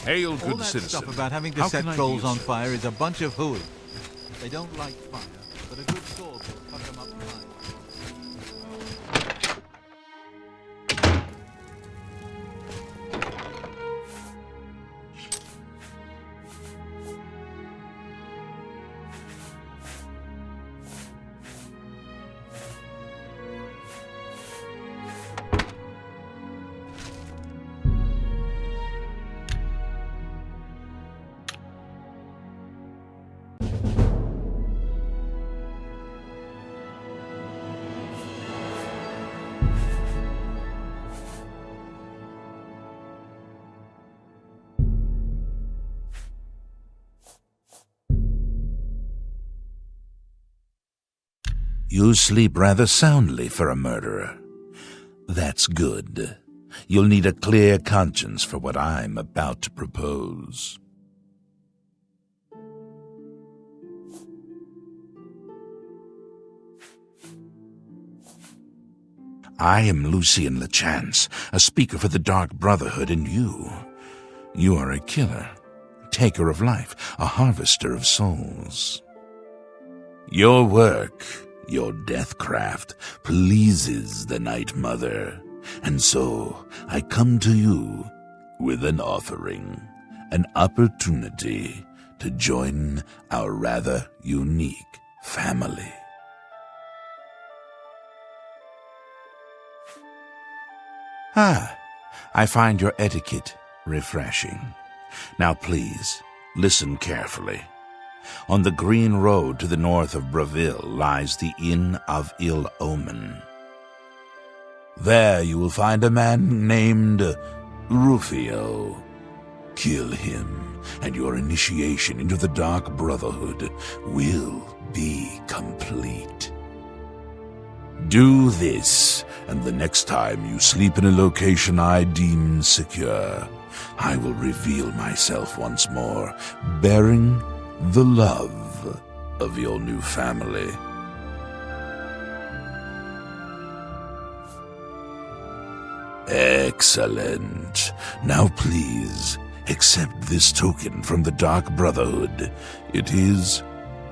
Hail, All good that citizen. stuff about having to How set can I be trolls of on service? fire is a bunch of hooey. They don't like fire, but a good sword will fuck them up fine. You sleep rather soundly for a murderer. That's good. You'll need a clear conscience for what I'm about to propose. I am Lucien LeChance, a speaker for the Dark Brotherhood, and you are a killer, taker of life, a harvester of souls. Your work, your deathcraft, pleases the Night Mother, and so I come to you with an offering, an opportunity to join our rather unique family. I find your etiquette refreshing. Now please, listen carefully. On the green road to the north of Brotherhood lies the Inn of Ill Omen. There you will find a man named Rufio. Kill him, and your initiation into the Dark Brotherhood will be complete. Do this, and the next time you sleep in a location I deem secure, I will reveal myself once more, bearing the love of your new family. Excellent. Now please, accept this token from the Dark Brotherhood. It is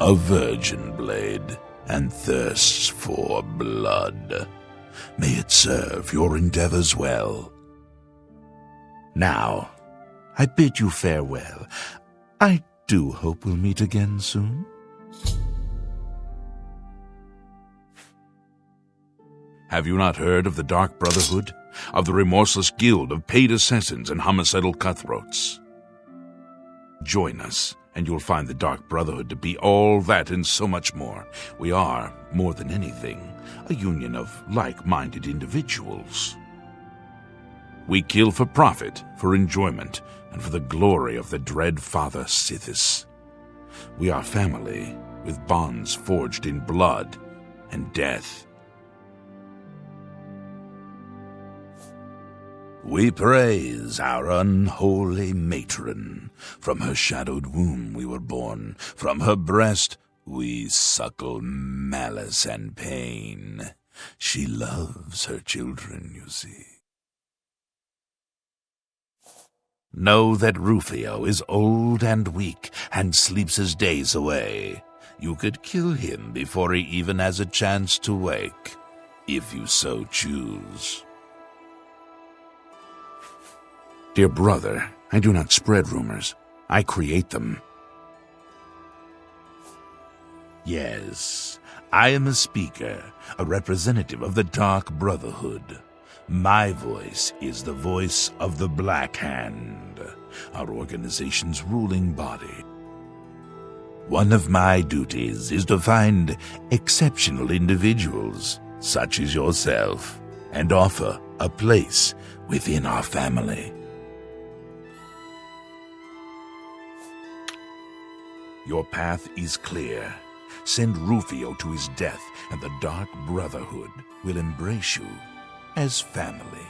a virgin blade and thirsts for blood. May it serve your endeavors well. Now, I bid you farewell. I do hope we'll meet again soon. Have you not heard of the Dark Brotherhood? Of the remorseless guild of paid assassins and homicidal cutthroats? Join us, and you'll find the Dark Brotherhood to be all that and so much more. We are, more than anything, a union of like-minded individuals. We kill for profit, for enjoyment, and for the glory of the dread Father Sithis. We are family, with bonds forged in blood and death. We praise our unholy matron. From her shadowed womb we were born. From her breast we suckle malice and pain. She loves her children, you see. Know that Rufio is old and weak and sleeps his days away. You could kill him before he even has a chance to wake, if you so choose. Dear brother, I do not spread rumors. I create them. Yes, I am a speaker, a representative of the Dark Brotherhood. My voice is the voice of the Black Hand, our organization's ruling body. One of my duties is to find exceptional individuals, such as yourself, and offer a place within our family. Your path is clear. Send Rufio to his death, and the Dark Brotherhood will embrace you as family.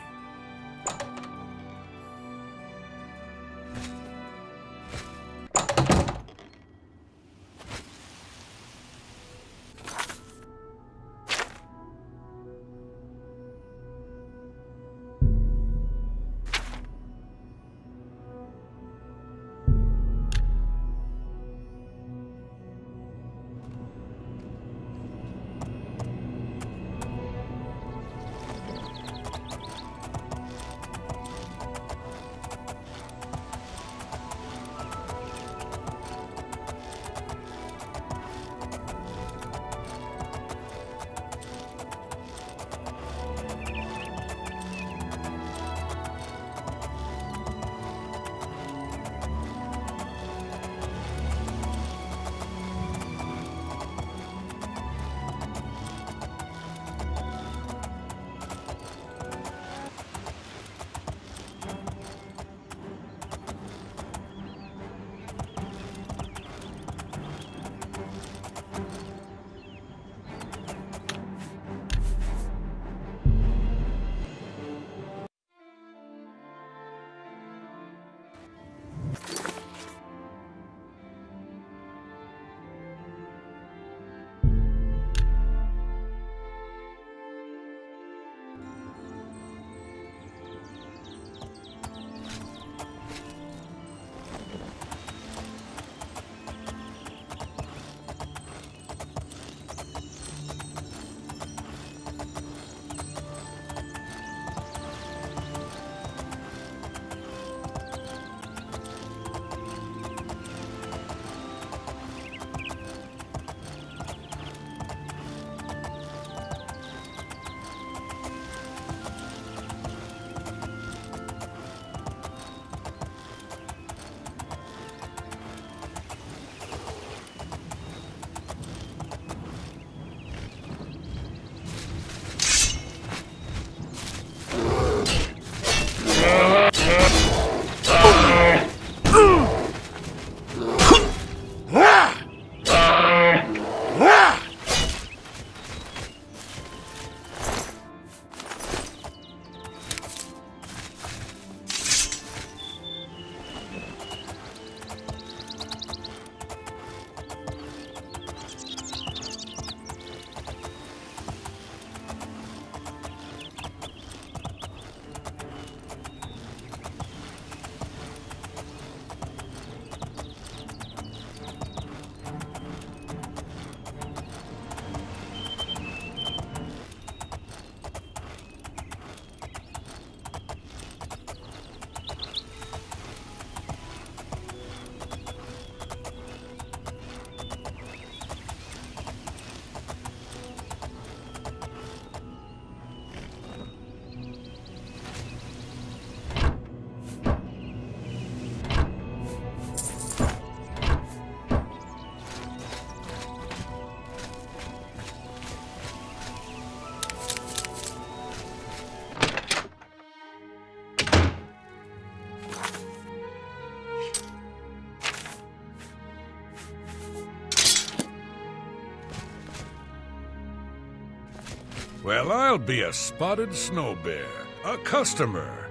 Well, I'll be a spotted snow bear, a customer.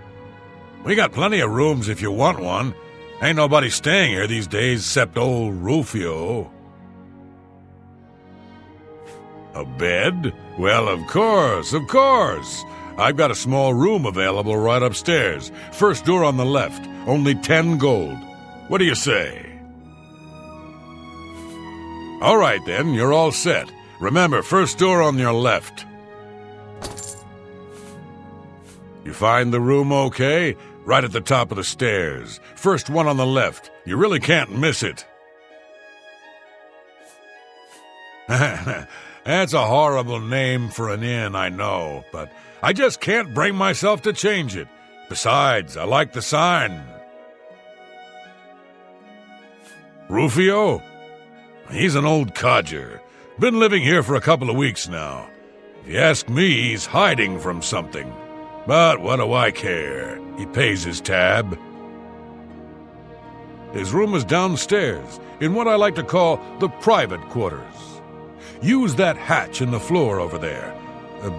We got plenty of rooms if you want one. Ain't nobody staying here these days except old Rufio. A bed? Well, of course, of course. I've got a small room available right upstairs. First door on the left. Only 10 gold. What do you say? All right, then. You're all set. Remember, first door on your left. You find the room okay? Right at the top of the stairs. First one on the left. You really can't miss it. That's a horrible name for an inn, I know, but I just can't bring myself to change it. Besides, I like the sign. Rufio? He's an old codger. Been living here for a couple of weeks now. If you ask me, he's hiding from something. But what do I care? He pays his tab. His room is downstairs, in what I like to call the private quarters. Use that hatch in the floor over there,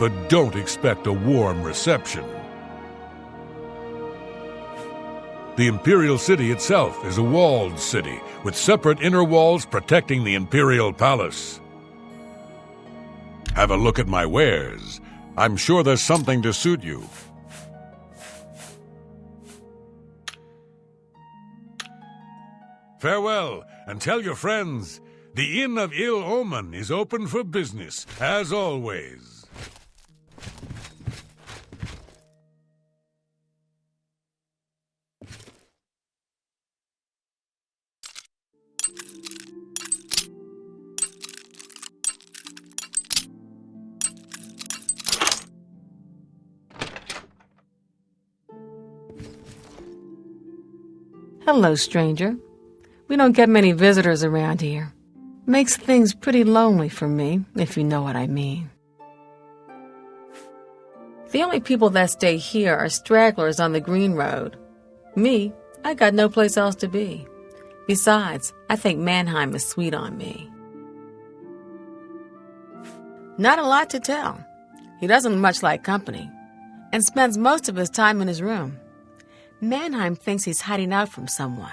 but don't expect a warm reception. The Imperial City itself is a walled city, with separate inner walls protecting the Imperial Palace. Have a look at my wares. I'm sure there's something to suit you. Farewell, and tell your friends, the Inn of Ill Omen is open for business, as always. Hello, stranger. We don't get many visitors around here. Makes things pretty lonely for me, if you know what I mean. The only people that stay here are stragglers on the Green Road. Me, I got no place else to be. Besides, I think Mannheim is sweet on me. Not a lot to tell. He doesn't much like company, and spends most of his time in his room. Mannheim thinks he's hiding out from someone.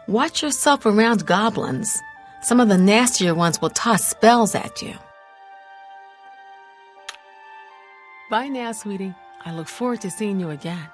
Watch yourself around goblins. Some of the nastier ones will toss spells at you. Bye now, sweetie. I look forward to seeing you again.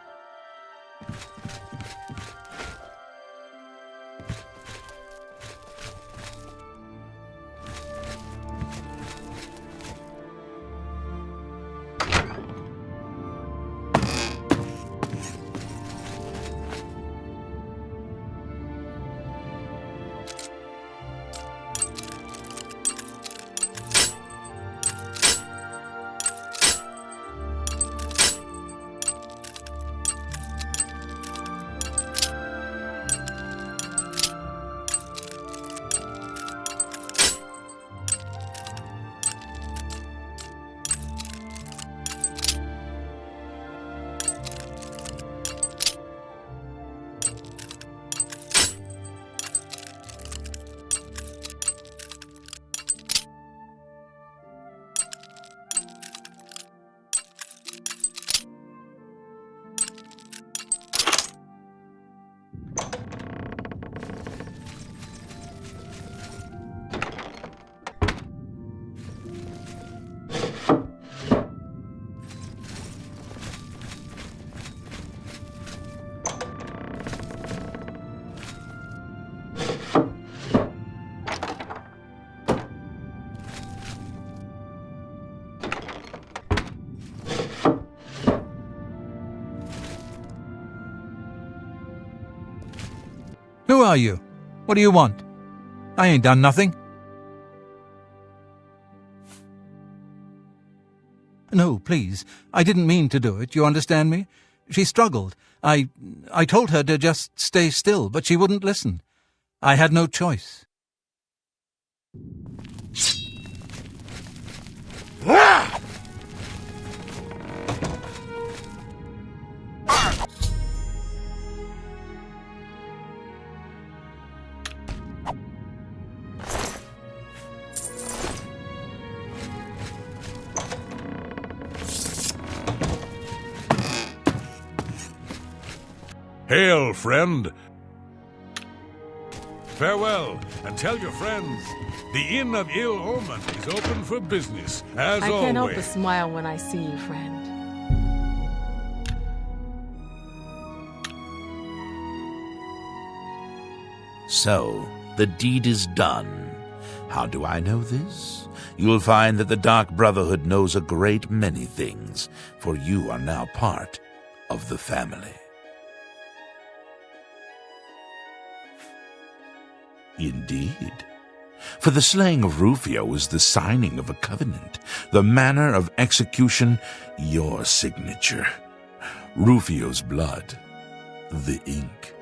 Who are you? What do you want? I ain't done nothing. No, please. I didn't mean to do it, you understand me? She struggled. I told her to just stay still, but she wouldn't listen. I had no choice. Hail, friend. Farewell, and tell your friends, the Inn of Ill Omen is open for business, as I always. can't help but smile when I see you, friend. So, the deed is done. How do I know this? You'll find that the Dark Brotherhood knows a great many things, for you are now part of the family. Indeed. For the slaying of Rufio is the signing of a covenant, the manner of execution your signature. Rufio's blood, the ink.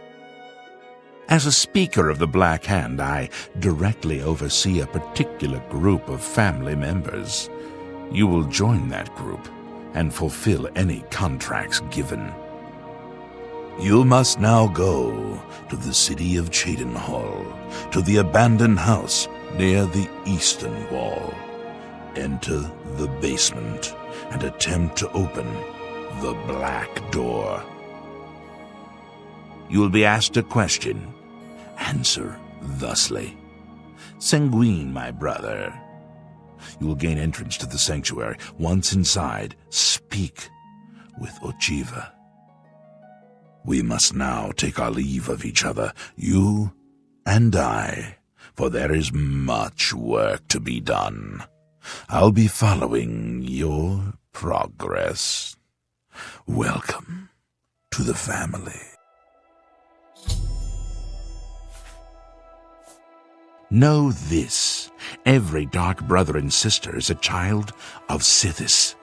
As a speaker of the Black Hand, I directly oversee a particular group of family members. You will join that group and fulfill any contracts given. You must now go to the city of Cyrodiil, to the abandoned house near the eastern wall. Enter the basement and attempt to open the black door. You will be asked a question. Answer thusly. Sanguine, my brother. You will gain entrance to the sanctuary. Once inside, speak with Ochiva. We must now take our leave of each other, you and I, for there is much work to be done. I'll be following your progress. Welcome to the family. Know this, every dark brother and sister is a child of Sithis.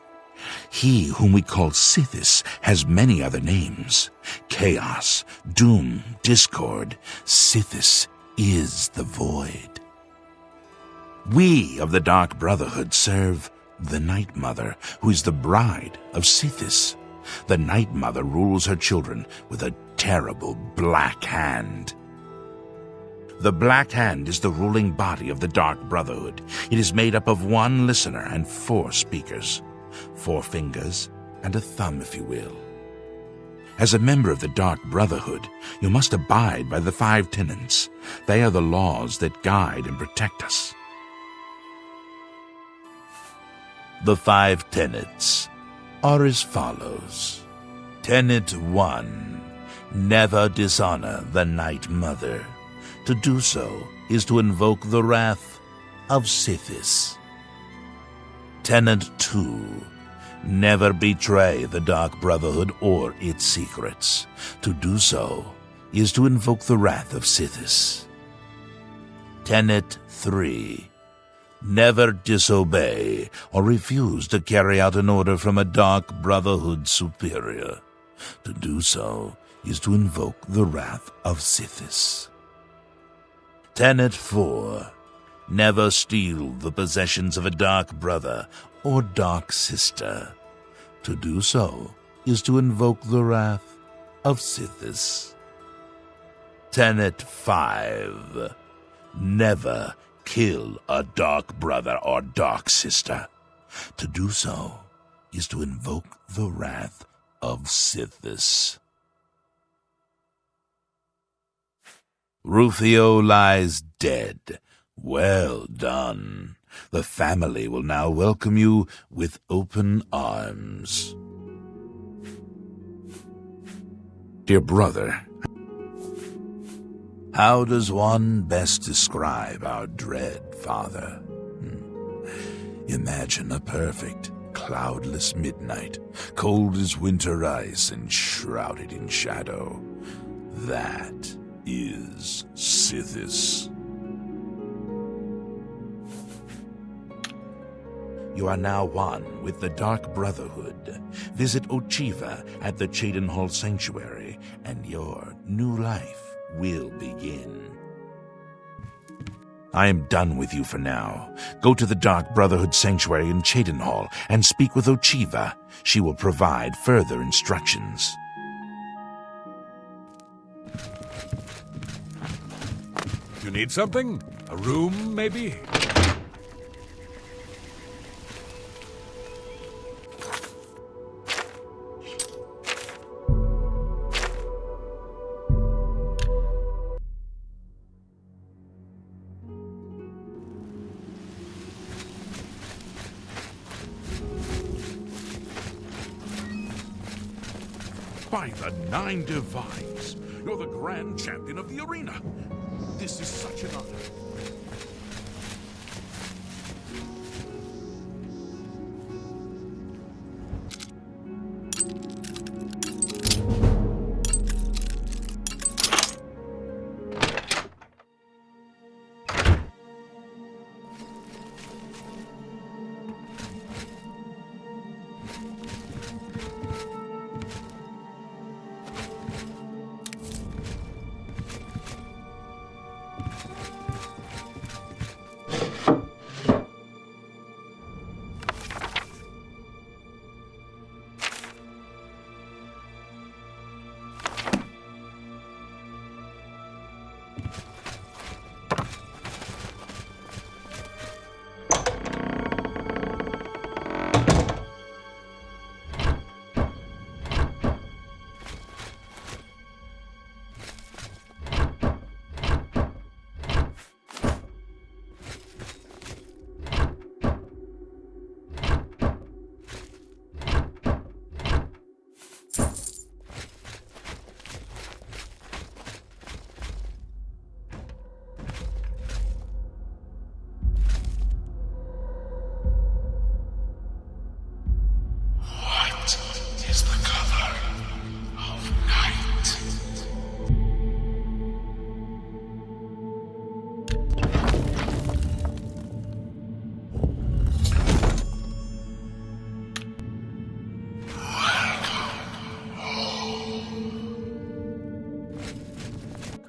He whom we call Sithis has many other names. Chaos, Doom, Discord. Sithis is the Void. We of the Dark Brotherhood serve the Night Mother, who is the bride of Sithis. The Night Mother rules her children with a terrible black hand. The Black Hand is the ruling body of the Dark Brotherhood. It is made up of one listener and 4 speakers. 4 fingers and a thumb, if you will. As a member of the Dark Brotherhood, you must abide by the 5 tenets. They are the laws that guide and protect us. The 5 tenets are as follows. Tenet 1. Never dishonor the Night Mother. To do so is to invoke the wrath of Sithis. Tenet 2. Never betray the Dark Brotherhood or its secrets. To do so is to invoke the wrath of Sithis. Tenet 3. Never disobey or refuse to carry out an order from a Dark Brotherhood superior. To do so is to invoke the wrath of Sithis. Tenet 4. Never steal the possessions of a Dark Brother or Dark Sister. To do so is to invoke the wrath of Sithis. Tenet 5. Never kill a Dark Brother or Dark Sister. To do so is to invoke the wrath of Sithis. Rufio lies dead. Well done. The family will now welcome you with open arms. Dear brother, how does one best describe our dread father? Imagine a perfect, cloudless midnight, cold as winter ice and shrouded in shadow. That is Sithis. You are now one with the Dark Brotherhood. Visit Ochiva at the Cyrodiil Sanctuary, and your new life will begin. I am done with you for now. Go to the Dark Brotherhood Sanctuary in Cyrodiil and speak with Ochiva. She will provide further instructions. You need something? A room, maybe? By the 9 Divines, you're the grand champion of the arena. This is such an honor.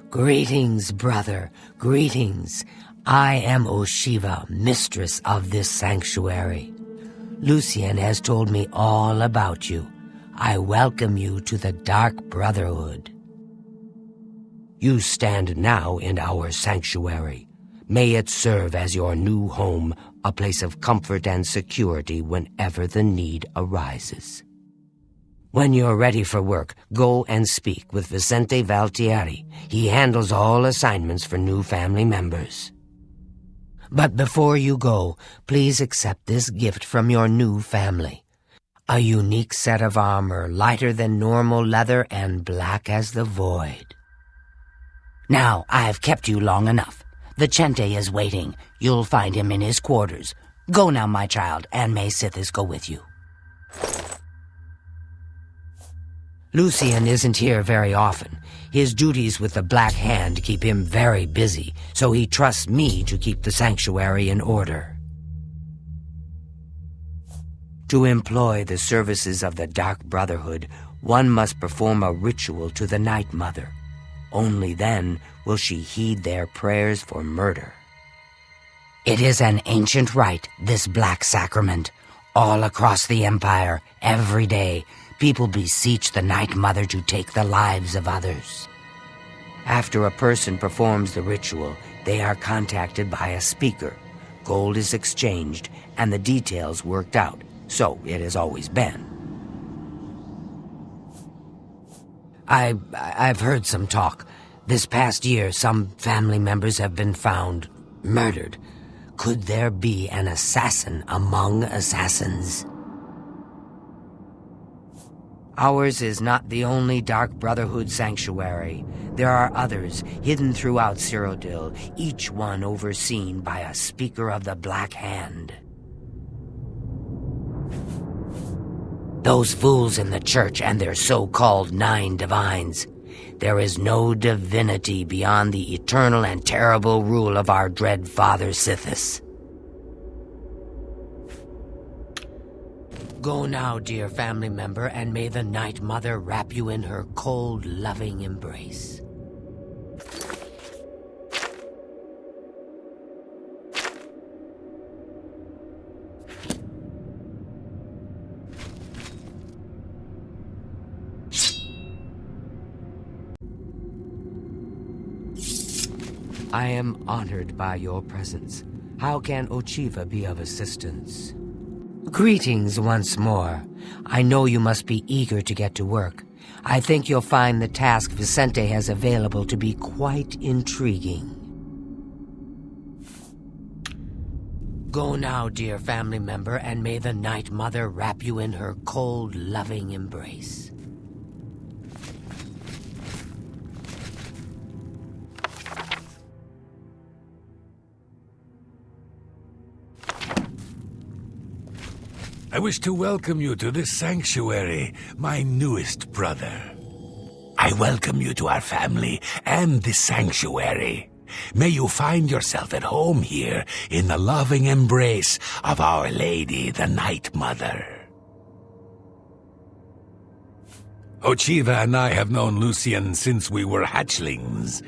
Greetings, brother, greetings. I am Oshiva, mistress of this sanctuary. Lucien has told me all about you. I welcome you to the Dark Brotherhood. You stand now in our sanctuary. May it serve as your new home, a place of comfort and security whenever the need arises. When you're ready for work, go and speak with Vicente Valtieri. He handles all assignments for new family members. But before you go, please accept this gift from your new family. A unique set of armor, lighter than normal leather and black as the void. Now, I've kept you long enough. The Chente is waiting. You'll find him in his quarters. Go now, my child, and may Sithis go with you. Lucien isn't here very often. His duties with the Black Hand keep him very busy, so he trusts me to keep the sanctuary in order. To employ the services of the Dark Brotherhood, one must perform a ritual to the Night Mother. Only then will she heed their prayers for murder. It is an ancient rite, this black sacrament. All across the Empire, every day, people beseech the Night Mother to take the lives of others. After a person performs the ritual, they are contacted by a speaker. Gold is exchanged, and the details worked out. So it has always been. I've heard some talk. This past year, some family members have been found murdered. Could there be an assassin among assassins? Ours is not the only Dark Brotherhood sanctuary. There are others hidden throughout Cyrodiil, each one overseen by a speaker of the Black Hand. Those fools in the church and their so-called 9 divines. There is no divinity beyond the eternal and terrible rule of our dread father Sithis. Go now, dear family member, and may the Night Mother wrap you in her cold, loving embrace. I am honored by your presence. How can Ochiva be of assistance? Greetings once more. I know you must be eager to get to work. I think you'll find the task Vicente has available to be quite intriguing. Go now, dear family member, and may the Night Mother wrap you in her cold, loving embrace. I wish to welcome you to this sanctuary, my newest brother. I welcome you to our family and this sanctuary. May you find yourself at home here in the loving embrace of Our Lady, the Night Mother. Ochiva and I have known Lucian since we were hatchlings.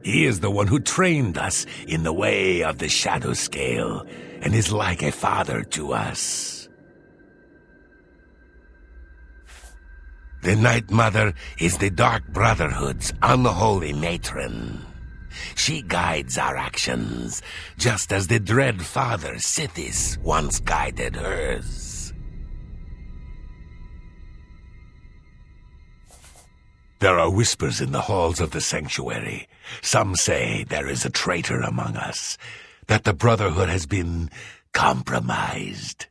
He is the one who trained us in the way of the shadow scale and is like a father to us. The Night Mother is the Dark Brotherhood's unholy matron. She guides our actions, just as the dread father Sithis once guided hers. There are whispers in the halls of the sanctuary. Some say there is a traitor among us, that the Brotherhood has been compromised.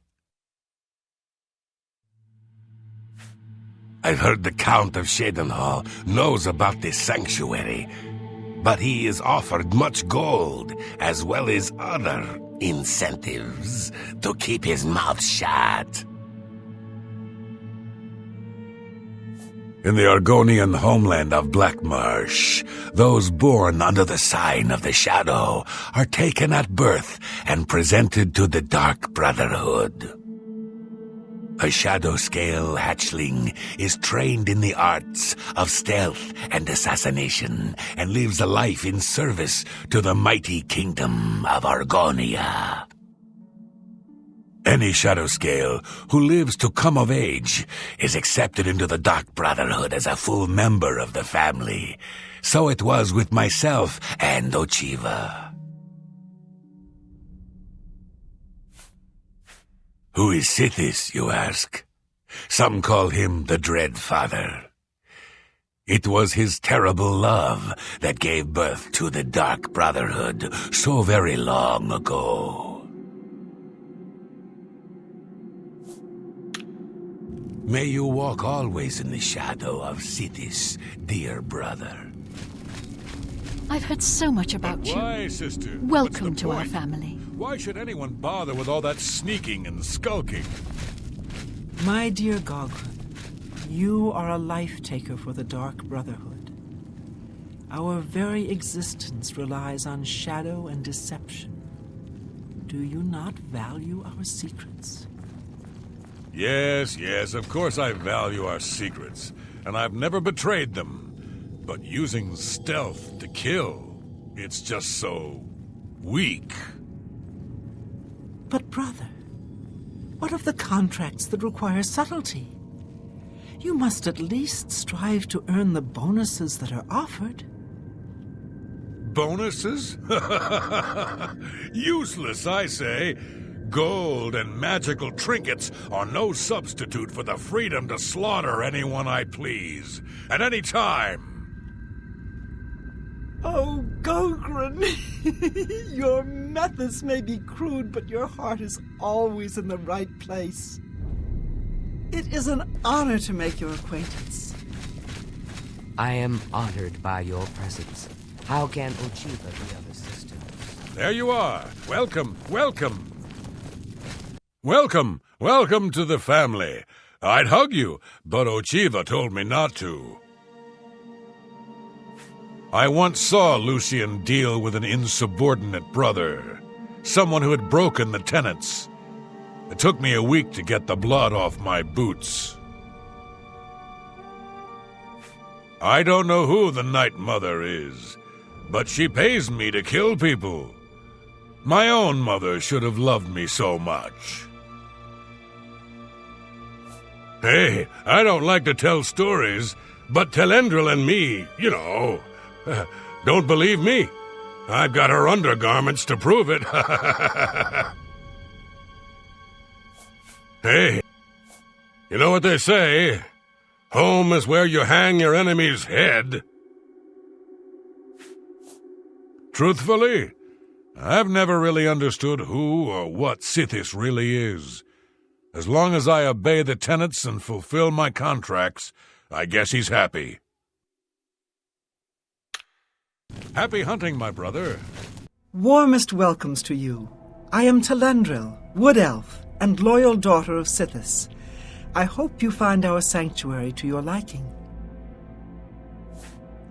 I've heard the Count of Shadenhall knows about this sanctuary, but he is offered much gold, as well as other incentives, to keep his mouth shut. In the Argonian homeland of Blackmarsh, those born under the sign of the Shadow are taken at birth and presented to the Dark Brotherhood. A shadow scale hatchling is trained in the arts of stealth and assassination and lives a life in service to the mighty kingdom of Argonia. Any shadow scale who lives to come of age is accepted into the Dark Brotherhood as a full member of the family. So it was with myself and Ochiva. Who is Sithis, you ask? Some call him the Dread Father. It was his terrible love that gave birth to the Dark Brotherhood so very long ago. May you walk always in the shadow of Sithis, dear brother. I've heard so much about you. Why, sister? Welcome What's the to our point? family. Why should anyone bother with all that sneaking and skulking? My dear Gogren, you are a life-taker for the Dark Brotherhood. Our very existence relies on shadow and deception. Do you not value our secrets? Yes, of course I value our secrets, and I've never betrayed them. But using stealth to kill, it's just so weak. But brother, what of the contracts that require subtlety? You must at least strive to earn the bonuses that are offered. Bonuses? Useless, I say. Gold and magical trinkets are no substitute for the freedom to slaughter anyone I please, at any time. Oh, Gogren, your methods may be crude, but your heart is always in the right place. It is an honor to make your acquaintance. I am honored by your presence. How can Ochiva be of assistance? There you are. Welcome. Welcome to the family. I'd hug you, but Ochiva told me not to. I once saw Lucian deal with an insubordinate brother, someone who had broken the tenets. It took me a week to get the blood off my boots. I don't know who the Night Mother is, but she pays me to kill people. My own mother should have loved me so much. Hey, I don't like to tell stories, but Telendril and me, you know, don't believe me? I've got her undergarments to prove it. Hey, you know what they say? Home is where you hang your enemy's head. Truthfully, I've never really understood who or what Sithis really is. As long as I obey the tenets and fulfill my contracts, I guess he's happy. Happy hunting, my brother. Warmest welcomes to you. I am Telendril, Wood Elf, and loyal daughter of Sithis. I hope you find our sanctuary to your liking.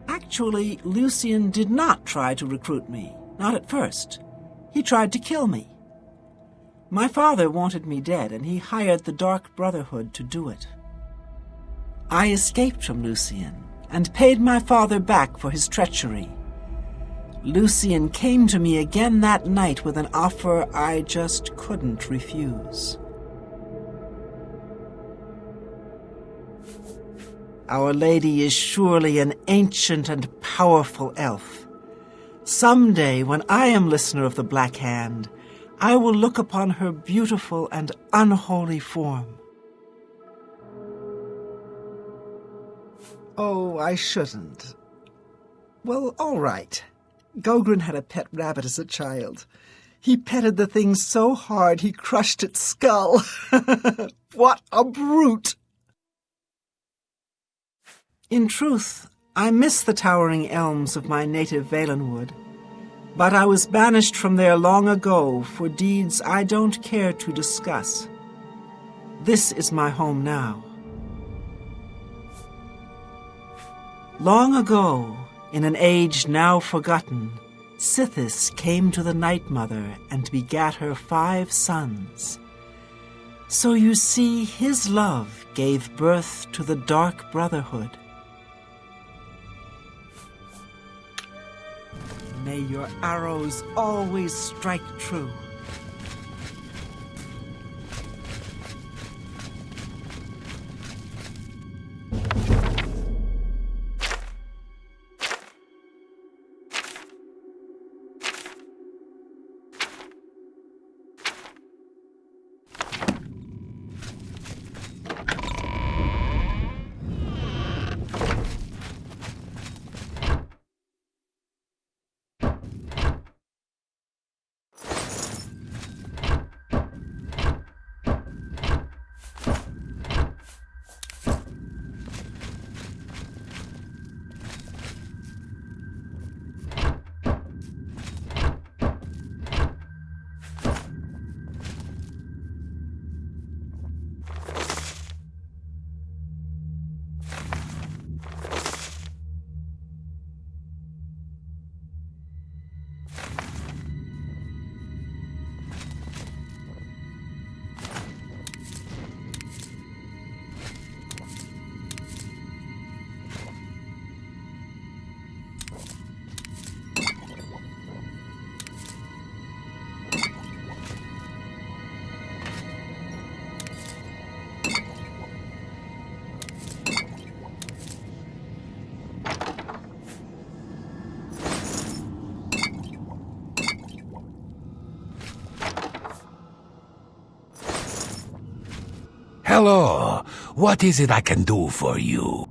Actually, Lucian did not try to recruit me, not at first. He tried to kill me. My father wanted me dead, and he hired the Dark Brotherhood to do it. I escaped from Lucian, and paid my father back for his treachery. Lucian came to me again that night with an offer I just couldn't refuse. Our Lady is surely an ancient and powerful elf. Someday, when I am Listener of the Black Hand, I will look upon her beautiful and unholy form. Oh, I shouldn't. Well, all right. Gogren had a pet rabbit as a child. He petted the thing so hard he crushed its skull. What a brute! In truth, I miss the towering elms of my native Valenwood, but I was banished from there long ago for deeds I don't care to discuss. This is my home now. Long ago, in an age now forgotten, Sithis came to the Night Mother and begat her 5 sons. So you see, his love gave birth to the Dark Brotherhood. May your arrows always strike true. Hello, what is it I can do for you?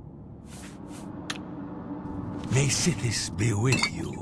May Sithis be with you.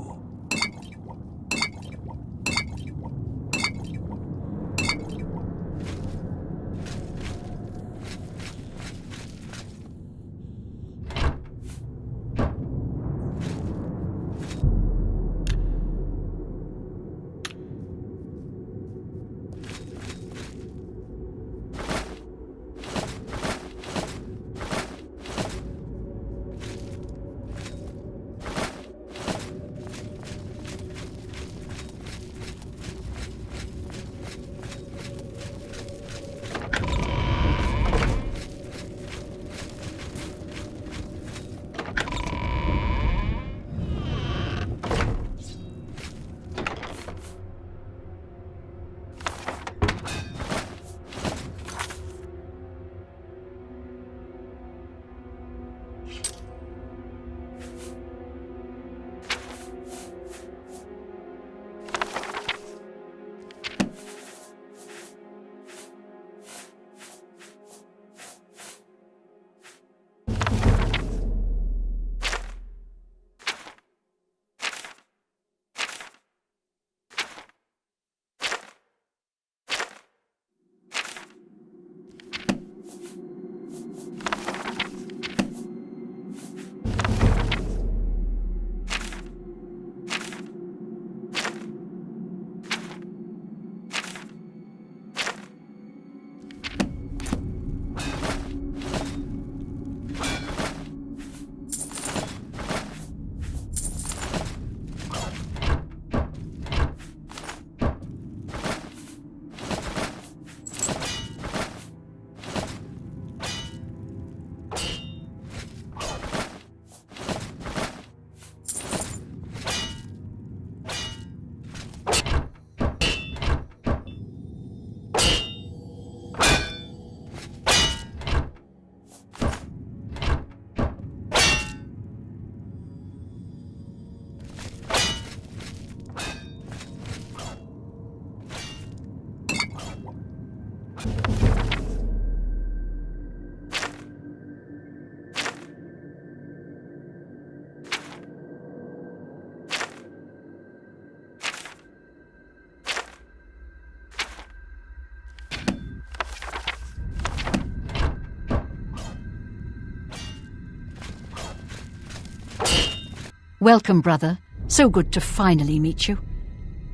Welcome, brother. So good to finally meet you.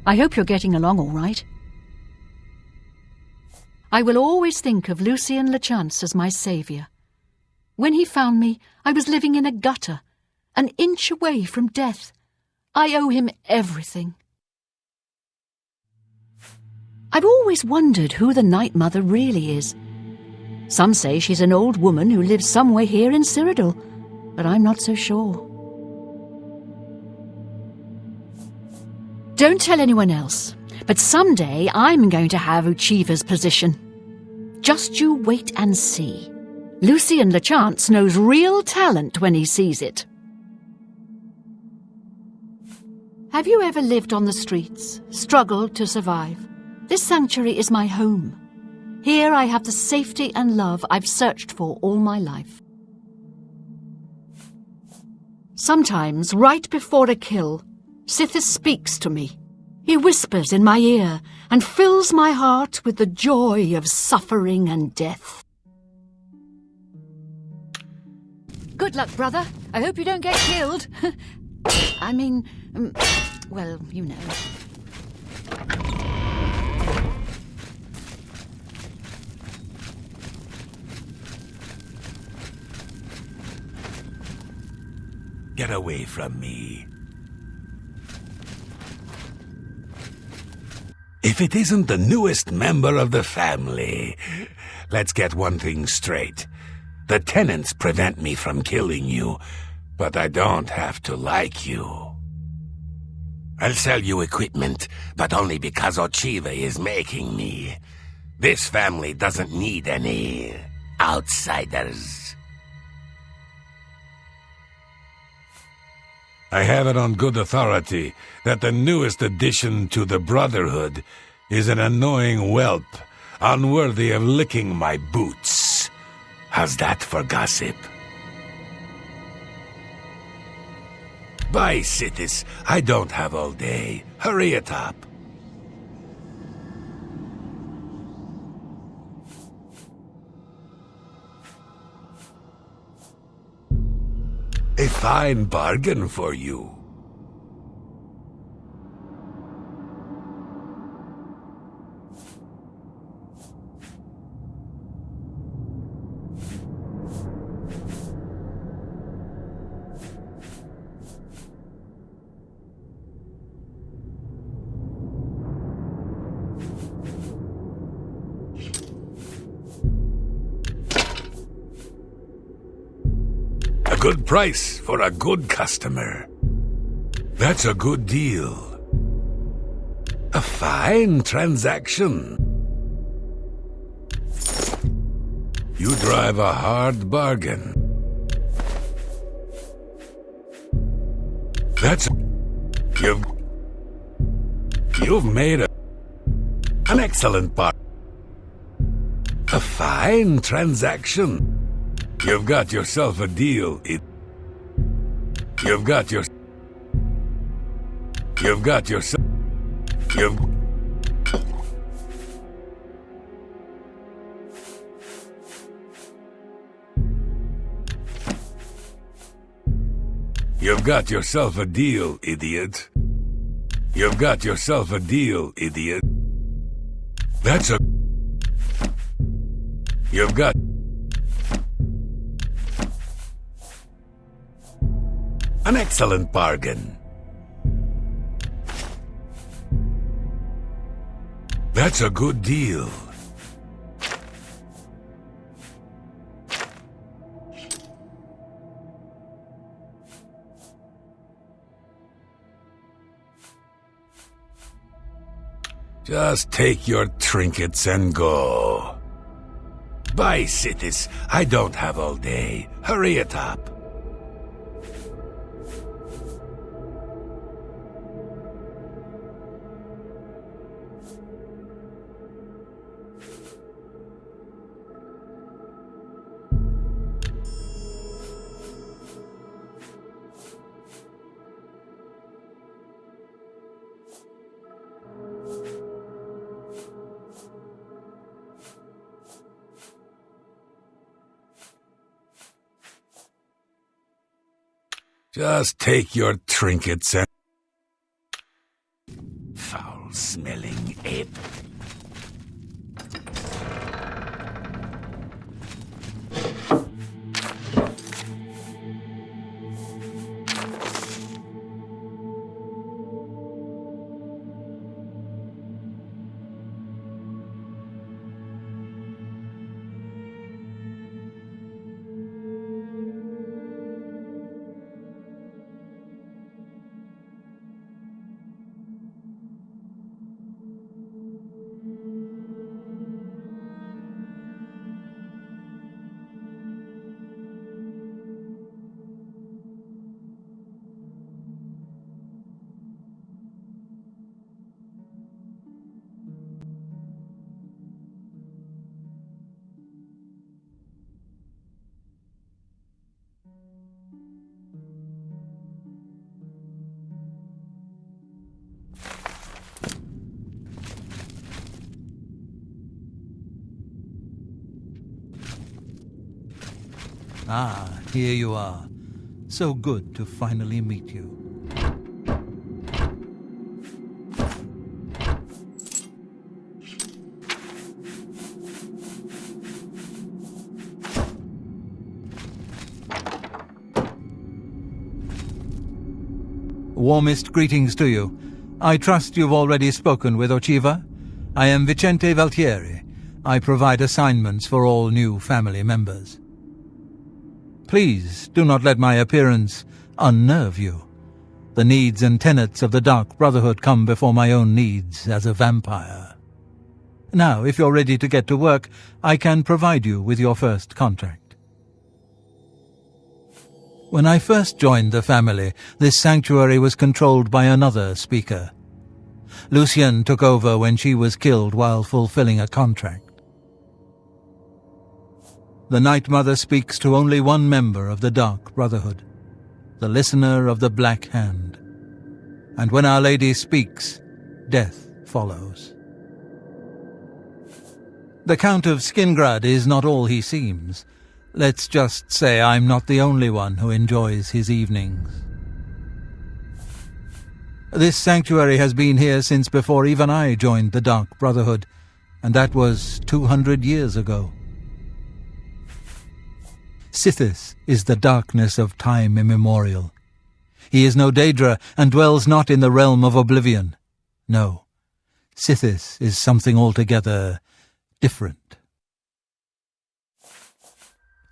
I hope you're getting along all right. I will always think of Lucien Lechance as my saviour. When he found me, I was living in a gutter, an inch away from death. I owe him everything. I've always wondered who the Night Mother really is. Some say she's an old woman who lives somewhere here in Cyrodiil, but I'm not so sure. Don't tell anyone else, but someday I'm going to have Uchiva's position. Just you wait and see. Lucien Lechance knows real talent when he sees it. Have you ever lived on the streets, struggled to survive? This sanctuary is my home. Here I have the safety and love I've searched for all my life. Sometimes, right before a kill, Sithis speaks to me. He whispers in my ear and fills my heart with the joy of suffering and death. Good luck, brother. I hope you don't get killed. I mean, well, you know. Get away from me. If it isn't the newest member of the family, let's get one thing straight. The tenants prevent me from killing you, but I don't have to like you. I'll sell you equipment, but only because Ochiva is making me. This family doesn't need any outsiders. I have it on good authority that the newest addition to the Brotherhood is an annoying whelp, unworthy of licking my boots. How's that for gossip? Bye, Sithis. I don't have all day. Hurry it up. A fine bargain for you. Good price for a good customer. That's a good deal. A fine transaction. You drive a hard bargain. That's... You've made an excellent bargain. A fine transaction. You've got yourself a deal. You've got yourself a deal, idiot. You've got yourself a deal, idiot. That's a... You've got... An excellent bargain. That's a good deal. Just take your trinkets and go. Bye, Sithis. I don't have all day. Hurry it up. Just take your trinkets and... Foul-smelling ape. Ah, here you are. So good to finally meet you. Warmest greetings to you. I trust you've already spoken with Ochiva. I am Vicente Valtieri. I provide assignments for all new family members. Please do not let my appearance unnerve you. The needs and tenets of the Dark Brotherhood come before my own needs as a vampire. Now, if you're ready to get to work, I can provide you with your first contract. When I first joined the family, this sanctuary was controlled by another speaker. Lucien took over when she was killed while fulfilling a contract. The Night Mother speaks to only one member of the Dark Brotherhood, the Listener of the Black Hand. And when Our Lady speaks, death follows. The Count of Skingrad is not all he seems. Let's just say I'm not the only one who enjoys his evenings. This sanctuary has been here since before even I joined the Dark Brotherhood, and that was 200 years ago. Sithis is the darkness of time immemorial. He is no Daedra and dwells not in the realm of Oblivion. No, Sithis is something altogether different.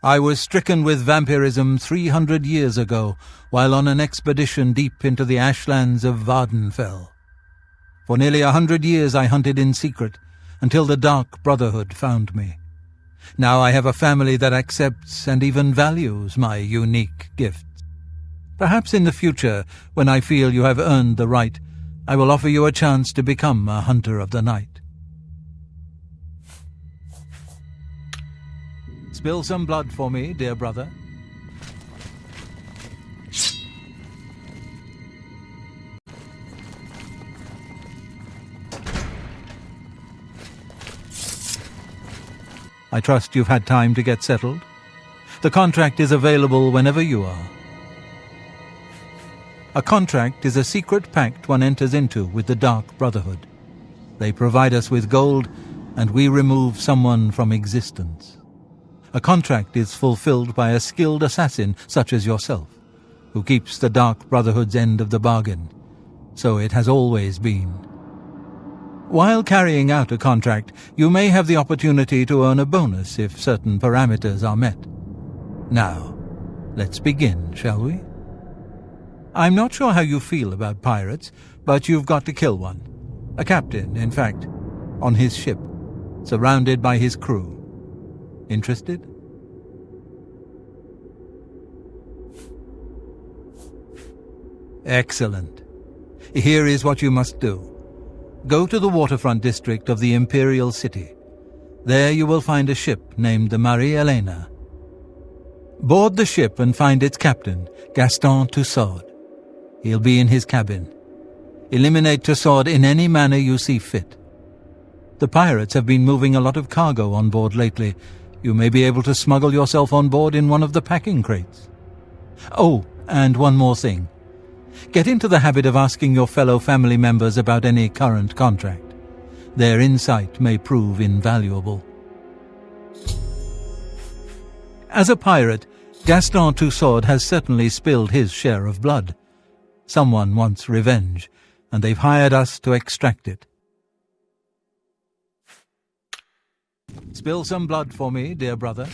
I was stricken with vampirism 300 years ago while on an expedition deep into the ashlands of Vardenfell. For nearly 100 years I hunted in secret until the Dark Brotherhood found me. Now I have a family that accepts and even values my unique gifts. Perhaps in the future, when I feel you have earned the right, I will offer you a chance to become a hunter of the night. Spill some blood for me, dear brother. I trust you've had time to get settled. The contract is available whenever you are. A contract is a secret pact one enters into with the Dark Brotherhood. They provide us with gold, and we remove someone from existence. A contract is fulfilled by a skilled assassin such as yourself, who keeps the Dark Brotherhood's end of the bargain. So it has always been. While carrying out a contract, you may have the opportunity to earn a bonus if certain parameters are met. Now, let's begin, shall we? I'm not sure how you feel about pirates, but you've got to kill one. A captain, in fact, on his ship, surrounded by his crew. Interested? Excellent. Here is what you must do. Go to the waterfront district of the Imperial City. There you will find a ship named the Marie Elena. Board the ship and find its captain, Gaston Tussaud. He'll be in his cabin. Eliminate Tussaud in any manner you see fit. The pirates have been moving a lot of cargo on board lately. You may be able to smuggle yourself on board in one of the packing crates. Oh, And one more thing. Get into the habit of asking your fellow family members about any current contract. Their insight may prove invaluable. As a pirate, Gaston Tussaud has certainly spilled his share of blood. Someone wants revenge, and they've hired us to extract it. Spill some blood for me, dear brother.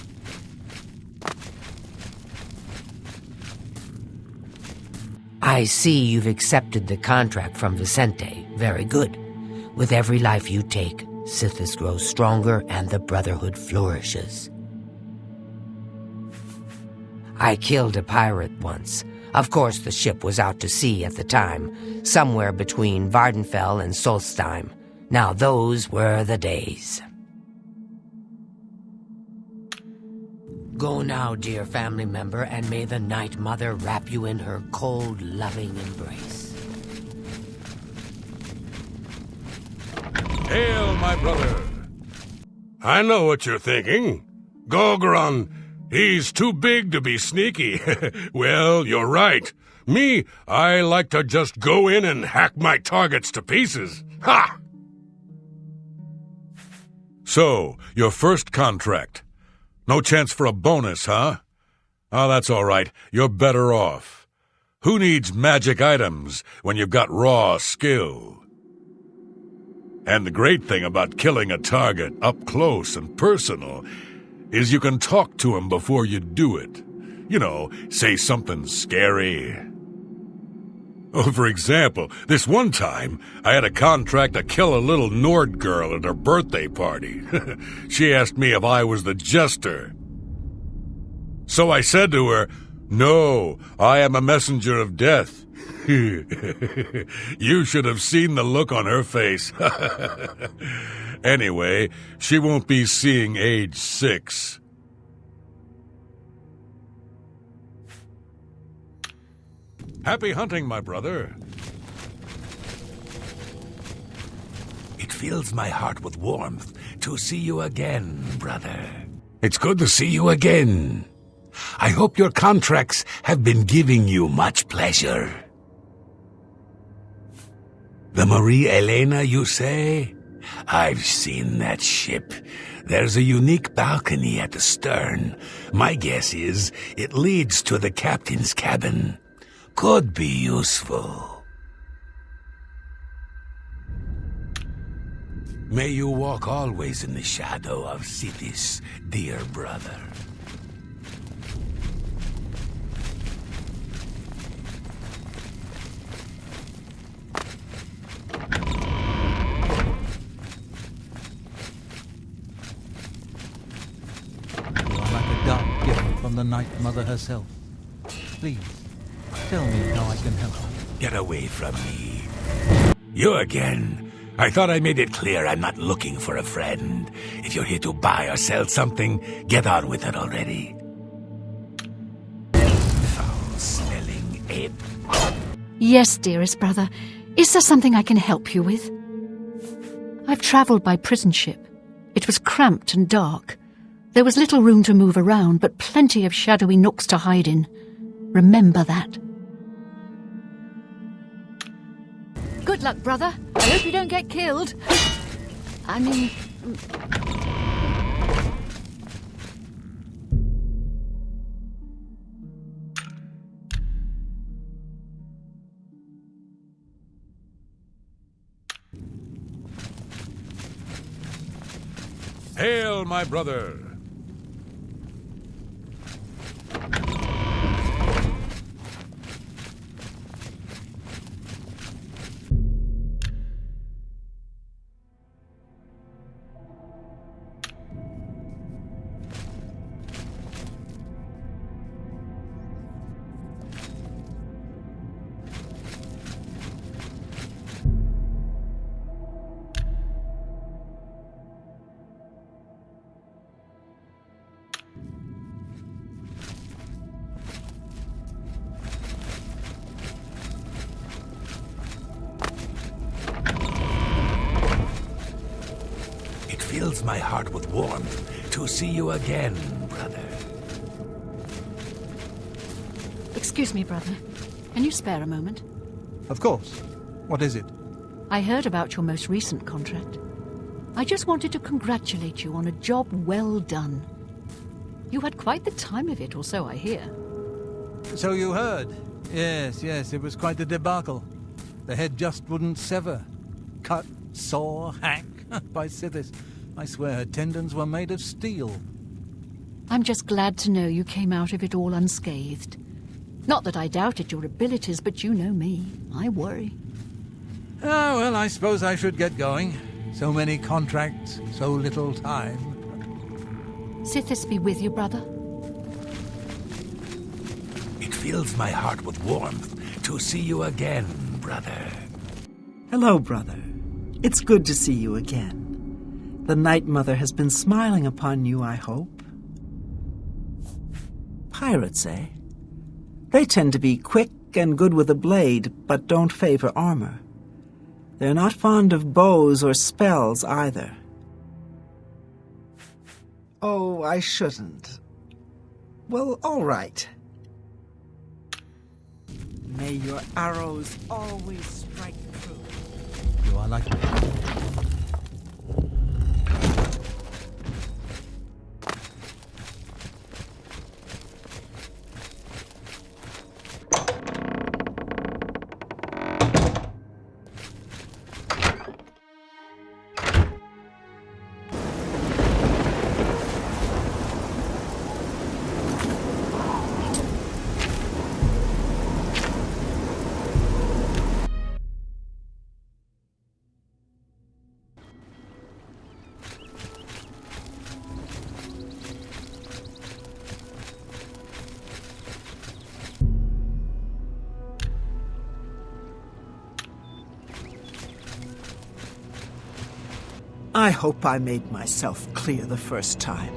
I see you've accepted the contract from Vicente. Very good. With every life you take, Sithis grows stronger and the Brotherhood flourishes. I killed a pirate once. Of course, the ship was out to sea at the time, somewhere between Vardenfell and Solstheim. Now those were the days. Go now, dear family member, and may the Night Mother wrap you in her cold, loving embrace. Hail, my brother! I know what you're thinking. Gogron, he's too big to be sneaky. Well, you're right. Me, I like to just go in and hack my targets to pieces. Ha! So, your first contract. No chance for a bonus, huh? Oh, that's all right. You're better off. Who needs magic items when you've got raw skill? And the great thing about killing a target up close and personal is you can talk to him before you do it. You know, say something scary. Oh, for example, this one time, I had a contract to kill a little Nord girl at her birthday party. She asked me if I was the jester. So I said to her, "No, I am a messenger of death." You should have seen the look on her face. Anyway, she won't be seeing age 6. Happy hunting, my brother. It fills my heart with warmth to see you again, brother. It's good to see you again. I hope your contracts have been giving you much pleasure. The Marie Elena, you say? I've seen that ship. There's a unique balcony at the stern. My guess is it leads to the captain's cabin. Could be useful. May you walk always in the shadow of Sithis, dear brother. You are like a dark gift from the Night Mother herself. Please, tell me how I can help. Get away from me. You again. I thought I made it clear I'm not looking for a friend. If you're here to buy or sell something, get on with it already. Foul-smelling ape. Yes, dearest brother. Is there something I can help you with? I've travelled by prison ship. It was cramped and dark. There was little room to move around, but plenty of shadowy nooks to hide in. Remember that. Good luck, brother. I hope you don't get killed. I mean... Hail, my brother! Fills my heart with warmth to see you again, brother. Excuse me, brother. Can you spare a moment? Of course. What is it? I heard about your most recent contract. I just wanted to congratulate you on a job well done. You had quite the time of it, or so I hear. So you heard? Yes, it was quite a debacle. The head just wouldn't sever. Cut, saw, hack. By Sithis, I swear her tendons were made of steel. I'm just glad to know you came out of it all unscathed. Not that I doubted your abilities, but you know me. I worry. Ah, well, I suppose I should get going. So many contracts, so little time. Sithis be with you, brother. It fills my heart with warmth to see you again, brother. Hello, brother. It's good to see you again. The Night Mother has been smiling upon you, I hope. Pirates, eh? They tend to be quick and good with a blade, but don't favor armor. They're not fond of bows or spells either. Oh, I shouldn't. Well, all right. May your arrows always strike true. You are like... I hope I made myself clear the first time.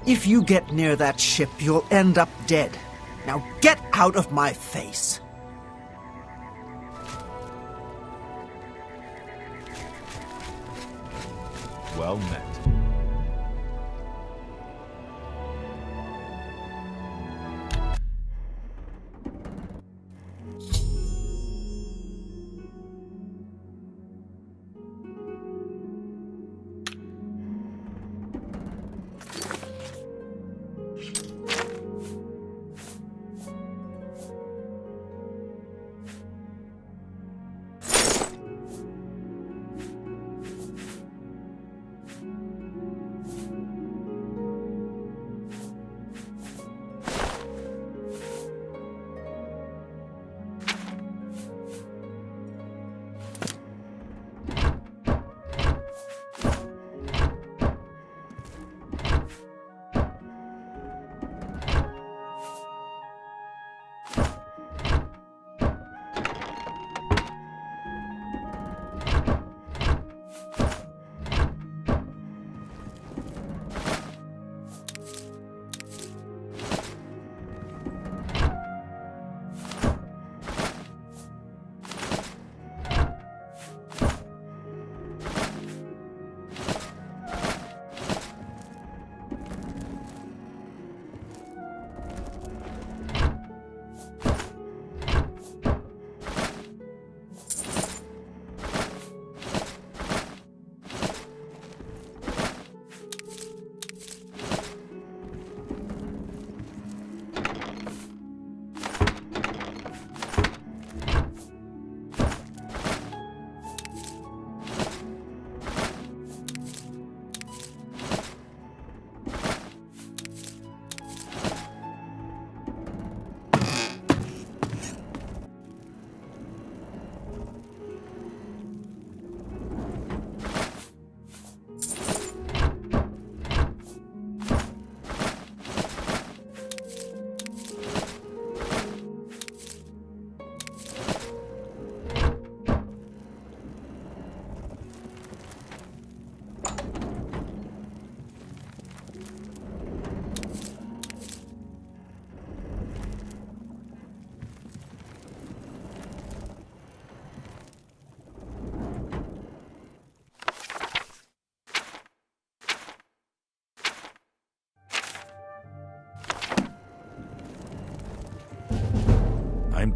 If you get near that ship, you'll end up dead. Now get out of my face. Well met.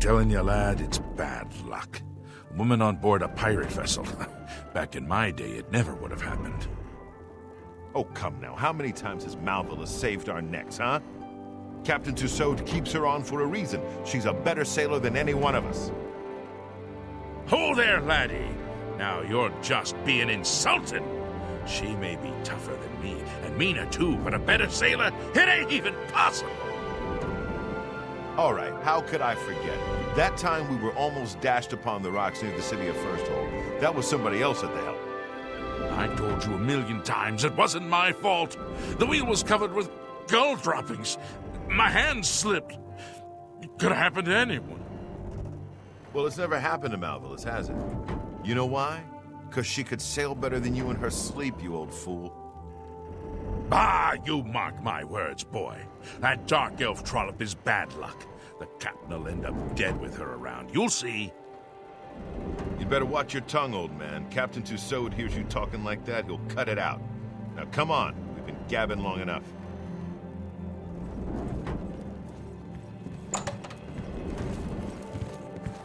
telling you, lad, it's bad luck. A woman on board a pirate vessel. Back in my day, it never would have happened. Oh, come now. How many times has Malvilla saved our necks, huh? Captain Tussaud keeps her on for a reason. She's a better sailor than any one of us. Ho there, laddie! Now you're just being insulted. She may be tougher than me, and Mina too, but a better sailor? It ain't even possible! All right, how could I forget? That time we were almost dashed upon the rocks near the city of First Hold. That was somebody else at the helm. I told you 1,000,000 times it wasn't my fault. The wheel was covered with gull droppings. My hand slipped. It could have happened to anyone. Well, it's never happened to Malvillas, has it? You know why? Because she could sail better than you in her sleep, you old fool. Ah, you mark my words, boy. That dark elf trollop is bad luck. The captain will end up dead with her around. You'll see. You'd better watch your tongue, old man. Captain Tussaud hears you talking like that, he'll cut it out. Now come on, we've been gabbing long enough.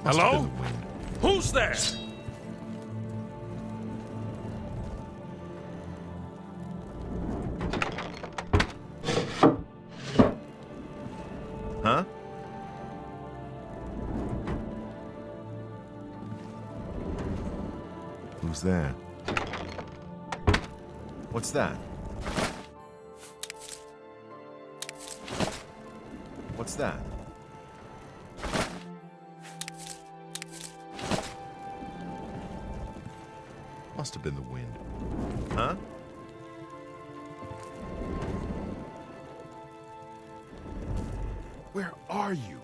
Hello? Who's there? Huh? Who's there? What's that? What's that? Must have been the wind. Huh? Where are you?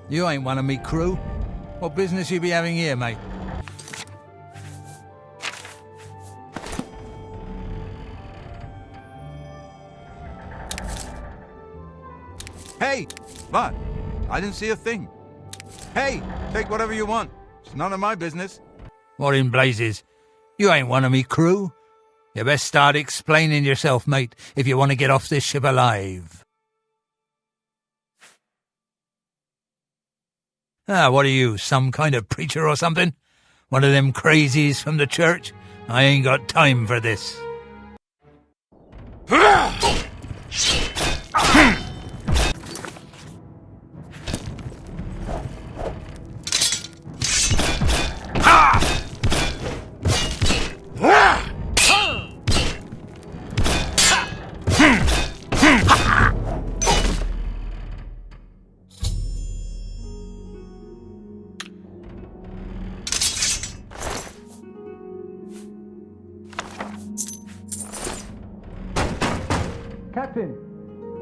You ain't one of me crew. What business you be having here, mate? Hey! What? I didn't see a thing. Hey! Take whatever you want. It's none of my business. What in blazes? You ain't one of me crew. You best start explaining yourself, mate, if you want to get off this ship alive. Ah, what are you, some kind of preacher or something? One of them crazies from the church? I ain't got time for this.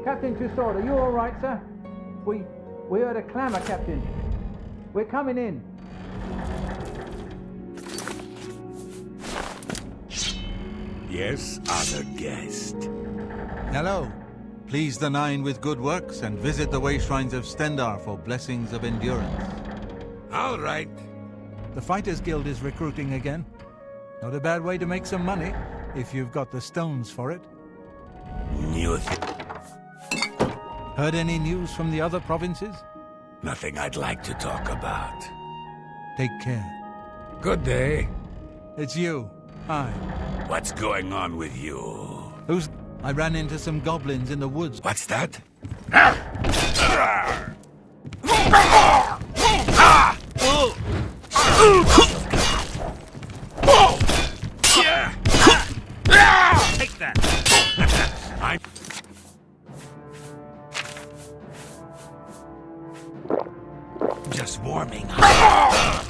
Captain Tussaud, are you all right, sir? We heard a clamour, Captain. We're coming in. Yes, honored guest. Hello. Please the Nine with good works and visit the way shrines of Stendar for blessings of endurance. All right. The Fighters Guild is recruiting again. Not a bad way to make some money, if you've got the stones for it. Heard any news from the other provinces? Nothing I'd like to talk about. Take care. Good day. It's you. Hi. What's going on with you? Who's... I ran into some goblins in the woods. What's that? Take that! I'm... just warming up.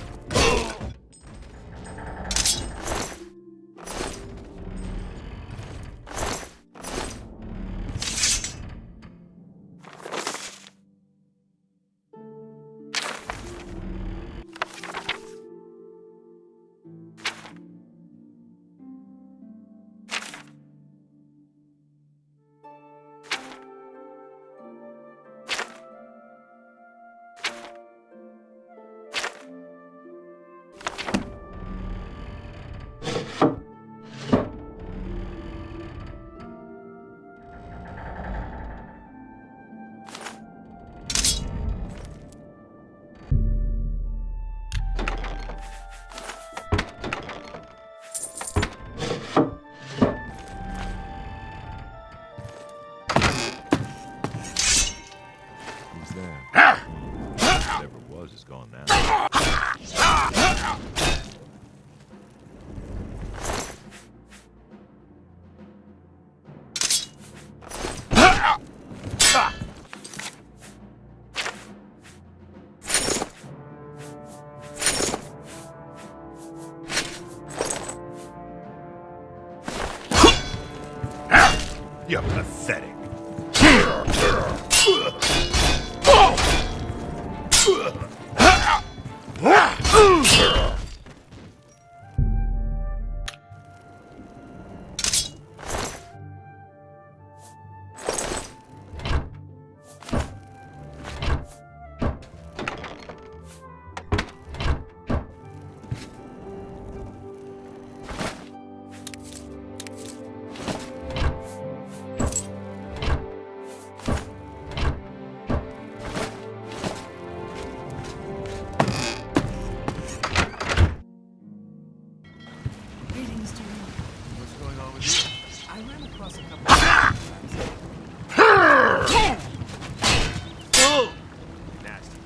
You're pathetic.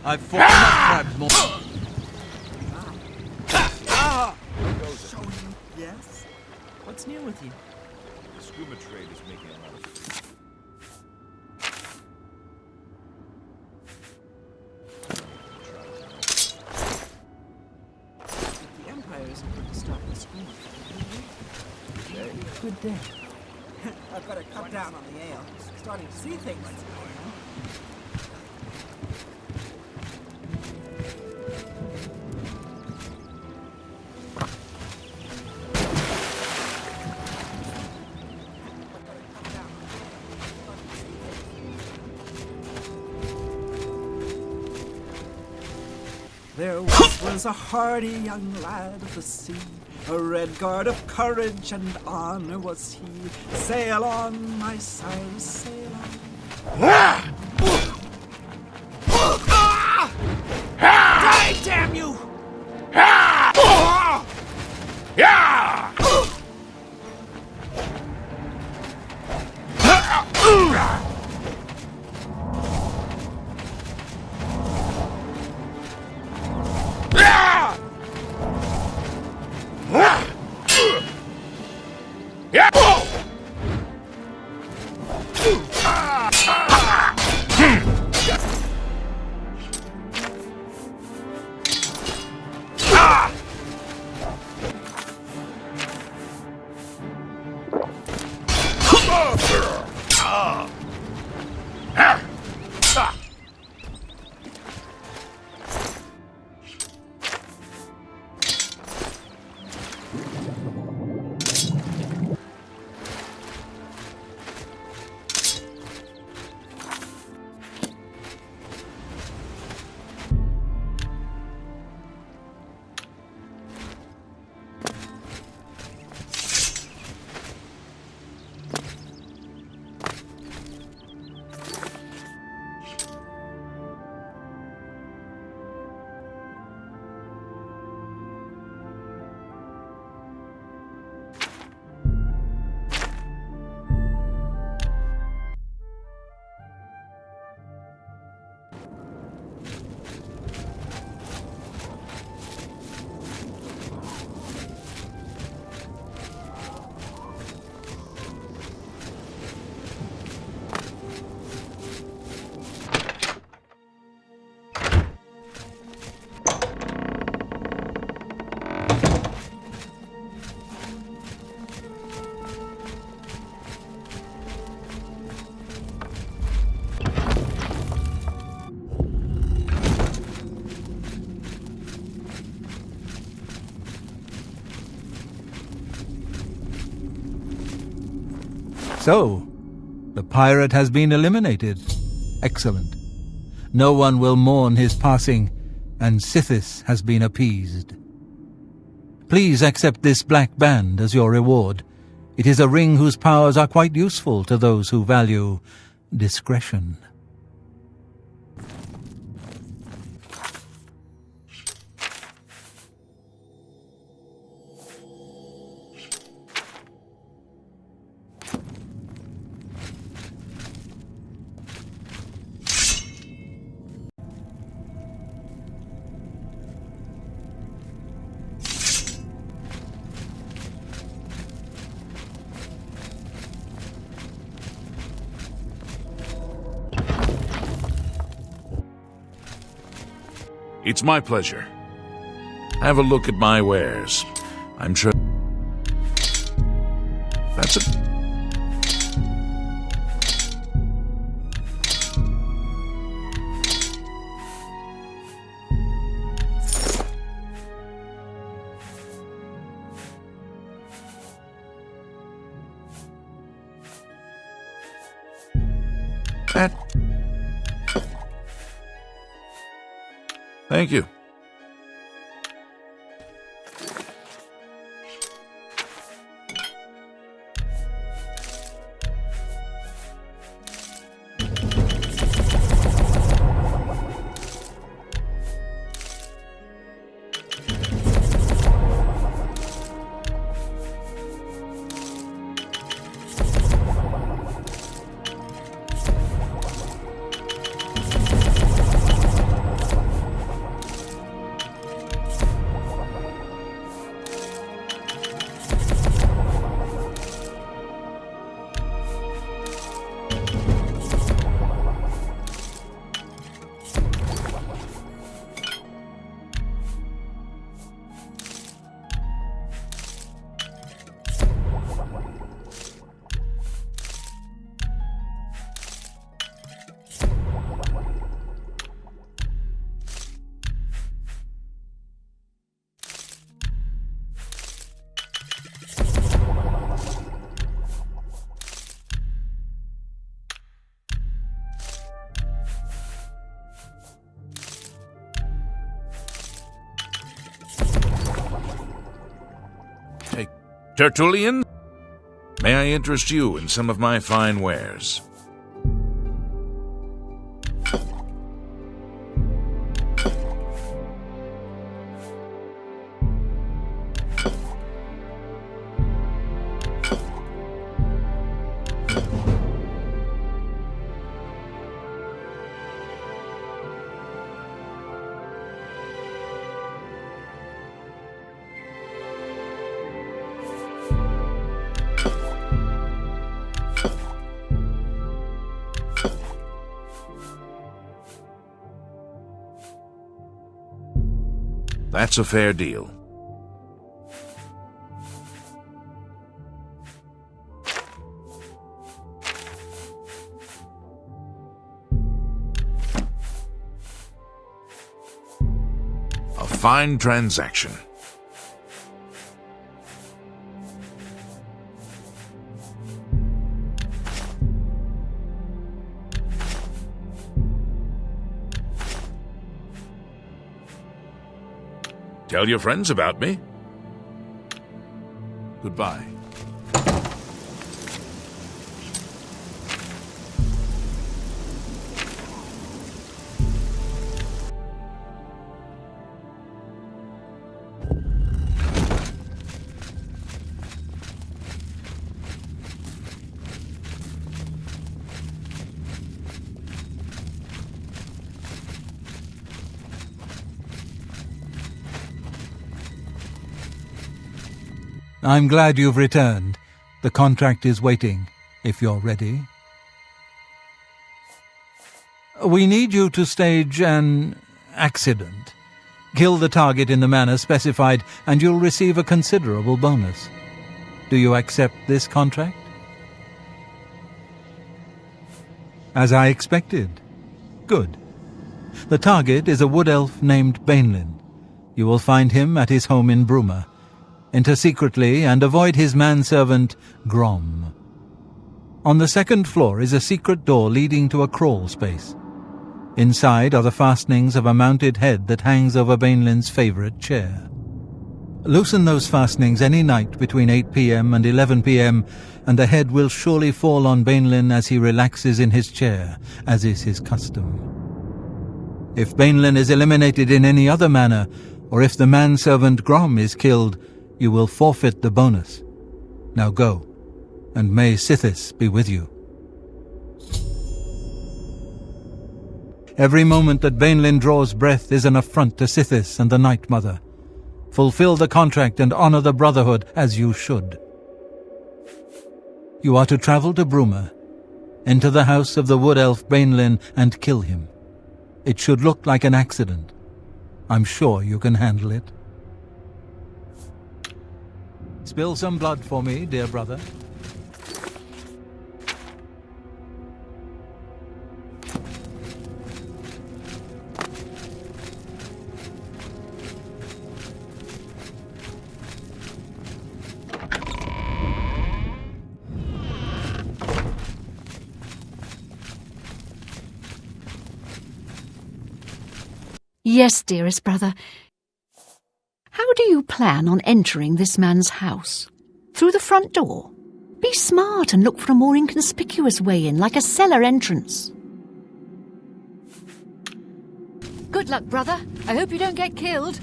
I've fought enough crabs more. So yes? What's new with you? The scuba trade is making a lot of food. If the Empire isn't going to stop the scream, good day. I've got to cut down on the ale. Starting to see things. There once was a hardy young lad of the sea, a red guard of courage and honor was he. Sail on, my Cyrus, sail on. Die, damn you! So, the pirate has been eliminated. Excellent. No one will mourn his passing, and Sithis has been appeased. Please accept this black band as your reward. It is a ring whose powers are quite useful to those who value discretion. It's my pleasure. Have a look at my wares. I'm sure... That's it. Thank you. Tertullian, may I interest you in some of my fine wares? That's a fair deal. A fine transaction. Tell your friends about me. Goodbye. I'm glad you've returned. The contract is waiting, if you're ready. We need you to stage an accident. Kill the target in the manner specified, and you'll receive a considerable bonus. Do you accept this contract? As I expected. Good. The target is a wood elf named Bainlin. You will find him at his home in Bruma. Enter secretly and avoid his manservant, Grom. On the second floor is a secret door leading to a crawl space. Inside are the fastenings of a mounted head that hangs over Bainlin's favorite chair. Loosen those fastenings any night between 8 p.m. and 11 p.m., and the head will surely fall on Bainlin as he relaxes in his chair, as is his custom. If Bainlin is eliminated in any other manner, or if the manservant Grom is killed, you will forfeit the bonus. Now go, and may Sithis be with you. Every moment that Bainlin draws breath is an affront to Sithis and the Night Mother. Fulfill the contract and honor the Brotherhood as you should. You are to travel to Bruma, enter the house of the wood elf Bainlin and kill him. It should look like an accident. I'm sure you can handle it. Spill some blood for me, dear brother. Yes, dearest brother. How do you plan on entering this man's house? Through the front door? Be smart and look for a more inconspicuous way in, like a cellar entrance. Good luck, brother. I hope you don't get killed.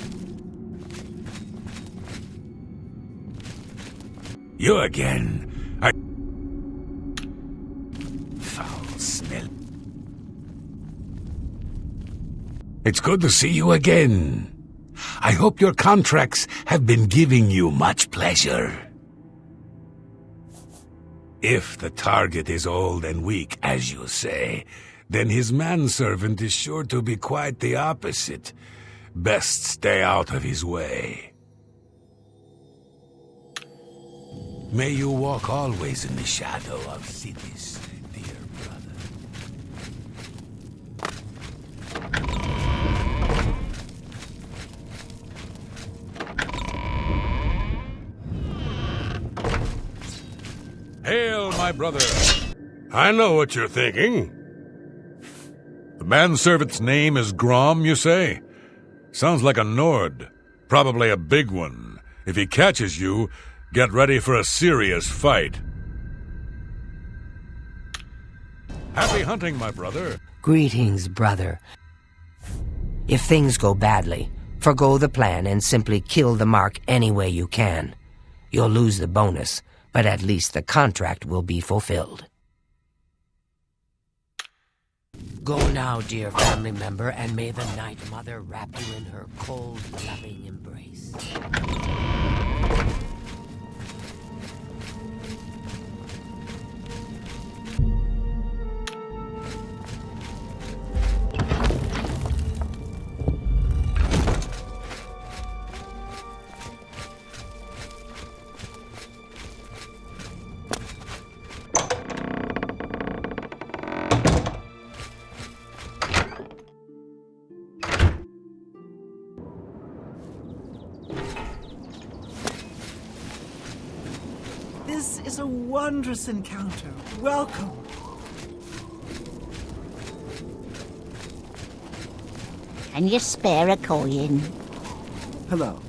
You again. Foul smell. It's good to see you again. I hope your contracts have been giving you much pleasure. If the target is old and weak, as you say, then his manservant is sure to be quite the opposite. Best stay out of his way. May you walk always in the shadow of cities, dear brother. Hail, my brother. I know what you're thinking. The manservant's name is Grom, you say? Sounds like a Nord. Probably a big one. If he catches you, get ready for a serious fight. Happy hunting, my brother. Greetings, brother. If things go badly, forgo the plan and simply kill the mark any way you can. You'll lose the bonus, but at least the contract will be fulfilled. Go now, dear family member, and may the Night Mother wrap you in her cold, loving embrace. This is a wondrous encounter. Welcome. Can you spare a coin? Hello.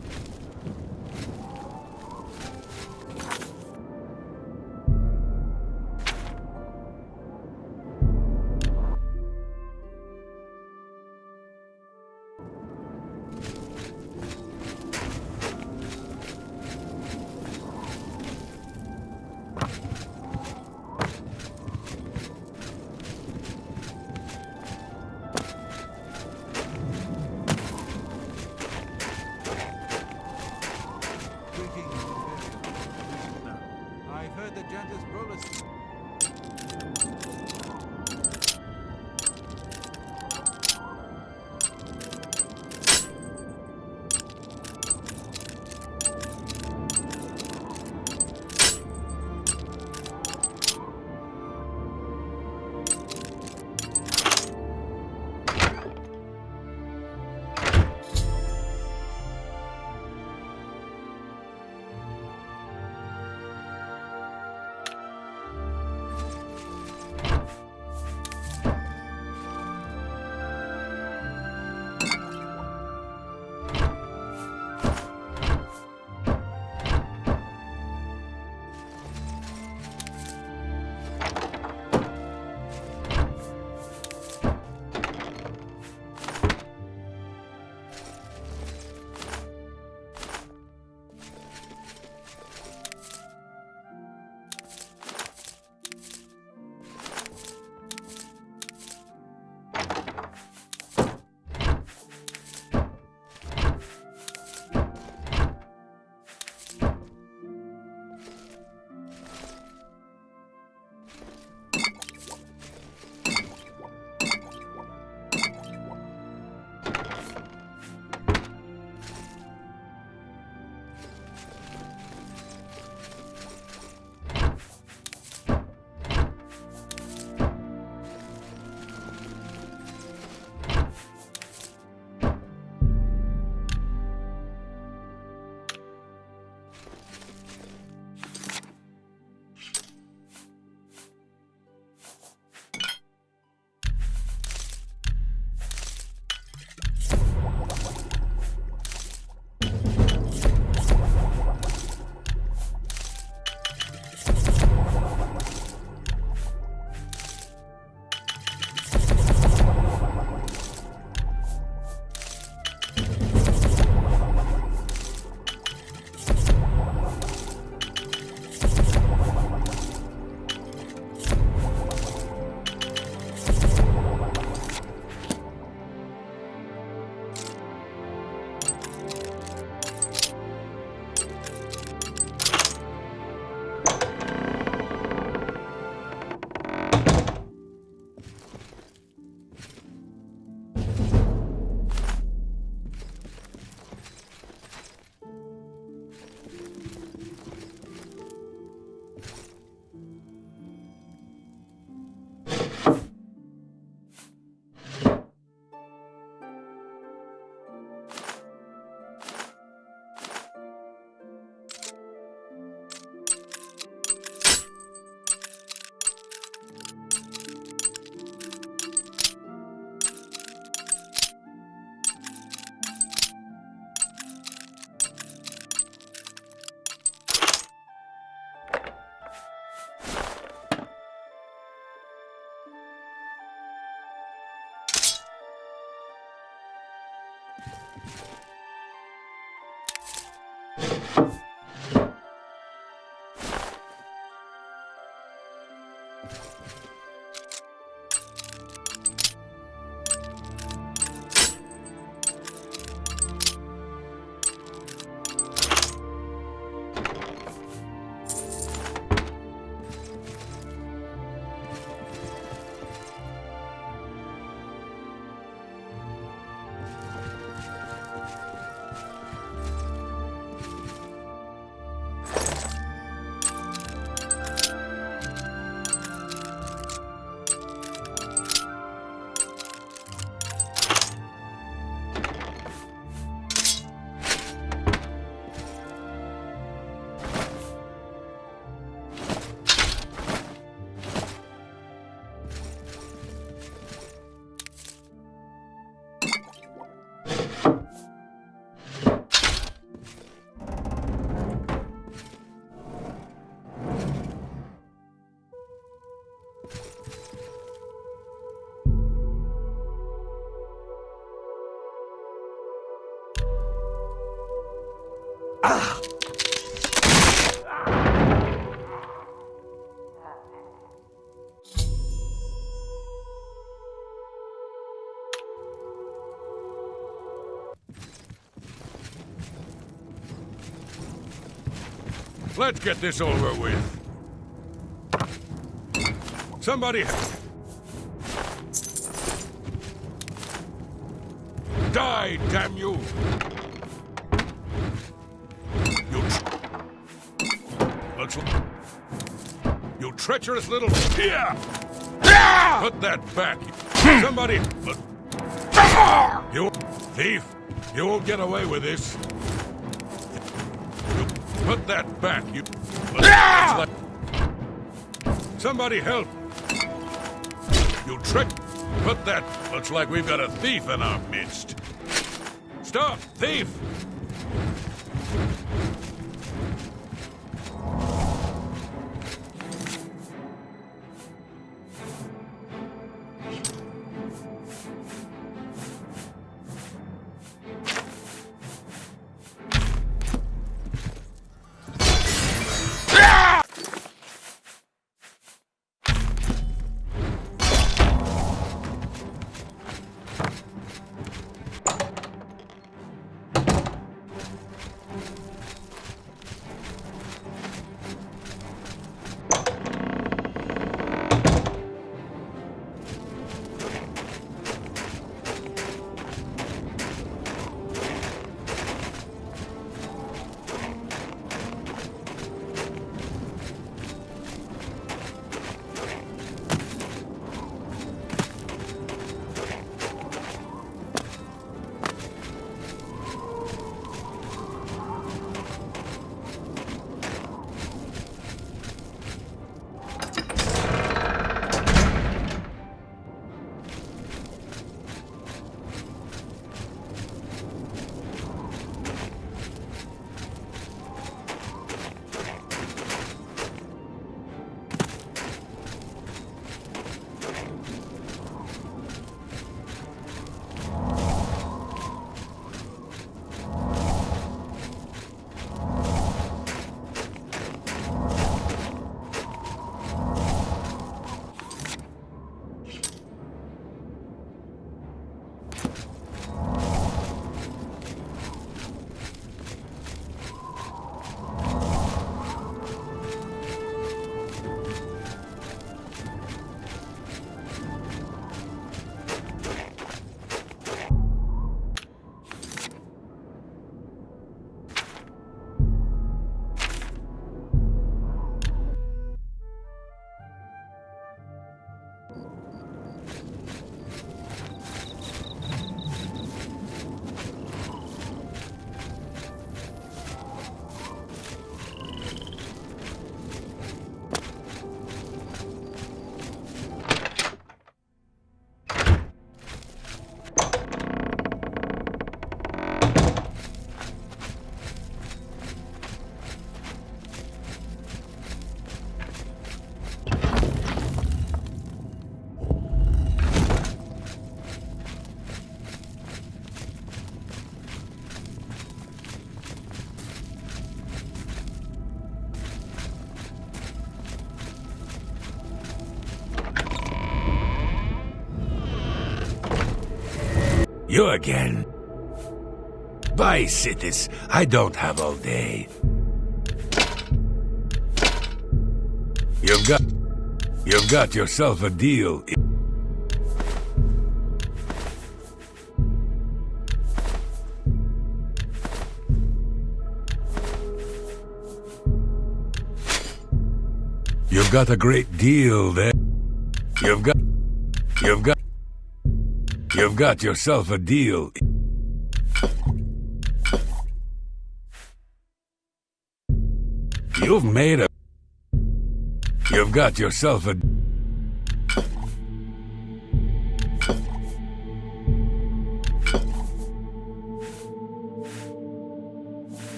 Let's get this over with. Somebody... Die, damn you! You treacherous little... Yeah! Put that back. Somebody... You... Thief! You won't get away with this. Put that back, you... Somebody help! You trick... Put that... Looks like we've got a thief in our midst. Stop! Thief! You again? Bye, Sithis. I don't have all day. You've got yourself a deal. You've got a great deal there. You've got yourself a deal. You've got yourself a...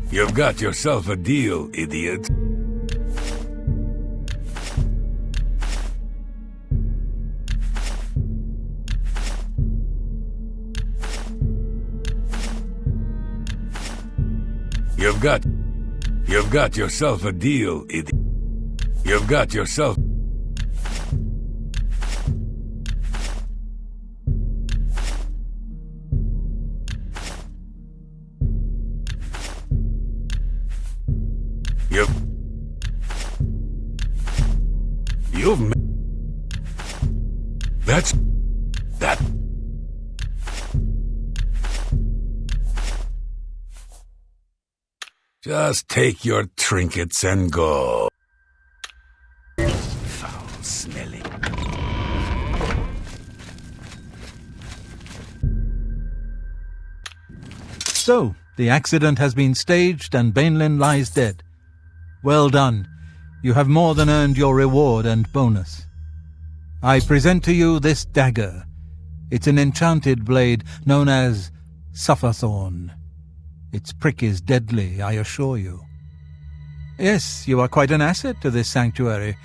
You've got yourself a deal, idiot. You've got yourself a deal, idiot. You've got yourself... That's... That... Just take your trinkets and go. Foul smelling. So, the accident has been staged and Bainlin lies dead. Well done. You have more than earned your reward and bonus. I present to you this dagger. It's an enchanted blade known as Sufferthorn. Its prick is deadly, I assure you. Yes, you are quite an asset to this sanctuary.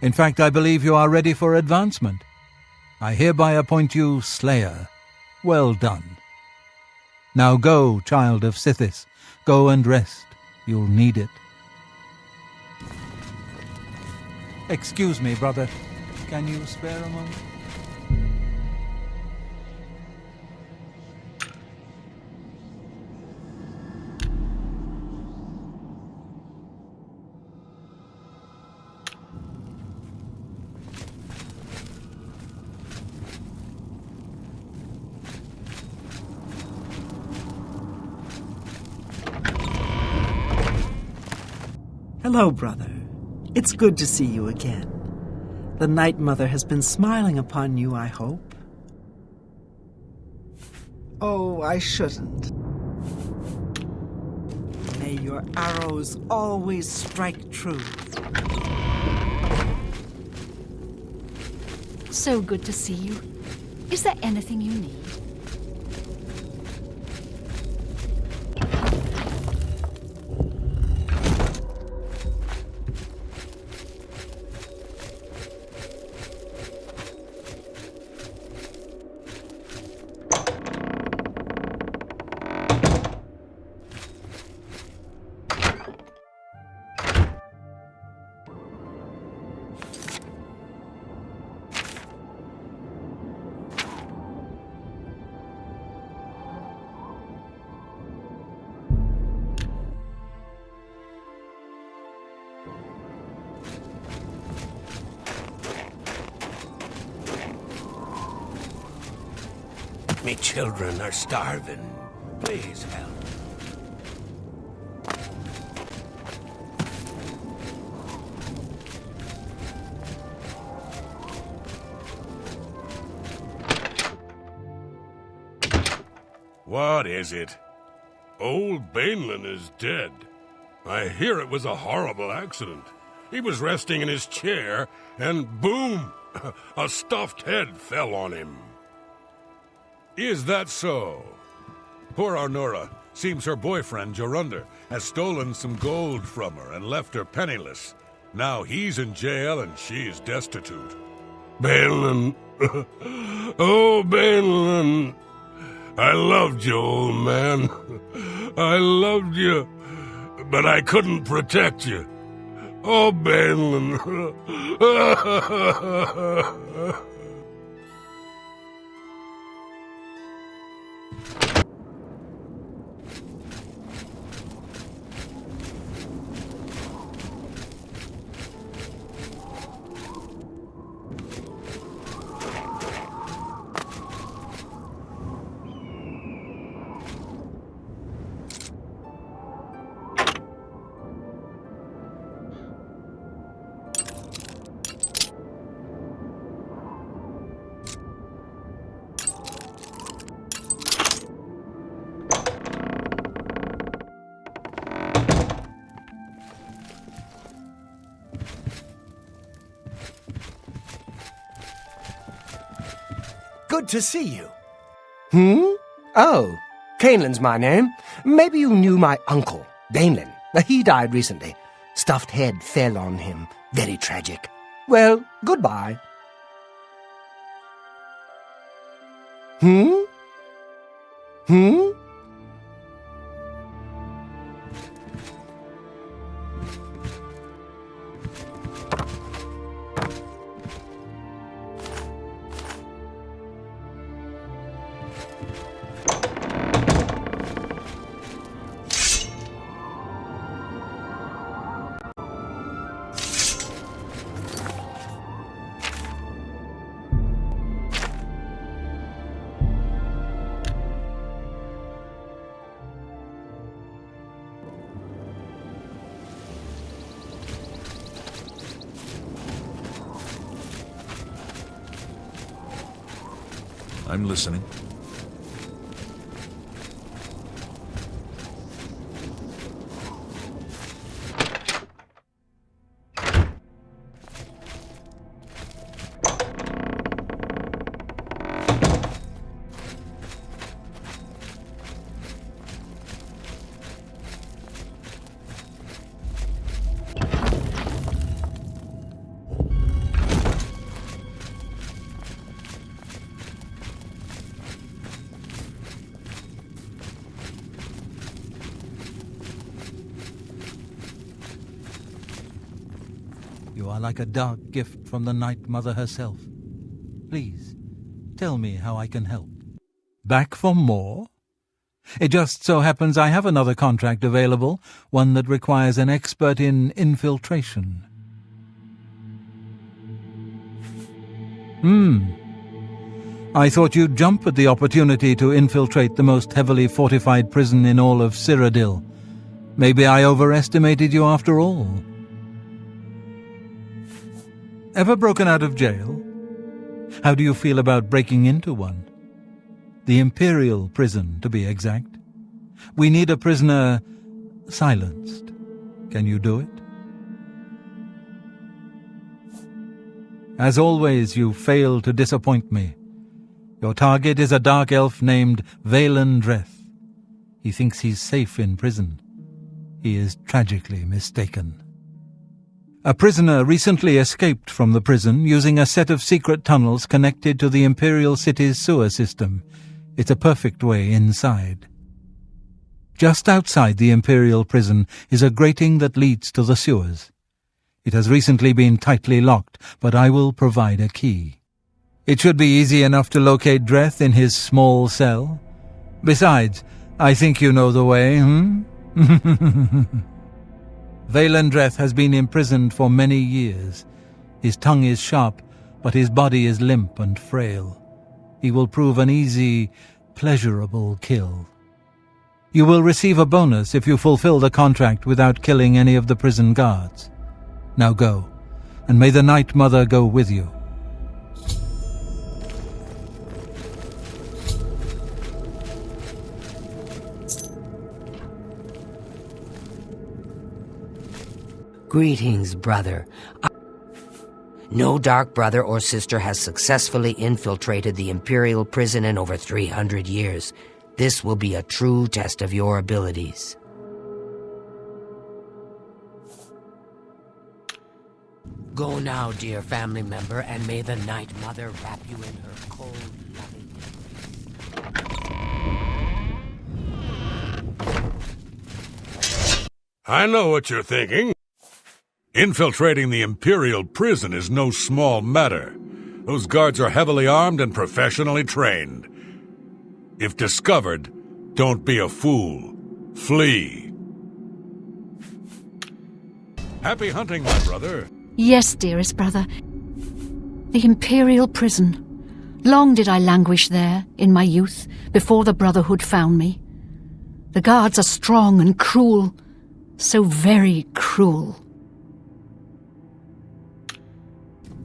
In fact, I believe you are ready for advancement. I hereby appoint you Slayer. Well done. Now go, child of Sithis. Go and rest. You'll need it. Excuse me, brother. Can you spare a moment? Hello, brother. It's good to see you again. The Night Mother has been smiling upon you, I hope. Oh, I shouldn't. May your arrows always strike true. So good to see you. Is there anything you need? Me children are starving. Please help. What is it? Old Bainlin is dead. I hear it was a horrible accident. He was resting in his chair, and boom! A stuffed head fell on him. Is that so? Poor Arnora. Seems her boyfriend, Jorundr, has stolen some gold from her and left her penniless. Now he's in jail and she's destitute. Bainlin. Oh, Bainlin. I loved you, old man. I loved you, but I couldn't protect you. Oh, Bainlin. Good to see you. Oh, Canelin's my name. Maybe you knew my uncle, Dainlin. He died recently. Stuffed head fell on him. Very tragic. Well, goodbye. I'm listening. You are like a dark gift from the Night Mother herself. Please, tell me how I can help. Back for more? It just so happens I have another contract available, one that requires an expert in infiltration. I thought you'd jump at the opportunity to infiltrate the most heavily fortified prison in all of Cyrodiil. Maybe I overestimated you after all. Ever broken out of jail? How do you feel about breaking into one? The Imperial prison, to be exact. We need a prisoner silenced. Can you do it? As always, you fail to disappoint me. Your target is a dark elf named Valen Dreth. He thinks he's safe in prison. He is tragically mistaken. A prisoner recently escaped from the prison using a set of secret tunnels connected to the Imperial City's sewer system. It's a perfect way inside. Just outside the Imperial prison is a grating that leads to the sewers. It has recently been tightly locked, but I will provide a key. It should be easy enough to locate Dreth in his small cell. Besides, I think you know the way, Valen Dreth has been imprisoned for many years. His tongue is sharp, but his body is limp and frail. He will prove an easy, pleasurable kill. You will receive a bonus if you fulfill the contract without killing any of the prison guards. Now go, and may the Night Mother go with you. Greetings, brother. No dark brother or sister has successfully infiltrated the Imperial prison in over 300 years. This will be a true test of your abilities. Go now, dear family member, and may the Night Mother wrap you in her cold, loving embrace. I know what you're thinking. Infiltrating the Imperial prison is no small matter. Those guards are heavily armed and professionally trained. If discovered, don't be a fool. Flee. Happy hunting, my brother. Yes, dearest brother. The Imperial prison. Long did I languish there, in my youth, before the Brotherhood found me. The guards are strong and cruel. So very cruel.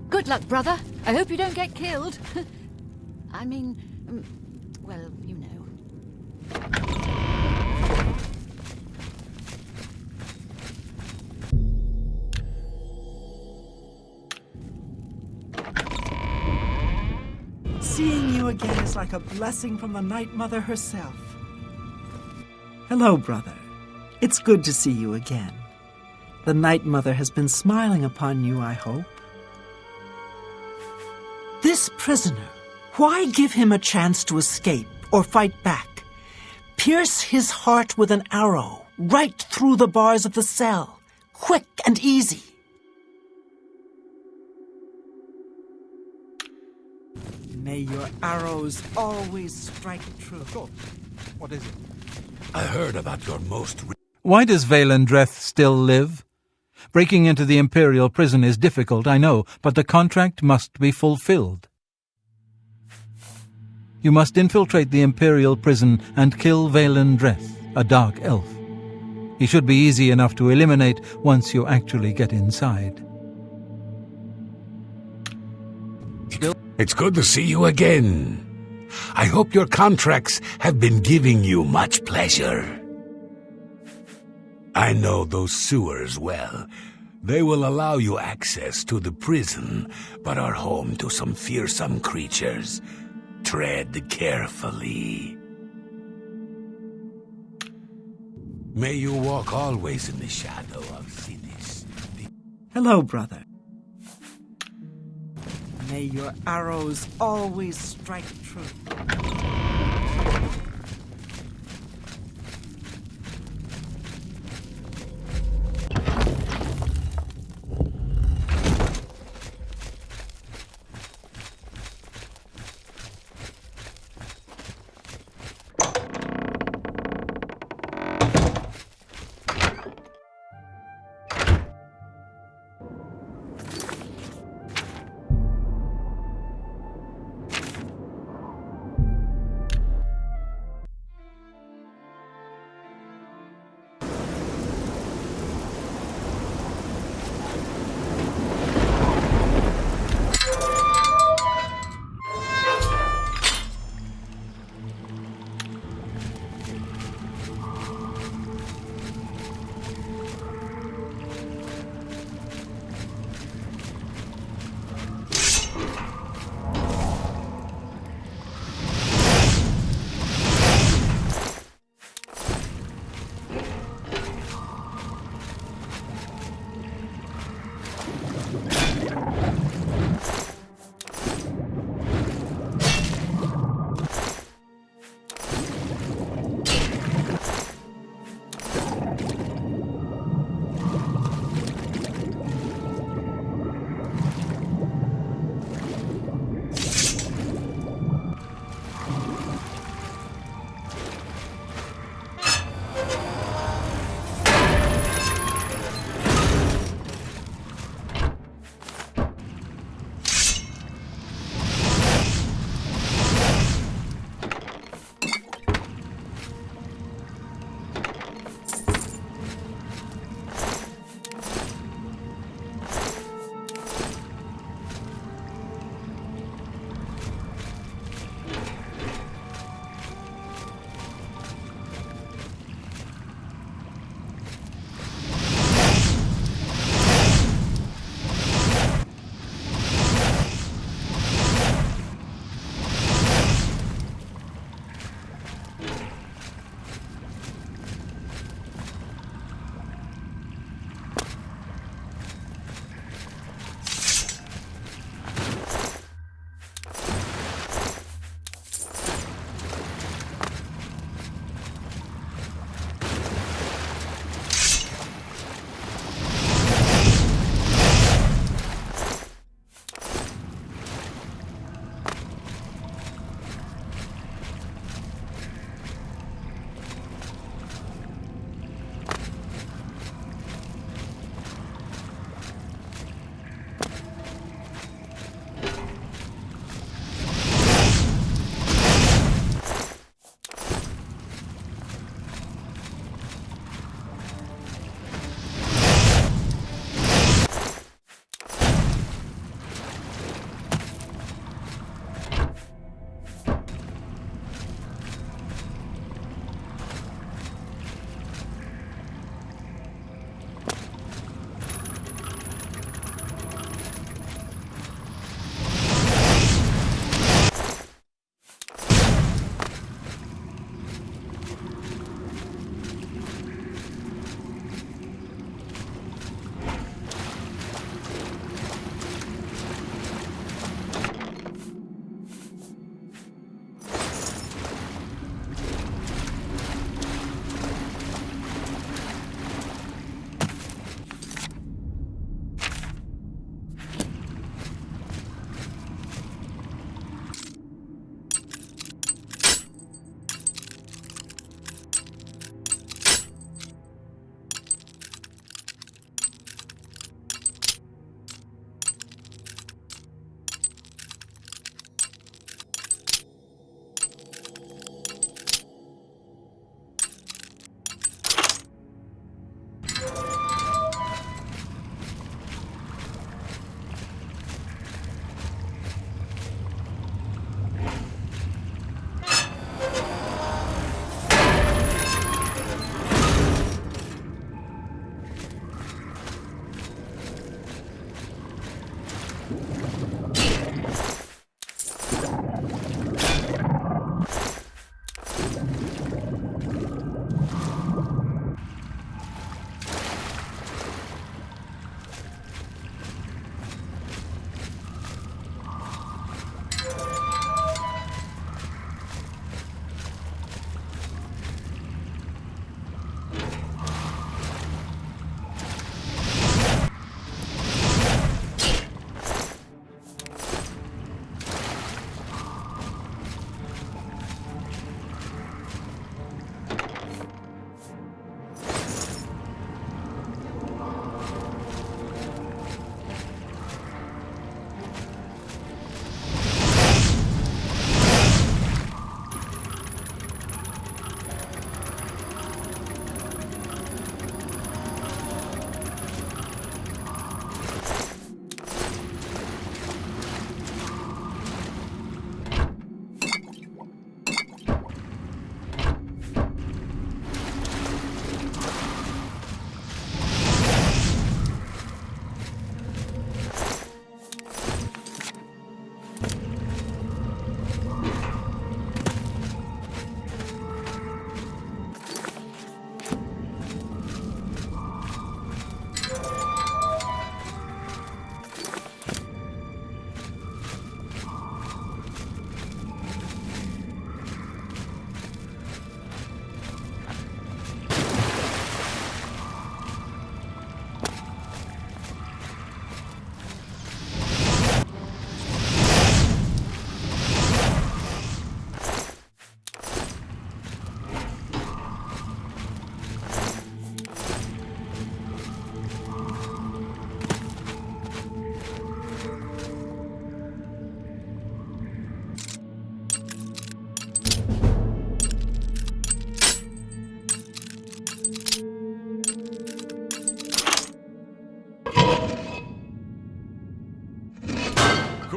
Good luck, brother. I hope you don't get killed. I mean, well, you know. Seeing you again is like a blessing from the Night Mother herself. Hello, brother. It's good to see you again. The Night Mother has been smiling upon you, I hope. This prisoner, why give him a chance to escape or fight back? Pierce his heart with an arrow right through the bars of the cell. Quick and easy. May your arrows always strike true. What is it? I heard about your most... Why does Vaelendreth still live? Breaking into the Imperial prison is difficult, I know, but the contract must be fulfilled. You must infiltrate the Imperial prison and kill Vaelendreth, a dark elf. He should be easy enough to eliminate once you actually get inside. It's good to see you again. I hope your contracts have been giving you much pleasure. I know those sewers well. They will allow you access to the prison, but are home to some fearsome creatures. Tread carefully. May you walk always in the shadow of sinister. Hello, brother. May your arrows always strike true.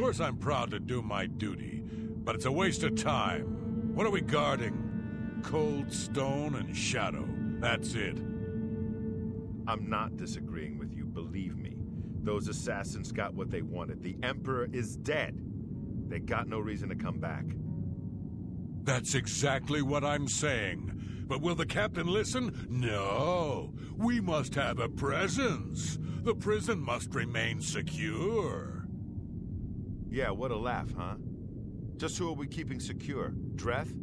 course I'm proud to do my duty, but it's a waste of time. What are we guarding? Cold stone and shadow. That's it. I'm not disagreeing with you, believe me. Those assassins got what they wanted. The Emperor is dead. They got no reason to come back. That's exactly what I'm saying. But will the captain listen? No. We must have a presence. The prison must remain secure. Yeah, what a laugh, huh? Just who are we keeping secure? Dreth?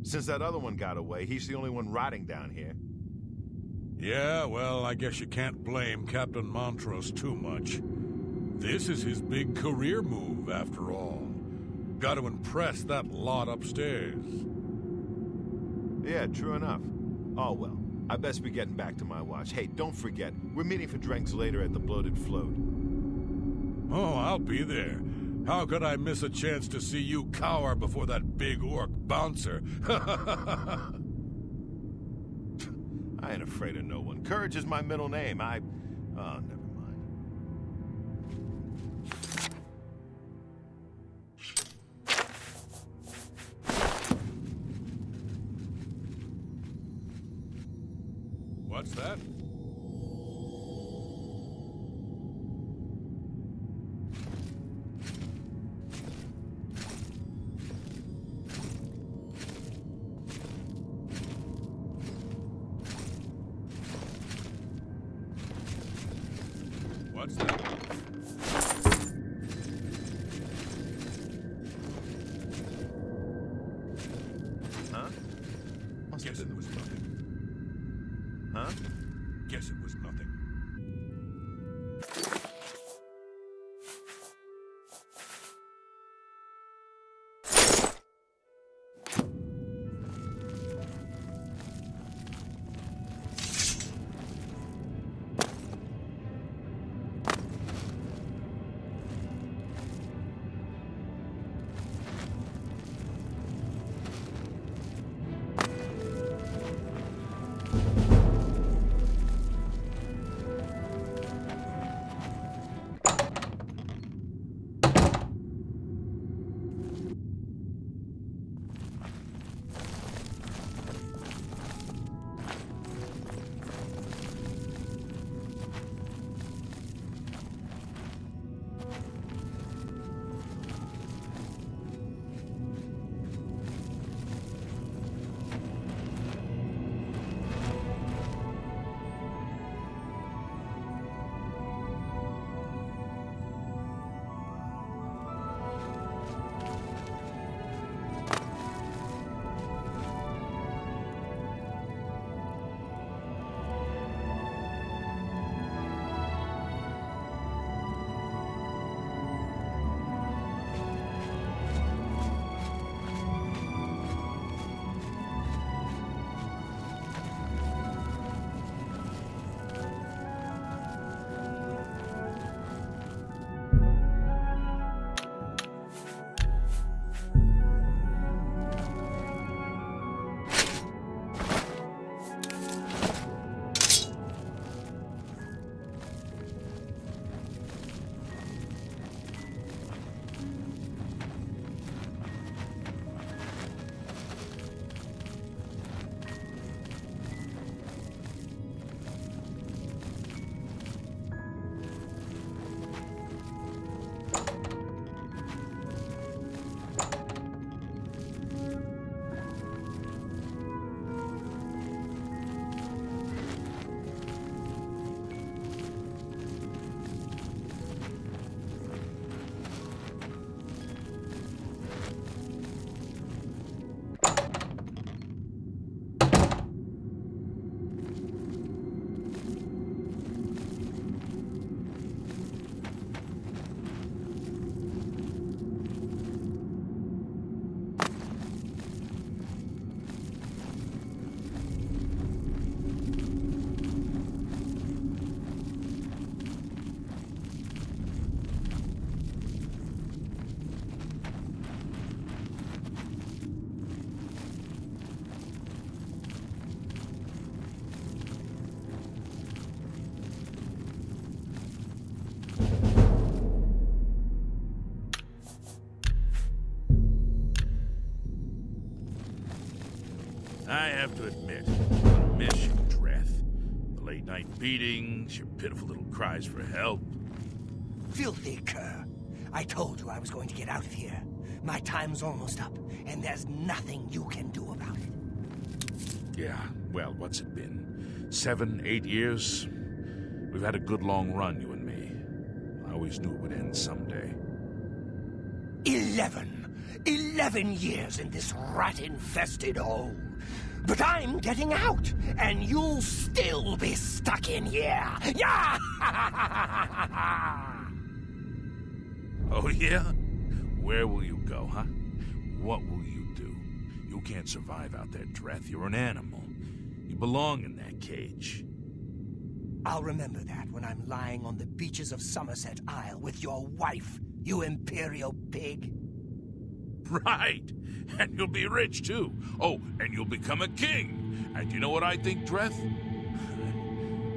Since that other one got away, he's the only one rotting down here. Yeah, well, I guess you can't blame Captain Montrose too much. This is his big career move, after all. Got to impress that lot upstairs. Yeah, true enough. Oh, well. I best be getting back to my watch. Hey, don't forget, we're meeting for drinks later at the Bloated Float. Oh, I'll be there. How could I miss a chance to see you cower before that big orc bouncer? I ain't afraid of no one. Courage is my middle name. Oh, never mind. What's that? What's that? Huh? Guess it was nothing. Huh? Guess it was nothing. have to admit, I'm gonna miss you, Dreth. The late-night beatings, your pitiful little cries for help. Filthy cur. I told you I was going to get out of here. My time's almost up, and there's nothing you can do about it. Yeah, well, what's it been? 7, 8 years? We've had a good long run, you and me. I always knew it would end someday. 11 years in this rat-infested hole. But I'm getting out, and you'll still be stuck in here. Yeah! Oh, yeah? Where will you go, huh? What will you do? You can't survive out there, Dreth. You're an animal. You belong in that cage. I'll remember that when I'm lying on the beaches of Somerset Isle with your wife, you imperial pig. Right! And you'll be rich, too. Oh, and you'll become a king. And you know what I think, Dreth?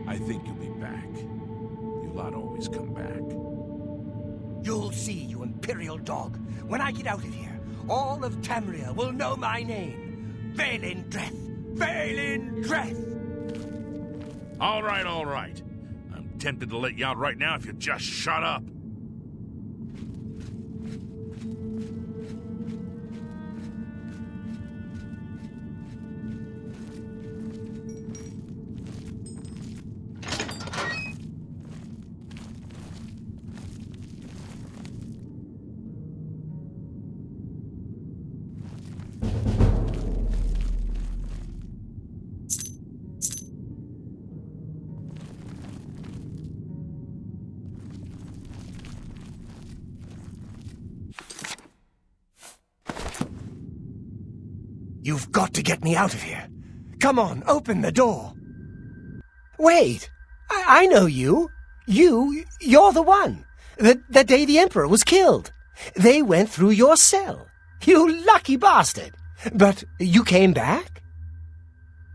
I think you'll be back. You lot always come back. You'll see, you imperial dog. When I get out of here, all of Tamriel will know my name. Vaelin Dreth! Vaelin Dreth! All right. I'm tempted to let you out right now if you just shut up. You've got to get me out of here. Come on, open the door. Wait, I know you. You're the one. The day the Emperor was killed. They went through your cell. You lucky bastard. But you came back?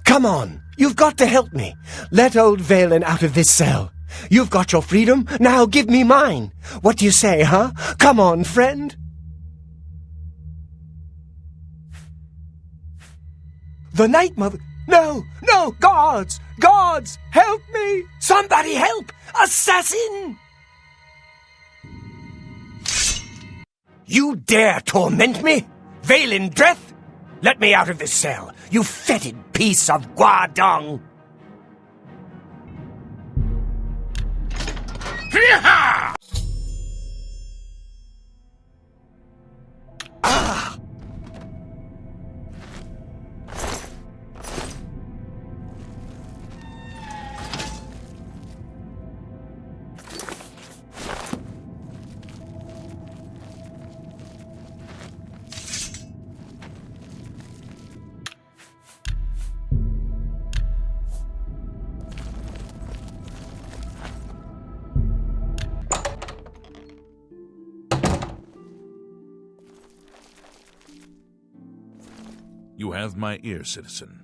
Come on, you've got to help me. Let old Vaelin out of this cell. You've got your freedom, now give me mine. What do you say, huh? Come on, friend. The Night Mother... No! Guards! Help me! Somebody help! Assassin! You dare torment me? Vaelin Dreth? Let me out of this cell, you fetid piece of guardong! Ah! You have my ear, citizen.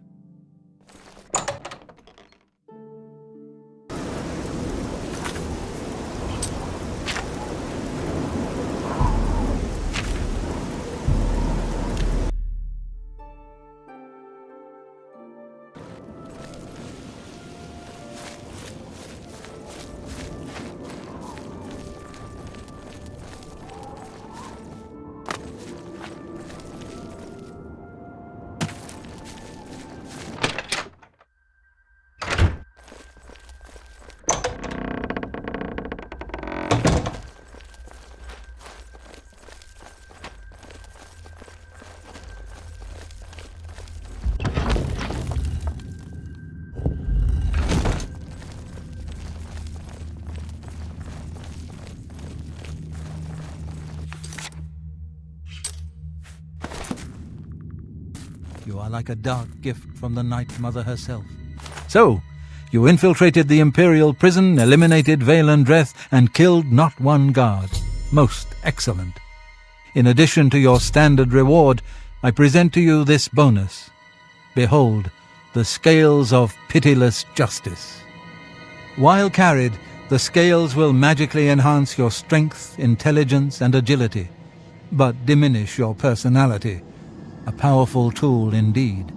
You are like a dark gift from the Night Mother herself. So, you infiltrated the Imperial prison, eliminated Vaelin Dreth, and killed not one guard. Most excellent. In addition to your standard reward, I present to you this bonus. Behold, the scales of pitiless justice. While carried, the scales will magically enhance your strength, intelligence, and agility, but diminish your personality. A powerful tool indeed.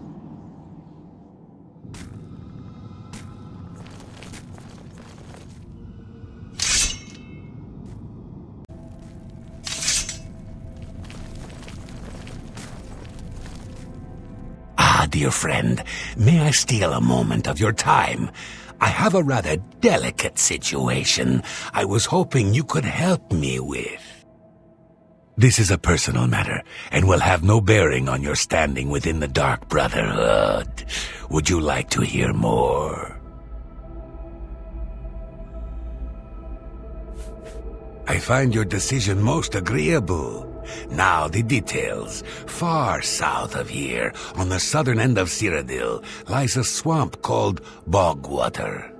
dear friend, may I steal a moment of your time? I have a rather delicate situation I was hoping you could help me with. This is a personal matter, and will have no bearing on your standing within the Dark Brotherhood. Would you like to hear more? I find your decision most agreeable. Now the details. Far south of here, on the southern end of Cyrodiil, lies a swamp called Bogwater.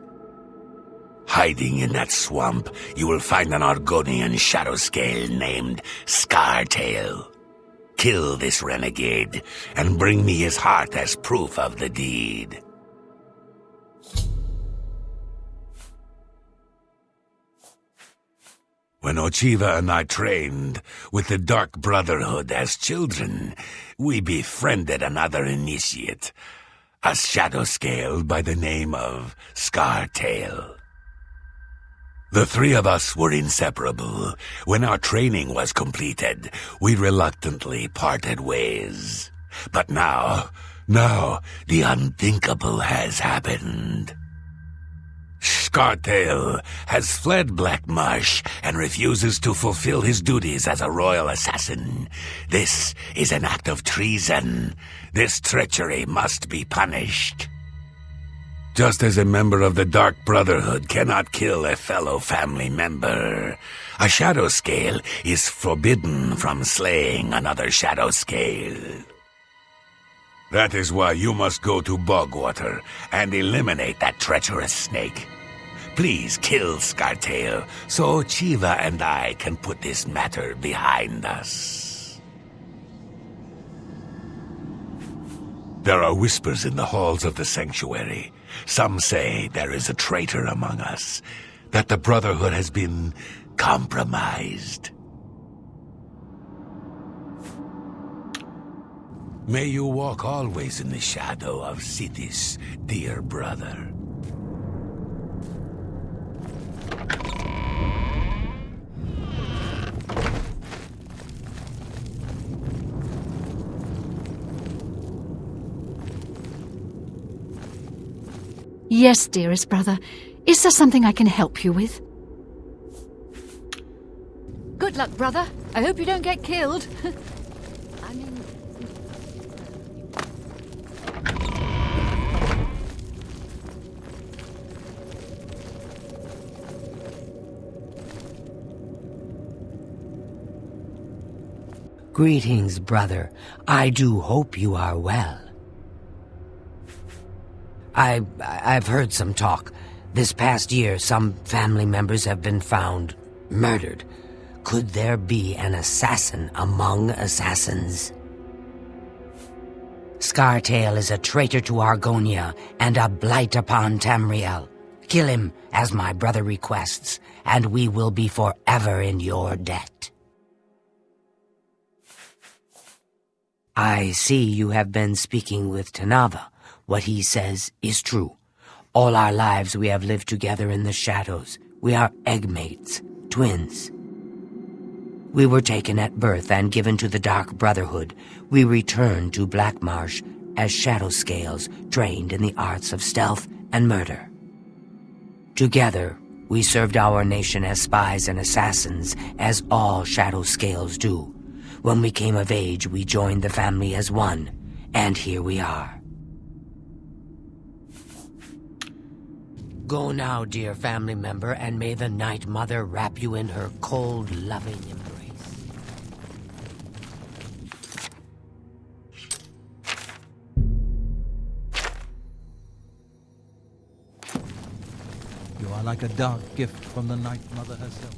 Hiding in that swamp, you will find an Argonian shadow scale named Scartail. Kill this renegade, and bring me his heart as proof of the deed. When Ochiva and I trained with the Dark Brotherhood as children, we befriended another initiate, a shadow scale by the name of Scartail. The three of us were inseparable. When our training was completed, we reluctantly parted ways. But now, the unthinkable has happened. Scartail has fled Black Marsh and refuses to fulfill his duties as a royal assassin. This is an act of treason. This treachery must be punished. Just as a member of the Dark Brotherhood cannot kill a fellow family member, a shadow scale is forbidden from slaying another shadow scale. That is why you must go to Bogwater and eliminate that treacherous snake. Please kill Scartail, so Chiva and I can put this matter behind us. There are whispers in the halls of the sanctuary. Some say there is a traitor among us, that the Brotherhood has been compromised. May you walk always in the shadow of Sithis, dear brother. Yes, dearest brother. Is there something I can help you with? Good luck, brother. I hope you don't get killed. Greetings, brother. I do hope you are well. I've heard some talk. This past year, some family members have been found murdered. Could there be an assassin among assassins? Scartail is a traitor to Argonia and a blight upon Tamriel. Kill him, as my brother requests, and we will be forever in your debt. I see you have been speaking with Tanava. What he says is true. All our lives we have lived together in the shadows. We are eggmates, twins. We were taken at birth and given to the Dark Brotherhood. We returned to Black Marsh as shadow scales trained in the arts of stealth and murder. Together, we served our nation as spies and assassins, as all shadow scales do. When we came of age, we joined the family as one, and here we are. Go now, dear family member, and may the Night Mother wrap you in her cold, loving embrace. You are like a dark gift from the Night Mother herself.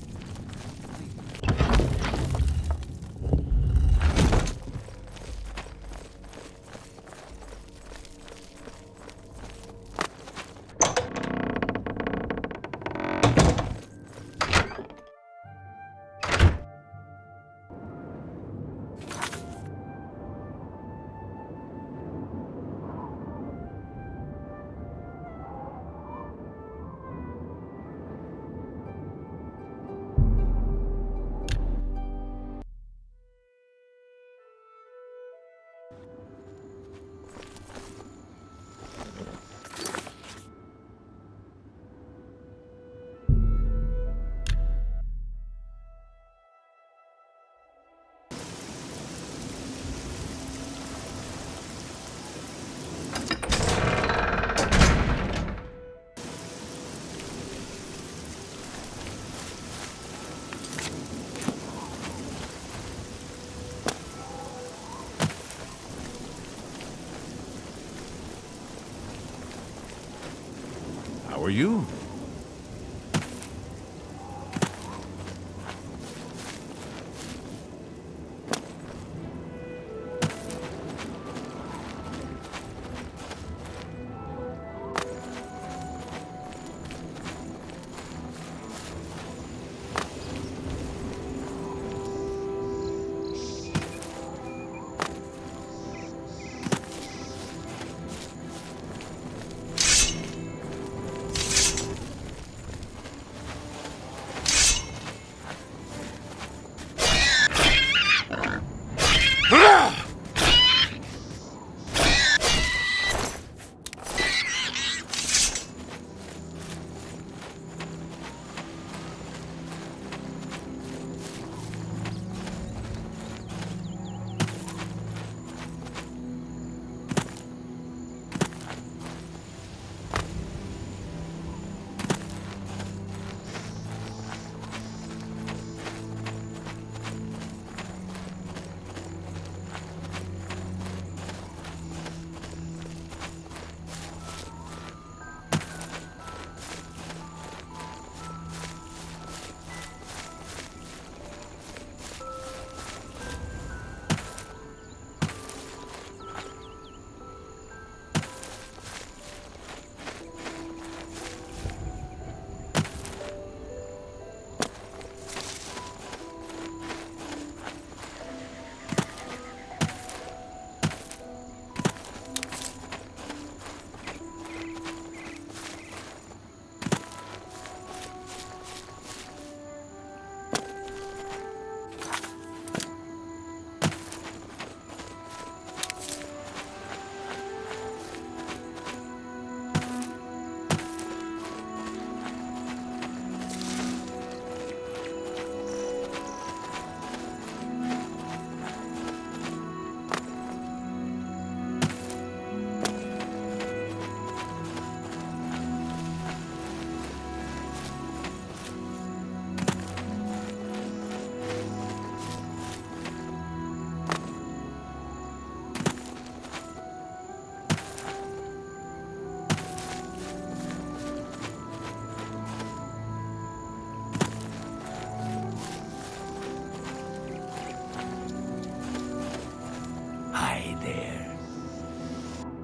for you.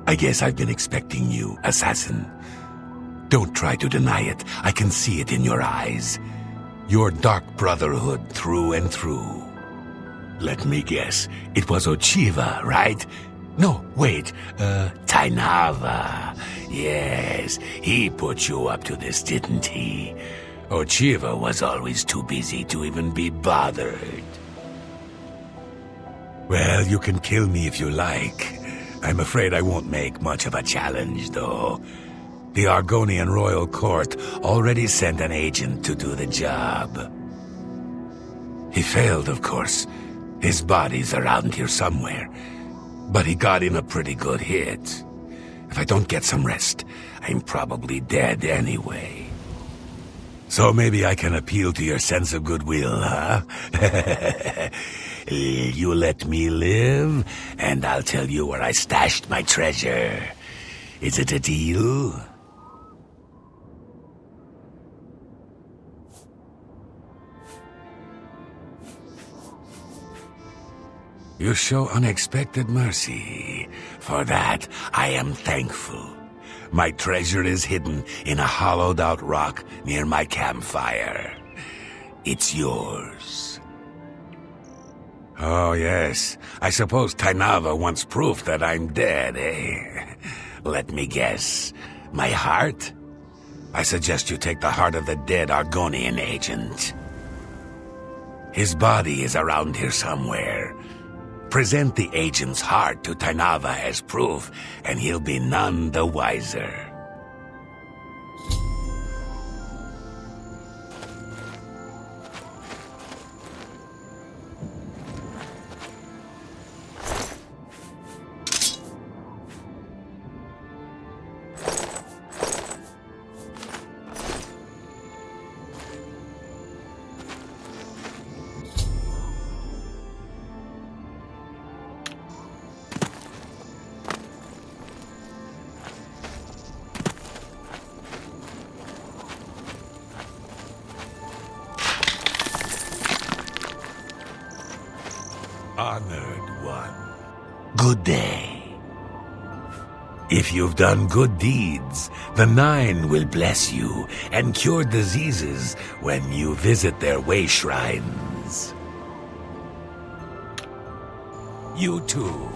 I guess I've been expecting you, assassin. Don't try to deny it. I can see it in your eyes. You're Dark Brotherhood through and through. Let me guess. It was Ochiva, right? No, wait. Tainava. Yes, he put you up to this, didn't he? Ochiva was always too busy to even be bothered. Well, you can kill me if you like. I'm afraid I won't make much of a challenge, though. The Argonian Royal Court already sent an agent to do the job. He failed, of course. His body's around here somewhere. But he got in a pretty good hit. If I don't get some rest, I'm probably dead anyway. So maybe I can appeal to your sense of goodwill, huh? You let me live, and I'll tell you where I stashed my treasure. Is it a deal? You show unexpected mercy. For that, I am thankful. My treasure is hidden in a hollowed-out rock near my campfire. It's yours. Oh, yes. I suppose Tainava wants proof that I'm dead, eh? Let me guess. My heart? I suggest you take the heart of the dead Argonian agent. His body is around here somewhere. Present the agent's heart to Tainava as proof, and he'll be none the wiser. honored one. Good day. If you've done good deeds, the Nine will bless you and cure diseases when you visit their way shrines. You too.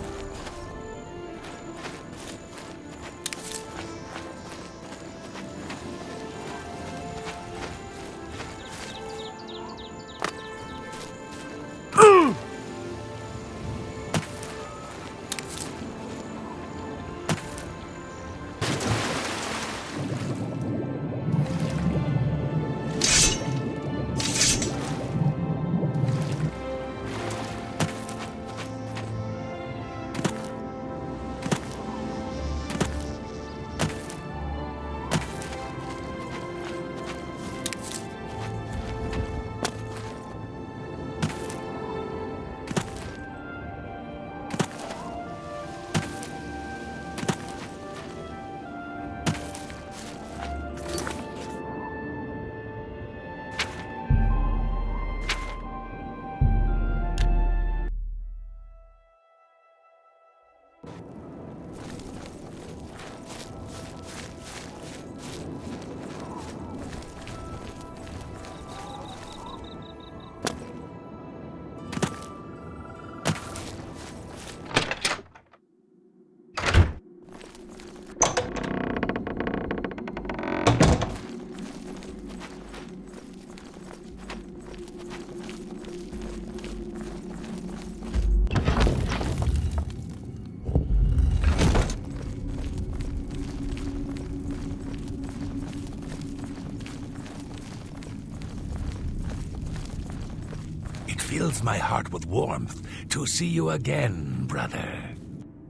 Fills my heart with warmth to see you again, brother.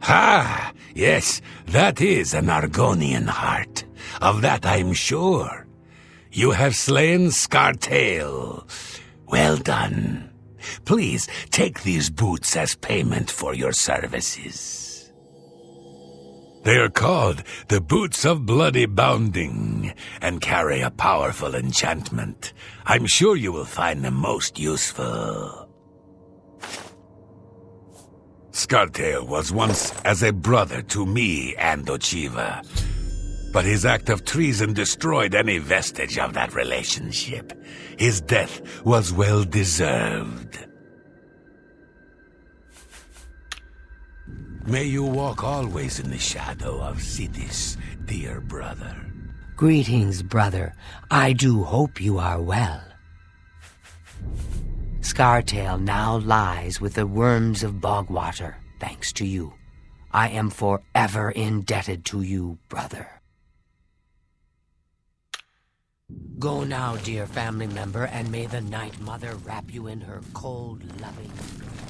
Ha! Yes, that is an Argonian heart. Of that I'm sure. You have slain Cyrodiil. Well done. Please take these boots as payment for your services. They are called the Boots of Bloody Bounding and carry a powerful enchantment. I'm sure you will find them most useful. Cyrodiil was once as a brother to me and Ochiva, but his act of treason destroyed any vestige of that relationship. His death was well deserved. May you walk always in the shadow of Sidis, dear brother. Greetings, brother. I do hope you are well. Cyrodiil now lies with the worms of Bogwater, thanks to you. I am forever indebted to you, brother. Go now, dear family member, and may the Night Mother wrap you in her cold, loving embrace.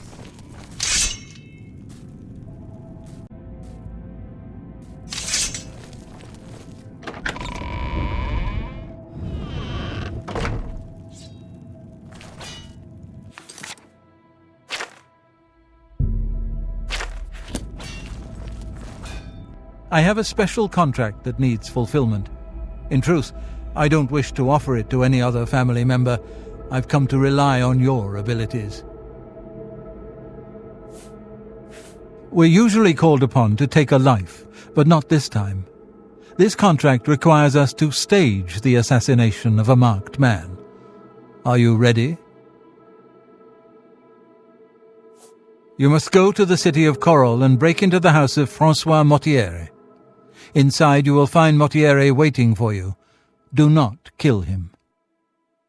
I have a special contract that needs fulfillment. In truth, I don't wish to offer it to any other family member. I've come to rely on your abilities. We're usually called upon to take a life, but not this time. This contract requires us to stage the assassination of a marked man. Are you ready? You must go to the city of Corel and break into the house of Francois Motiere. Inside you will find Motiere waiting for you. Do not kill him.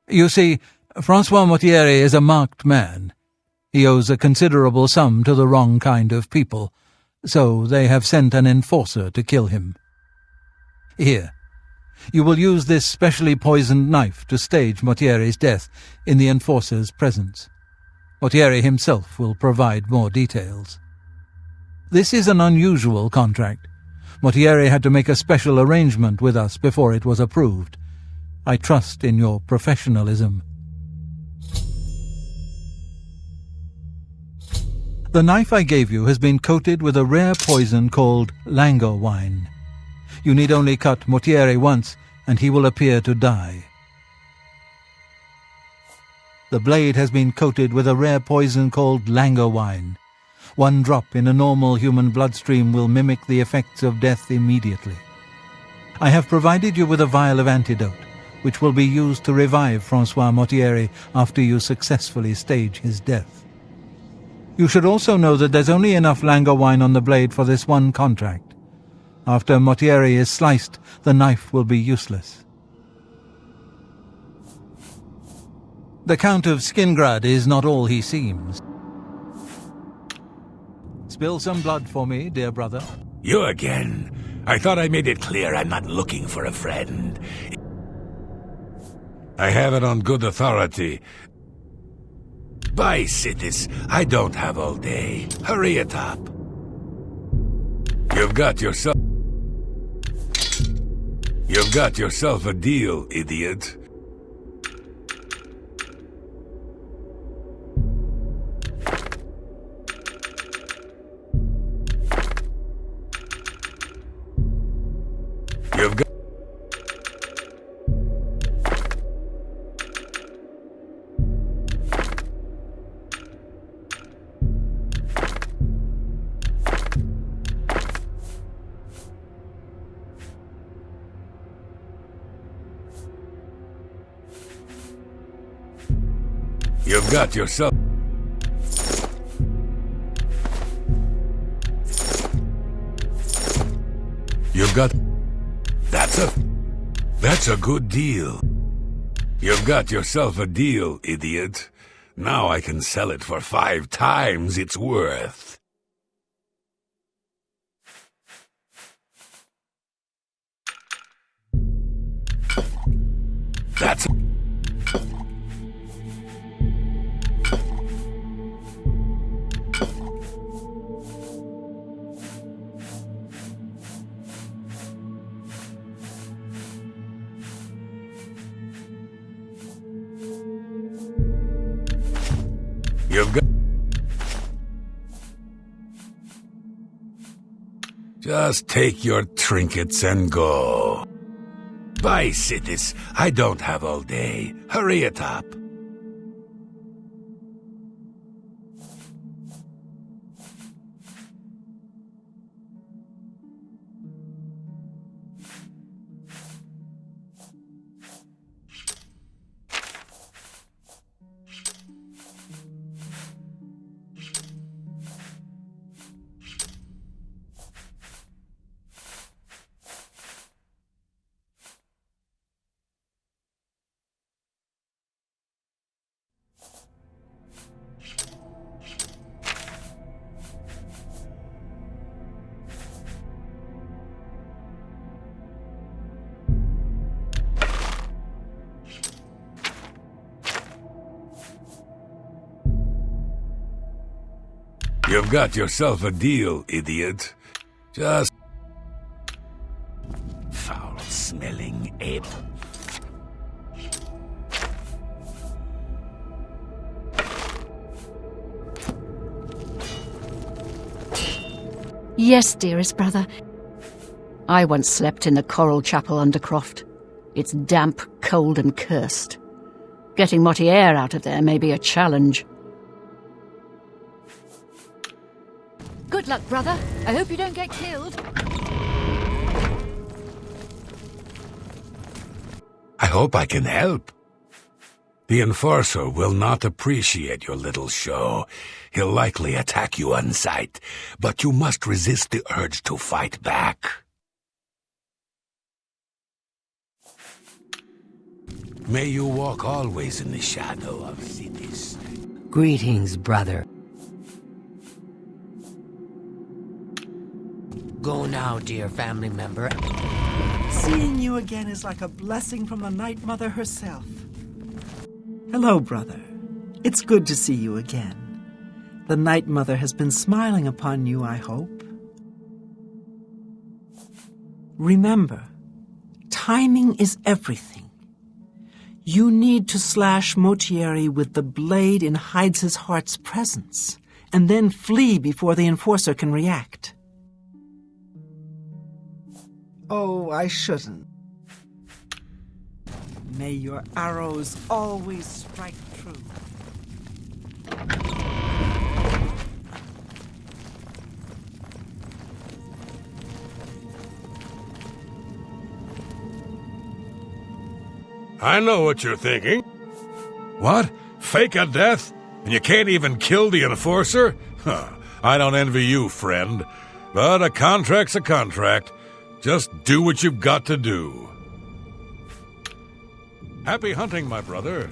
You see, Francois Motiere is a marked man. He owes a considerable sum to the wrong kind of people, so they have sent an enforcer to kill him. Here, you will use this specially poisoned knife to stage Motiere's death in the enforcer's presence. Motiere himself will provide more details. This is an unusual contract. Motiere had to make a special arrangement with us before it was approved. I trust in your professionalism. The knife I gave you has been coated with a rare poison called lango wine. You need only cut Motiere once, and he will appear to die. The blade has been coated with a rare poison called lango wine. 1 drop in a normal human bloodstream will mimic the effects of death immediately. I have provided you with a vial of antidote, which will be used to revive Francois Mortieri after you successfully stage his death. You should also know that there's only enough lango wine on the blade for this 1 contract. After Mortieri is sliced, the knife will be useless. The Count of Skingrad is not all he seems. Spill some blood for me, dear brother. You again. I thought I made it clear I'm not looking for a friend. I have it on good authority. Bye, Citis. I don't have all day. Hurry it up. You've got yourself a deal, idiot. You've got yourself... You've got... That's a good deal. You've got yourself a deal, idiot. Now I can sell it for 5 times its worth. That's... You've got... Just take your trinkets and go. Bye, Citis. I don't have all day. Hurry it up. You've got yourself a deal, idiot. Just... Foul-smelling ape. Yes, dearest brother. I once slept in the Coral Chapel Undercroft. It's damp, cold and cursed. Getting Mortier out of there may be a challenge. Good luck, brother. I hope you don't get killed. I hope I can help. The Enforcer will not appreciate your little show. He'll likely attack you on sight, but you must resist the urge to fight back. May you walk always in the shadow of cities. Greetings, brother. Go now, dear family member. Seeing you again is like a blessing from the Night Mother herself. Hello, brother. It's good to see you again. The Night Mother has been smiling upon you, I hope. Remember, timing is everything. You need to slash Mortieri with the blade in Hides' Heart's presence, and then flee before the Enforcer can react. Oh, I shouldn't. May your arrows always strike true. I know what you're thinking. What? Fake a death? And you can't even kill the enforcer? Huh. I don't envy you, friend. But a contract's a contract. Just do what you've got to do. Happy hunting, my brother.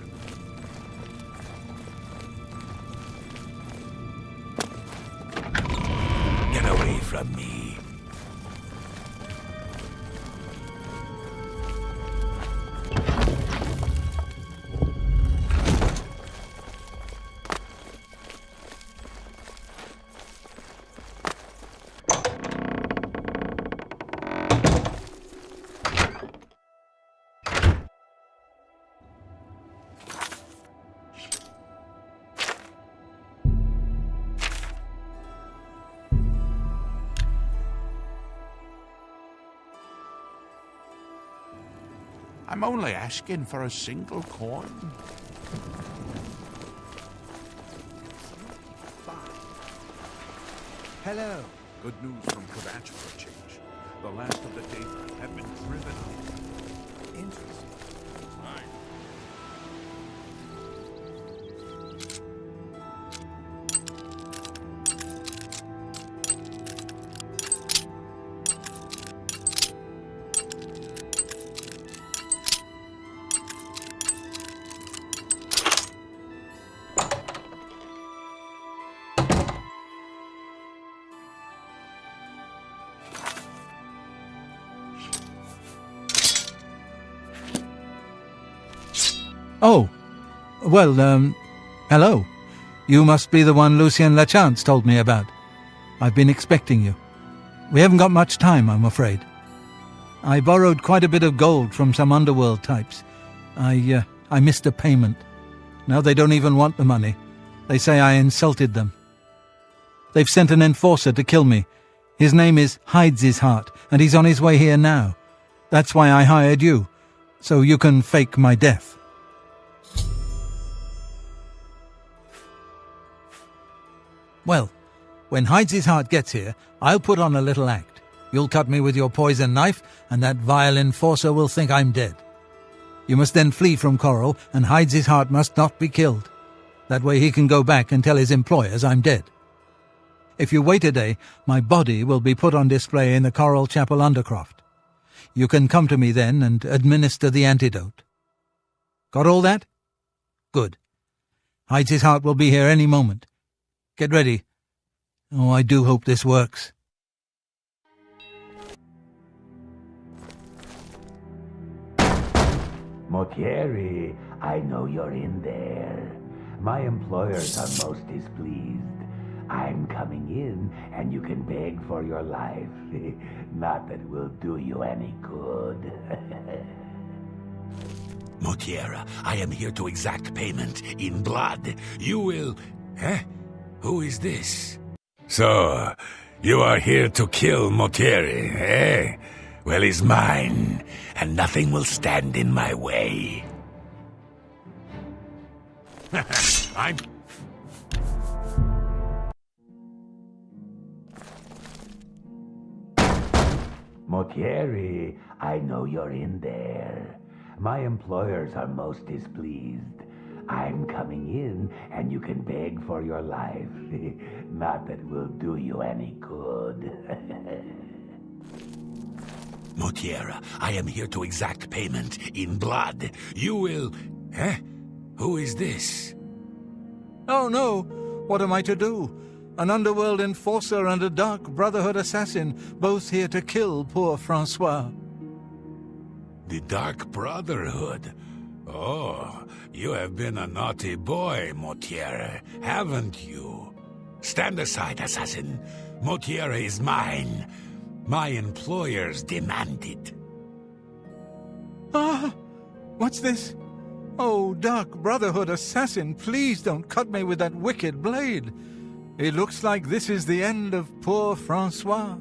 Get away from me. I'm only asking for a single coin. Hello. Good news from Kvatch for a change. The last of the data have been driven out. Interesting. Oh, well, hello. You must be the one Lucien Lachance told me about. I've been expecting you. We haven't got much time, I'm afraid. I borrowed quite a bit of gold from some underworld types. I missed a payment. Now they don't even want the money. They say I insulted them. They've sent an enforcer to kill me. His name is Hides's Heart, and he's on his way here now. That's why I hired you, so you can fake my death. Well, when Hides's Heart gets here, I'll put on a little act. You'll cut me with your poison knife, and that vile enforcer will think I'm dead. You must then flee from Coral, and Hides's Heart must not be killed. That way he can go back and tell his employers I'm dead. If you wait a day, my body will be put on display in the Coral Chapel Undercroft. You can come to me then and administer the antidote. Got all that? Good. Hides's Heart will be here any moment. Get ready. Oh, I do hope this works. Motieri, I know you're in there. My employers are most displeased. I'm coming in, and you can beg for your life. Not that it will do you any good. Motiera, I am here to exact payment in blood. You will... Huh? Who is this? So, you are here to kill Motieri, eh? Well, he's mine, and nothing will stand in my way. I'm... Motieri, I know you're in there. My employers are most displeased. I'm coming in, and you can beg for your life. Not that it will do you any good. Motiera, I am here to exact payment in blood. You will... Huh? Who is this? Oh no! What am I to do? An underworld enforcer and a dark Brotherhood assassin, both here to kill poor Francois. The Dark Brotherhood? Oh, you have been a naughty boy, Motiera, haven't you? Stand aside, assassin. Motiera is mine. My employers demand it. Ah! What's this? Oh, Dark Brotherhood assassin, please don't cut me with that wicked blade. It looks like this is the end of poor Francois.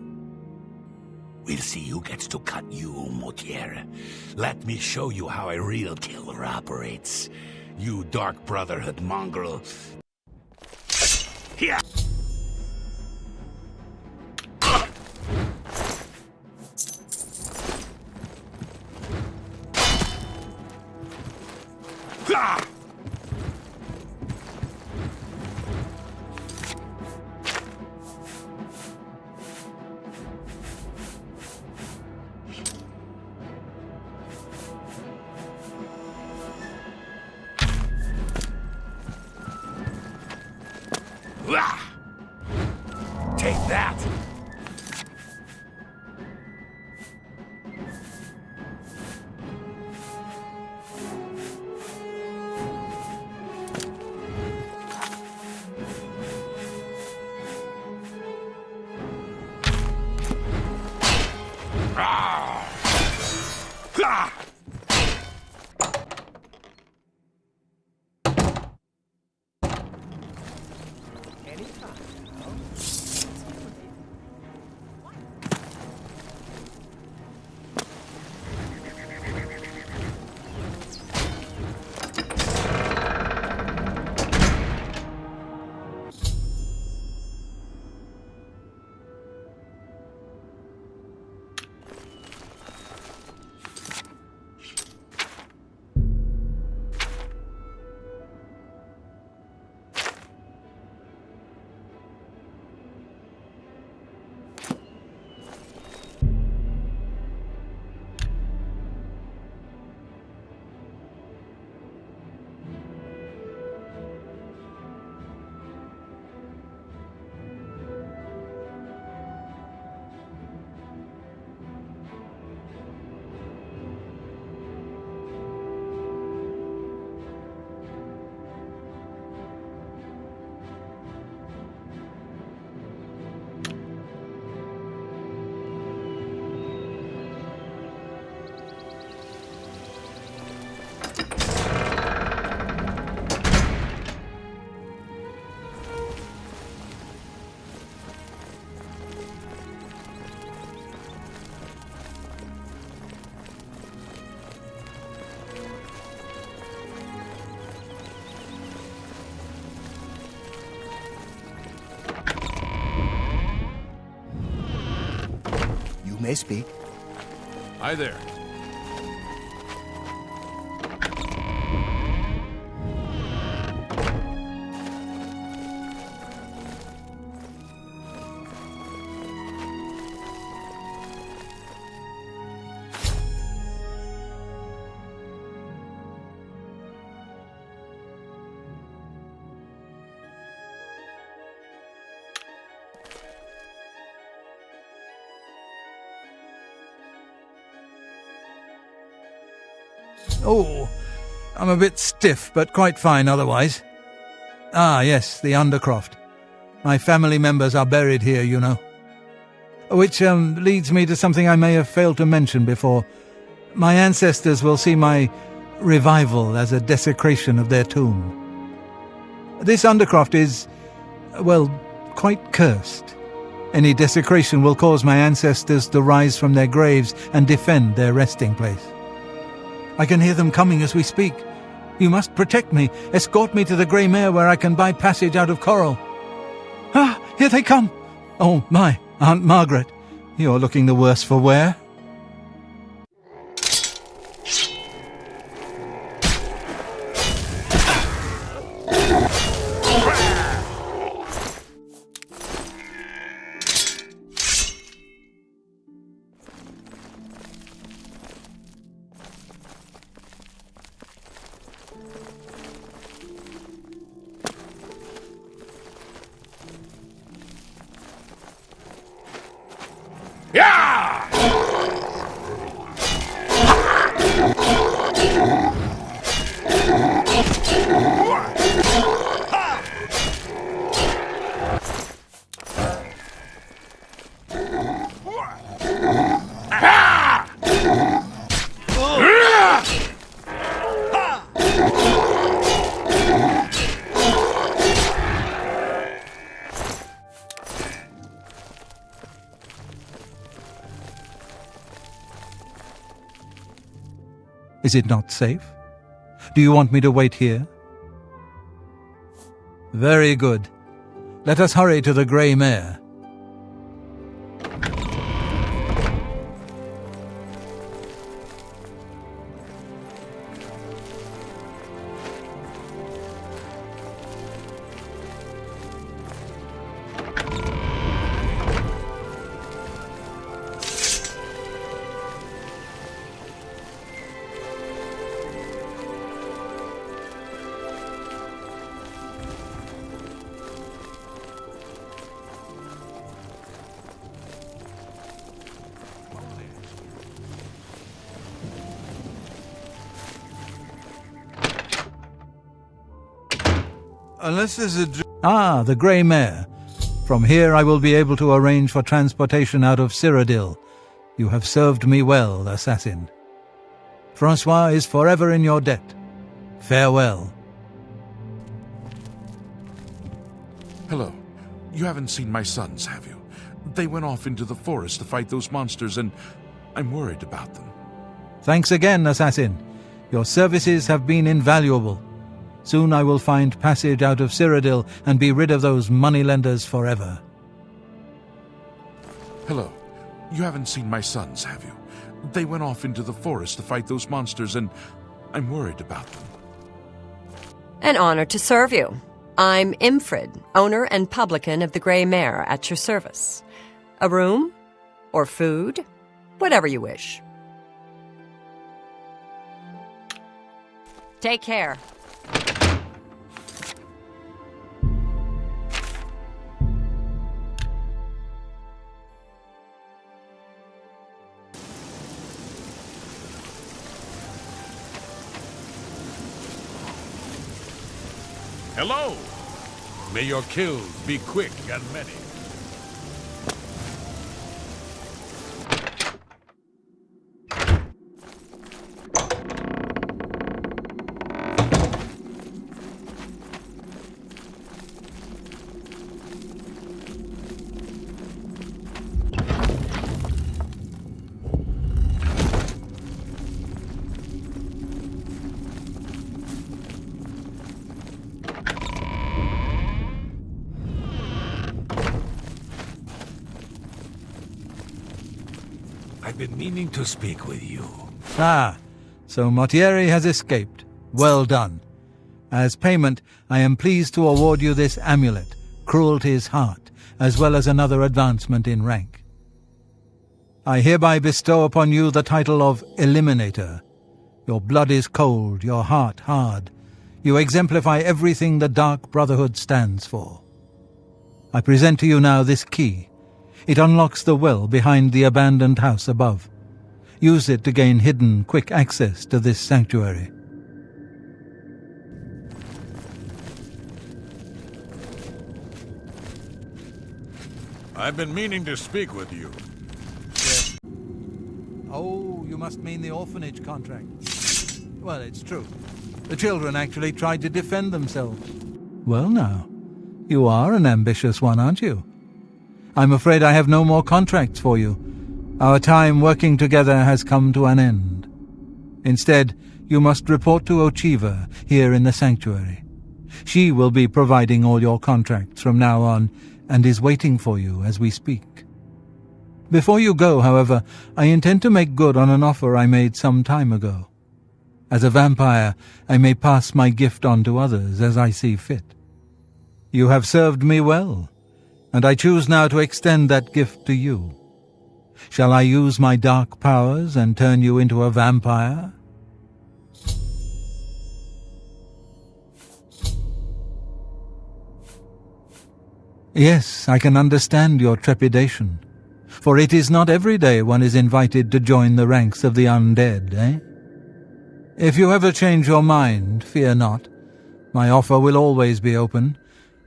We'll see who gets to cut you, Motiera. Let me show you how a real killer operates. You Dark Brotherhood mongrel. Here! Take that! You may speak. Hi there. Oh, I'm a bit stiff, but quite fine otherwise. Ah, yes, the Undercroft. My family members are buried here, you know. Which leads me to something I may have failed to mention before. My ancestors will see my revival as a desecration of their tomb. This Undercroft is, well, quite cursed. Any desecration will cause my ancestors to rise from their graves and defend their resting place. I can hear them coming as we speak. You must protect me. Escort me to the Grey Mare where I can buy passage out of Coral. Ah, here they come. Oh, my, Aunt Margaret. You're looking the worse for wear. Is it not safe? Do you want me to wait here? Very good. Let us hurry to the Grey Mare. Unless there's a... Ah, the Grey Mare. From here I will be able to arrange for transportation out of Cyrodiil. You have served me well, assassin. Francois is forever in your debt. Farewell. Hello. You haven't seen my sons, have you? They went off into the forest to fight those monsters, and I'm worried about them. Thanks again, assassin. Your services have been invaluable. Soon I will find passage out of Cyrodiil and be rid of those moneylenders forever. Hello. You haven't seen my sons, have you? They went off into the forest to fight those monsters, and I'm worried about them. An honor to serve you. I'm Imfrid, owner and publican of the Grey Mare, at your service. A room? Or food? Whatever you wish. Take care. Hello! May your kills be quick and many. I've been meaning to speak with you. Ah, so Mortieri has escaped. Well done. As payment, I am pleased to award you this amulet, Cruelty's Heart, as well as another advancement in rank. I hereby bestow upon you the title of Eliminator. Your blood is cold, your heart hard. You exemplify everything the Dark Brotherhood stands for. I present to you now this key. It unlocks the well behind the abandoned house above. Use it to gain hidden, quick access to this sanctuary. I've been meaning to speak with you. Yes. Oh, you must mean the orphanage contract. Well, it's true. The children actually tried to defend themselves. Well now, you are an ambitious one, aren't you? I'm afraid I have no more contracts for you. Our time working together has come to an end. Instead, you must report to Ochiva here in the sanctuary. She will be providing all your contracts from now on and is waiting for you as we speak. Before you go, however, I intend to make good on an offer I made some time ago. As a vampire, I may pass my gift on to others as I see fit. You have served me well, and I choose now to extend that gift to you. Shall I use my dark powers and turn you into a vampire? Yes, I can understand your trepidation, for it is not every day one is invited to join the ranks of the undead, eh? If you ever change your mind, fear not. My offer will always be open.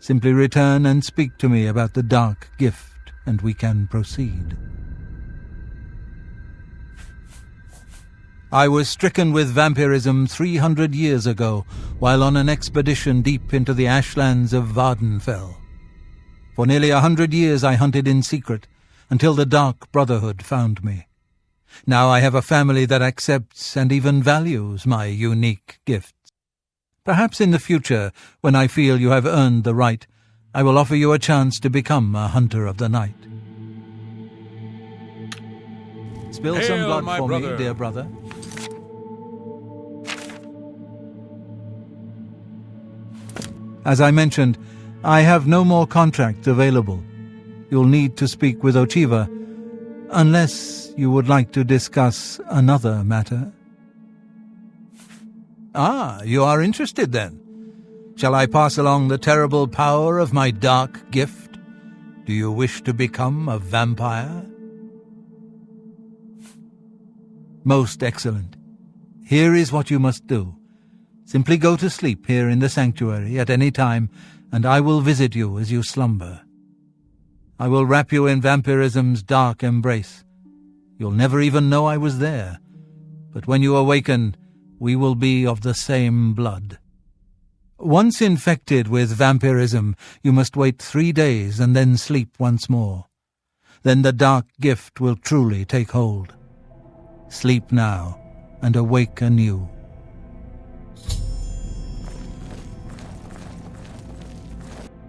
Simply return and speak to me about the dark gift, and we can proceed. I was stricken with vampirism 300 years ago, while on an expedition deep into the ashlands of Vardenfell. For nearly 100 years I hunted in secret, until the Dark Brotherhood found me. Now I have a family that accepts and even values my unique gifts. Perhaps in the future, when I feel you have earned the right, I will offer you a chance to become a hunter of the night. Spill Hail, some blood my for brother. me, dear brother. As I mentioned, I have no more contracts available. You'll need to speak with Ochiva, unless you would like to discuss another matter. Ah, you are interested then. Shall I pass along the terrible power of my dark gift? Do you wish to become a vampire? Most excellent. Here is what you must do. Simply go to sleep here in the sanctuary at any time, and I will visit you as you slumber. I will wrap you in vampirism's dark embrace. You'll never even know I was there, but when you awaken, we will be of the same blood. Once infected with vampirism, you must wait 3 days and then sleep once more. Then the dark gift will truly take hold. Sleep now and awake anew.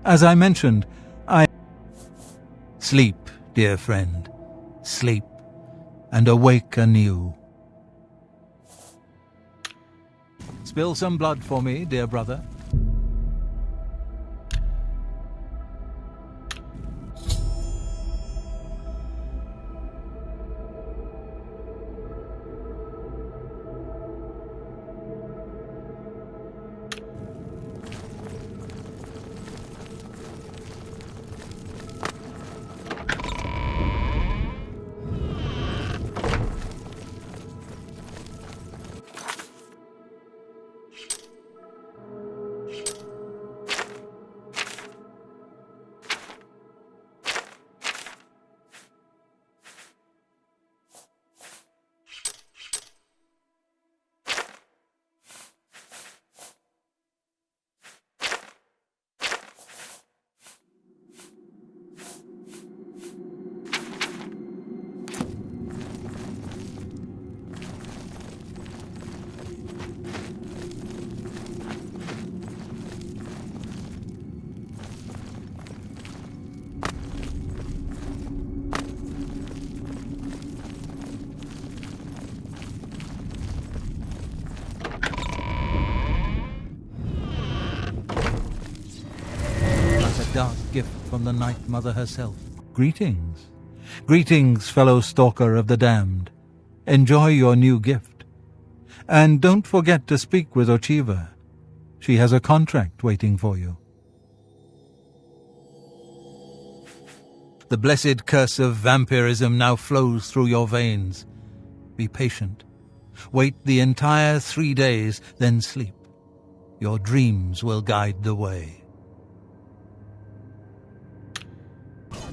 As I mentioned, Sleep, dear friend, sleep and awake anew. Spill some blood for me, dear brother. Dark gift from the Night Mother herself. Greetings. Greetings, fellow stalker of the damned. Enjoy your new gift. And don't forget to speak with Ochiva. She has a contract waiting for you. The blessed curse of vampirism now flows through your veins. Be patient. Wait the entire 3 days, then sleep. Your dreams will guide the way.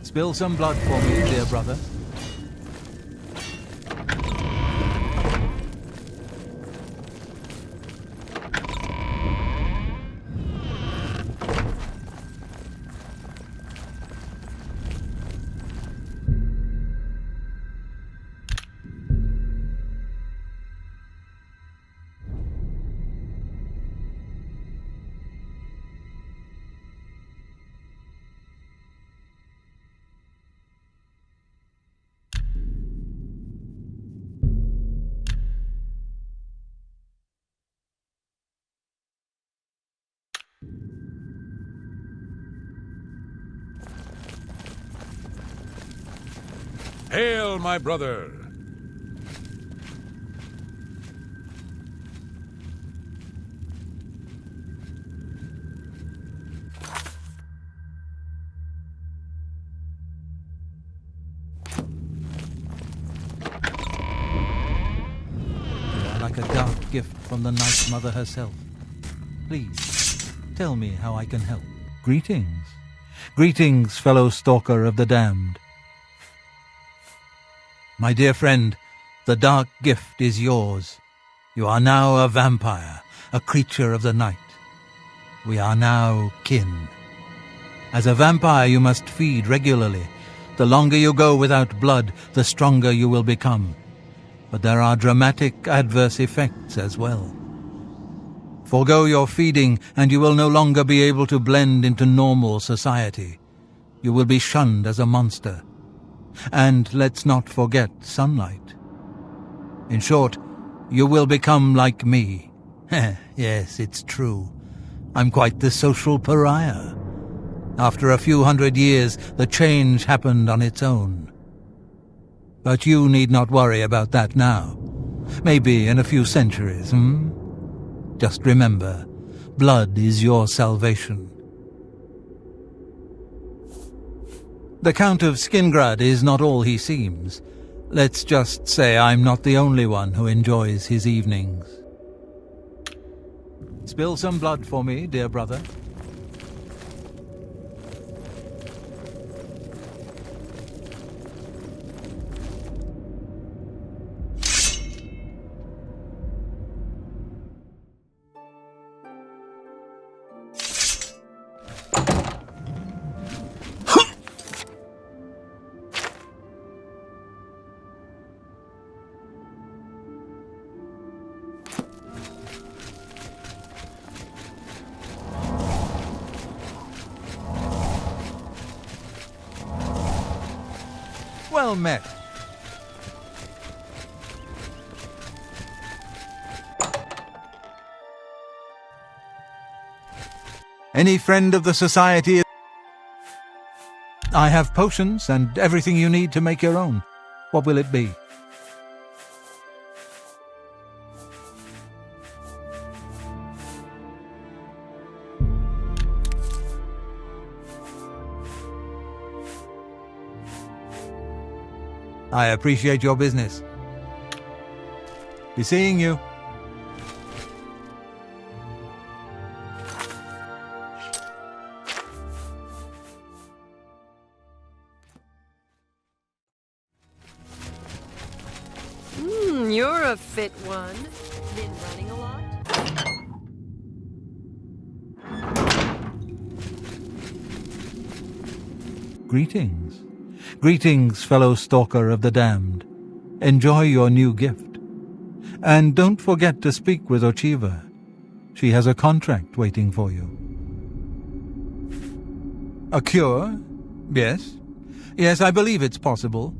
Spill some blood for me, dear brother. Hail, my brother! You are like a dark gift from the Night Mother herself. Please, tell me how I can help. Greetings. Greetings, fellow stalker of the damned. My dear friend, the dark gift is yours. You are now a vampire, a creature of the night. We are now kin. As a vampire, you must feed regularly. The longer you go without blood, the stronger you will become. But there are dramatic adverse effects as well. Forgo your feeding, and you will no longer be able to blend into normal society. You will be shunned as a monster. And let's not forget sunlight. In short, you will become like me. Yes, it's true. I'm quite the social pariah. After a few 100 years, the change happened on its own. But you need not worry about that now. Maybe in a few centuries, Just remember, blood is your salvation. The Count of Skingrad is not all he seems. Let's just say I'm not the only one who enjoys his evenings. Spill some blood for me, dear brother. Well met. Any friend of the society? I have potions and everything you need to make your own. What will it be? I appreciate your business. Be seeing you. You're a fit one. Been running a lot? Greetings. Greetings, fellow stalker of the damned. Enjoy your new gift. And don't forget to speak with Ochiva. She has a contract waiting for you. A cure? Yes. Yes, I believe it's possible.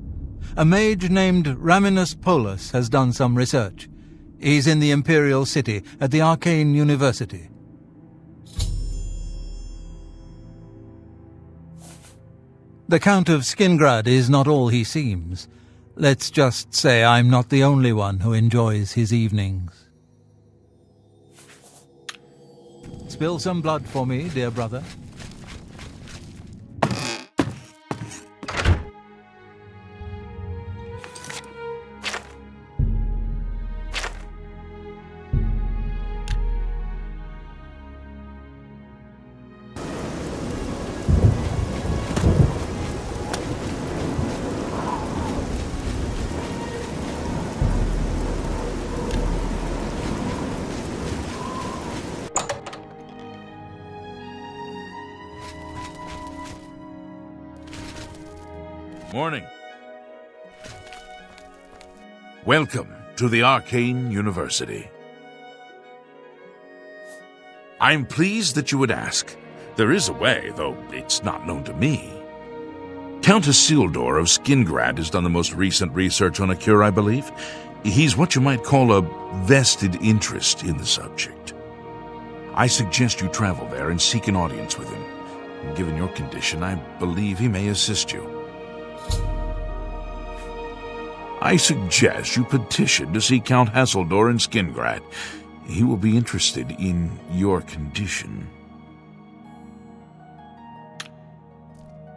A mage named Raminus Polus has done some research. He's in the Imperial City, at the Arcane University. The Count of Skingrad is not all he seems. Let's just say I'm not the only one who enjoys his evenings. Spill some blood for me, dear brother. Morning. Welcome to the Arcane University. I'm pleased that you would ask. There is a way, though it's not known to me. Countess Isildur of Skingrad has done the most recent research on a cure, I believe. He's what you might call a vested interest in the subject. I suggest you travel there and seek an audience with him. Given your condition, I believe he may assist you. I suggest you petition to see Count Hasseldor in Skingrad. He will be interested in your condition.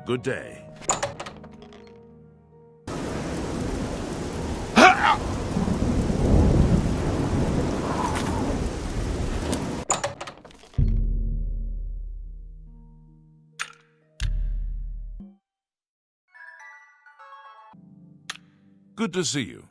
Good day. Good to see you.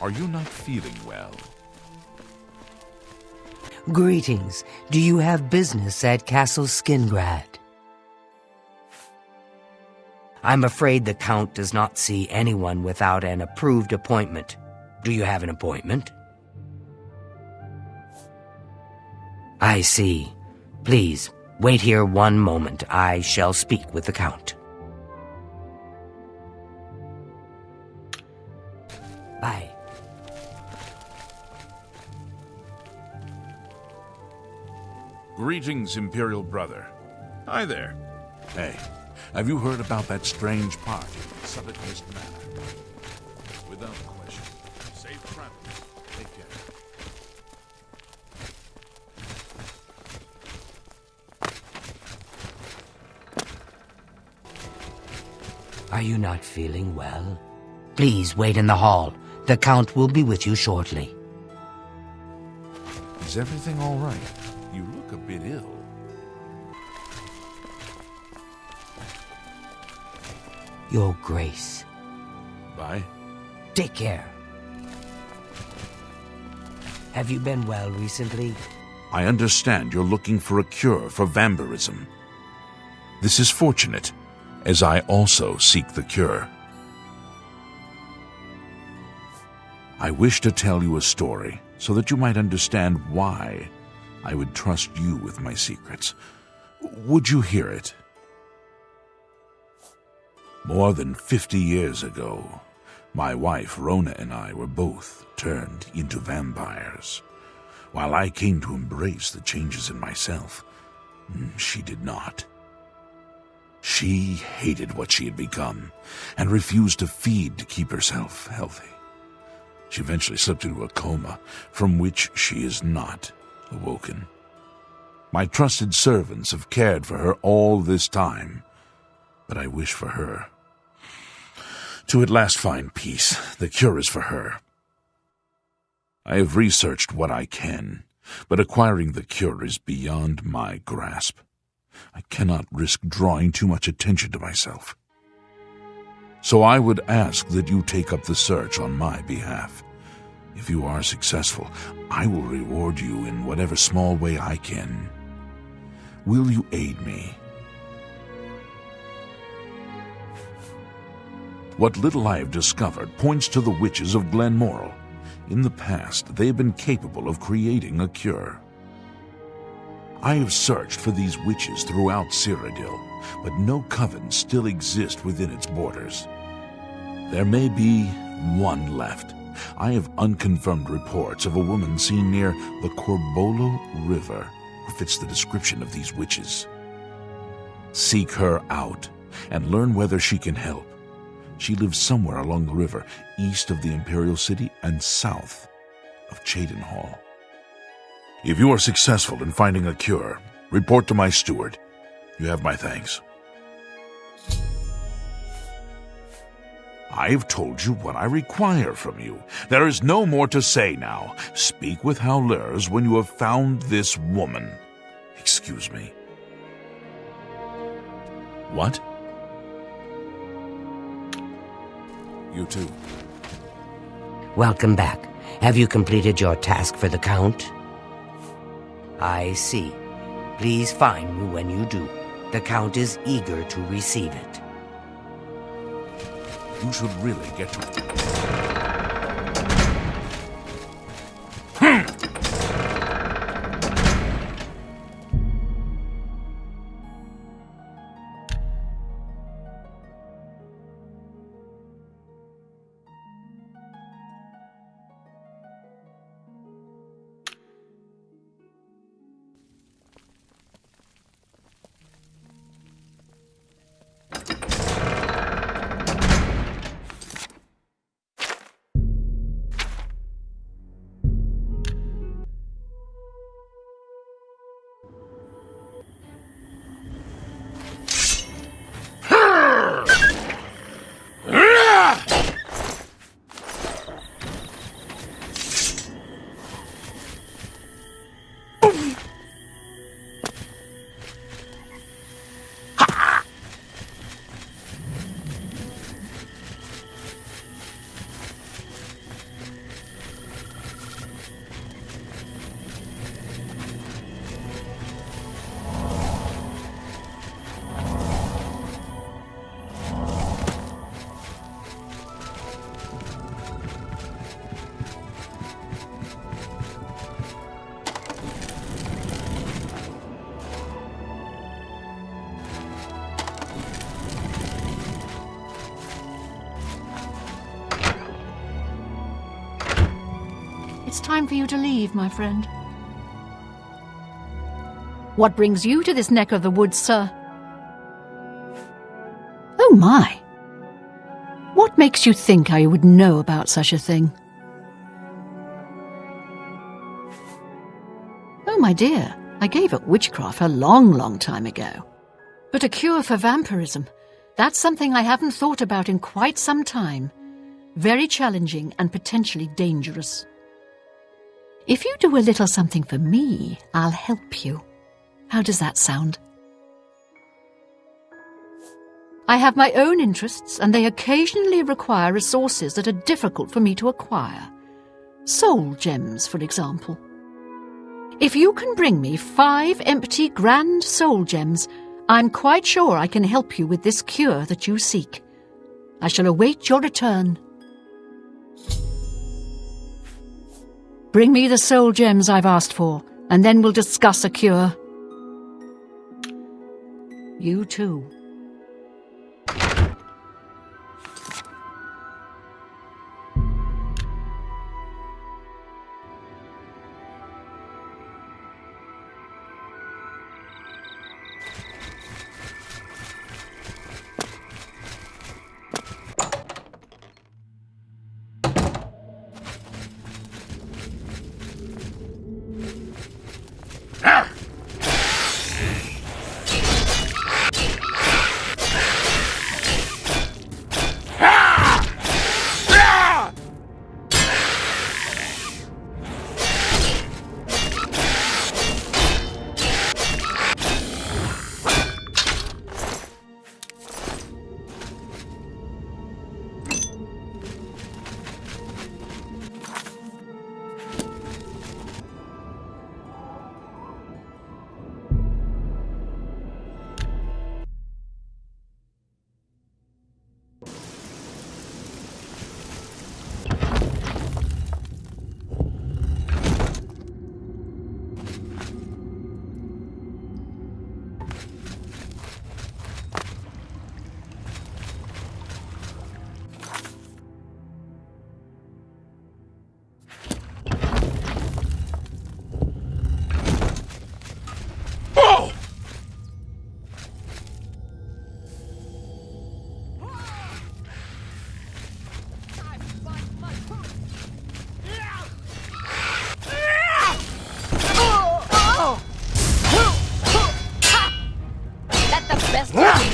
Are you not feeling well? Greetings. Do you have business at Castle Skingrad? I'm afraid the Count does not see anyone without an approved appointment. Do you have an appointment? I see. Please, wait here one moment. I shall speak with the Count. Greetings, Imperial Brother. Hi there. Hey, have you heard about that strange party in Summit Mist Manor? Without question. Safe travels. Take care. Are you not feeling well? Please wait in the hall. The Count will be with you shortly. Is everything all right? You look a bit ill. Your Grace. Bye. Take care. Have you been well recently? I understand you're looking for a cure for vampirism. This is fortunate, as I also seek the cure. I wish to tell you a story so that you might understand why I would trust you with my secrets. Would you hear it? More than 50 years ago, my wife Rona and I were both turned into vampires. While I came to embrace the changes in myself, she did not. She hated what she had become and refused to feed to keep herself healthy. She eventually slipped into a coma from which she is not awoken. My trusted servants have cared for her all this time, but I wish for her to at last find peace. The cure is for her. I have researched what I can, but acquiring the cure is beyond my grasp. I cannot risk drawing too much attention to myself. So I would ask that you take up the search on my behalf. If you are successful, I will reward you in whatever small way I can. Will you aid me? What little I have discovered points to the witches of Glenmoral. In the past, they have been capable of creating a cure. I have searched for these witches throughout Cyrodiil, but no covens still exist within its borders. There may be one left. I have unconfirmed reports of a woman seen near the Corbolo River who fits the description of these witches. Seek her out and learn whether she can help. She lives somewhere along the river, east of the Imperial City and south of Cheydinhall. If you are successful in finding a cure, report to my steward. You have my thanks. I have told you what I require from you. There is no more to say now. Speak with Howlers when you have found this woman. Excuse me. What? You too. Welcome back. Have you completed your task for the Count? I see. Please find me when you do. The Count is eager to receive it. You should really get to it. It's time for you to leave, my friend. What brings you to this neck of the woods, sir? Oh my! What makes you think I would know about such a thing? Oh, my dear, I gave up witchcraft a long time ago. But a cure for vampirism, that's something I haven't thought about in quite some time. Very challenging and potentially dangerous. If you do a little something for me, I'll help you. How does that sound? I have my own interests, and they occasionally require resources that are difficult for me to acquire. Soul gems, for example. If you can bring me 5 empty grand soul gems, I'm quite sure I can help you with this cure that you seek. I shall await your return. Bring me the soul gems I've asked for, and then we'll discuss a cure. You too.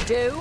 Do?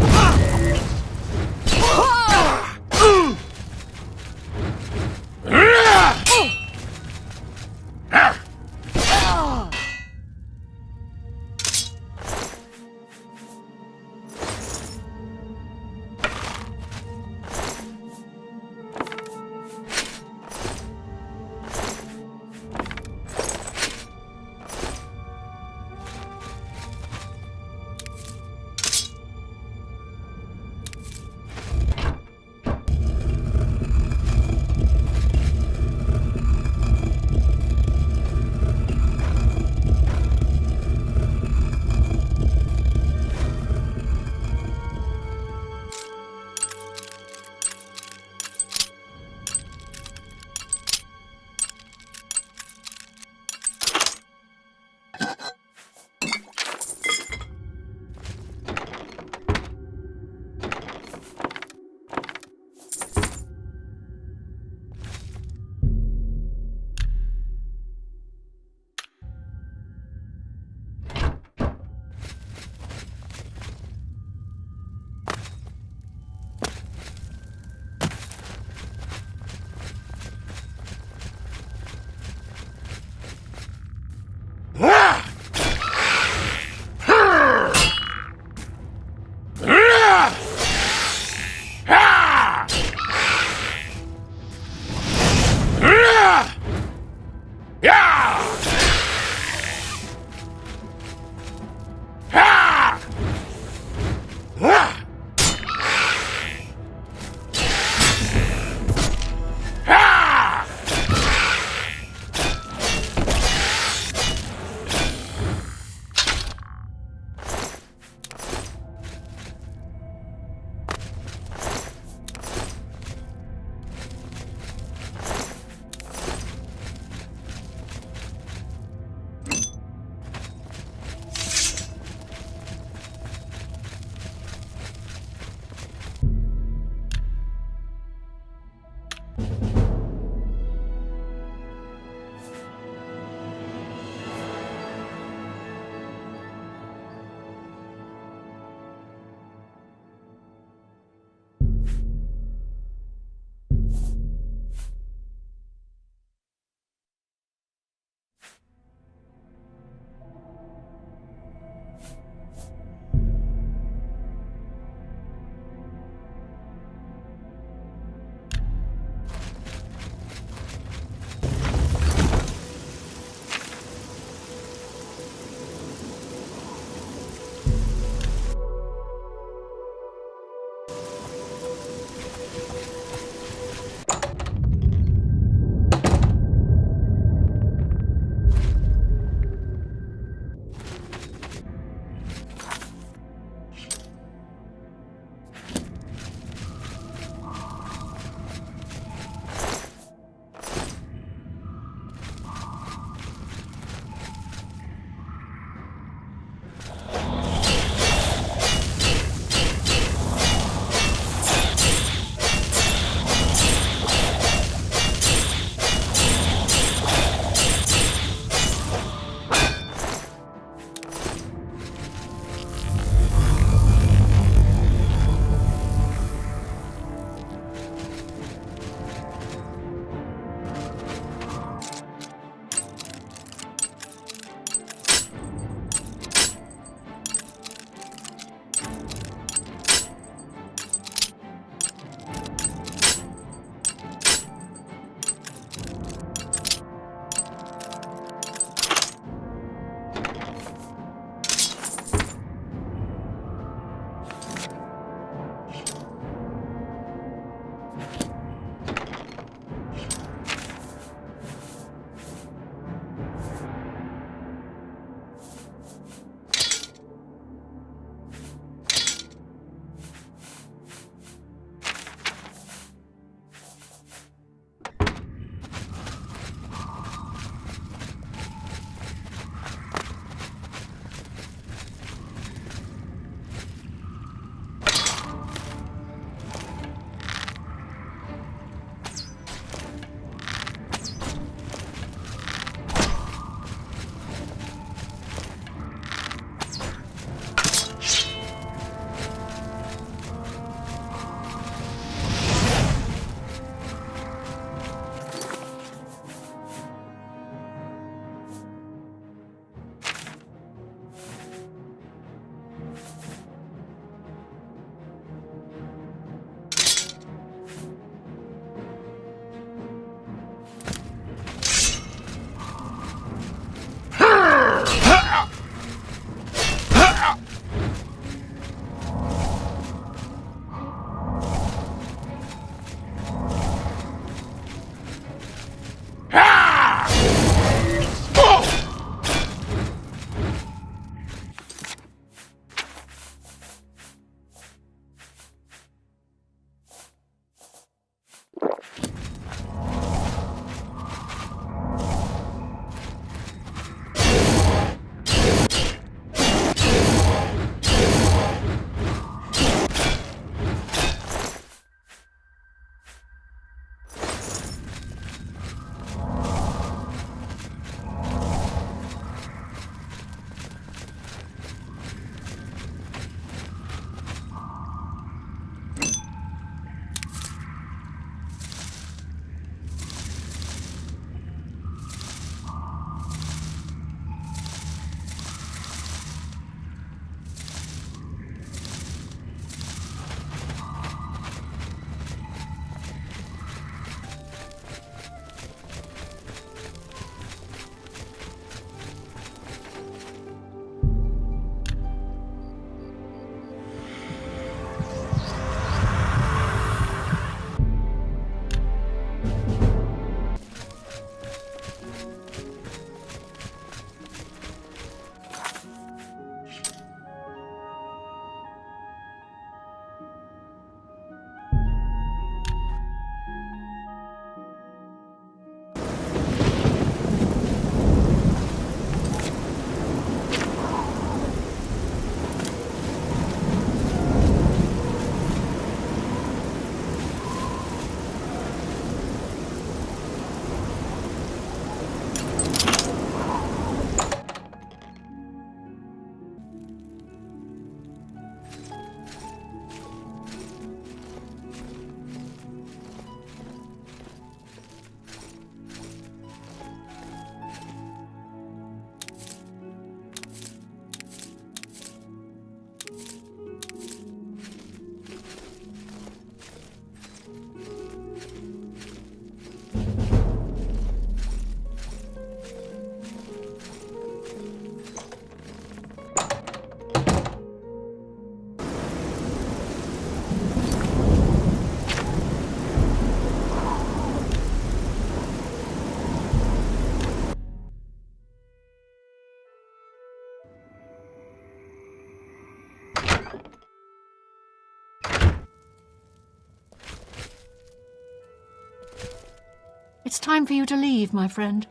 It's time for you to leave, my friend.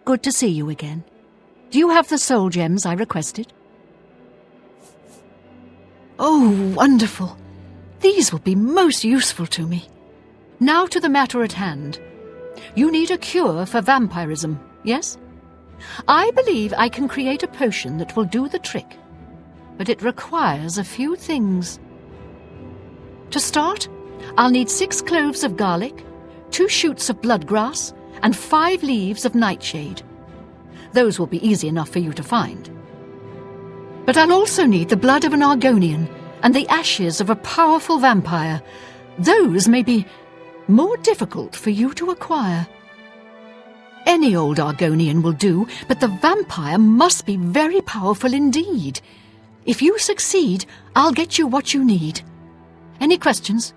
Good to see you again. Do you have the soul gems I requested? Oh, wonderful. These will be most useful to me. Now to the matter at hand. You need a cure for vampirism, yes? I believe I can create a potion that will do the trick, but it requires a few things. To start, I'll need 6 cloves of garlic, 2 shoots of bloodgrass, and 5 leaves of nightshade. Those will be easy enough for you to find. But I'll also need the blood of an Argonian and the ashes of a powerful vampire. Those may be more difficult for you to acquire. Any old Argonian will do, but the vampire must be very powerful indeed. If you succeed, I'll get you what you need. Any questions?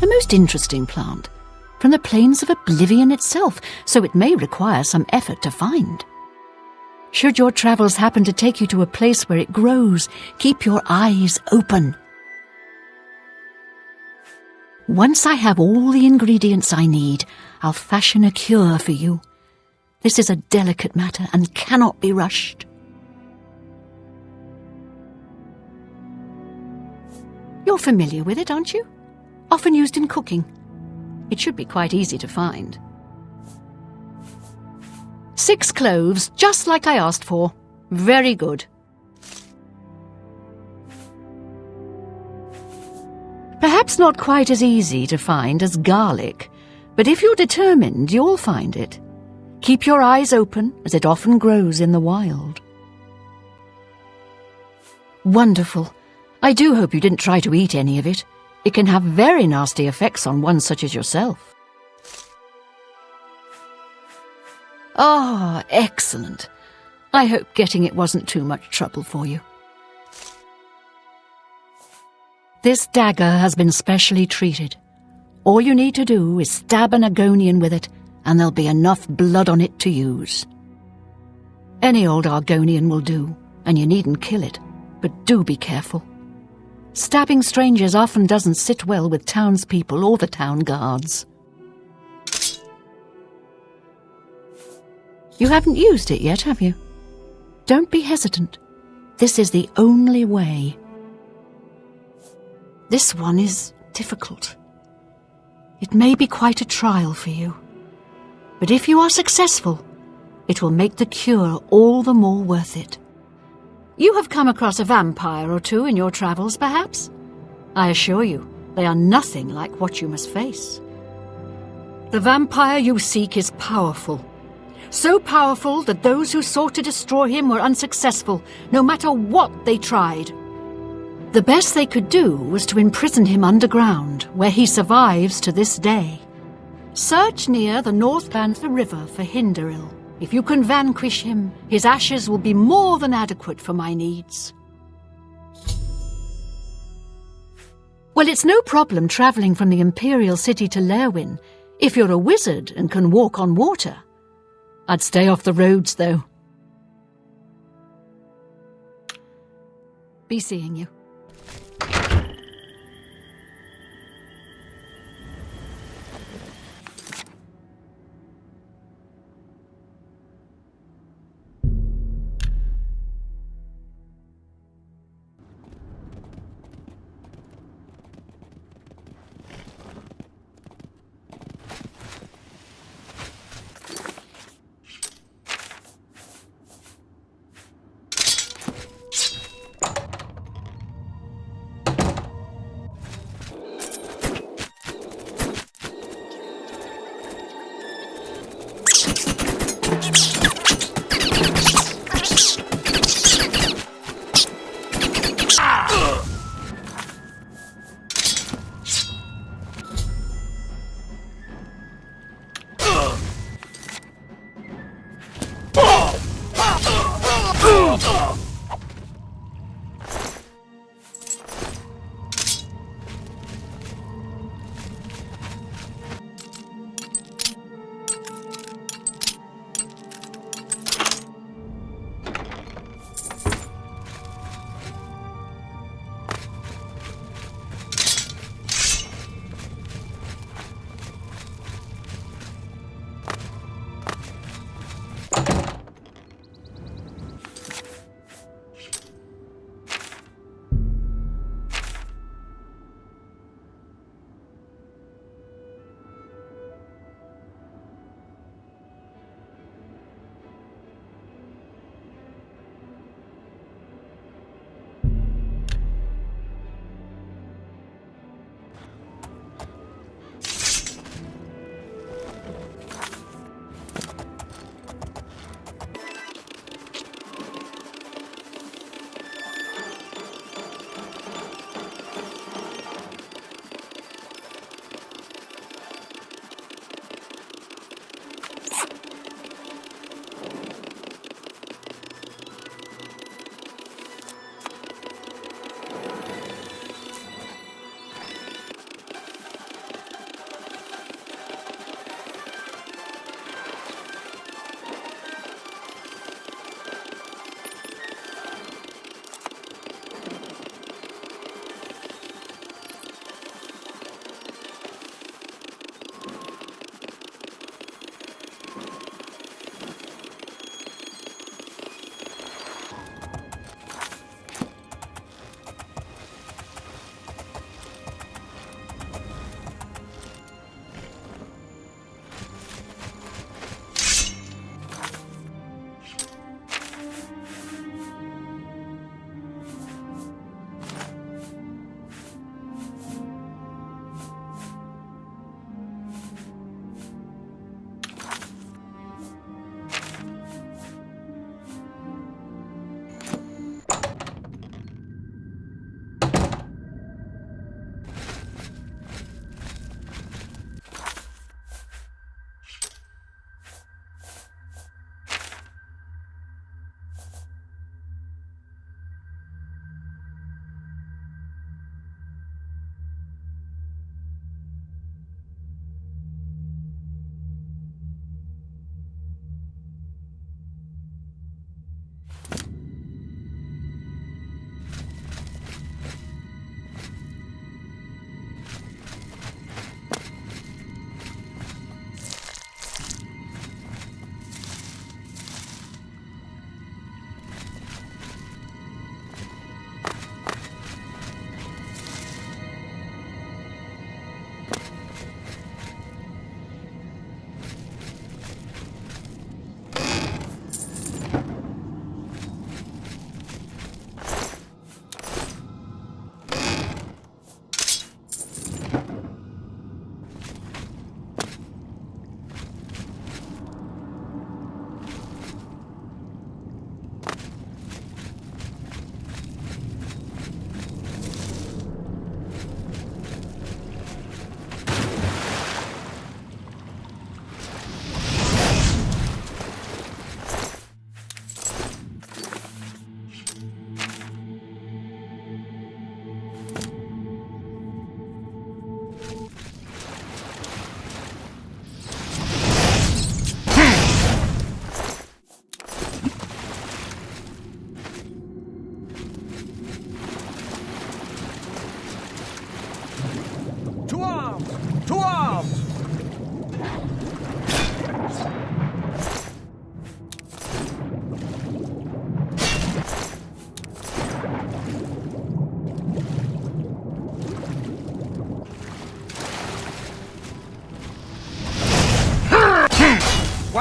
A most interesting plant, from the plains of Oblivion itself, so it may require some effort to find. Should your travels happen to take you to a place where it grows, keep your eyes open. Once I have all the ingredients I need, I'll fashion a cure for you. This is a delicate matter and cannot be rushed. You're familiar with it, aren't you? Often used in cooking. It should be quite easy to find. 6 cloves, just like I asked for. Very good. Perhaps not quite as easy to find as garlic, but if you're determined, you'll find it. Keep your eyes open, as it often grows in the wild. Wonderful. I do hope you didn't try to eat any of it. It can have very nasty effects on one such as yourself. Ah, excellent. I hope getting it wasn't too much trouble for you. This dagger has been specially treated. All you need to do is stab an Argonian with it, and there'll be enough blood on it to use. Any old Argonian will do, and you needn't kill it, but do be careful. Stabbing strangers often doesn't sit well with townspeople or the town guards. You haven't used it yet, have you? Don't be hesitant. This is the only way. This one is difficult. It may be quite a trial for you. But if you are successful, it will make the cure all the more worth it. You have come across a vampire or two in your travels, perhaps? I assure you, they are nothing like what you must face. The vampire you seek is powerful. So powerful that those who sought to destroy him were unsuccessful, no matter what they tried. The best they could do was to imprison him underground, where he survives to this day. Search near the North Panther River for Hinderil. If you can vanquish him, his ashes will be more than adequate for my needs. Well, it's no problem travelling from the Imperial City to Lerwin, if you're a wizard and can walk on water. I'd stay off the roads, though. Be seeing you.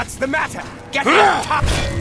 What's the matter? Get in touch!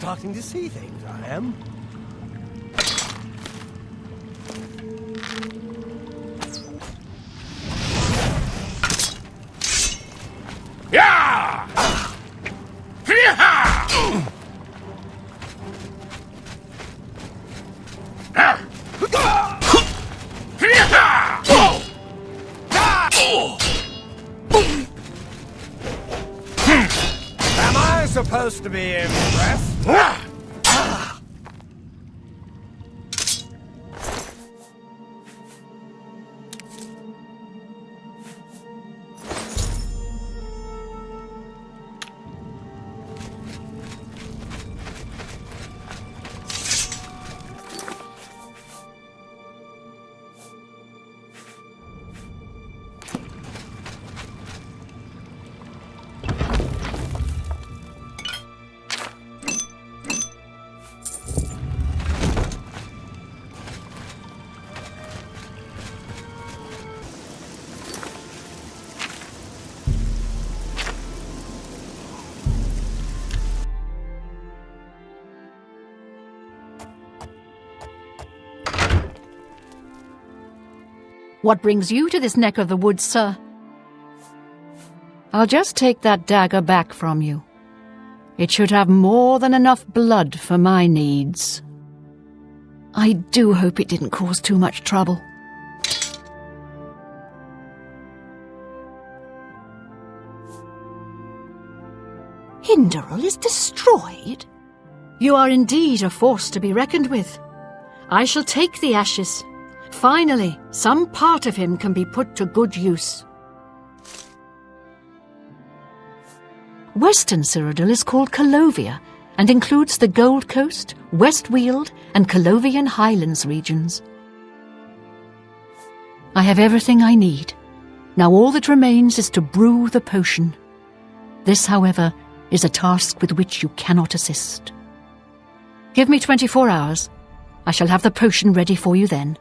starting to see things, I am. Yeah! Am I supposed to be impressed? What brings you to this neck of the woods, sir? I'll just take that dagger back from you. It should have more than enough blood for my needs. I do hope it didn't cause too much trouble. Hinderel is destroyed? You are indeed a force to be reckoned with. I shall take the ashes. Finally, some part of him can be put to good use. Western Cyrodiil is called Colovia and includes the Gold Coast, West Weald and Colovian Highlands regions. I have everything I need. Now all that remains is to brew the potion. This, however, is a task with which you cannot assist. Give me 24 hours. I shall have the potion ready for you then.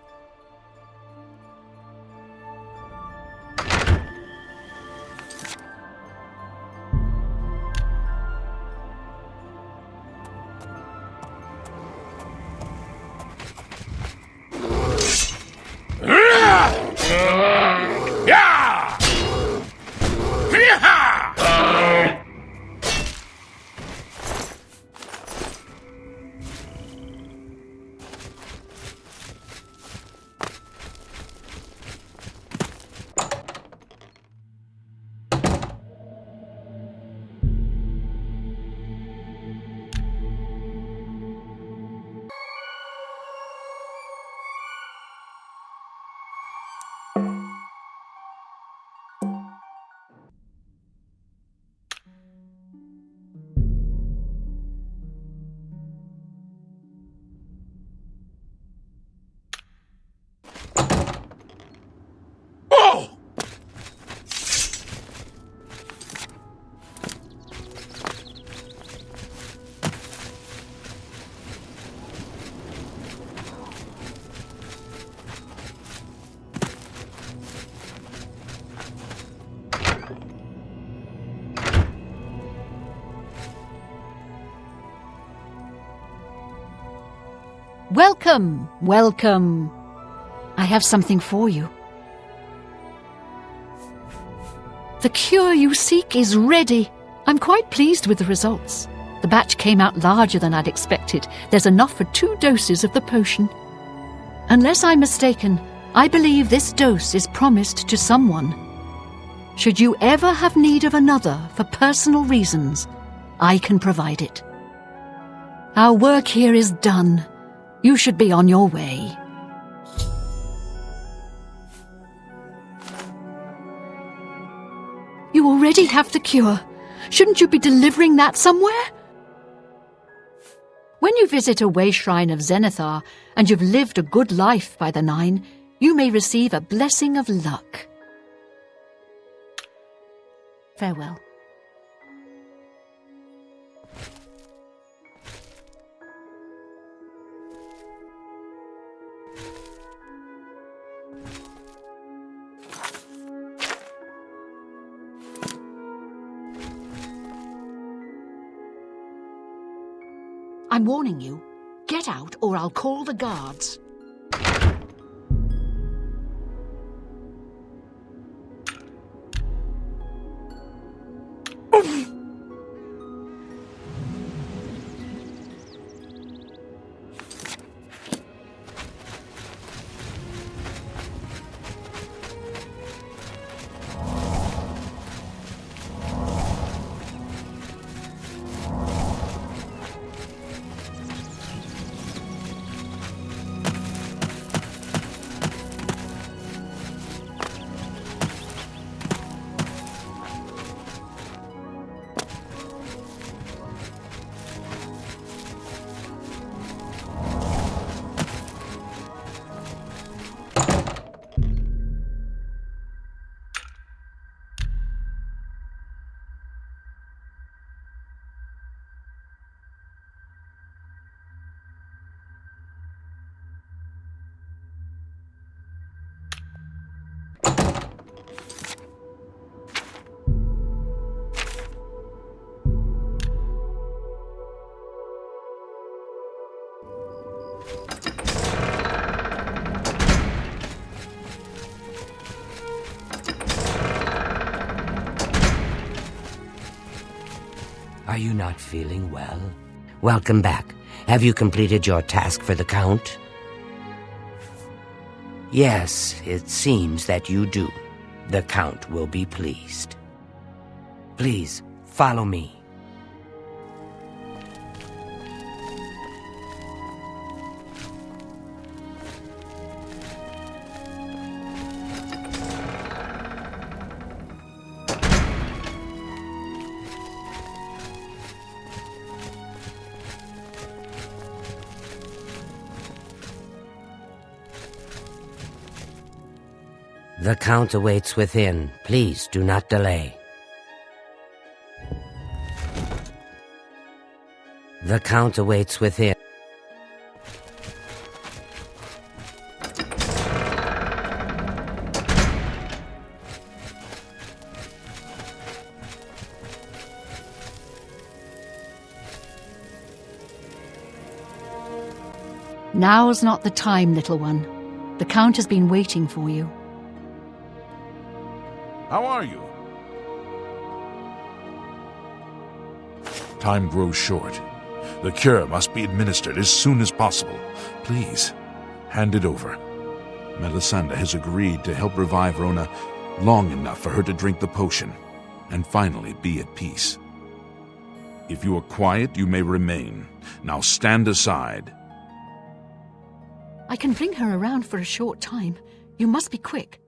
Welcome, welcome. I have something for you. The cure you seek is ready. I'm quite pleased with the results. The batch came out larger than I'd expected. There's enough for 2 doses of the potion. Unless I'm mistaken, I believe this dose is promised to someone. Should you ever have need of another for personal reasons, I can provide it. Our work here is done. You should be on your way. You already have the cure. Shouldn't you be delivering that somewhere? When you visit a way shrine of Zenithar, and you've lived a good life by the 9, you may receive a blessing of luck. Farewell. I'm warning you. Get out or I'll call the guards. Are you not feeling well? Welcome back. Have you completed your task for the Count? Yes, it seems that you do. The Count will be pleased. Please, follow me. The Count awaits within. Please do not delay. The Count awaits within. Now's not the time, little one. The Count has been waiting for you. How are you? Time grows short. The cure must be administered as soon as possible. Please, hand it over. Melisande has agreed to help revive Rona long enough for her to drink the potion and finally be at peace. If you are quiet, you may remain. Now stand aside. I can bring her around for a short time. You must be quick.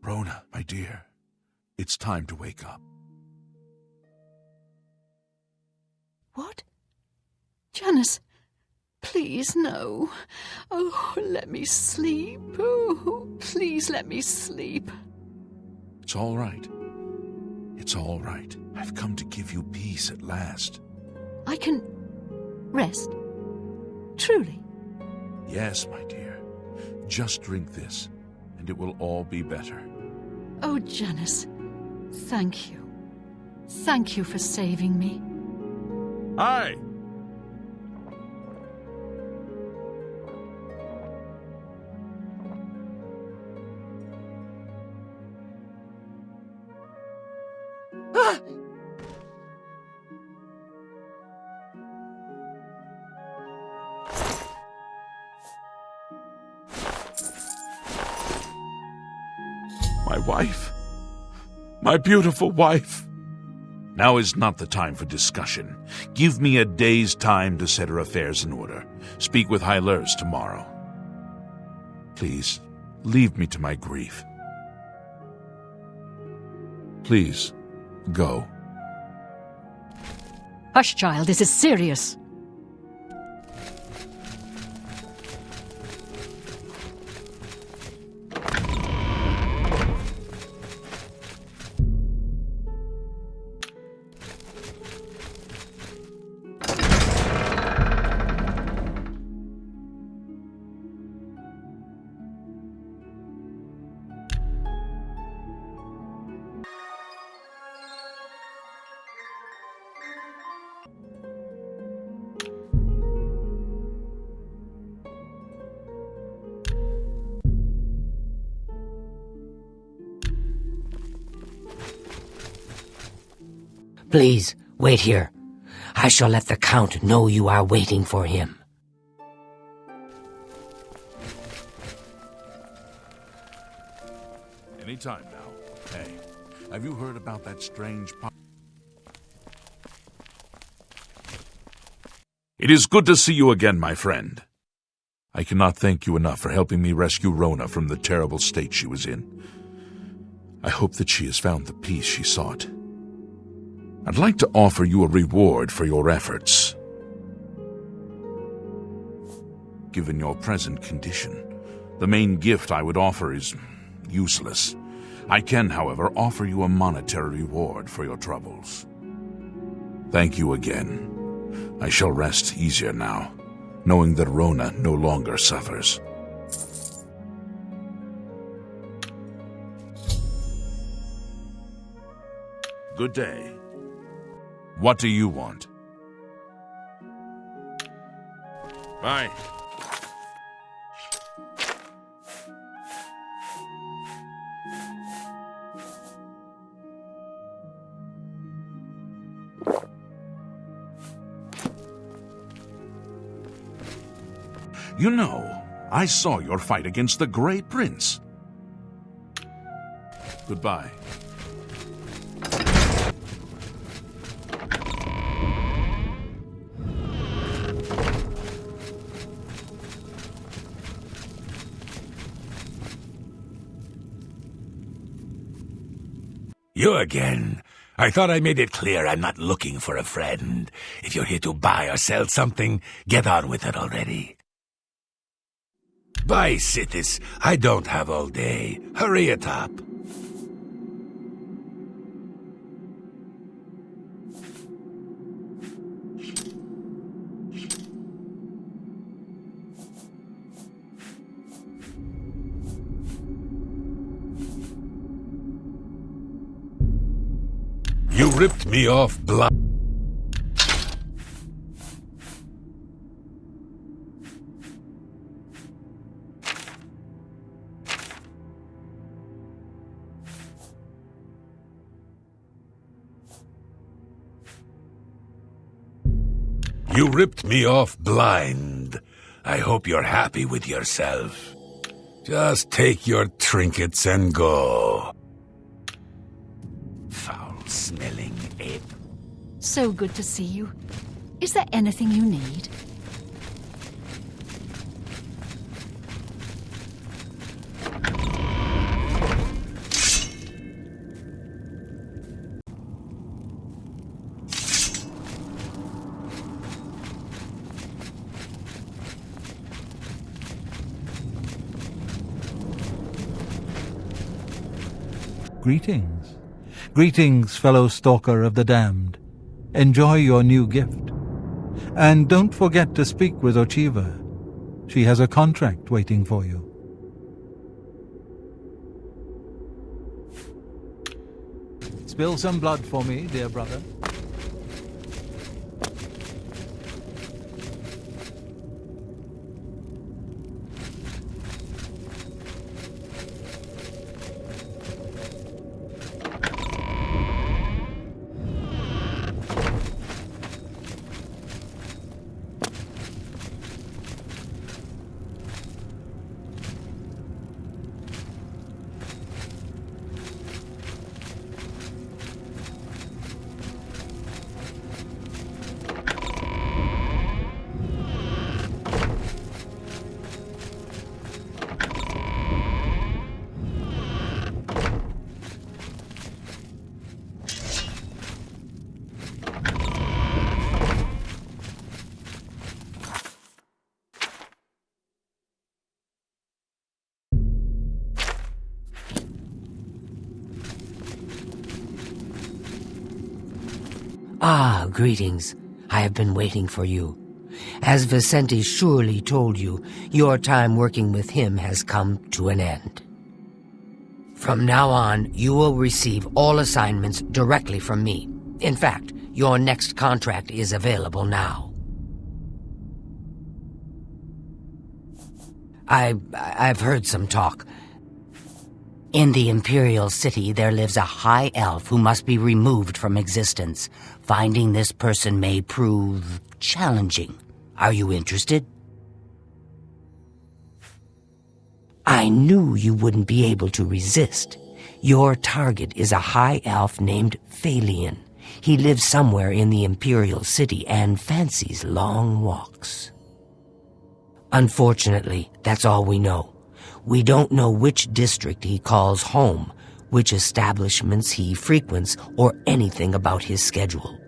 Rona, my dear, it's time to wake up. What? Janice, please, no. Oh, let me sleep. Oh, please let me sleep. It's all right. It's all right. I've come to give you peace at last. I can rest. Truly. Yes, my dear. Just drink this, and it will all be better. Oh, Janice, thank you. Thank you for saving me. Hi! My wife. My beautiful wife. Now is not the time for discussion. Give me a day's time to set her affairs in order. Speak with Heilers tomorrow. Please, leave me to my grief. Please, go. Hush, child, this is serious. Please, wait here. I shall let the Count know you are waiting for him. Anytime now. Hey, have you heard about that strange It is good to see you again, my friend. I cannot thank you enough for helping me rescue Rona from the terrible state she was in. I hope that she has found the peace she sought. I'd like to offer you a reward for your efforts. Given your present condition, the main gift I would offer is useless. I can, however, offer you a monetary reward for your troubles. Thank you again. I shall rest easier now, knowing that Rona no longer suffers. Good day. What do you want? Bye. You know, I saw your fight against the Grey Prince. Goodbye. You again. I thought I made it clear I'm not looking for a friend. If you're here to buy or sell something, get on with it already. Bye, Sithis. I don't have all day. Hurry it up. You ripped me off blind. You ripped me off blind. I hope you're happy with yourself. Just take your trinkets and go. Foul-smelling ape. So good to see you. Is there anything you need? Greetings. Greetings, fellow stalker of the damned. Enjoy your new gift. And don't forget to speak with Ochiva. She has a contract waiting for you. Spill some blood for me, dear brother. Ah, greetings. I have been waiting for you. As Vicente surely told you, your time working with him has come to an end. From now on, you will receive all assignments directly from me. In fact, your next contract is available now. I've heard some talk. In the Imperial City, there lives a high elf who must be removed from existence. Finding this person may prove challenging. Are you interested? I knew you wouldn't be able to resist. Your target is a high elf named Phalion. He lives somewhere in the Imperial City and fancies long walks. Unfortunately, that's all we know. We don't know which district he calls home, which establishments he frequents, or anything about his schedule.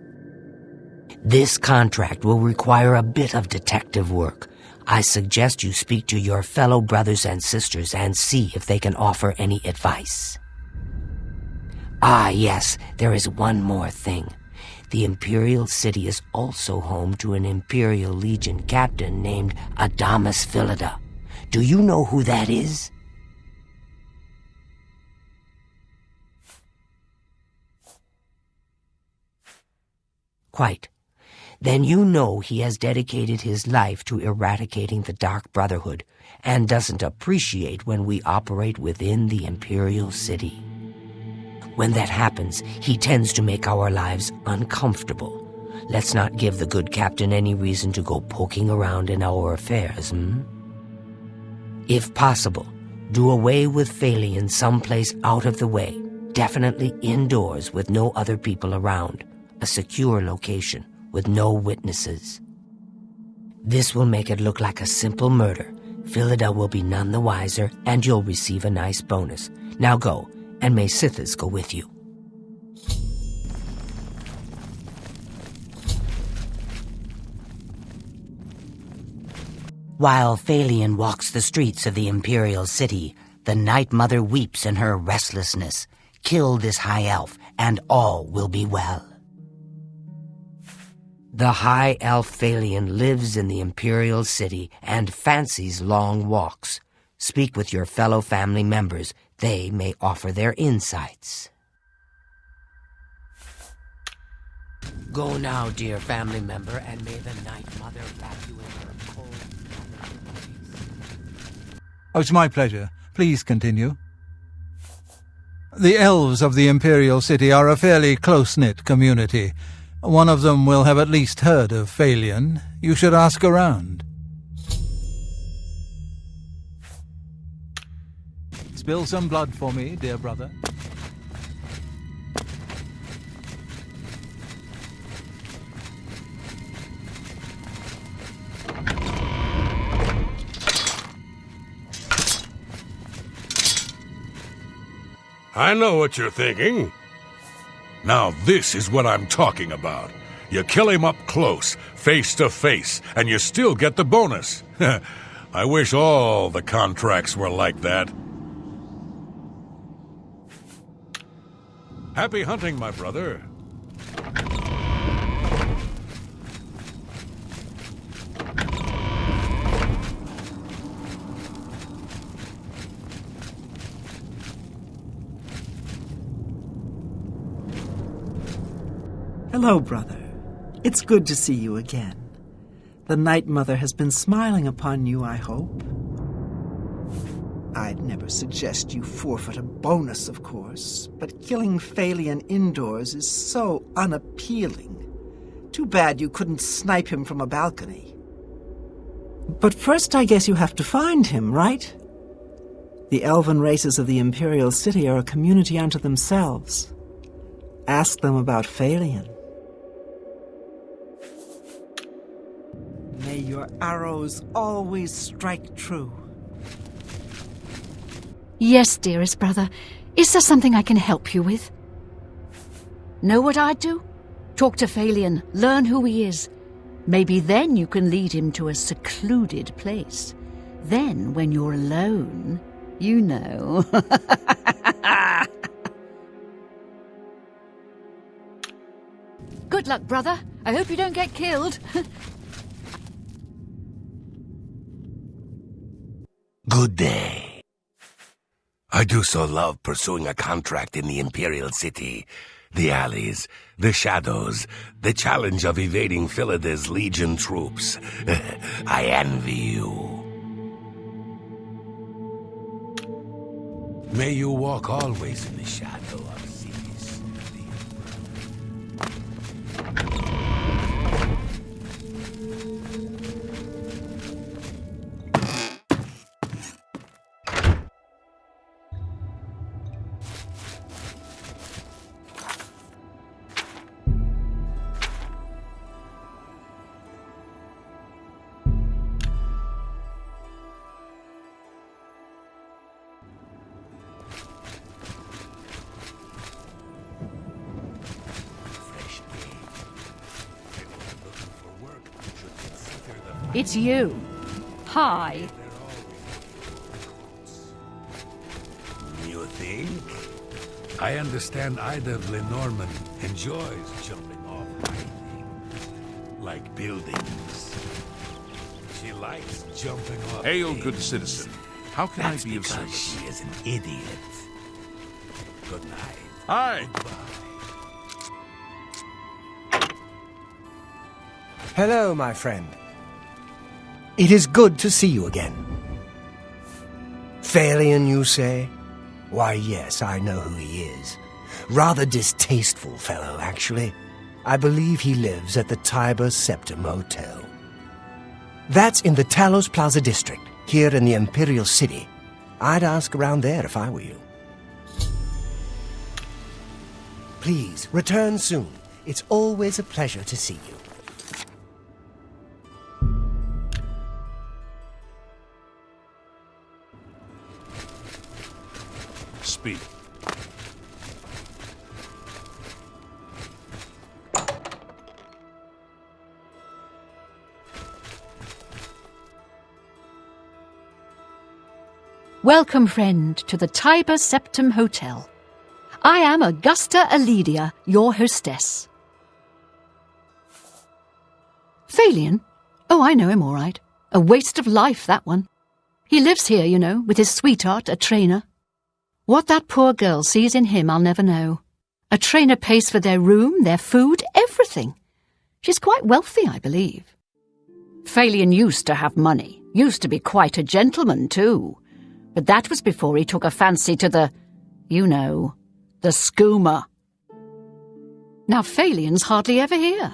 This contract will require a bit of detective work. I suggest you speak to your fellow brothers and sisters and see if they can offer any advice. Ah, yes, there is one more thing. The Imperial City is also home to an Imperial Legion captain named Adamus Philida. Do you know who that is? Quite. Then you know he has dedicated his life to eradicating the Dark Brotherhood and doesn't appreciate when we operate within the Imperial City. When that happens, he tends to make our lives uncomfortable. Let's not give the good captain any reason to go poking around in our affairs, If possible, do away with Phalion someplace out of the way, definitely indoors with no other people around, a secure location with no witnesses. This will make it look like a simple murder. Philida will be none the wiser, and you'll receive a nice bonus. Now go, and may Sithis go with you. While Phalion walks the streets of the Imperial City, the Night Mother weeps in her restlessness. Kill this high elf, and all will be well. The high elf Phalion lives in the Imperial City and fancies long walks. Speak with your fellow family members. They may offer their insights. Go now, dear family member, and may the Night Mother wrap you in her cold... Oh, it's my pleasure. Please continue. The elves of the Imperial City are a fairly close-knit community. One of them will have at least heard of Phalion. You should ask around. Spill some blood for me, dear brother. I know what you're thinking. Now this is what I'm talking about. You kill him up close, face to face, and you still get the bonus. I wish all the contracts were like that. Happy hunting, my brother. Hello, brother. It's good to see you again. The Night Mother has been smiling upon you, I hope. I'd never suggest you forfeit a bonus, of course, but killing Phalion indoors is so unappealing. Too bad you couldn't snipe him from a balcony. But first I guess you have to find him, right? The elven races of the Imperial City are a community unto themselves. Ask them about Phalion. May your arrows always strike true. Yes, dearest brother. Is there something I can help you with? Know what I'd do? Talk to Phalion, learn who he is. Maybe then you can lead him to a secluded place. Then, when you're alone, you know. Good luck, brother. I hope you don't get killed. Good day. I do so love pursuing a contract in the Imperial City. The alleys, the shadows, the challenge of evading Philida's Legion troops. I envy you. May you walk always in the shadow of cities. It's you. Hi. You think? I understand Ida of Lenormand enjoys jumping off high things, like buildings. She likes jumping off Hail, things. good citizen. How can That's I be of because service? she is an idiot. Good night. Hi. Hello, my friend. It is good to see you again. Phalion, you say? Why, yes, I know who he is. Rather distasteful fellow, actually. I believe he lives at the Tiber Septim Hotel. That's in the Talos Plaza district, here in the Imperial City. I'd ask around there if I were you. Please, return soon. It's always a pleasure to see you. Speak. Welcome, friend, to the Tiber Septim Hotel. I am Augusta Aledia, your hostess. Phalion? Oh, I know him all right. A waste of life, that one. He lives here, you know, with his sweetheart, a trainer. What that poor girl sees in him, I'll never know. A trainer pays for their room, their food, everything. She's quite wealthy, I believe. Phalion used to have money, used to be quite a gentleman, too. But that was before he took a fancy to the, you know, the skooma. Now Phalion's hardly ever here.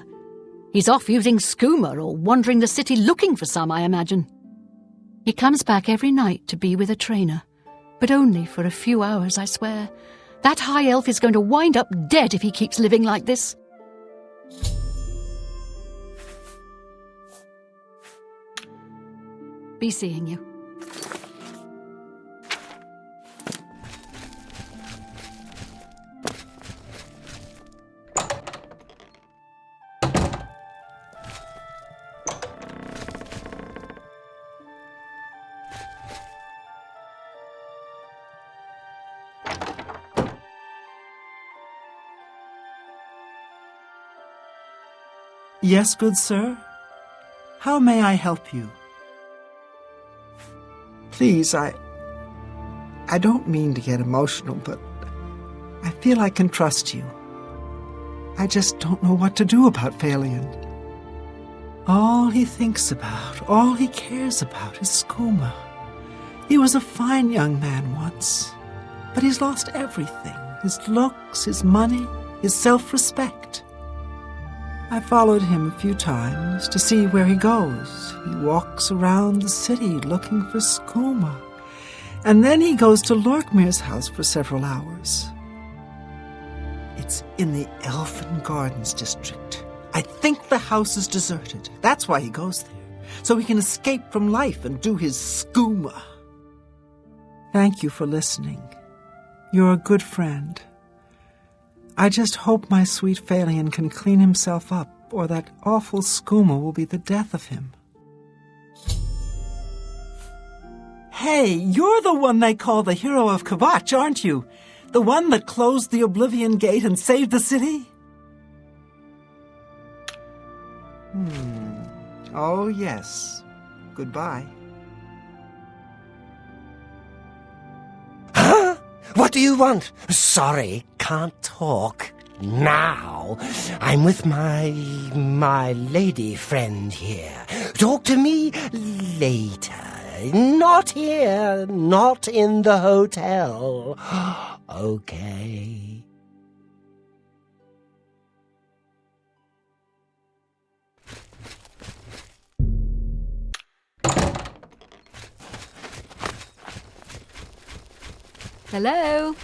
He's off using skooma or wandering the city looking for some, I imagine. He comes back every night to be with a trainer. But only for a few hours, I swear. That high elf is going to wind up dead if he keeps living like this. Be seeing you. Yes, good sir? How may I help you? Please, I don't mean to get emotional, but I feel I can trust you. I just don't know what to do about Phalion. All he thinks about, all he cares about is skooma. He was a fine young man once, but he's lost everything. His looks, his money, his self-respect. I followed him a few times to see where he goes. He walks around the city looking for skooma. And then he goes to Lorkmir's house for several hours. It's in the Elfin Gardens district. I think the house is deserted. That's why he goes there, so he can escape from life and do his skooma. Thank you for listening. You're a good friend. I just hope my sweet Phalion can clean himself up, or that awful skooma will be the death of him. Hey, you're the one they call the hero of Kvatch, aren't you? The one that closed the Oblivion gate and saved the city? Oh, yes. Goodbye. Huh? What do you want? Sorry, can't talk. Now, I'm with my lady friend here. Talk to me later. Not here, not in the hotel. Okay. Hello?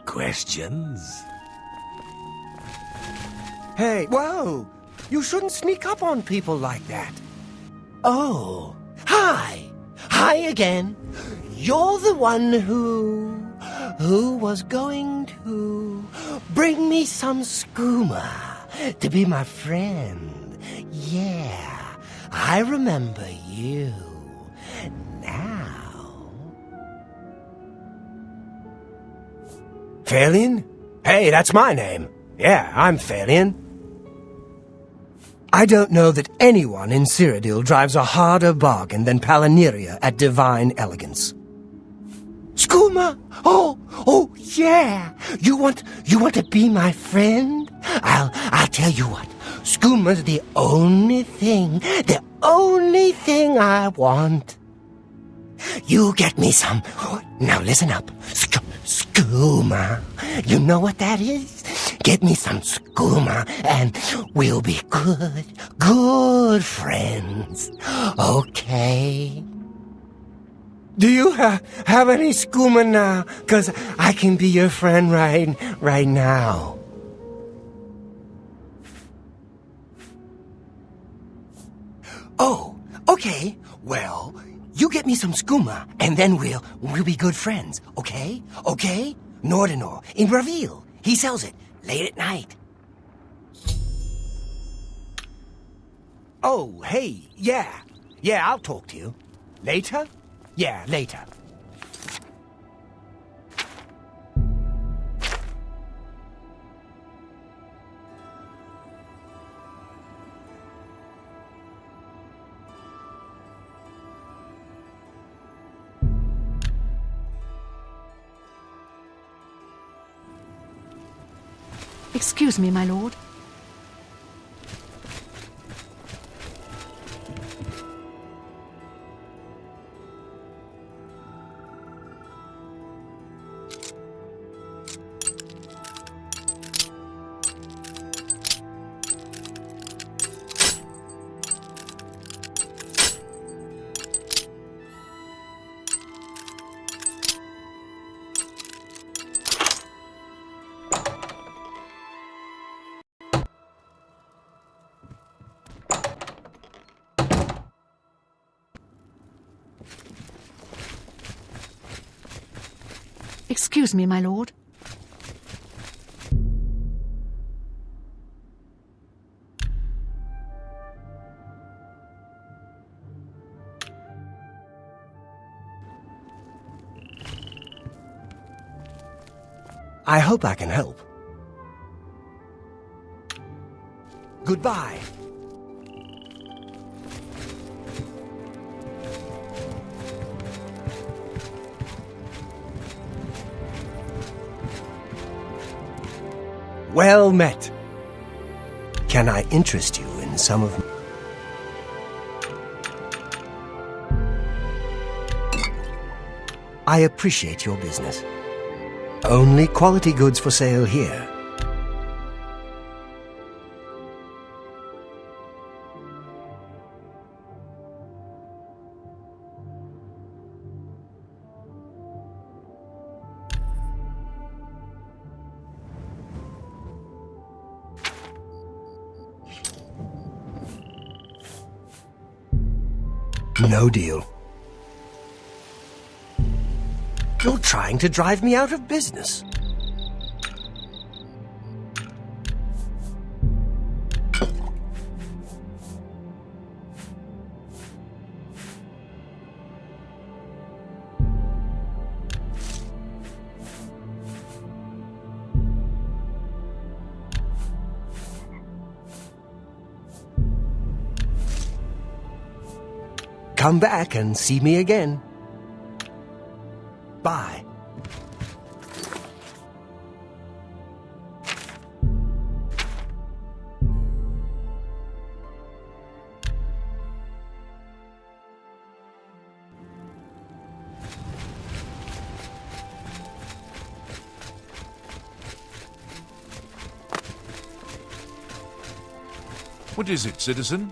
Questions? Hey, whoa! You shouldn't sneak up on people like that. Oh, hi! Hi again. You're the one who was going to bring me some skooma to be my friend. Yeah, I remember you. Now... Phelan? Hey, that's my name. Yeah, I'm Phelan. I don't know that anyone in Cyrodiil drives a harder bargain than Palaniria at Divine Elegance. Skooma? Oh, yeah. You want to be my friend? I'll tell you what. Skooma's the only thing I want. You get me some. Now listen up. Skooma. You know what that is? Get me some skooma and we'll be good friends. Okay? Do you have any skooma now? 'Cause I can be your friend right now. Oh, okay. Well, you get me some skooma, and then we'll be good friends, okay? Okay? Nordenor, in Brotherhood. He sells it late at night. Oh, hey, yeah. Yeah, I'll talk to you. Later? Yeah, later. Excuse me, my lord. Excuse me, my lord. I hope I can help. Goodbye. Well met. Can I interest you in some of... I appreciate your business. Only quality goods for sale here. No deal. You're trying to drive me out of business. Come back and see me again. Bye. What is it, citizen?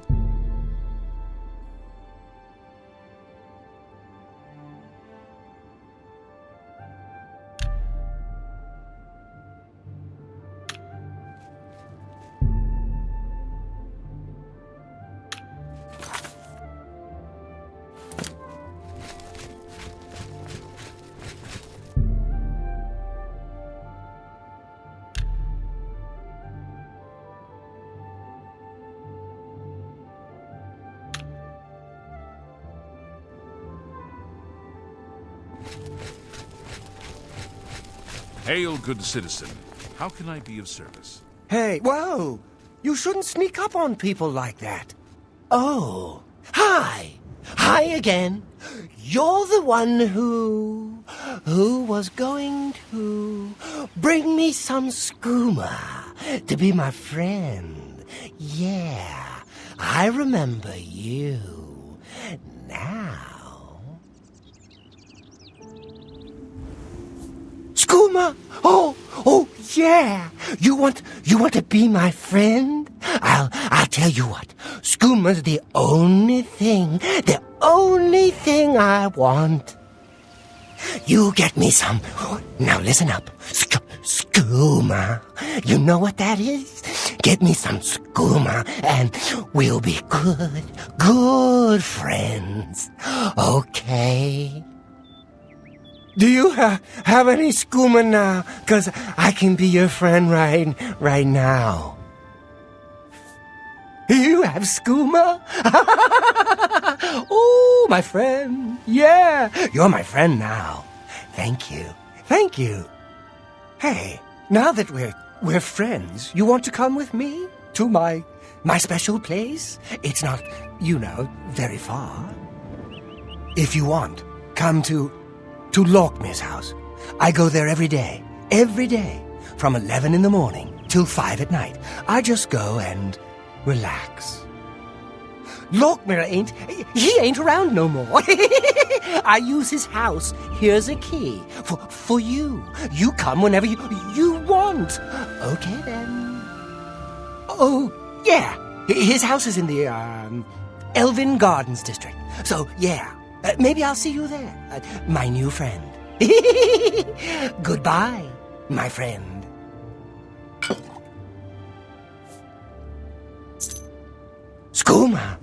Hail, good citizen. How can I be of service? Hey, whoa! You shouldn't sneak up on people like that. Oh, hi! Hi again. You're the one who was going to bring me some skooma to be my friend. Yeah, I remember you. Now... Skooma! Oh, yeah! You want to be my friend? I'll tell you what. Skooma's the only thing I want. You get me some. Now listen up. Skooma. You know what that is? Get me some skooma and we'll be good friends. Okay? Do you have any skooma now? 'Cause I can be your friend right now. You have skooma? Oh, my friend. Yeah, you're my friend now. Thank you. Thank you. Hey, now that we're friends, you want to come with me to my special place? It's not, very far. If you want, come to Lockmir's house. I go there every day, from 11 in the morning till 5 at night. I just go and relax. Lockmir ain't around no more. I use his house. Here's a key for you. You come whenever you want. Okay then. Oh, yeah. His house is in the Elven Gardens district. So, yeah. Maybe I'll see you there, my new friend. Goodbye, my friend. Skooma.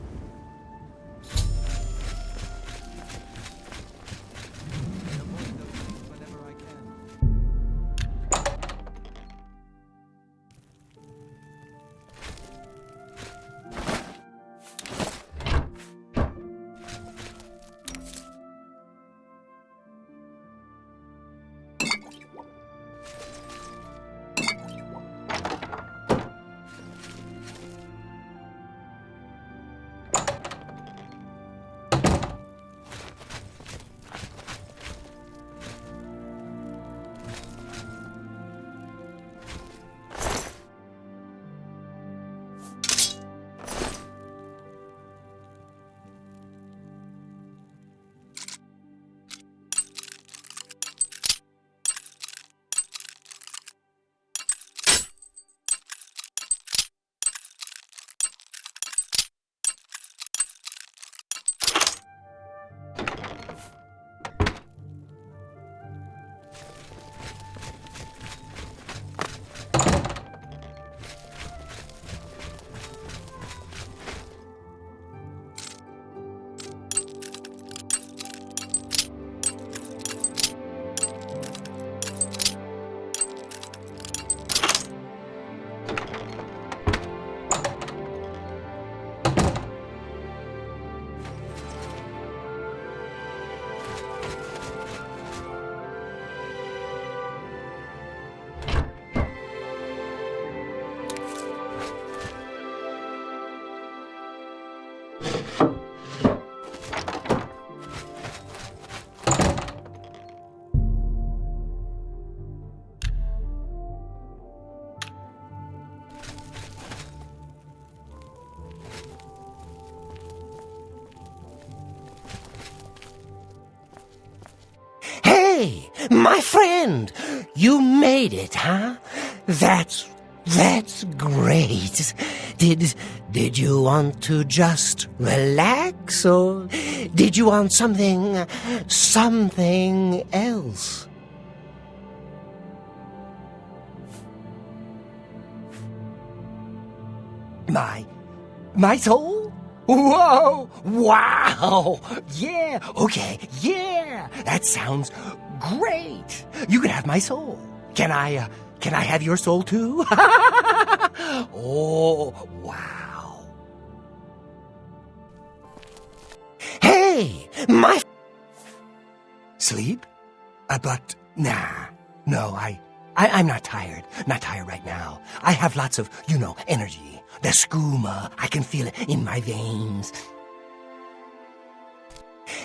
Hey, my friend! You made it, huh? That's great. Did you want to just relax, or did you want something else? My soul? Whoa! Wow! Yeah! Okay, yeah! That sounds great! You can have my soul. Can I have your soul too? Oh, wow. Hey! Sleep? But, nah. No, I'm not tired. Not tired right now. I have lots of, energy. The skooma, I can feel it in my veins.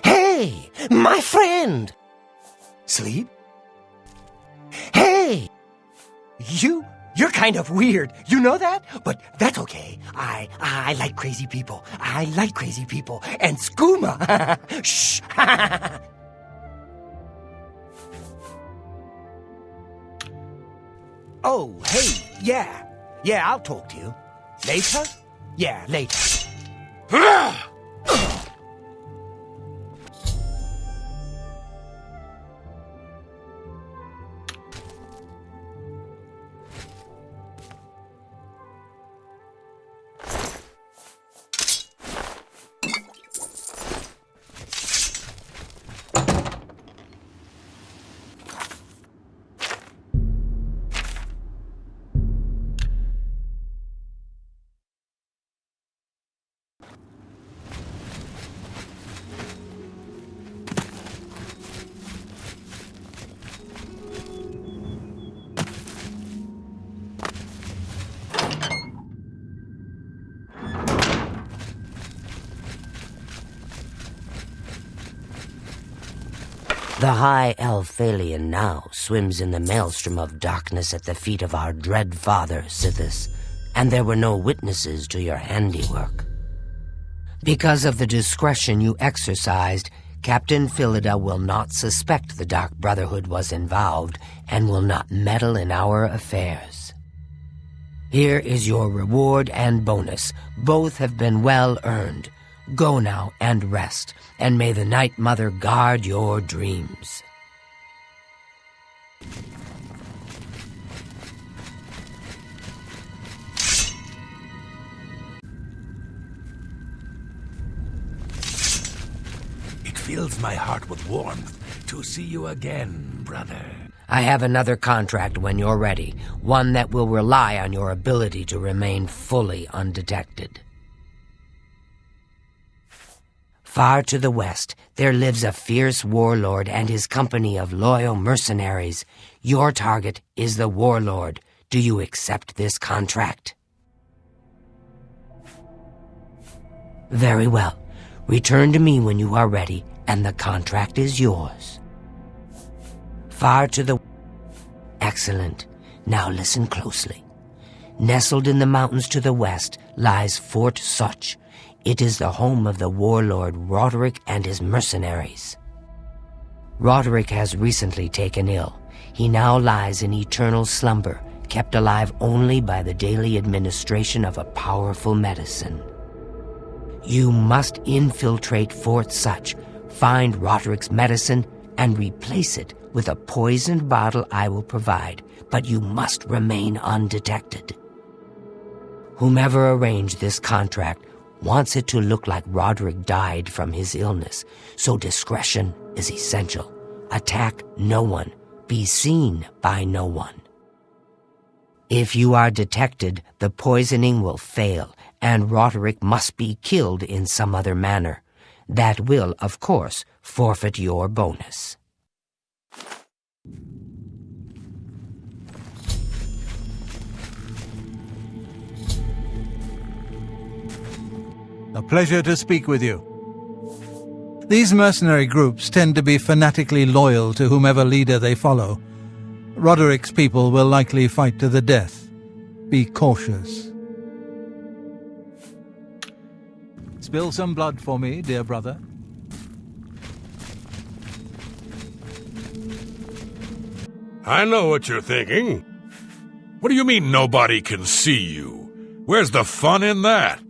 Hey, my friend! Sleep? Hey! You're kind of weird. You know that? But that's okay. I like crazy people. I like crazy people. And skooma! Shh! Oh, hey, yeah. Yeah, I'll talk to you. Later? Yeah, later. The high elf alien now swims in the maelstrom of darkness at the feet of our dread father, Sithis, and there were no witnesses to your handiwork. Because of the discretion you exercised, Captain Philida will not suspect the Dark Brotherhood was involved and will not meddle in our affairs. Here is your reward and bonus. Both have been well earned. Go now and rest, and may the Night Mother guard your dreams. It fills my heart with warmth to see you again, brother. I have another contract when you're ready, one that will rely on your ability to remain fully undetected. Far to the west, there lives a fierce warlord and his company of loyal mercenaries. Your target is the warlord. Do you accept this contract? Very well. Return to me when you are ready, and the contract is yours. Far to the... Excellent. Now listen closely. Nestled in the mountains to the west lies Fort Such. It is the home of the warlord Roderick and his mercenaries. Roderick has recently taken ill. He now lies in eternal slumber, kept alive only by the daily administration of a powerful medicine. You must infiltrate Fort Such, find Roderick's medicine, and replace it with a poisoned bottle I will provide, but you must remain undetected. Whomever arranged this contract wants it to look like Roderick died from his illness, so discretion is essential. Attack no one. Be seen by no one. If you are detected, the poisoning will fail, and Roderick must be killed in some other manner. That will, of course, forfeit your bonus. A pleasure to speak with you. These mercenary groups tend to be fanatically loyal to whomever leader they follow. Roderick's people will likely fight to the death. Be cautious. Spill some blood for me, dear brother. I know what you're thinking. What do you mean nobody can see you? Where's the fun in that?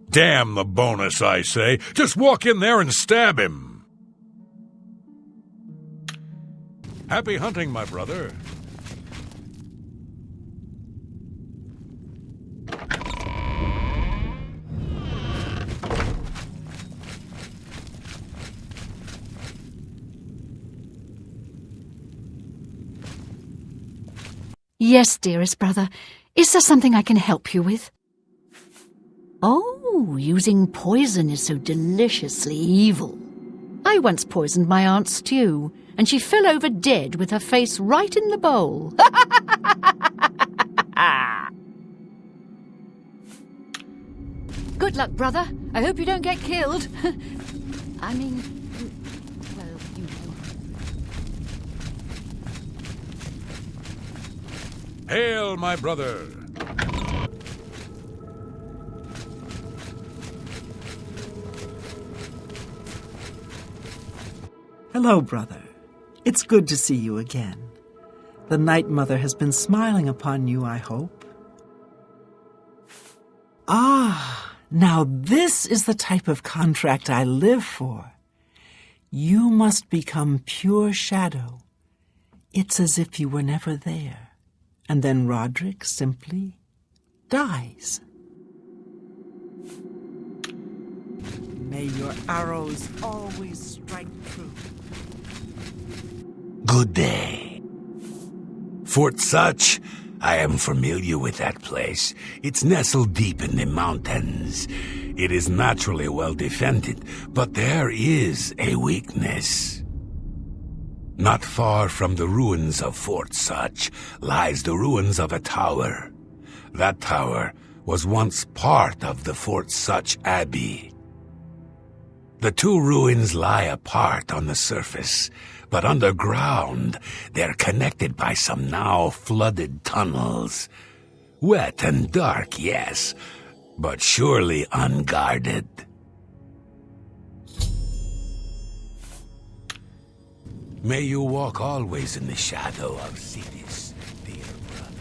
Damn the bonus, I say. Just walk in there and stab him. Happy hunting, my brother. Yes, dearest brother. Is there something I can help you with? Oh, using poison is so deliciously evil. I once poisoned my aunt's stew, and she fell over dead with her face right in the bowl. Good luck, brother. I hope you don't get killed. I mean, well, you know. Hail, my brother. Hello, brother. It's good to see you again. The Night Mother has been smiling upon you, I hope. Ah, now this is the type of contract I live for. You must become pure shadow. It's as if you were never there. And then Roderick simply dies. May your arrows always strike true. Good day. Fort Such, I am familiar with that place. It's nestled deep in the mountains. It is naturally well defended, but there is a weakness. Not far from the ruins of Fort Such lies the ruins of a tower. That tower was once part of the Fort Such Abbey. The two ruins lie apart on the surface, but underground they're connected by some now flooded tunnels. Wet and dark, yes, but surely unguarded. May you walk always in the shadow of cities, dear brother.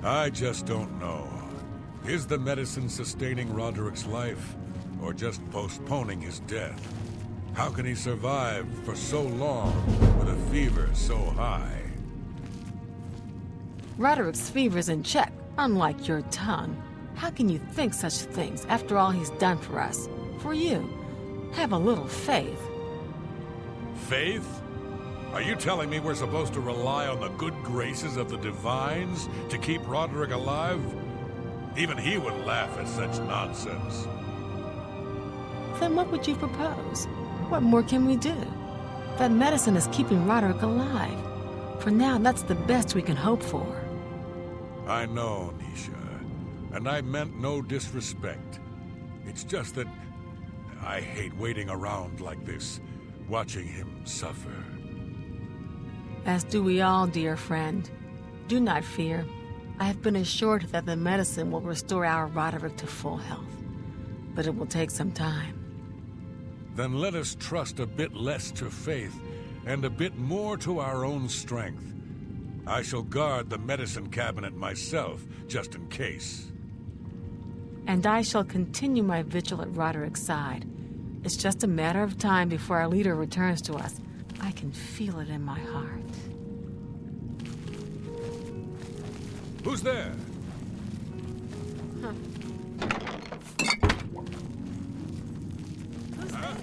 I just don't know. Is the medicine sustaining Roderick's life, or just postponing his death? How can he survive for so long with a fever so high? Roderick's fever's in check, unlike your tongue. How can you think such things after all he's done for us? For you. Have a little faith. Faith? Are you telling me we're supposed to rely on the good graces of the divines to keep Roderick alive? Even he would laugh at such nonsense. Then what would you propose? What more can we do? That medicine is keeping Roderick alive. For now, that's the best we can hope for. I know, Nisha, and I meant no disrespect. It's just that I hate waiting around like this, watching him suffer. As do we all, dear friend. Do not fear. I have been assured that the medicine will restore our Roderick to full health. But it will take some time. Then let us trust a bit less to faith and a bit more to our own strength. I shall guard the medicine cabinet myself, just in case. And I shall continue my vigil at Roderick's side. It's just a matter of time before our leader returns to us. I can feel it in my heart. Who's there? Huh. Who's there?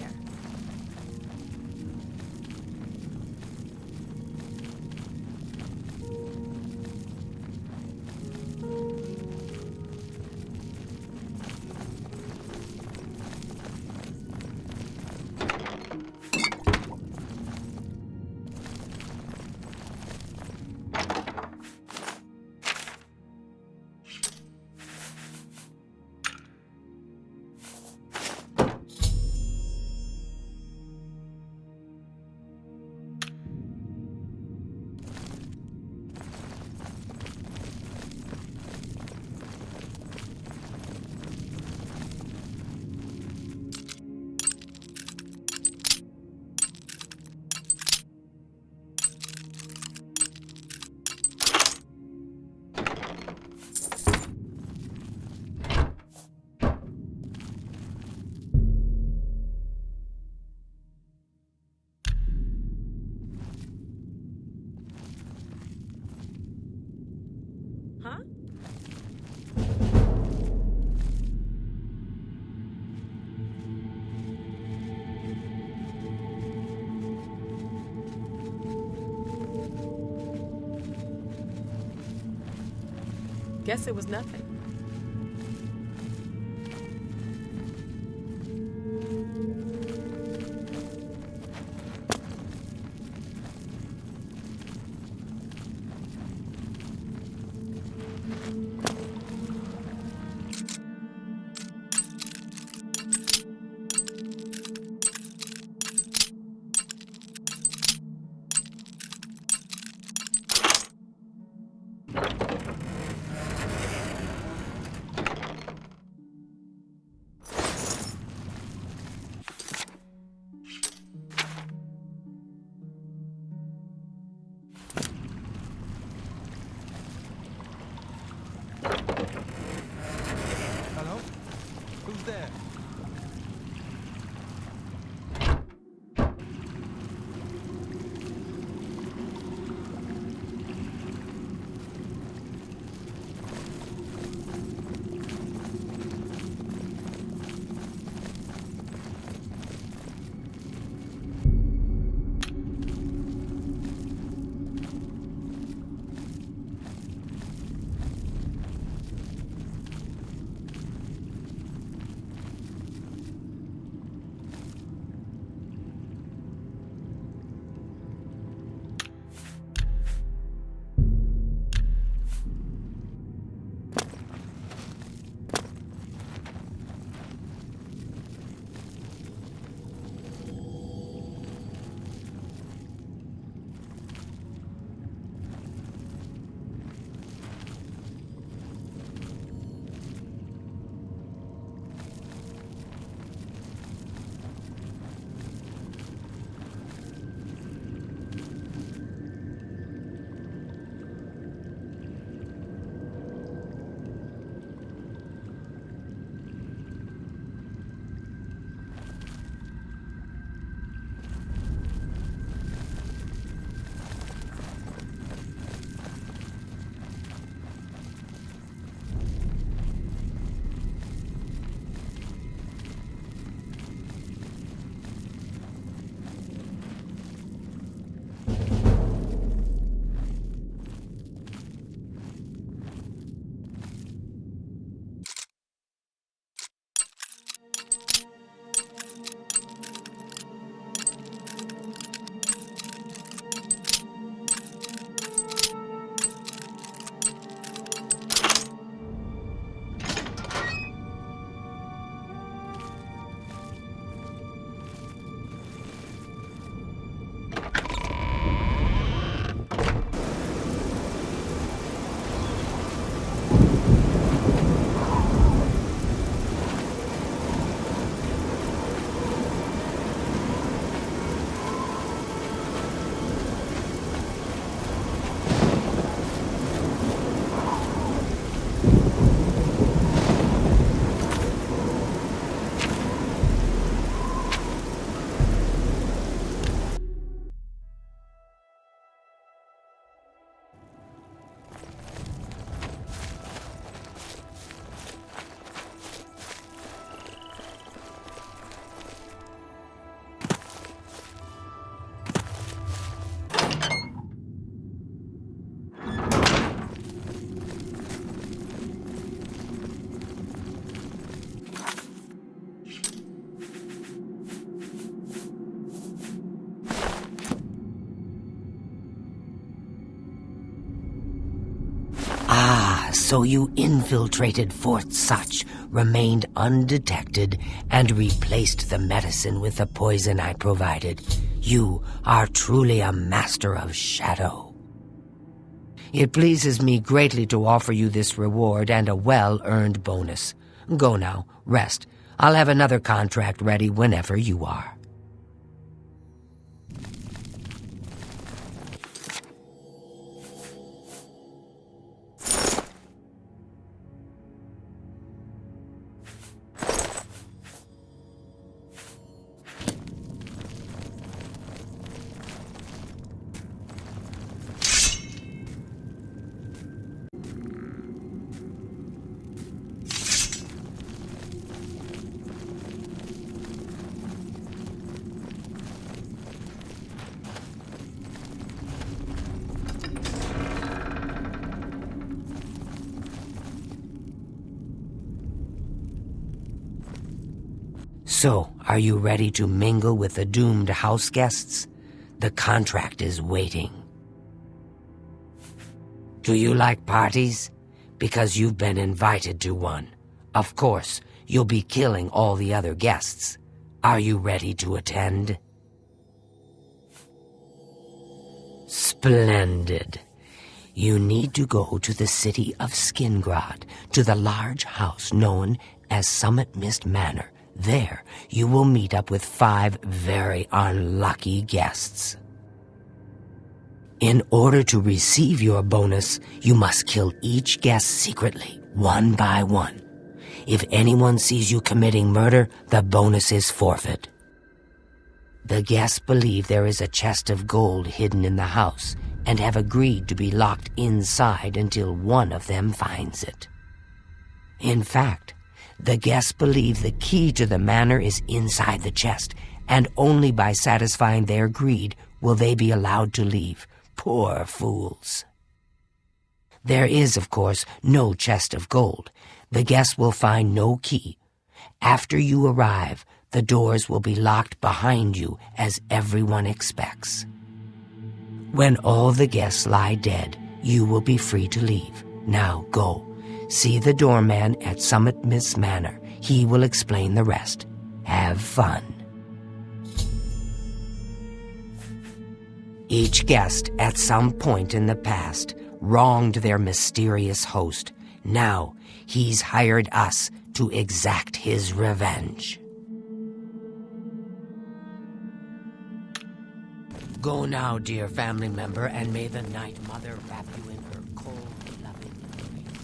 Huh? Guess it was nothing. So you infiltrated Fort Such, remained undetected, and replaced the medicine with the poison I provided. You are truly a master of shadow. It pleases me greatly to offer you this reward and a well-earned bonus. Go now, rest. I'll have another contract ready whenever you are. So, are you ready to mingle with the doomed house guests? The contract is waiting. Do you like parties? Because you've been invited to one. Of course, you'll be killing all the other guests. Are you ready to attend? Splendid. You need to go to the city of Skingrad, to the large house known as Summit Mist Manor. There, you will meet up with 5 very unlucky guests. In order to receive your bonus, you must kill each guest secretly, one by one. If anyone sees you committing murder, the bonus is forfeit. The guests believe there is a chest of gold hidden in the house and have agreed to be locked inside until one of them finds it. In fact, the guests believe the key to the manor is inside the chest, and only by satisfying their greed will they be allowed to leave. Poor fools. There is, of course, no chest of gold. The guests will find no key. After you arrive, the doors will be locked behind you, as everyone expects. When all the guests lie dead, you will be free to leave. Now go. See the doorman at Summit Mist Manor. He will explain the rest. Have fun. Each guest, at some point in the past, wronged their mysterious host. Now, he's hired us to exact his revenge. Go now, dear family member, and may the Night Mother wrap you in her cold, loving embrace.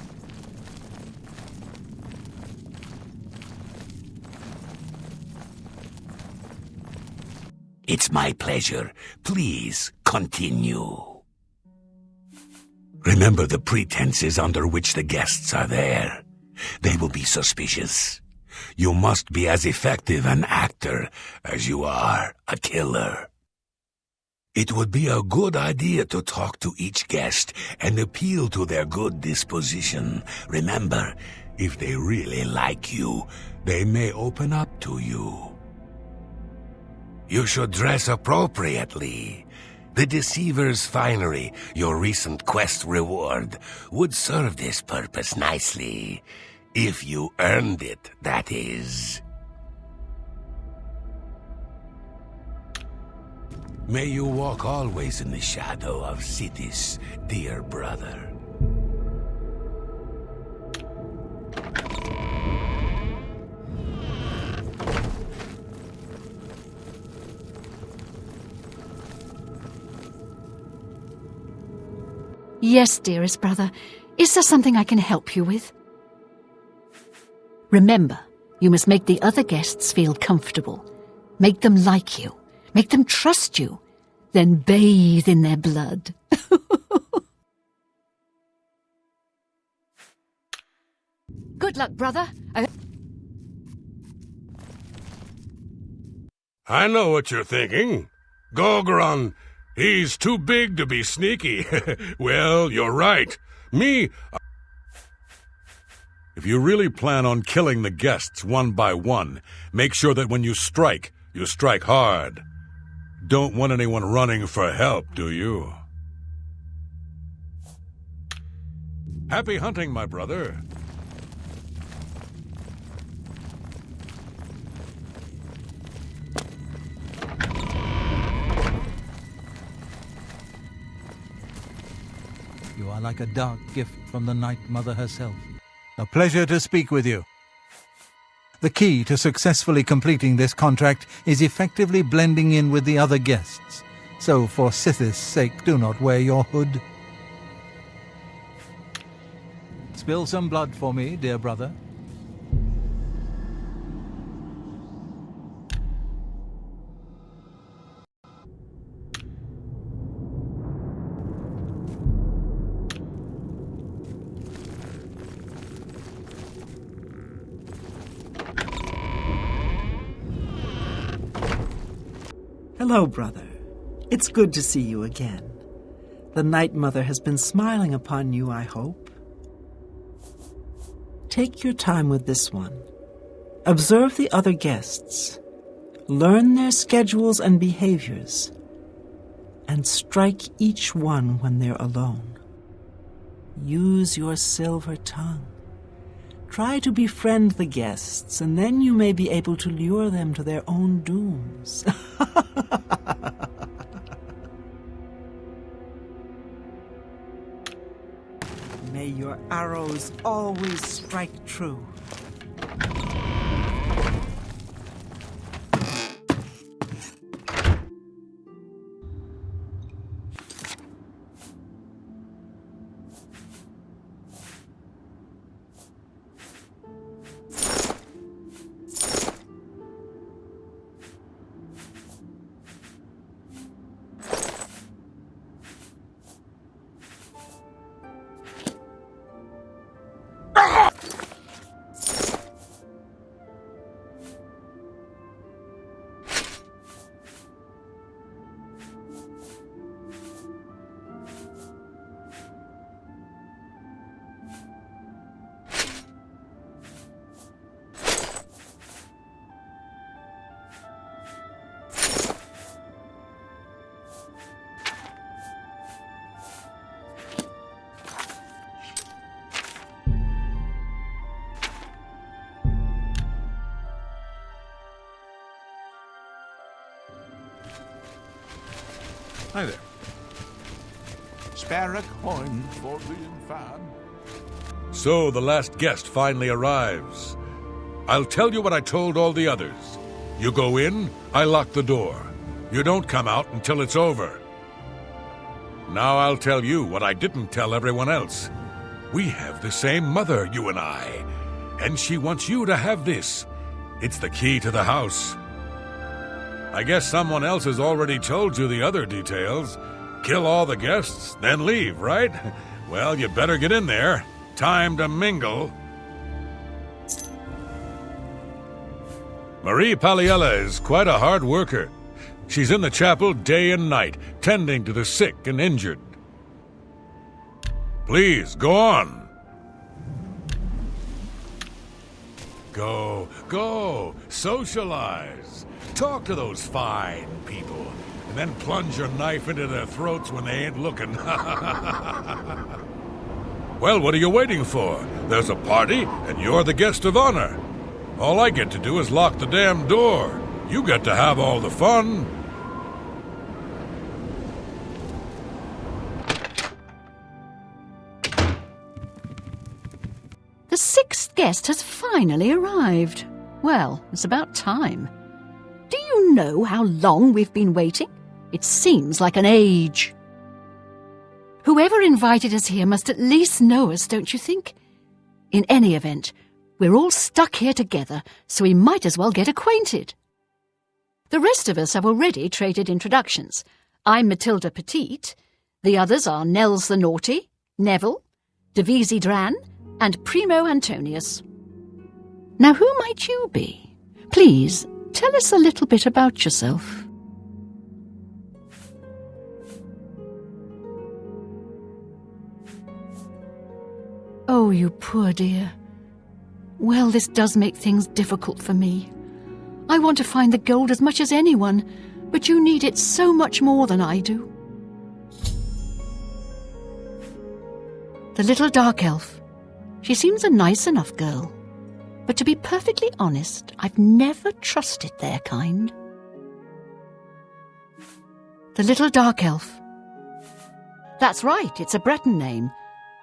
It's my pleasure. Please continue. Remember the pretenses under which the guests are there. They will be suspicious. You must be as effective an actor as you are a killer. It would be a good idea to talk to each guest and appeal to their good disposition. Remember, if they really like you, they may open up to you. You should dress appropriately. The Deceiver's Finery, your recent quest reward, would serve this purpose nicely. If you earned it, that is. May you walk always in the shadow of cities, dear brother. Yes, dearest brother. Is there something I can help you with? Remember, you must make the other guests feel comfortable. Make them like you. Make them trust you. Then bathe in their blood. Good luck, brother. I know what you're thinking. Gogron, he's too big to be sneaky. Well, you're right. Me... If you really plan on killing the guests one by one, make sure that when you strike hard. Don't want anyone running for help, do you? Happy hunting, my brother. You are like a dark gift from the Night Mother herself. A pleasure to speak with you. The key to successfully completing this contract is effectively blending in with the other guests. So for Sithis' sake, do not wear your hood. Spill some blood for me, dear brother. Hello, brother. It's good to see you again. The Night Mother has been smiling upon you, I hope. Take your time with this one. Observe the other guests. Learn their schedules and behaviors. And strike each one when they're alone. Use your silver tongue. Try to befriend the guests, and then you may be able to lure them to their own dooms. May your arrows always strike true. Hi there. Sparrow coin for being fan. So the last guest finally arrives. I'll tell you what I told all the others. You go in, I lock the door. You don't come out until it's over. Now I'll tell you what I didn't tell everyone else. We have the same mother, you and I. And she wants you to have this. It's the key to the house. I guess someone else has already told you the other details. Kill all the guests, then leave, right? Well, you better get in there. Time to mingle. Marie Paliella is quite a hard worker. She's in the chapel day and night, tending to the sick and injured. Please, go on. Go, socialize. Talk to those fine people, and then plunge your knife into their throats when they ain't looking. Well, what are you waiting for? There's a party, and you're the guest of honor. All I get to do is lock the damn door. You get to have all the fun. The sixth guest has finally arrived. Well, it's about time. Do you know how long we've been waiting? It seems like an age. Whoever invited us here must at least know us, don't you think? In any event, we're all stuck here together, so we might as well get acquainted. The rest of us have already traded introductions. I'm Matilda Petite. The others are Nels the Naughty, Neville, Devisi Dran, and Primo Antonius. Now, who might you be? Please, tell us a little bit about yourself. Oh, you poor dear. Well, this does make things difficult for me. I want to find the gold as much as anyone, but you need it so much more than I do. The little dark elf. She seems a nice enough girl. But to be perfectly honest, I've never trusted their kind. The little dark elf. That's right, it's a Breton name.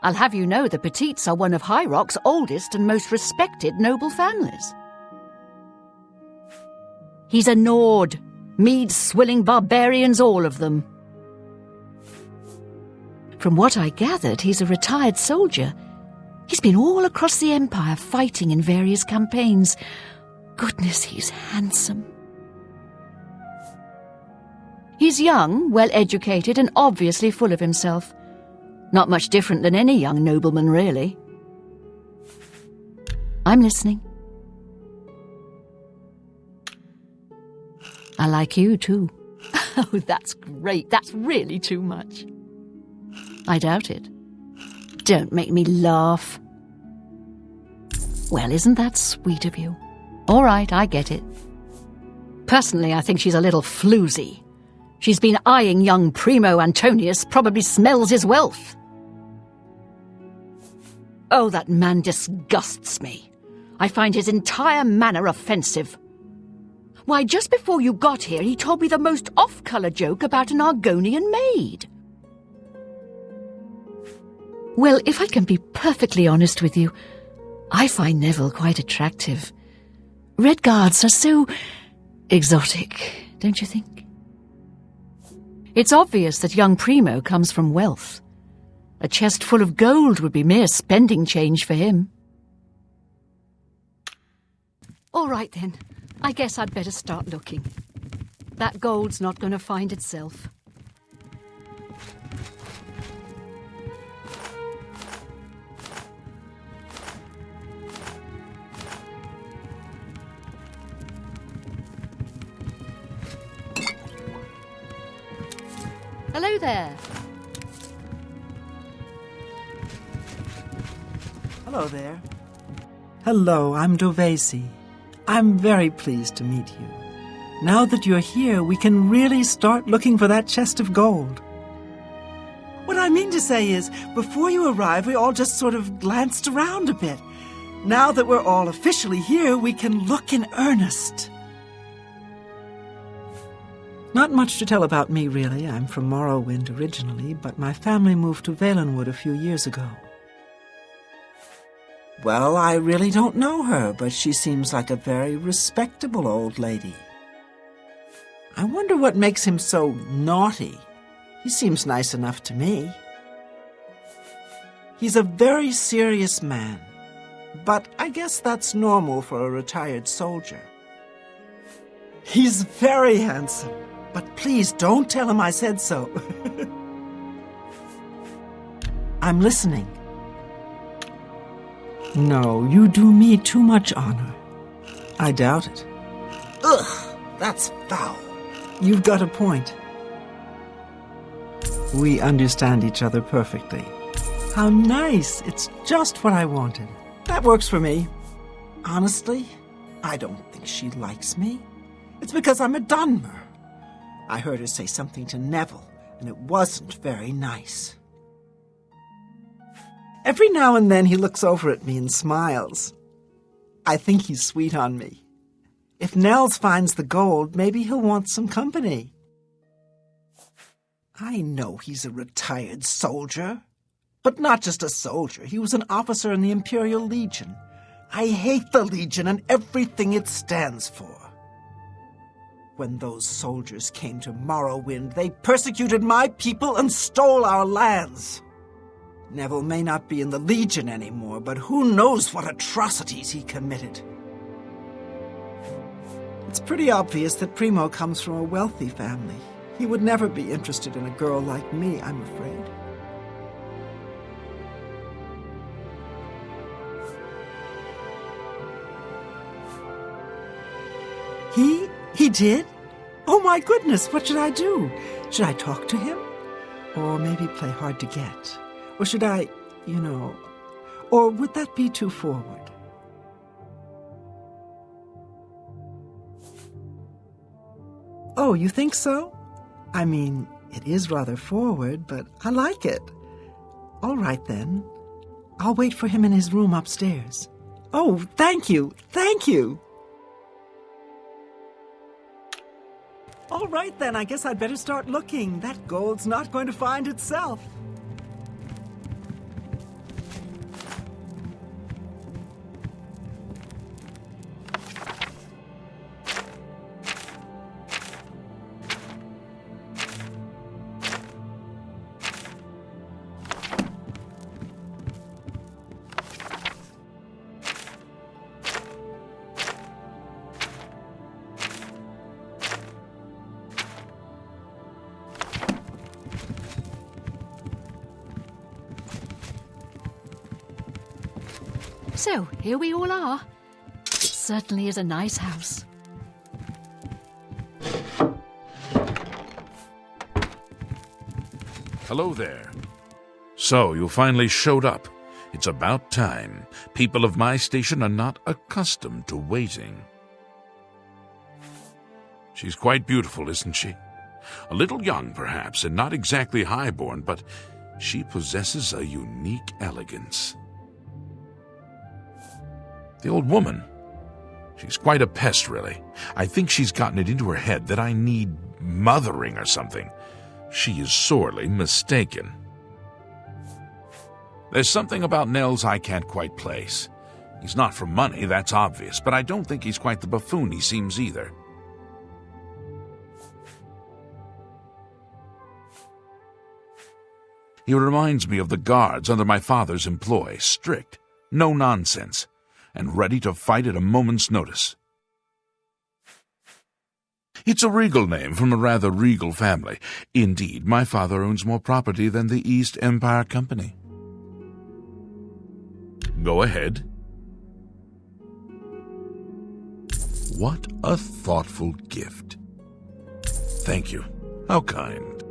I'll have you know the Petites are one of High Rock's oldest and most respected noble families. He's a Nord. Mead-swilling barbarians, all of them. From what I gathered, he's a retired soldier. He's been all across the Empire fighting in various campaigns. Goodness, he's handsome. He's young, well-educated, and obviously full of himself. Not much different than any young nobleman, really. I'm listening. I like you, too. Oh, that's great. That's really too much. I doubt it. Don't make me laugh. Well, isn't that sweet of you? All right, I get it. Personally, I think she's a little floozy. She's been eyeing young Primo Antonius, probably smells his wealth. Oh, that man disgusts me. I find his entire manner offensive. Why, just before you got here, he told me the most off-colour joke about an Argonian maid. Well, if I can be perfectly honest with you, I find Neville quite attractive. Red Guards are so exotic, don't you think? It's obvious that young Primo comes from wealth. A chest full of gold would be mere spending change for him. All right then, I guess I'd better start looking. That gold's not going to find itself. Hello there. Hello there. Hello, I'm Dovesi. I'm very pleased to meet you. Now that you're here, we can really start looking for that chest of gold. What I mean to say is, before you arrived, we all just sort of glanced around a bit. Now that we're all officially here, we can look in earnest. Not much to tell about me, really. I'm from Morrowind originally, but my family moved to Valenwood a few years ago. Well, I really don't know her, but she seems like a very respectable old lady. I wonder what makes him so naughty. He seems nice enough to me. He's a very serious man, but I guess that's normal for a retired soldier. He's very handsome, but please don't tell him I said so. I'm listening. No, you do me too much honor. I doubt it. Ugh, that's foul. You've got a point. We understand each other perfectly. How nice. It's just what I wanted. That works for me. Honestly, I don't think she likes me. It's because I'm a Dunmer. I heard her say something to Neville, and it wasn't very nice. Every now and then he looks over at me and smiles. I think he's sweet on me. If Nels finds the gold, maybe he'll want some company. I know he's a retired soldier. But not just a soldier. He was an officer in the Imperial Legion. I hate the Legion and everything it stands for. When those soldiers came to Morrowind, they persecuted my people and stole our lands. Neville may not be in the Legion anymore, but who knows what atrocities he committed. It's pretty obvious that Primo comes from a wealthy family. He would never be interested in a girl like me, I'm afraid. He did? Oh my goodness, what should I do? Should I talk to him? Or maybe play hard to get? Or should I, or would that be too forward? Oh, you think so? I mean, it is rather forward, but I like it. All right then, I'll wait for him in his room upstairs. Oh, thank you, thank you. All right then, I guess I'd better start looking. That gold's not going to find itself. So, here we all are. It certainly is a nice house. Hello there. So, you finally showed up. It's about time. People of my station are not accustomed to waiting. She's quite beautiful, isn't she? A little young, perhaps, and not exactly highborn, but she possesses a unique elegance. The old woman. She's quite a pest, really. I think she's gotten it into her head that I need mothering or something. She is sorely mistaken. There's something about Nels I can't quite place. He's not for money, that's obvious, but I don't think he's quite the buffoon he seems either. He reminds me of the guards under my father's employ, strict, no nonsense, and ready to fight at a moment's notice. It's a regal name from a rather regal family. Indeed, my father owns more property than the East Empire Company. Go ahead. What a thoughtful gift. Thank you. How kind.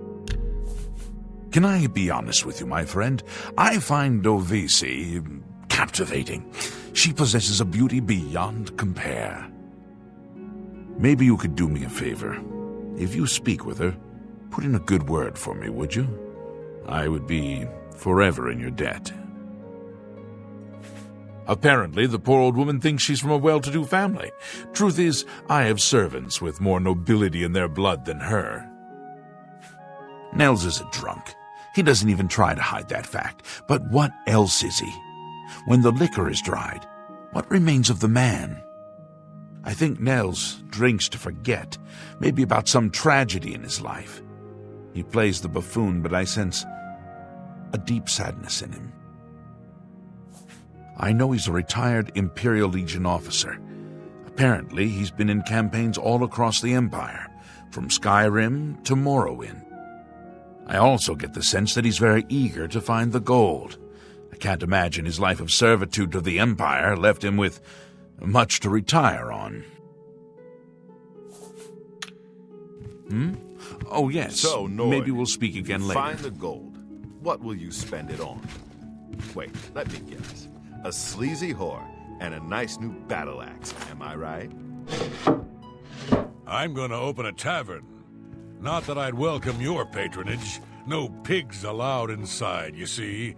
Can I be honest with you, my friend? I find Dovisi captivating. She possesses a beauty beyond compare. Maybe you could do me a favor. If you speak with her, put in a good word for me, would you? I would be forever in your debt. Apparently, the poor old woman thinks she's from a well-to-do family. Truth is, I have servants with more nobility in their blood than her. Nels is a drunk. He doesn't even try to hide that fact. But what else is he? When the liquor is dried, what remains of the man? I think Nels drinks to forget, maybe about some tragedy in his life. He plays the buffoon, but I sense a deep sadness in him. I know he's a retired Imperial Legion officer. Apparently, he's been in campaigns all across the Empire, from Skyrim to Morrowind. I also get the sense that he's very eager to find the gold. I can't imagine his life of servitude to the Empire left him with much to retire on. Oh, yes. So, Nord, maybe we'll speak again later. Find the gold. What will you spend it on? Wait, let me guess. A sleazy whore and a nice new battle axe, am I right? I'm gonna open a tavern. Not that I'd welcome your patronage. No pigs allowed inside, you see.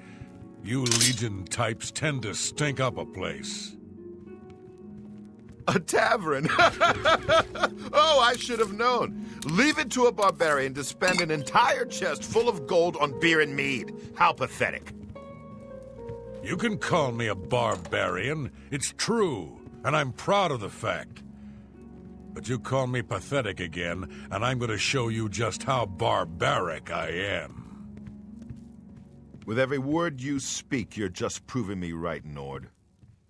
You Legion types tend to stink up a place. A tavern? Oh, I should have known. Leave it to a barbarian to spend an entire chest full of gold on beer and mead. How pathetic. You can call me a barbarian. It's true, and I'm proud of the fact. But you call me pathetic again, and I'm going to show you just how barbaric I am. With every word you speak, you're just proving me right, Nord.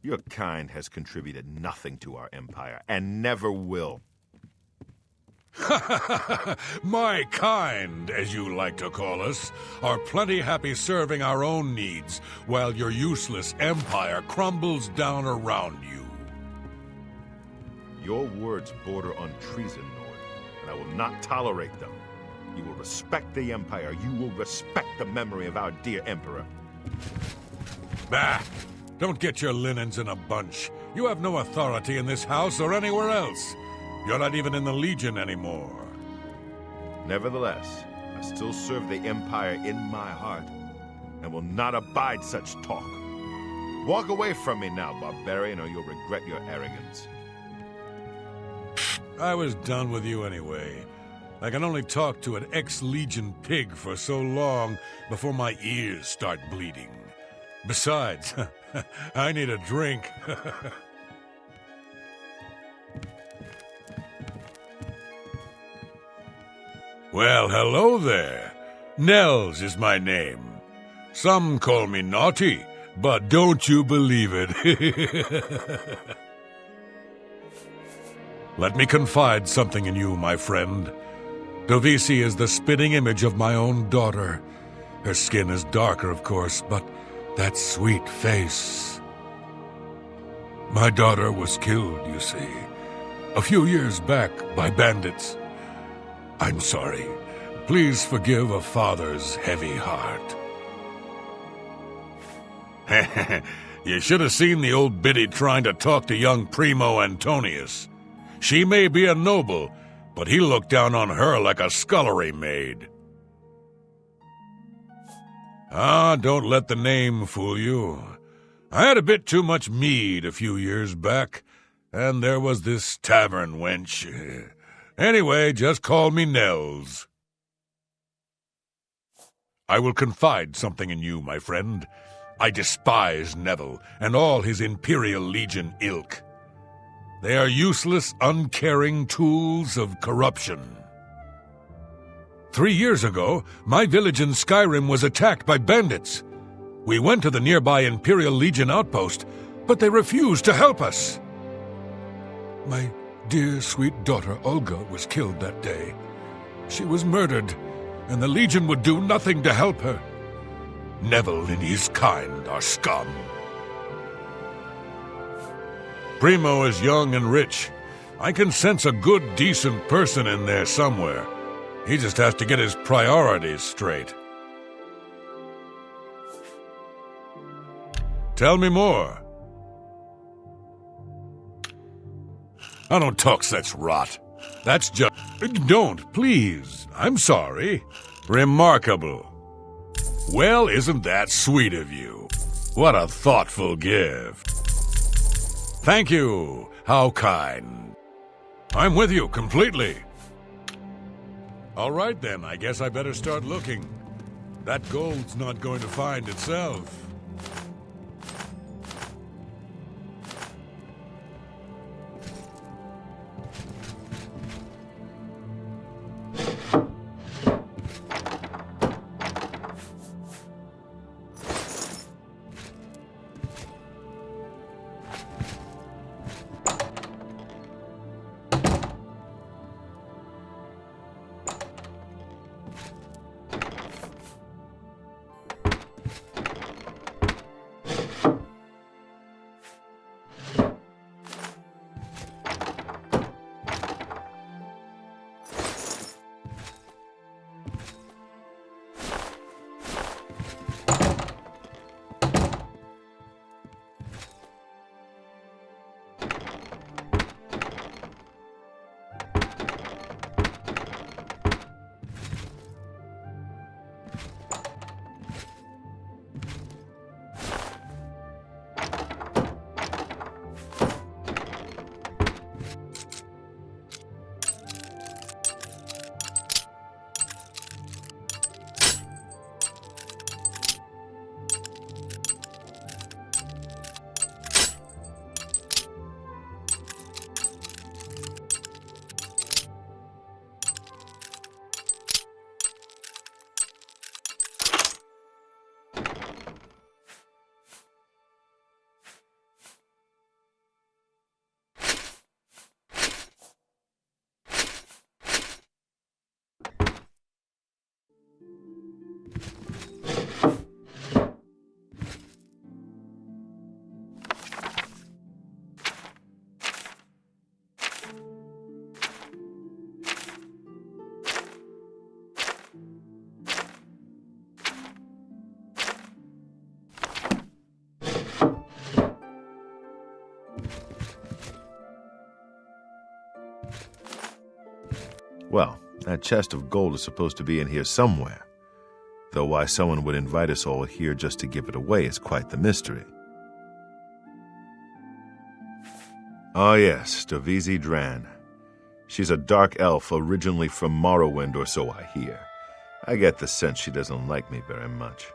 Your kind has contributed nothing to our empire, and never will. My kind, as you like to call us, are plenty happy serving our own needs, while your useless empire crumbles down around you. Your words border on treason, Nord, and I will not tolerate them. You will respect the Empire. You will respect the memory of our dear Emperor. Bah! Don't get your linens in a bunch. You have no authority in this house or anywhere else. You're not even in the Legion anymore. Nevertheless, I still serve the Empire in my heart, and will not abide such talk. Walk away from me now, barbarian, or you'll regret your arrogance. I was done with you anyway. I can only talk to an ex-Legion pig for so long before my ears start bleeding. Besides, I need a drink. Well, hello there. Nels is my name. Some call me naughty, but don't you believe it. Let me confide something in you, my friend. Dovisi is the spitting image of my own daughter. Her skin is darker, of course, but that sweet face. My daughter was killed, you see, a few years back by bandits. I'm sorry. Please forgive a father's heavy heart. You should have seen the old biddy trying to talk to young Primo Antonius. She may be a noble, but he looked down on her like a scullery maid. Don't let the name fool you. I had a bit too much mead a few years back, and there was this tavern wench. Anyway, just call me Nels. I will confide something in you, my friend. I despise Neville and all his Imperial Legion ilk. They are useless, uncaring tools of corruption. 3 years ago, my village in Skyrim was attacked by bandits. We went to the nearby Imperial Legion outpost, but they refused to help us. My dear, sweet daughter Olga was killed that day. She was murdered, and the Legion would do nothing to help her. Neville and his kind are scum. Primo is young and rich. I can sense a good, decent person in there somewhere. He just has to get his priorities straight. Tell me more. I don't talk such rot. That's just... Don't, please. I'm sorry. Remarkable. Well, isn't that sweet of you? What a thoughtful gift. Thank you. How kind. I'm with you completely. All right, then. I guess I better start looking. That gold's not going to find itself. Well, that chest of gold is supposed to be in here somewhere. Though why someone would invite us all here just to give it away is quite the mystery. Oh yes, Davisi Dran. She's a dark elf originally from Morrowind, or so I hear. I get the sense she doesn't like me very much.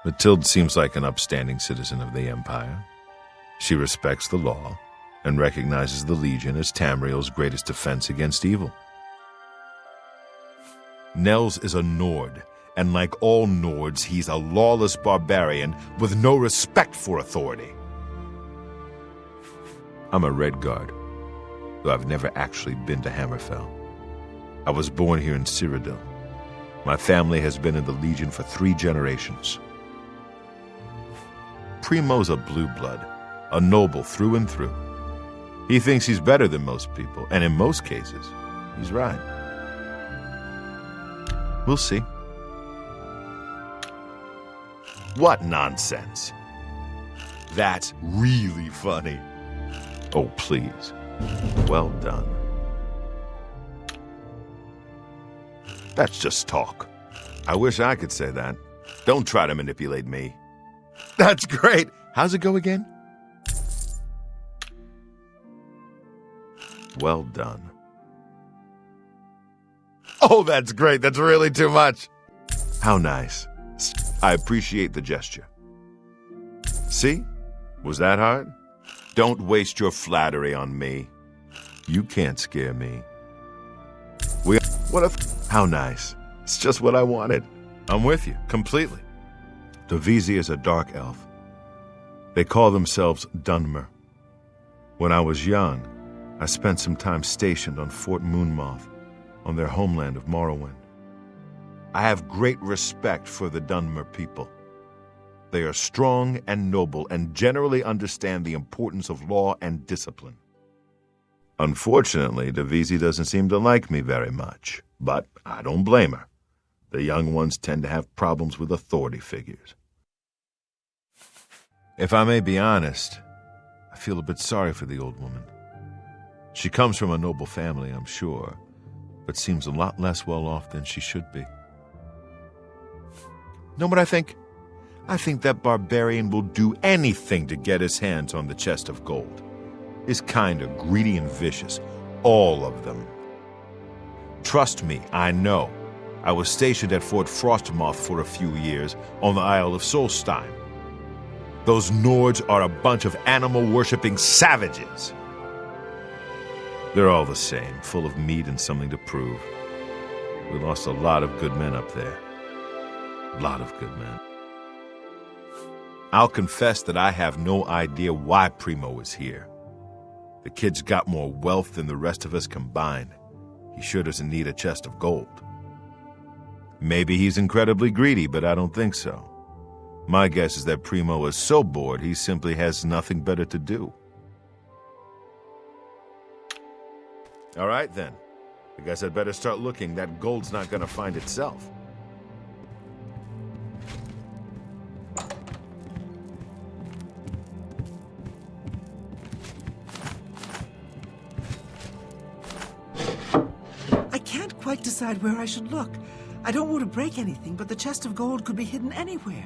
Matilde seems like an upstanding citizen of the Empire. She respects the law and recognizes the Legion as Tamriel's greatest defense against evil. Nels is a Nord, and like all Nords, he's a lawless barbarian with no respect for authority. I'm a Redguard, though I've never actually been to Hammerfell. I was born here in Cyrodiil. My family has been in the Legion for 3 generations. Primo's a blue blood, a noble through and through. He thinks he's better than most people, and in most cases, he's right. We'll see. What nonsense. That's really funny. Oh, please. Well done. That's just talk. I wish I could say that. Don't try to manipulate me. That's great. How's it go again? Well done. Oh, that's great. That's really too much. How nice. I appreciate the gesture. See? Was that hard? Don't waste your flattery on me. You can't scare me. How nice. It's just what I wanted. I'm with you, completely. Davisi is a dark elf. They call themselves Dunmer. When I was young, I spent some time stationed on Fort Moonmoth, on their homeland of Morrowind. I have great respect for the Dunmer people. They are strong and noble and generally understand the importance of law and discipline. Unfortunately, Davisi doesn't seem to like me very much, but I don't blame her. The young ones tend to have problems with authority figures. If I may be honest, I feel a bit sorry for the old woman. She comes from a noble family, I'm sure, but seems a lot less well off than she should be. Know what I think? I think that barbarian will do anything to get his hands on the chest of gold. His kind are greedy and vicious, all of them. Trust me, I know. I was stationed at Fort Frostmoth for a few years on the Isle of Solstein. Those Nords are a bunch of animal-worshipping savages. They're all the same, full of meat and something to prove. We lost a lot of good men up there. A lot of good men. I'll confess that I have no idea why Primo is here. The kid's got more wealth than the rest of us combined. He sure doesn't need a chest of gold. Maybe he's incredibly greedy, but I don't think so. My guess is that Primo is so bored he simply has nothing better to do. All right, then. I guess I'd better start looking. That gold's not gonna find itself. I can't quite decide where I should look. I don't want to break anything, but the chest of gold could be hidden anywhere.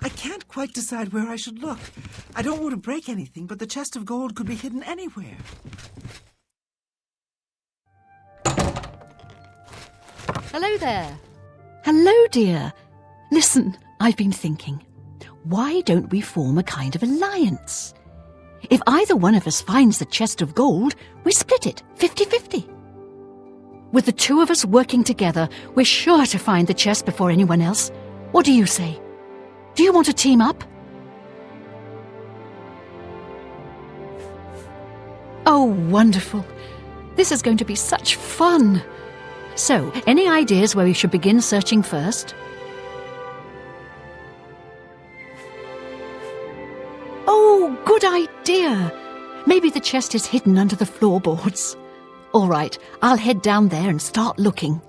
I can't quite decide where I should look. I don't want to break anything, but the chest of gold could be hidden anywhere. Hello there. Hello, dear. Listen, I've been thinking. Why don't we form a kind of alliance? If either one of us finds the chest of gold, we split it 50-50. With the two of us working together, we're sure to find the chest before anyone else. What do you say? Do you want to team up? Oh, wonderful. This is going to be such fun. So, any ideas where we should begin searching first? Oh, good idea. Maybe the chest is hidden under the floorboards. All right, I'll head down there and start looking.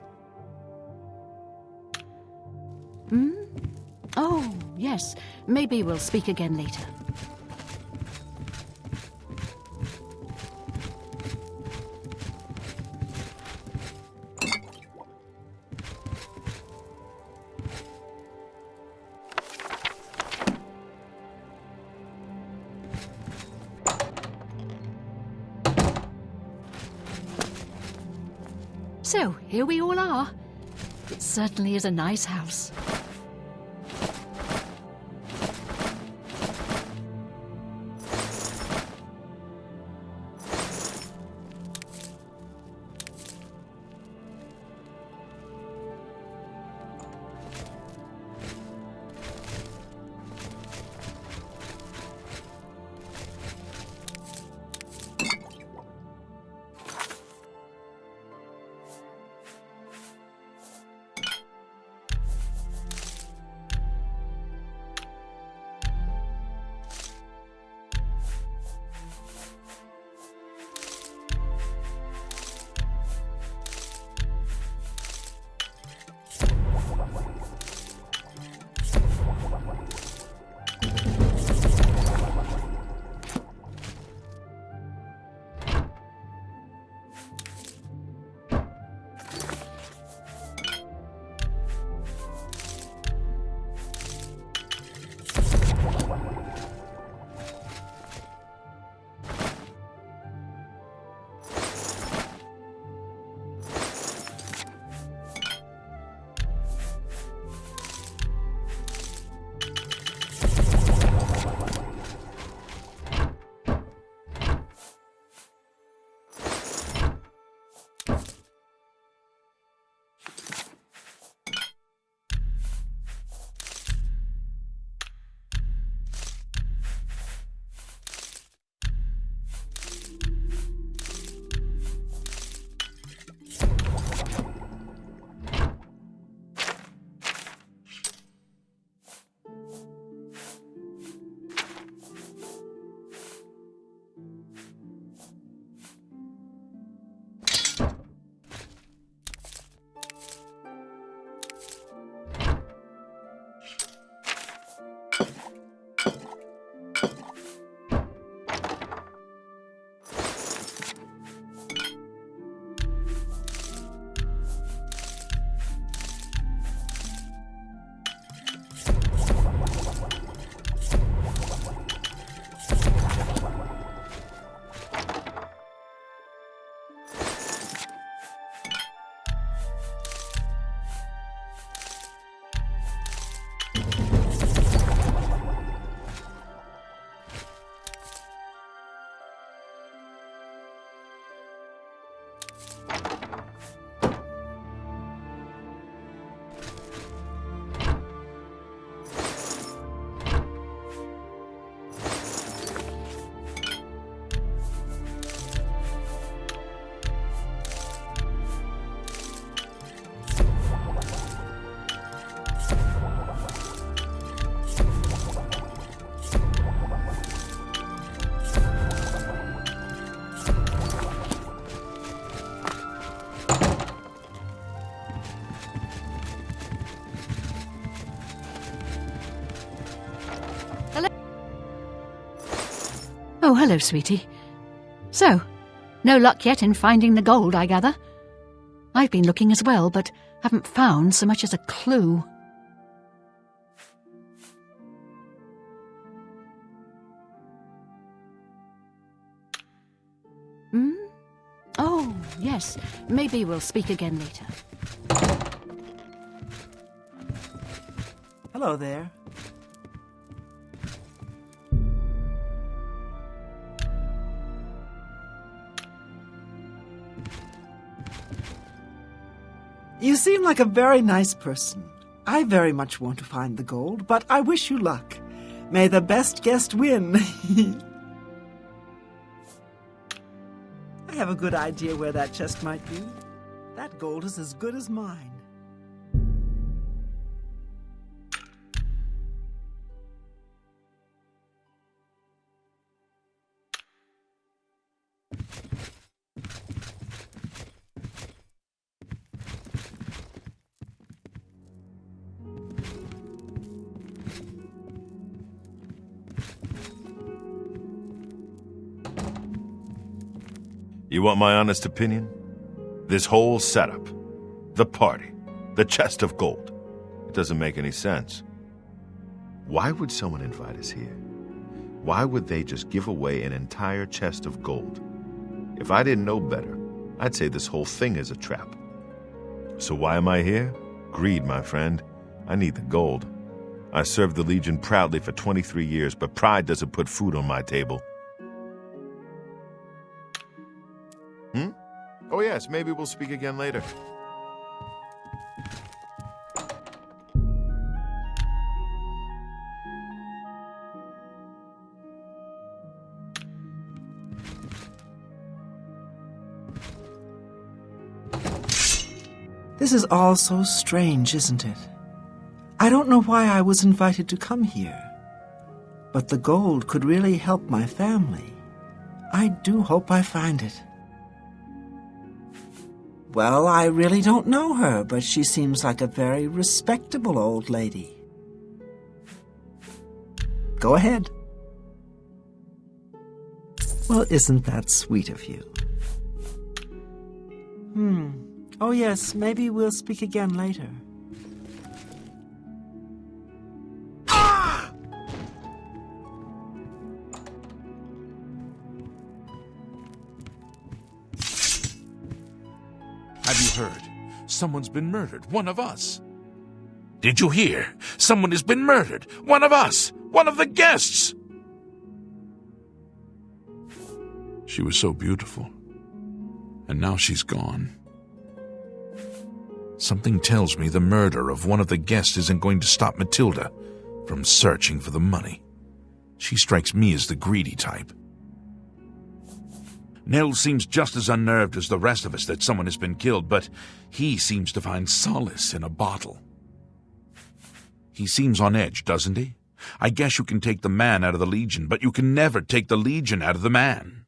Oh, yes. Maybe we'll speak again later. So, here we all are. It certainly is a nice house. Oh, hello, sweetie. So, no luck yet in finding the gold, I gather. I've been looking as well, but haven't found so much as a clue. Hmm? Oh, yes. Maybe we'll speak again later. Hello there. You seem like a very nice person. I very much want to find the gold, but I wish you luck. May the best guest win. I have a good idea where that chest might be. That gold is as good as mine. You want my honest opinion? This whole setup, the party, the chest of gold, it doesn't make any sense. Why would someone invite us here? Why would they just give away an entire chest of gold? If I didn't know better, I'd say this whole thing is a trap. So why am I here? Greed, my friend. I need the gold. I served the Legion proudly for 23 years, but pride doesn't put food on my table. Oh yes, maybe we'll speak again later. This is all so strange, isn't it? I don't know why I was invited to come here, but the gold could really help my family. I do hope I find it. Well, I really don't know her, but she seems like a very respectable old lady. Go ahead. Well, isn't that sweet of you? Oh yes, maybe we'll speak again later. Have you heard? Someone's been murdered. One of us. Did you hear? Someone has been murdered. One of us. One of the guests. She was so beautiful. And now she's gone. Something tells me the murder of one of the guests isn't going to stop Matilda from searching for the money. She strikes me as the greedy type. Nell seems just as unnerved as the rest of us that someone has been killed, but he seems to find solace in a bottle. He seems on edge, doesn't he? I guess you can take the man out of the Legion, but you can never take the Legion out of the man.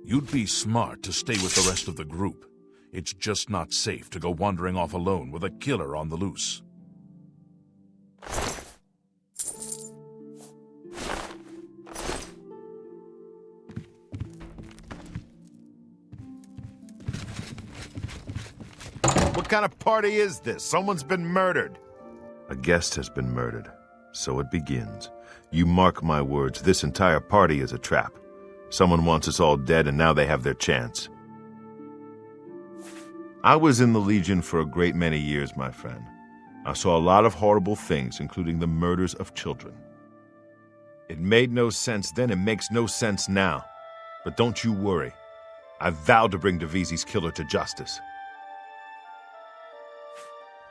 You'd be smart to stay with the rest of the group. It's just not safe to go wandering off alone with a killer on the loose. What kind of party is this? Someone's been murdered. A guest has been murdered. So it begins. You mark my words, this entire party is a trap. Someone wants us all dead, and now they have their chance. I was in the Legion for a great many years, my friend. I saw a lot of horrible things, including the murders of children. It made no sense then, it makes no sense now. But don't you worry. I vowed to bring Divisi's killer to justice.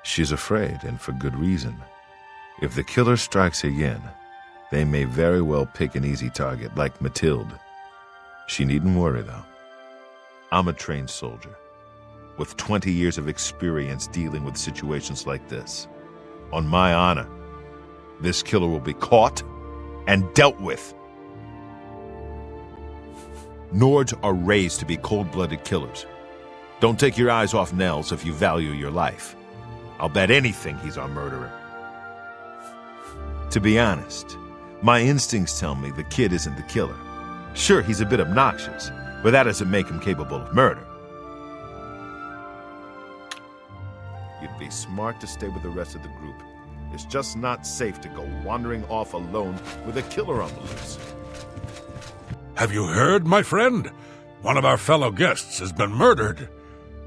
She's afraid, and for good reason. If the killer strikes again, they may very well pick an easy target, like Matilda. She needn't worry, though. I'm a trained soldier, with 20 years of experience dealing with situations like this. On my honor, this killer will be caught and dealt with. Nords are raised to be cold-blooded killers. Don't take your eyes off Nels if you value your life. I'll bet anything he's our murderer. To be honest, my instincts tell me the kid isn't the killer. Sure, he's a bit obnoxious, but that doesn't make him capable of murder. You'd be smart to stay with the rest of the group. It's just not safe to go wandering off alone with a killer on the loose. Have you heard, my friend? One of our fellow guests has been murdered.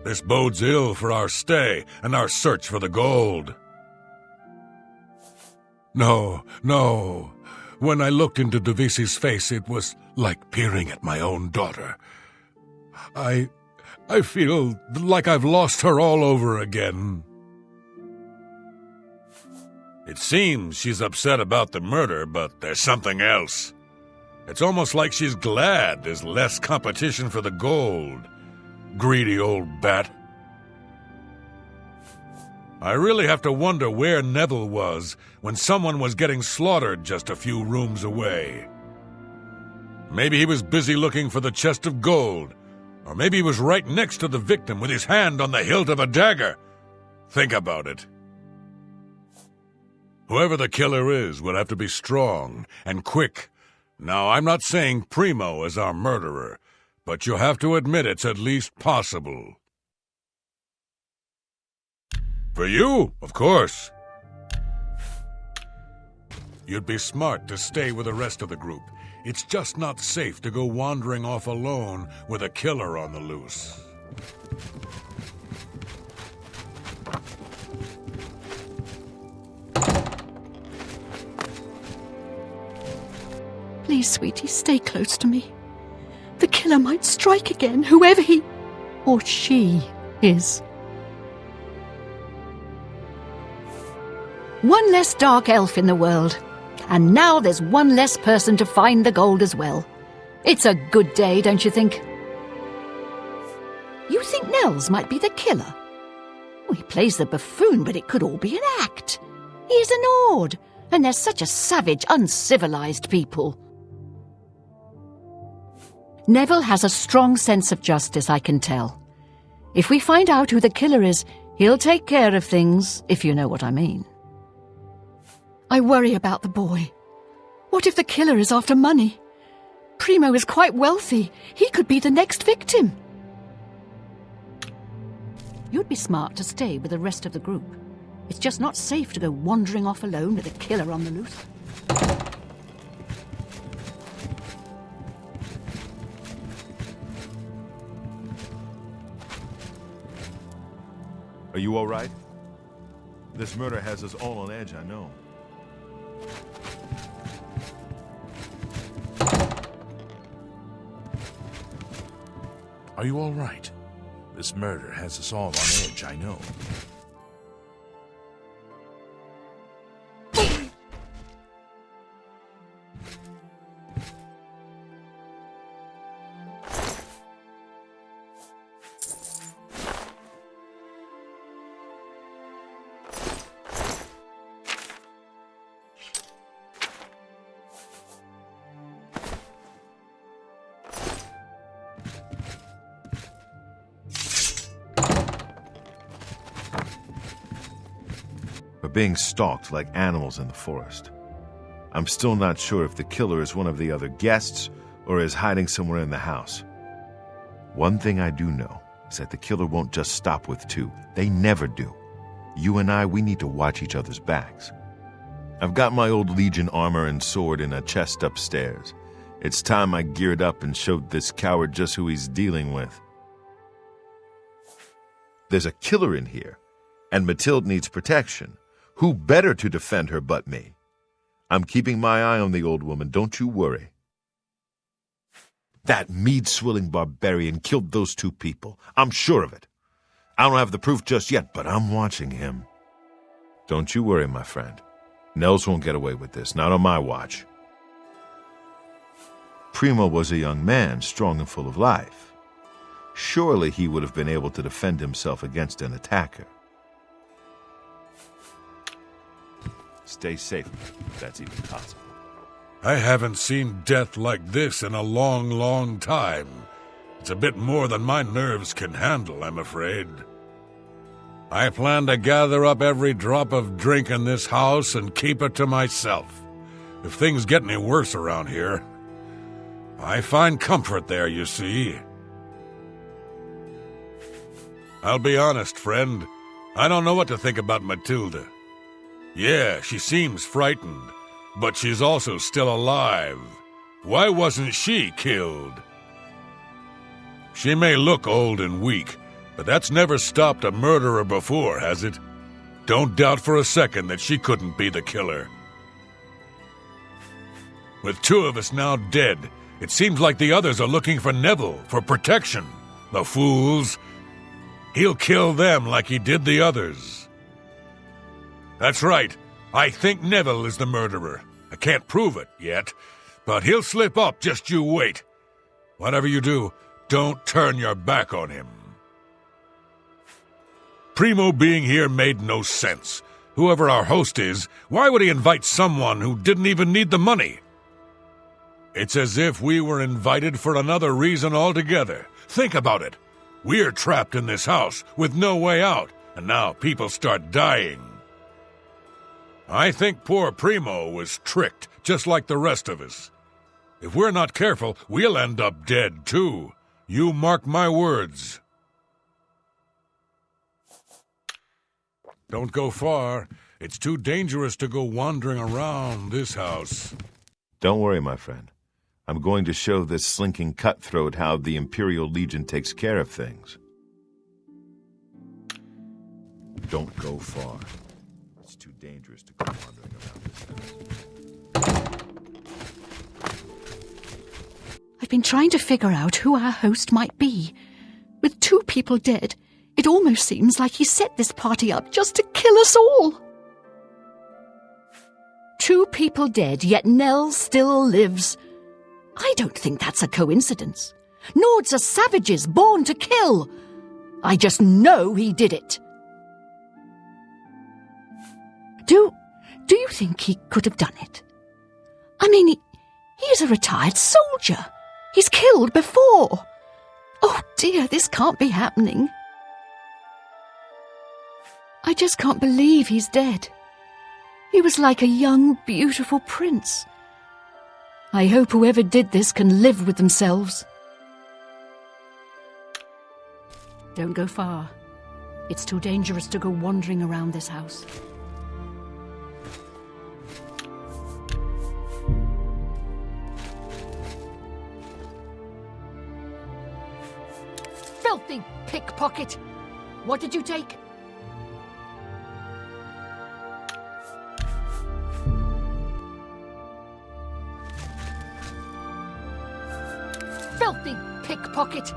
This bodes ill for our stay and our search for the gold. No. When I looked into Devisi's face, it was like peering at my own daughter. I feel like I've lost her all over again. It seems she's upset about the murder, but there's something else. It's almost like she's glad there's less competition for the gold. Greedy old bat. I really have to wonder where Neville was when someone was getting slaughtered just a few rooms away. Maybe he was busy looking for the chest of gold, or maybe he was right next to the victim with his hand on the hilt of a dagger. Think about it. Whoever the killer is will have to be strong and quick. Now, I'm not saying Primo is our murderer, but you have to admit it's at least possible. For you, of course. You'd be smart to stay with the rest of the group. It's just not safe to go wandering off alone with a killer on the loose. Please, sweetie, stay close to me. The killer might strike again, whoever he or she is. One less dark elf in the world. And now there's one less person to find the gold as well. It's a good day, don't you think? You think Nels might be the killer? Well, he plays the buffoon, but it could all be an act. He's an Ord, and they're such a savage, uncivilized people. Neville has a strong sense of justice, I can tell. If we find out who the killer is, he'll take care of things, if you know what I mean. I worry about the boy. What if the killer is after money? Primo is quite wealthy. He could be the next victim. You'd be smart to stay with the rest of the group. It's just not safe to go wandering off alone with a killer on the loose. Are you all right? This murder has us all on edge, I know. Are you all right? This murder has us all on edge, I know. Being stalked like animals in the forest. I'm still not sure if the killer is one of the other guests or is hiding somewhere in the house. One thing I do know is that the killer won't just stop with two. They never do. You and I, we need to watch each other's backs. I've got my old Legion armor and sword in a chest upstairs. It's time I geared up and showed this coward just who he's dealing with. There's a killer in here, and Mathilde needs protection. Who better to defend her but me? I'm keeping my eye on the old woman, don't you worry. That mead-swilling barbarian killed those two people. I'm sure of it. I don't have the proof just yet, but I'm watching him. Don't you worry, my friend. Nels won't get away with this, not on my watch. Primo was a young man, strong and full of life. Surely he would have been able to defend himself against an attacker. Stay safe, if that's even possible. I haven't seen death like this in a long, long time. It's a bit more than my nerves can handle, I'm afraid. I plan to gather up every drop of drink in this house and keep it to myself. If things get any worse around here, I find comfort there, you see. I'll be honest, friend. I don't know what to think about Matilda. Yeah, she seems frightened, but she's also still alive. Why wasn't she killed? She may look old and weak, but that's never stopped a murderer before, has it? Don't doubt for a second that she couldn't be the killer. With two of us now dead, it seems like the others are looking for Neville for protection. The fools. He'll kill them like he did the others. That's right. I think Neville is the murderer. I can't prove it yet, but he'll slip up, just you wait. Whatever you do, don't turn your back on him. Primo being here made no sense. Whoever our host is, why would he invite someone who didn't even need the money? It's as if we were invited for another reason altogether. Think about it. We're trapped in this house with no way out, and now people start dying. I think poor Primo was tricked, just like the rest of us. If we're not careful, we'll end up dead, too. You mark my words. Don't go far. It's too dangerous to go wandering around this house. Don't worry, my friend. I'm going to show this slinking cutthroat how the Imperial Legion takes care of things. Don't go far. It's too dangerous to go wandering around this house. I've been trying to figure out who our host might be. With 2 people dead, it almost seems like he set this party up just to kill us all. 2 people dead, yet Nell still lives. I don't think that's a coincidence. Nords are savages born to kill. I just know he did it. Do you think he could have done it? I mean, he's a retired soldier. He's killed before. Oh dear, this can't be happening. I just can't believe he's dead. He was like a young, beautiful prince. I hope whoever did this can live with themselves. Don't go far. It's too dangerous to go wandering around this house. Filthy pickpocket! What did you take? Filthy pickpocket!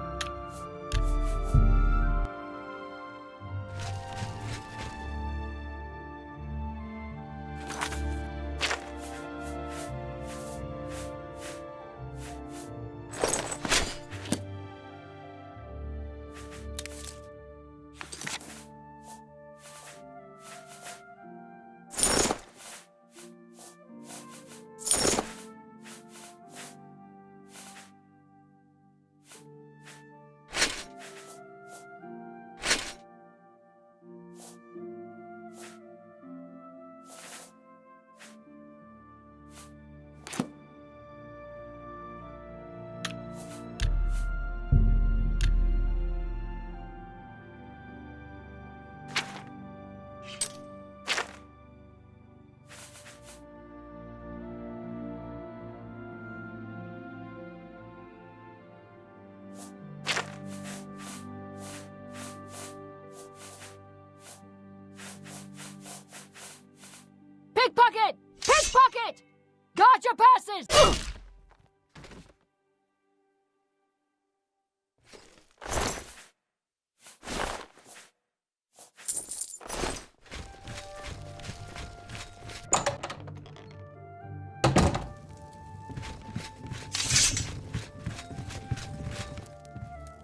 Pickpocket! Pickpocket! Guard your passes!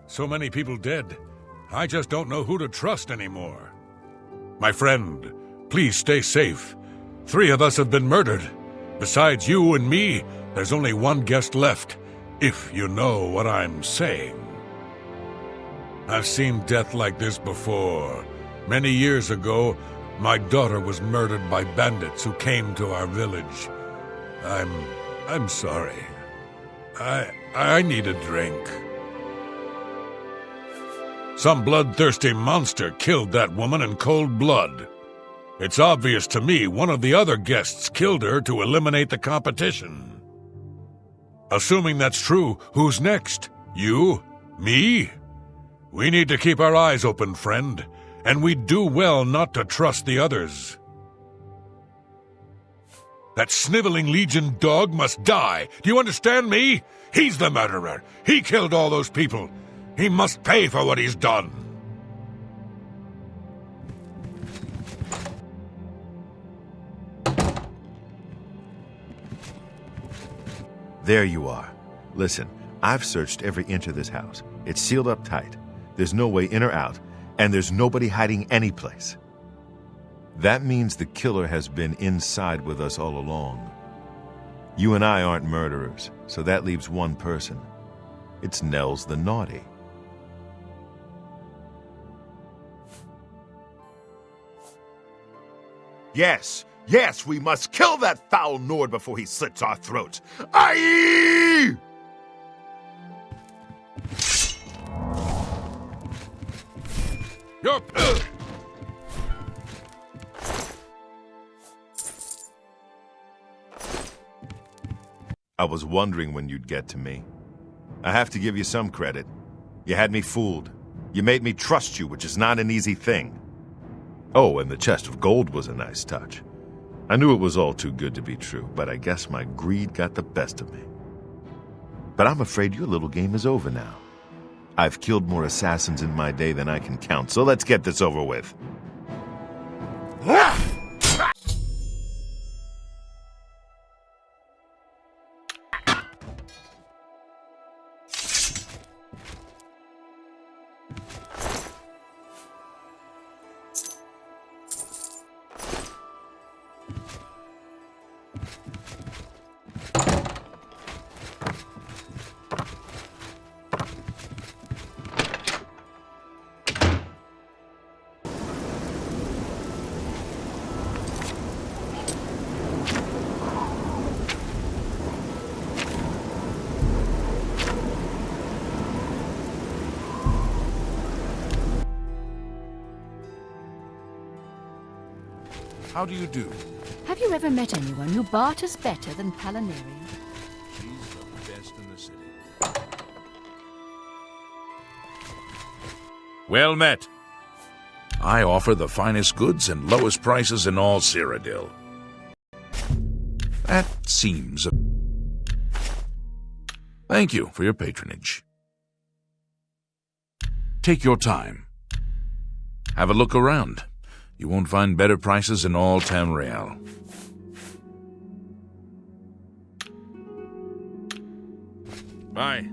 So many people dead. I just don't know who to trust anymore. My friend, please stay safe. 3 of us have been murdered. Besides you and me, there's only one guest left, if you know what I'm saying. I've seen death like this before. Many years ago, my daughter was murdered by bandits who came to our village. I'm sorry. I need a drink. Some bloodthirsty monster killed that woman in cold blood. It's obvious to me one of the other guests killed her to eliminate the competition. Assuming that's true, who's next? You? Me? We need to keep our eyes open, friend, and we'd do well not to trust the others. That sniveling Legion dog must die. Do you understand me? He's the murderer. He killed all those people. He must pay for what he's done. There you are. Listen, I've searched every inch of this house. It's sealed up tight. There's no way in or out, and there's nobody hiding any place. That means the killer has been inside with us all along. You and I aren't murderers, so that leaves one person. It's Nels the Naughty. Yes, yes, we must kill that foul Nord before he slits our throats. Aye! You're... I was wondering when you'd get to me. I have to give you some credit. You had me fooled. You made me trust you, which is not an easy thing. Oh, and the chest of gold was a nice touch. I knew it was all too good to be true, but I guess my greed got the best of me. But I'm afraid your little game is over now. I've killed more assassins in my day than I can count, so let's get this over with. How do you do? Have you ever met anyone who barters better than Palinarian? She's the best in the city. Well met. I offer the finest goods and lowest prices in all Cyrodiil. That seems a... Thank you for your patronage. Take your time. Have a look around. You won't find better prices in all Tamriel. Bye.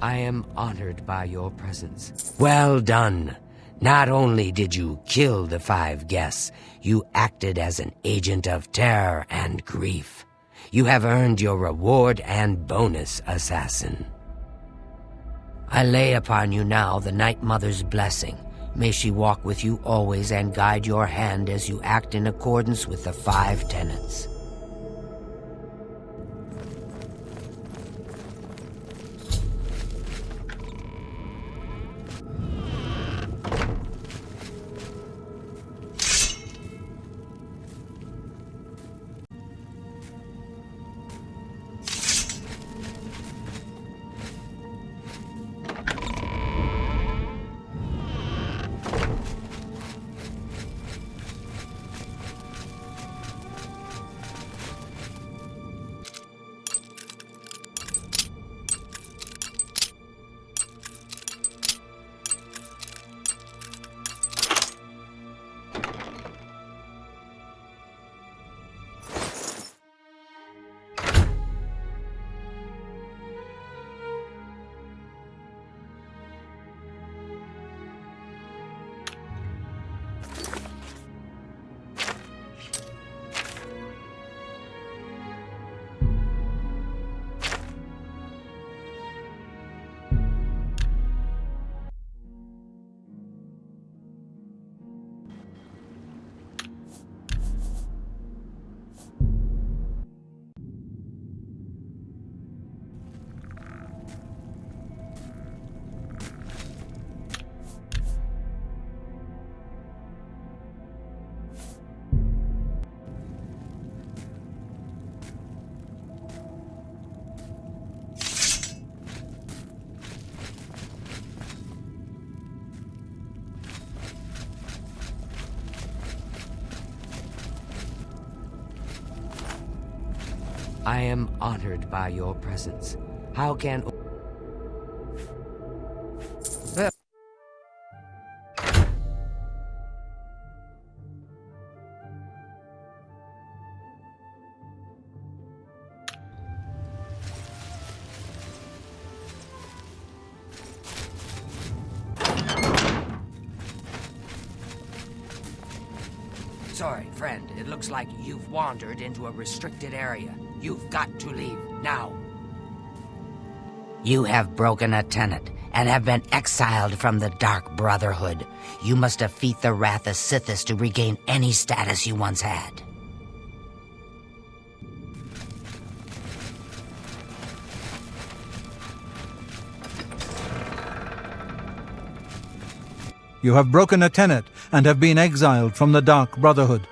I am honored by your presence. Well done. Not only did you kill the 5 guests, you acted as an agent of terror and grief. You have earned your reward and bonus, assassin. I lay upon you now the Night Mother's blessing. May she walk with you always and guide your hand as you act in accordance with the 5 tenets. I am honored by your presence. How can... Sorry, friend. It looks like you've wandered into a restricted area. You've got to leave, now. You have broken a tenet and have been exiled from the Dark Brotherhood. You must defeat the wrath of Sithis to regain any status you once had. You have broken a tenet and have been exiled from the Dark Brotherhood.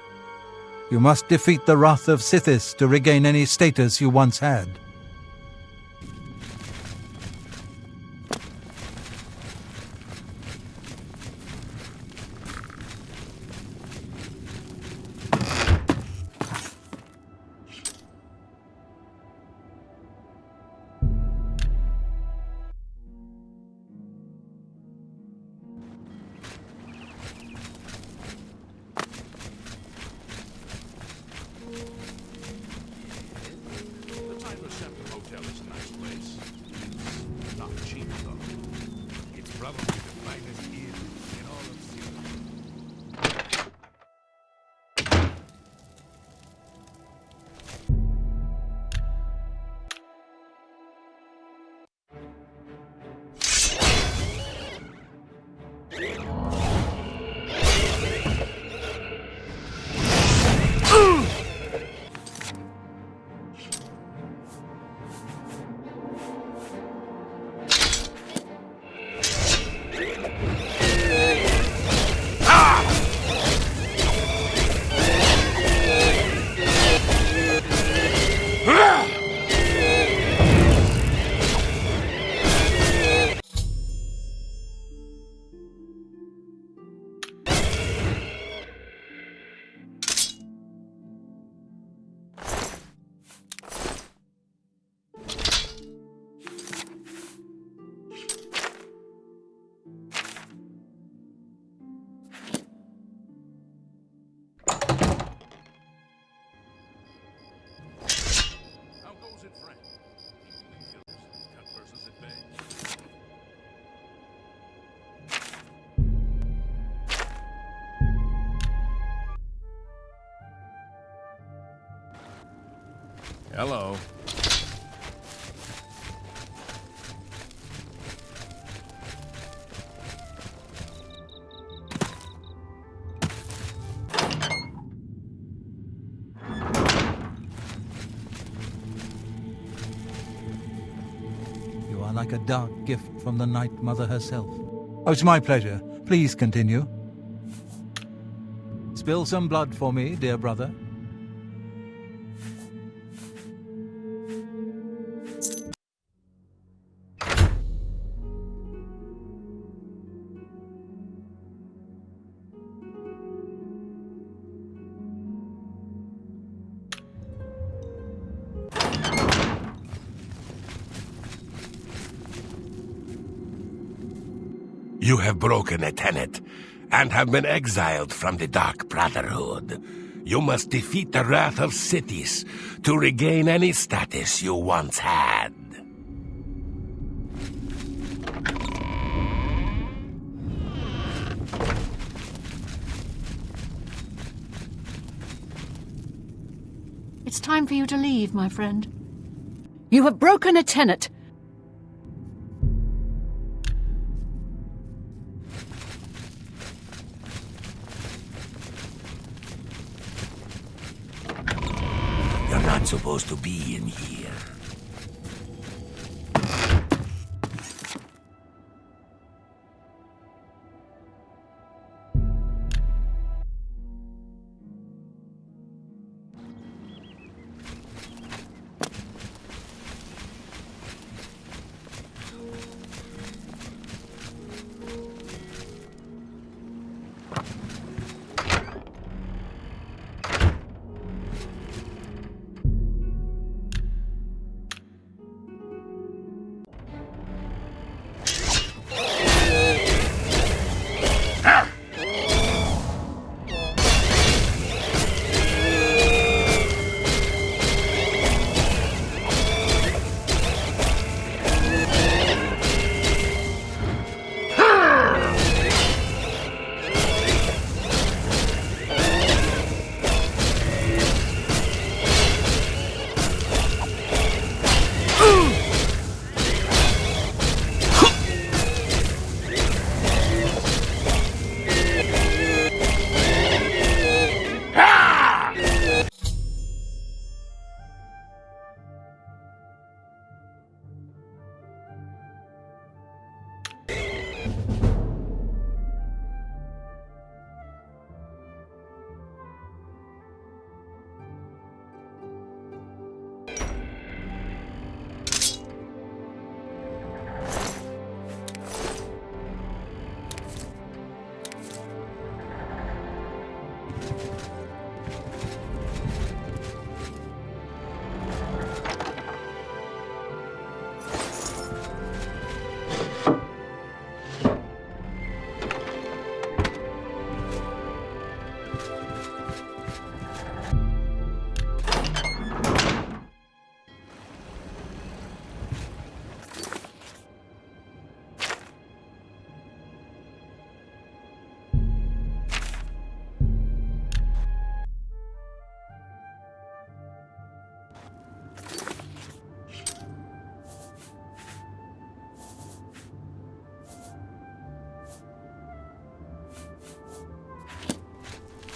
You must defeat the wrath of Sithis to regain any status you once had. Hello. You are like a dark gift from the Night Mother herself. Oh, it's my pleasure. Please continue. Spill some blood for me, dear brother. You have broken a tenet and have been exiled from the Dark Brotherhood. You must defeat the wrath of Sithis to regain any status you once had. It's time for you to leave, my friend. You have broken a tenet. You're not supposed to be in here.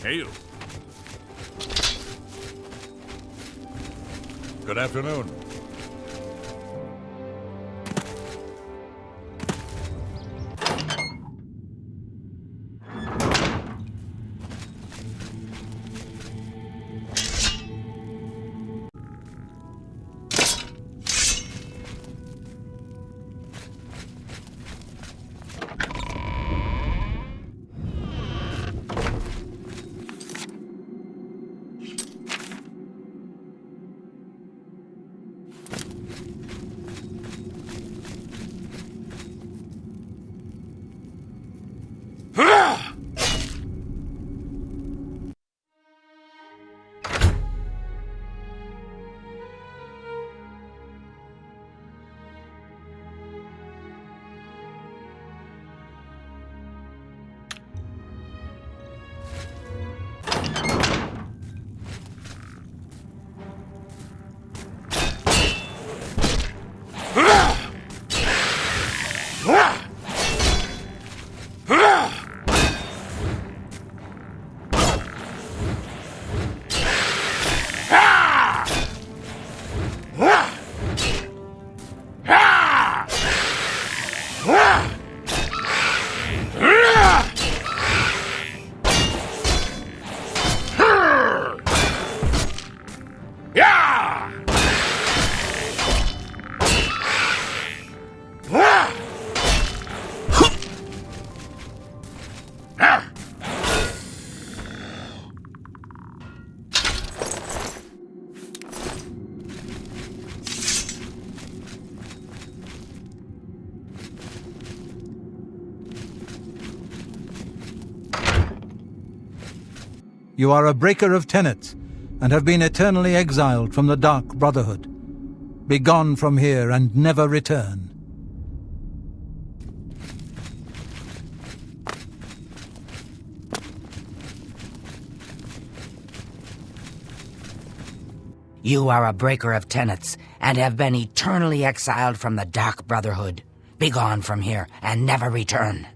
Hail. Good afternoon. You are a breaker of tenets, and have been eternally exiled from the Dark Brotherhood. Begone from here and never return. You are a breaker of tenets, and have been eternally exiled from the Dark Brotherhood. Begone from here, and never return.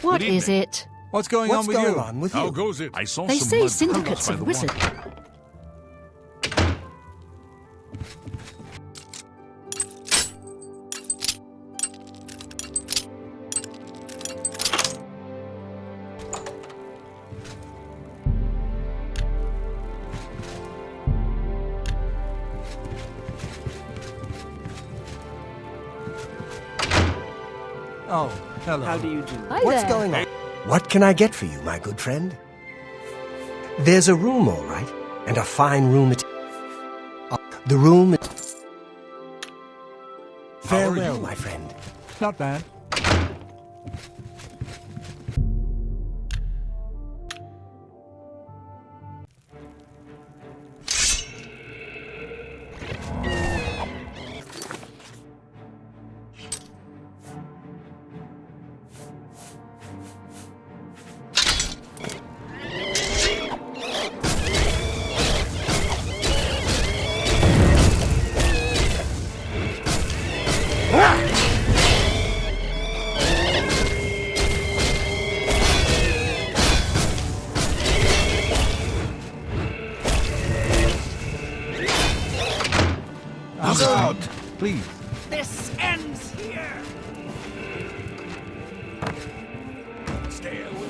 What is it? What's going on with you? How goes it? I saw They some say mud syndicates puddles by of the wizards. water. Oh, hello. How do you do? Hi What's there. going on? What can I get for you, my good friend? There's a room, all right, and a fine room it... the room... Farewell, my friend. Not bad. Please. This ends here! Stay away.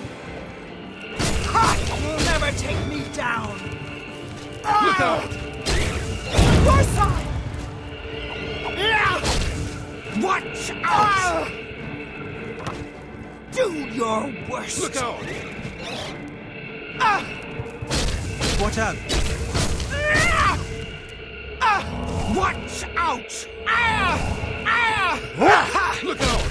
Ha! You'll never take me down! Look out! Your side! Watch out! Do your worst! Look out! Watch out. Watch out! Look out!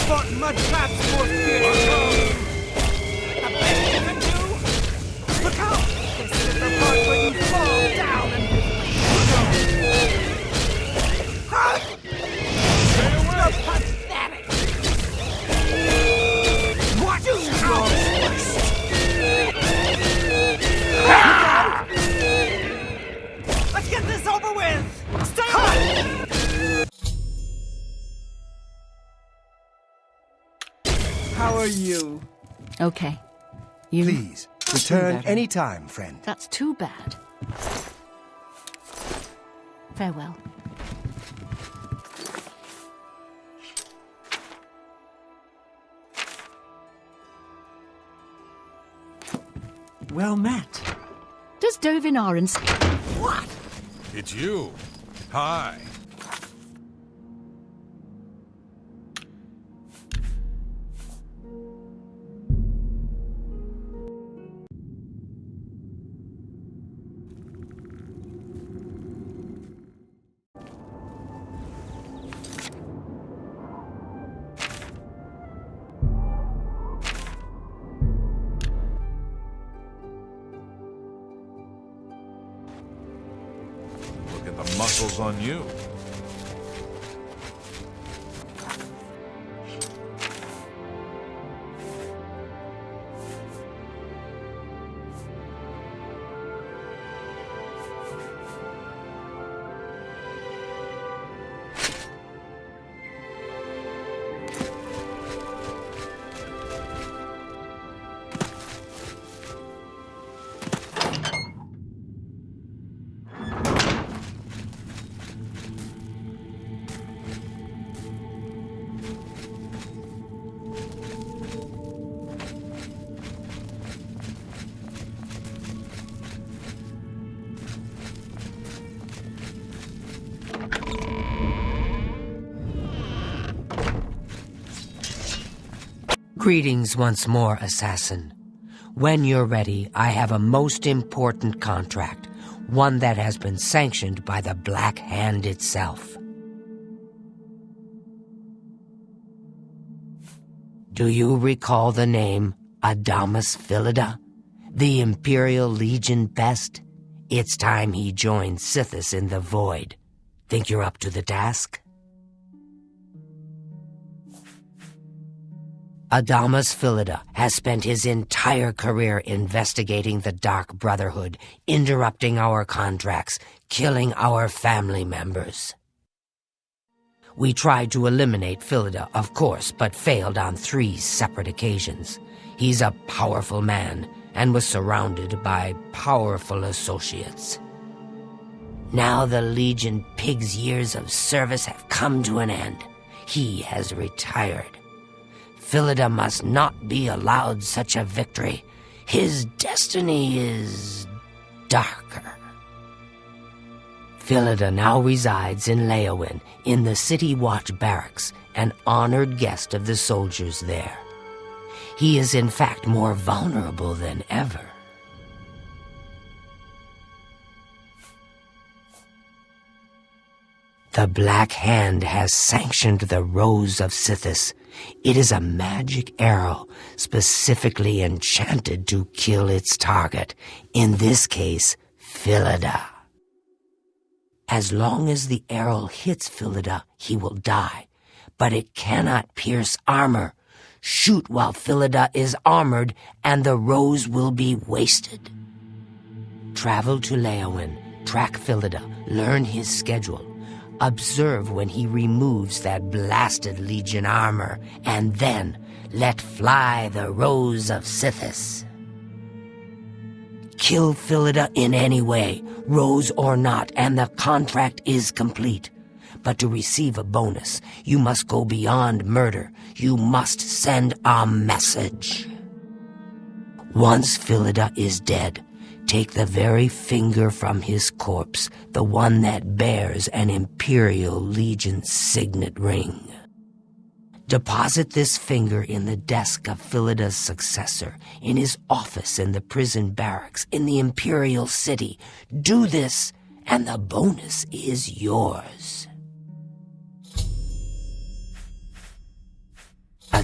fought mud traps more fiercely. The best you can do? Look out! This is the part where you fall down and bleed. You're pathetic! What do your worst? Let's get this over with! Stay on! How are you? Okay. You... Please, return any time, friend. That's too bad. Farewell. Well met. Does Dovinar and... What? It's you. Hi. Look at the muscles on you. Greetings once more, assassin. When you're ready, I have a most important contract, one that has been sanctioned by the Black Hand itself. Do you recall the name Adamus Philida, the Imperial Legion best? It's time he joined Sithis in the Void. Think you're up to the task? Adamus Philida has spent his entire career investigating the Dark Brotherhood, interrupting our contracts, killing our family members. We tried to eliminate Philida, of course, but failed on 3 separate occasions. He's a powerful man and was surrounded by powerful associates. Now the Legion Pig's years of service have come to an end. He has retired. Philida must not be allowed such a victory. His destiny is darker. Philida now resides in Leowin, in the City Watch Barracks, an honored guest of the soldiers there. He is in fact more vulnerable than ever. The Black Hand has sanctioned the Rose of Sithis. It is a magic arrow specifically enchanted to kill its target, in this case, Philida. As long as the arrow hits Philida, he will die, but it cannot pierce armor. Shoot while Philida is armored, and the rose will be wasted. Travel to Leowin, track Philida, learn his schedule. Observe when he removes that blasted Legion armor, and then let fly the Rose of Sithis. Kill Philida in any way, rose or not, and the contract is complete. But to receive a bonus, you must go beyond murder. You must send a message. Once Philida is dead, take the very finger from his corpse, the one that bears an Imperial Legion signet ring. Deposit this finger in the desk of Philida's successor, in his office in the prison barracks, in the Imperial City. Do this, and the bonus is yours.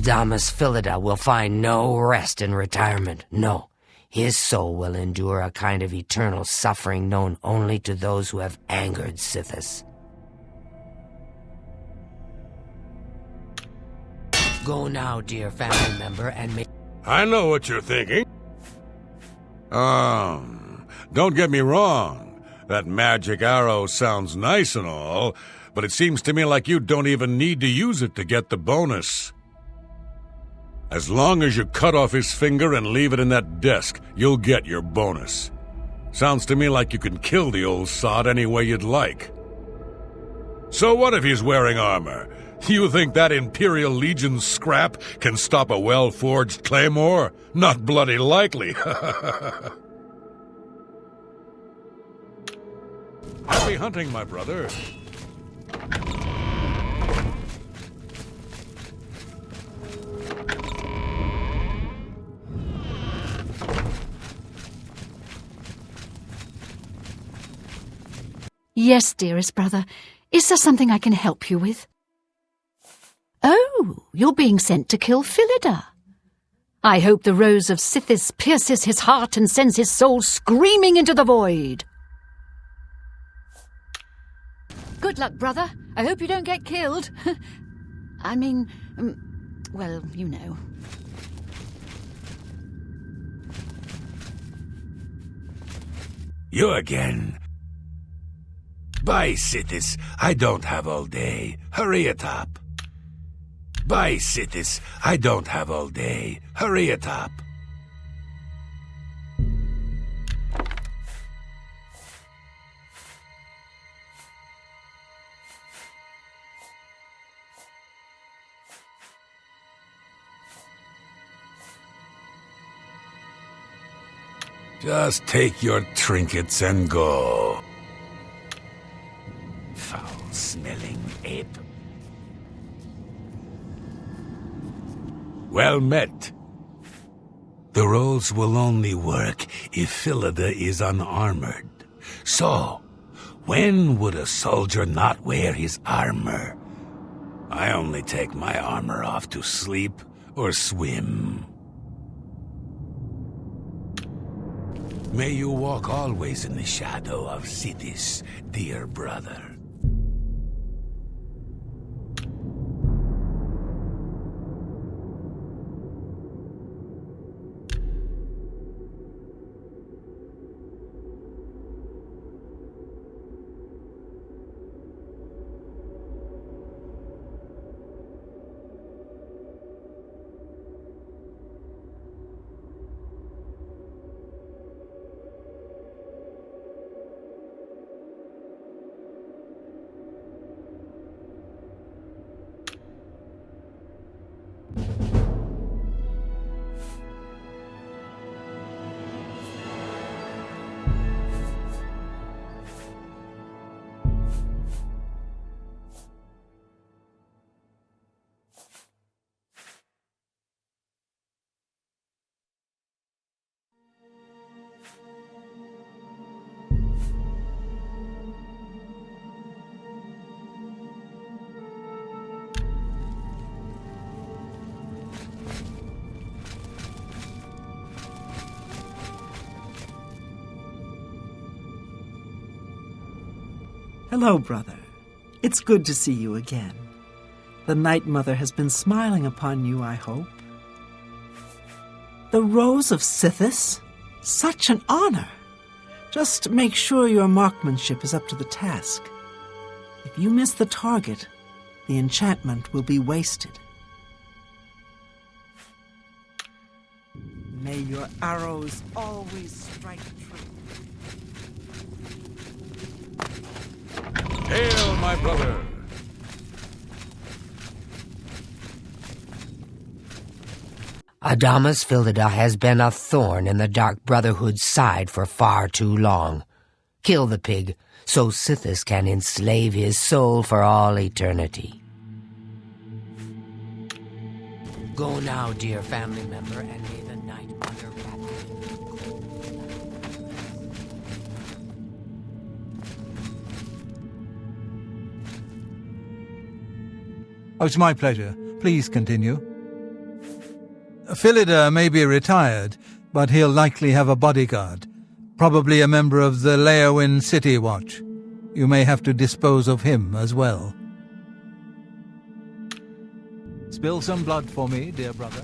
Adamus Philida will find no rest in retirement. No, his soul will endure a kind of eternal suffering known only to those who have angered Sithis. Go now, dear family member, and make... I know what you're thinking. Don't get me wrong. That magic arrow sounds nice and all, but it seems to me like you don't even need to use it to get the bonus. As long as you cut off his finger and leave it in that desk, you'll get your bonus. Sounds to me like you can kill the old sod any way you'd like. So what if he's wearing armor? You think that Imperial Legion scrap can stop a well-forged claymore? Not bloody likely. Happy hunting, my brother. Yes, dearest brother. Is there something I can help you with? Oh, you're being sent to kill Philida. I hope the rose of Sithis pierces his heart and sends his soul screaming into the void. Good luck, brother. I hope you don't get killed. I mean, well, you know. You again. Bye, Sithis. I don't have all day. Hurry it up. Bye, Sithis. I don't have all day. Hurry it up. Just take your trinkets and go. Foul-smelling ape. Well met. The roles will only work if Philida is unarmored. So, when would a soldier not wear his armor? I only take my armor off to sleep or swim. May you walk always in the shadow of Sithis, dear brother. Hello, brother. It's good to see you again. The Night Mother has been smiling upon you, I hope. The Rose of Sithis? Such an honor! Just make sure your marksmanship is up to the task. If you miss the target, the enchantment will be wasted. May your arrows always strike true. Hail, my brother! Adamus Philida has been a thorn in the Dark Brotherhood's side for far too long. Kill the pig, so Sithis can enslave his soul for all eternity. Go now, dear family member, and may the Night Mother wrap you. Oh, it's my pleasure. Please continue. Philida may be retired, but he'll likely have a bodyguard. Probably a member of the Leowin City Watch. You may have to dispose of him as well. Spill some blood for me, dear brother.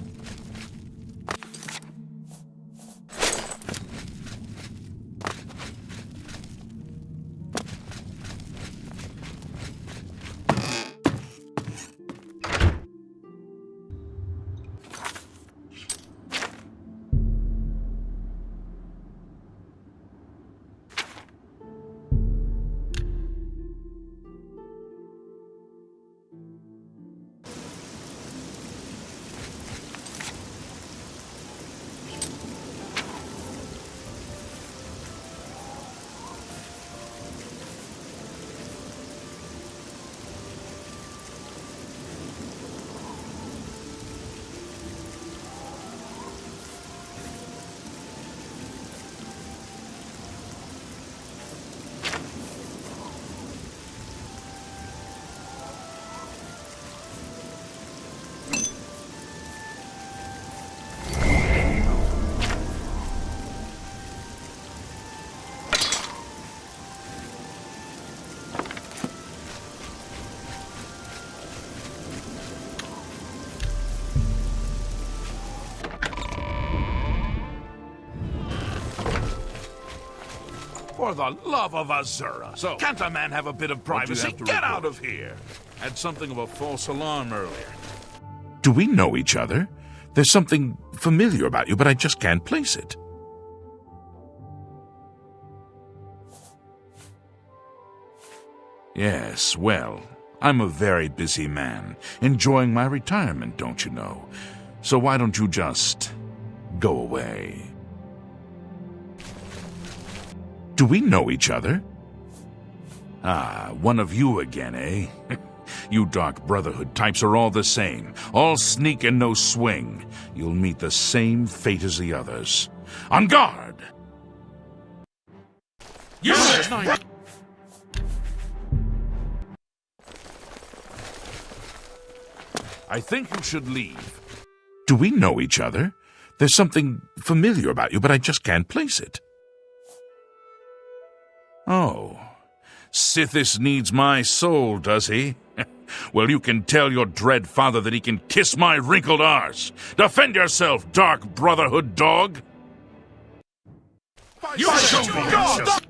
For the love of Azura! So, can't a man have a bit of privacy? Get out of here! Had something of a false alarm earlier. Do we know each other? There's something familiar about you, but I just can't place it. Yes, well, I'm a very busy man, enjoying my retirement, don't you know? So why don't you just go away? Do we know each other? Ah, one of you again, eh? You Dark Brotherhood types are all the same. All sneak and no swing. You'll meet the same fate as the others. On guard! Yes! I think you should leave. Do we know each other? There's something familiar about you, but I just can't place it. Oh, Sithis needs my soul, does he? Well, you can tell your dread father that he can kiss my wrinkled arse. Defend yourself, Dark Brotherhood dog! You show me yourself!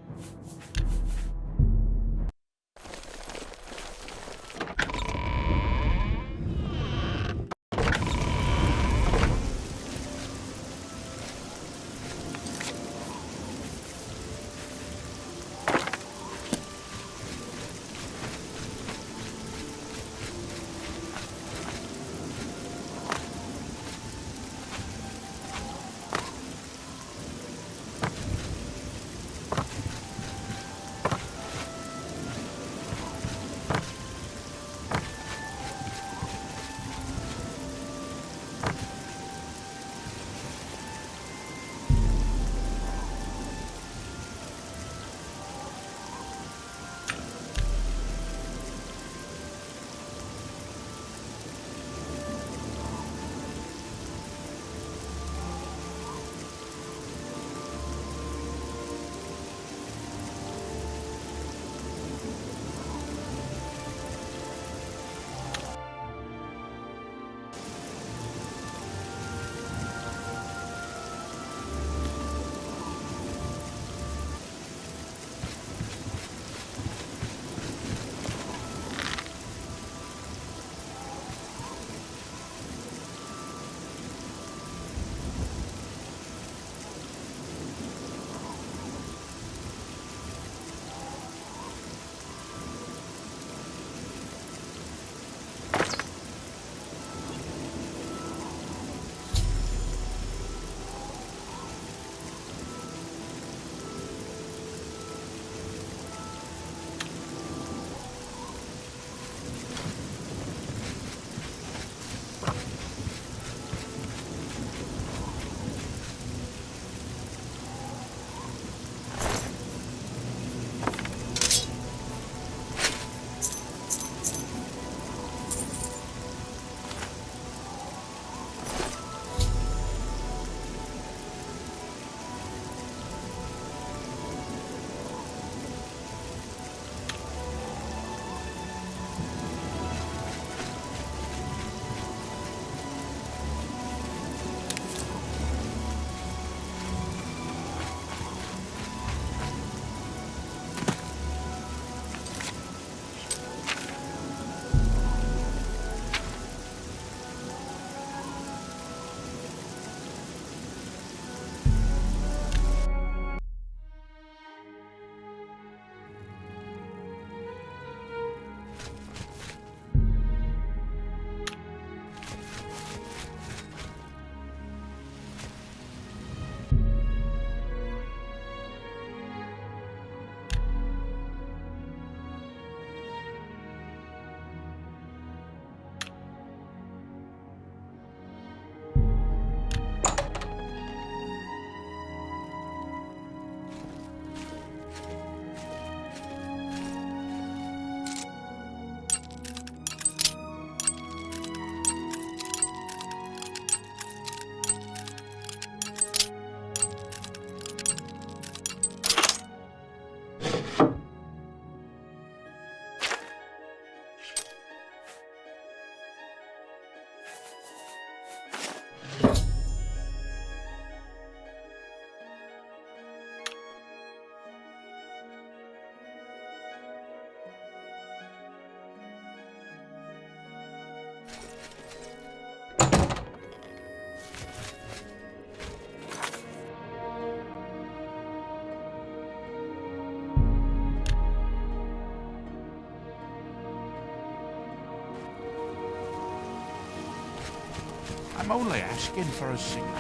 I'm only asking for a single.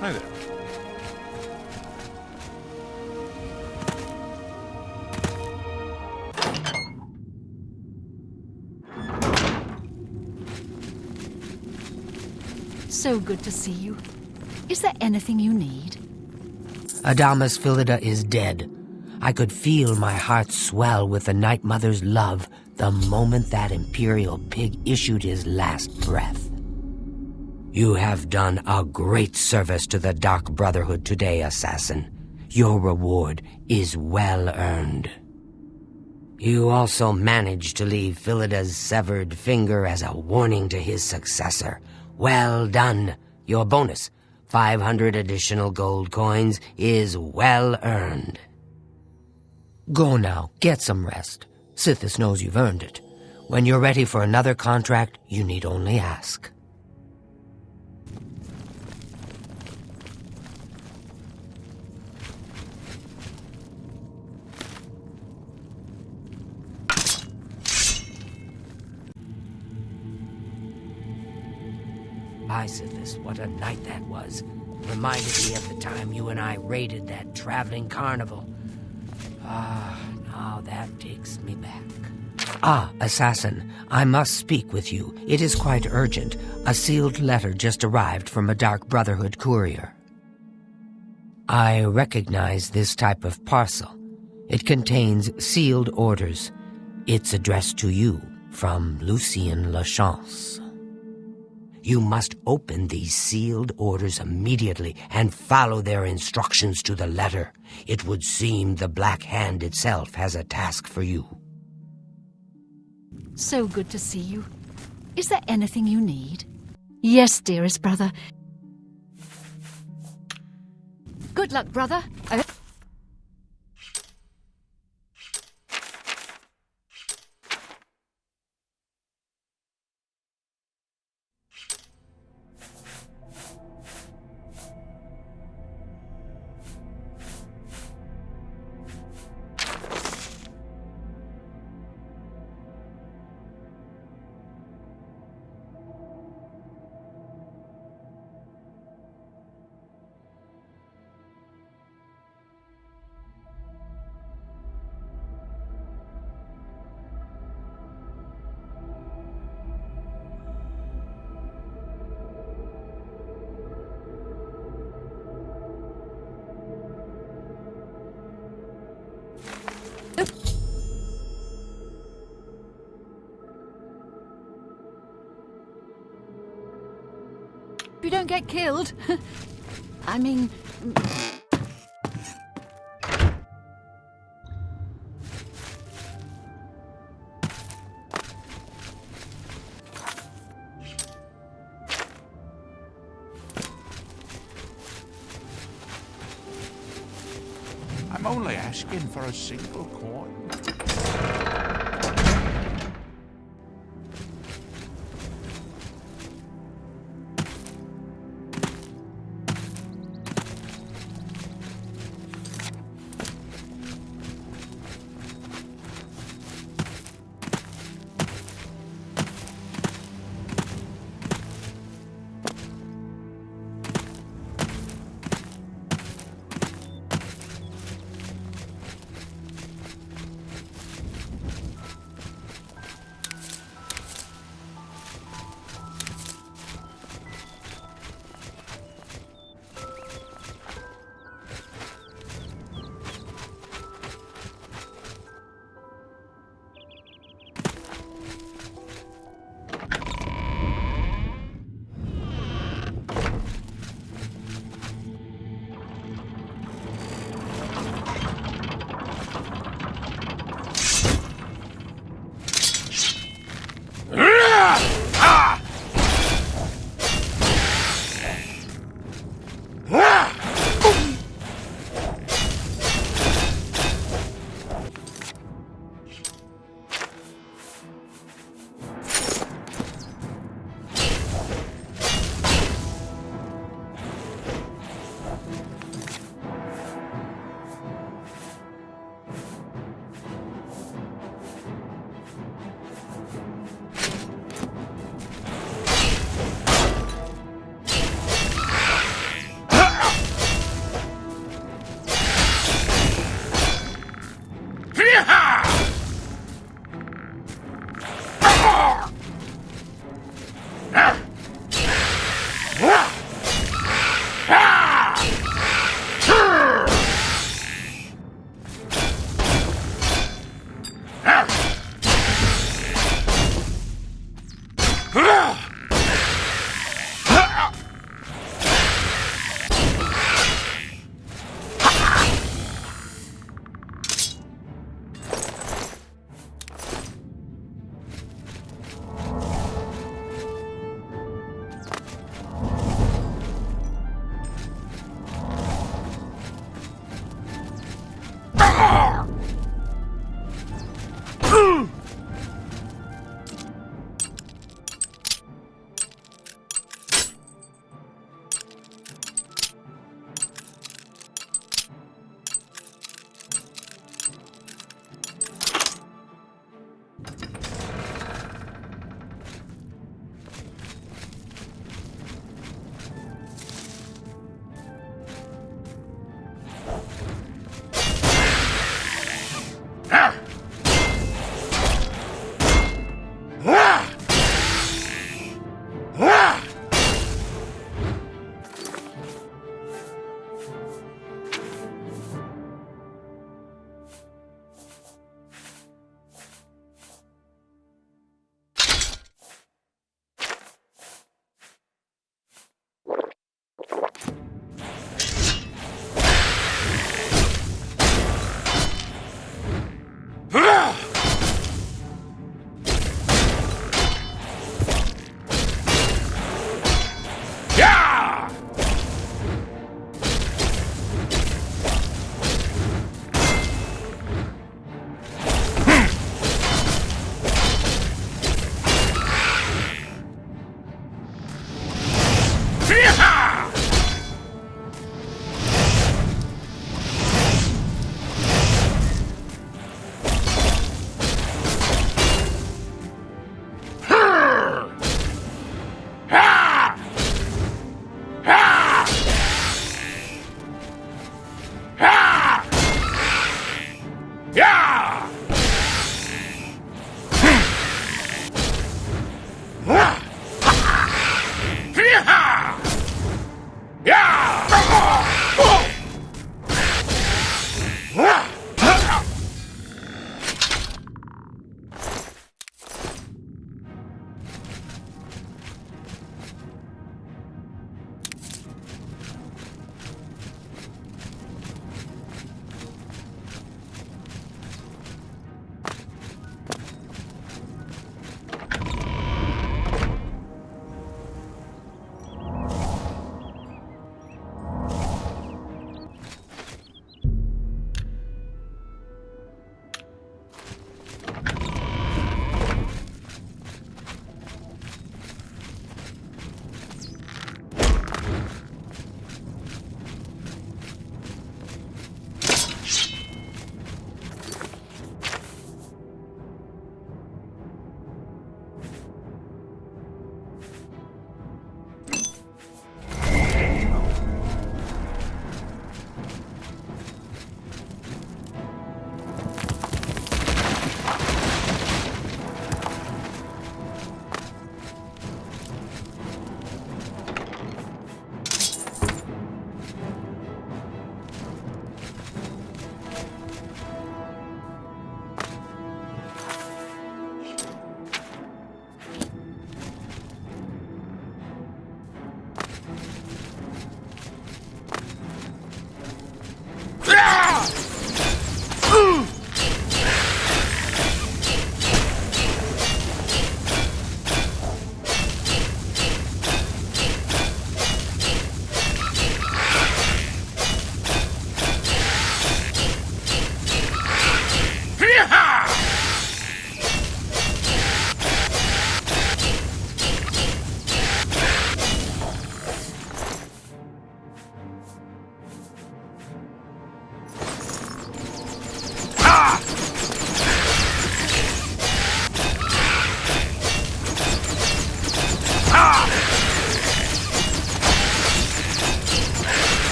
Hi there. So good to see you. Is there anything you need? Adamas Philida is dead. I could feel my heart swell with the Night Mother's love the moment that Imperial pig issued his last breath. You have done a great service to the Dark Brotherhood today, Assassin. Your reward is well earned. You also managed to leave Philida's severed finger as a warning to his successor. Well done. Your bonus, 500 additional gold coins, is well earned. Go now, get some rest. Sithis knows you've earned it. When you're ready for another contract, you need only ask. Hi, Sithis, what a night that was. Reminded me of the time you and I raided that traveling carnival. Now that takes me back. Assassin, I must speak with you. It is quite urgent. A sealed letter just arrived from a Dark Brotherhood courier. I recognize this type of parcel. It contains sealed orders. It's addressed to you from Lucien Lachance. You must open these sealed orders immediately and follow their instructions to the letter. It would seem the Black Hand itself has a task for you. So good to see you. Is there anything you need? Yes, dearest brother. Good luck, brother. You don't get killed. I mean... I'm only asking for a single coin.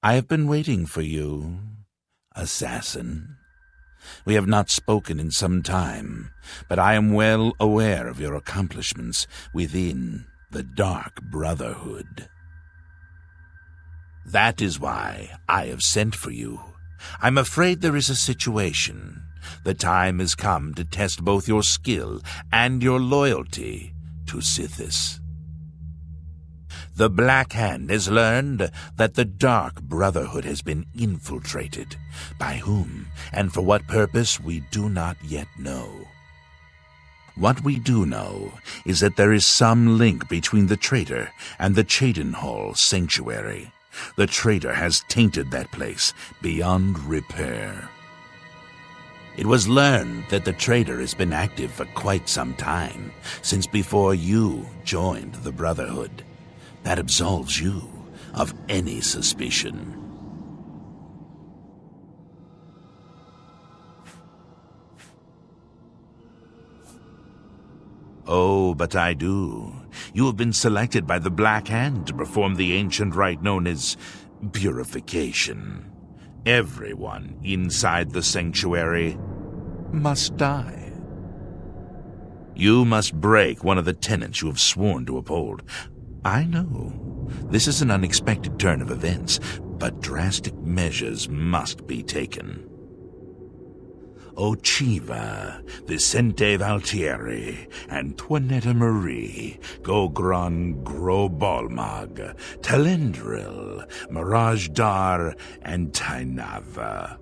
I have been waiting for you, assassin. We have not spoken in some time, but I am well aware of your accomplishments within the Dark Brotherhood. That is why I have sent for you. I'm afraid there is a situation. The time has come to test both your skill and your loyalty to Sithis. The Black Hand has learned that the Dark Brotherhood has been infiltrated. By whom and for what purpose we do not yet know. What we do know is that there is some link between the traitor and the Cheydinhal Sanctuary. The traitor has tainted that place beyond repair. It was learned that the traitor has been active for quite some time, since before you joined the Brotherhood. That absolves you of any suspicion. Oh, but I do. You have been selected by the Black Hand to perform the ancient rite known as purification. Everyone inside the sanctuary must die. You must break one of the tenets you have sworn to uphold. I know, this is an unexpected turn of events, but drastic measures must be taken. Ochiva, Vicente Valtieri, Antoinetta Marie, Gogron Grobalmag, Talendril, Mirage Dar, and Tainava.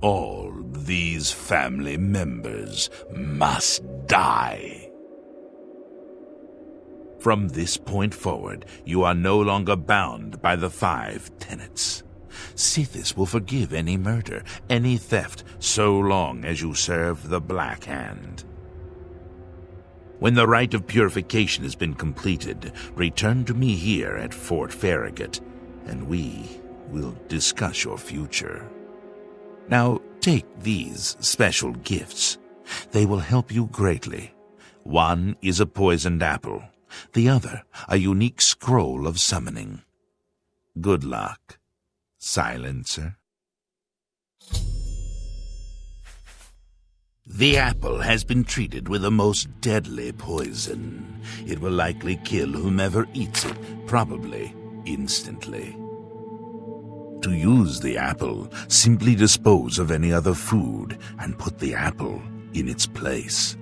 All these family members must die. From this point forward, you are no longer bound by the 5 tenets. Sithis will forgive any murder, any theft, so long as you serve the Black Hand. When the rite of purification has been completed, return to me here at Fort Farragut, and we will discuss your future. Now, take these special gifts. They will help you greatly. One is a poisoned apple. The other, a unique scroll of summoning. Good luck, Silencer. The apple has been treated with a most deadly poison. It will likely kill whomever eats it, probably instantly. To use the apple, simply dispose of any other food and put the apple in its place.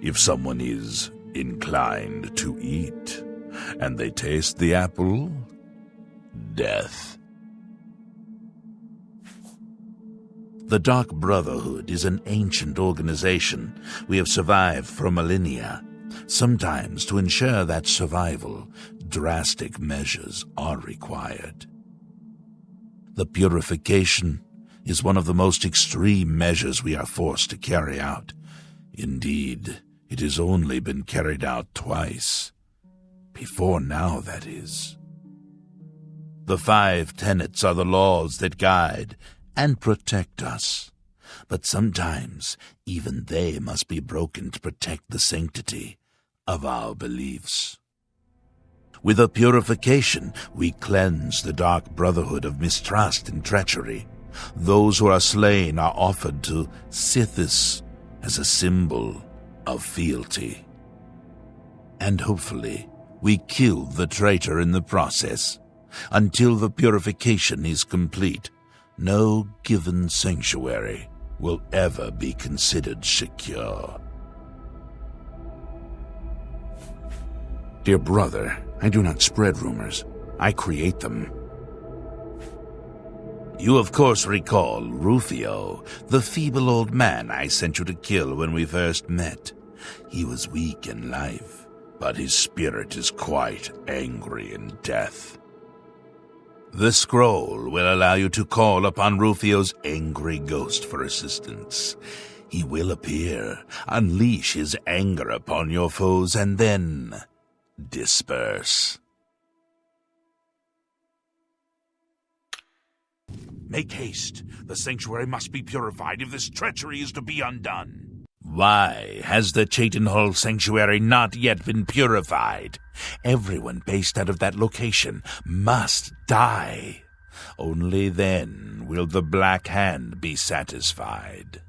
If someone is inclined to eat, and they taste the apple, death. The Dark Brotherhood is an ancient organization. We have survived for millennia. Sometimes, to ensure that survival, drastic measures are required. The purification is one of the most extreme measures we are forced to carry out. Indeed, it has only been carried out twice. Before now, that is. The 5 tenets are the laws that guide and protect us. But sometimes, even they must be broken to protect the sanctity of our beliefs. With a purification, we cleanse the Dark Brotherhood of mistrust and treachery. Those who are slain are offered to Sithis as a symbol of fealty. And hopefully, we kill the traitor in the process. Until the purification is complete, no given sanctuary will ever be considered secure. Dear brother, I do not spread rumors. I create them. You of course recall Rufio, the feeble old man I sent you to kill when we first met. He was weak in life, but his spirit is quite angry in death. The scroll will allow you to call upon Rufio's angry ghost for assistance. He will appear, unleash his anger upon your foes, and then disperse. Make haste. The sanctuary must be purified if this treachery is to be undone. Why has the Chetanhall Sanctuary not yet been purified? Everyone based out of that location must die. Only then will the Black Hand be satisfied.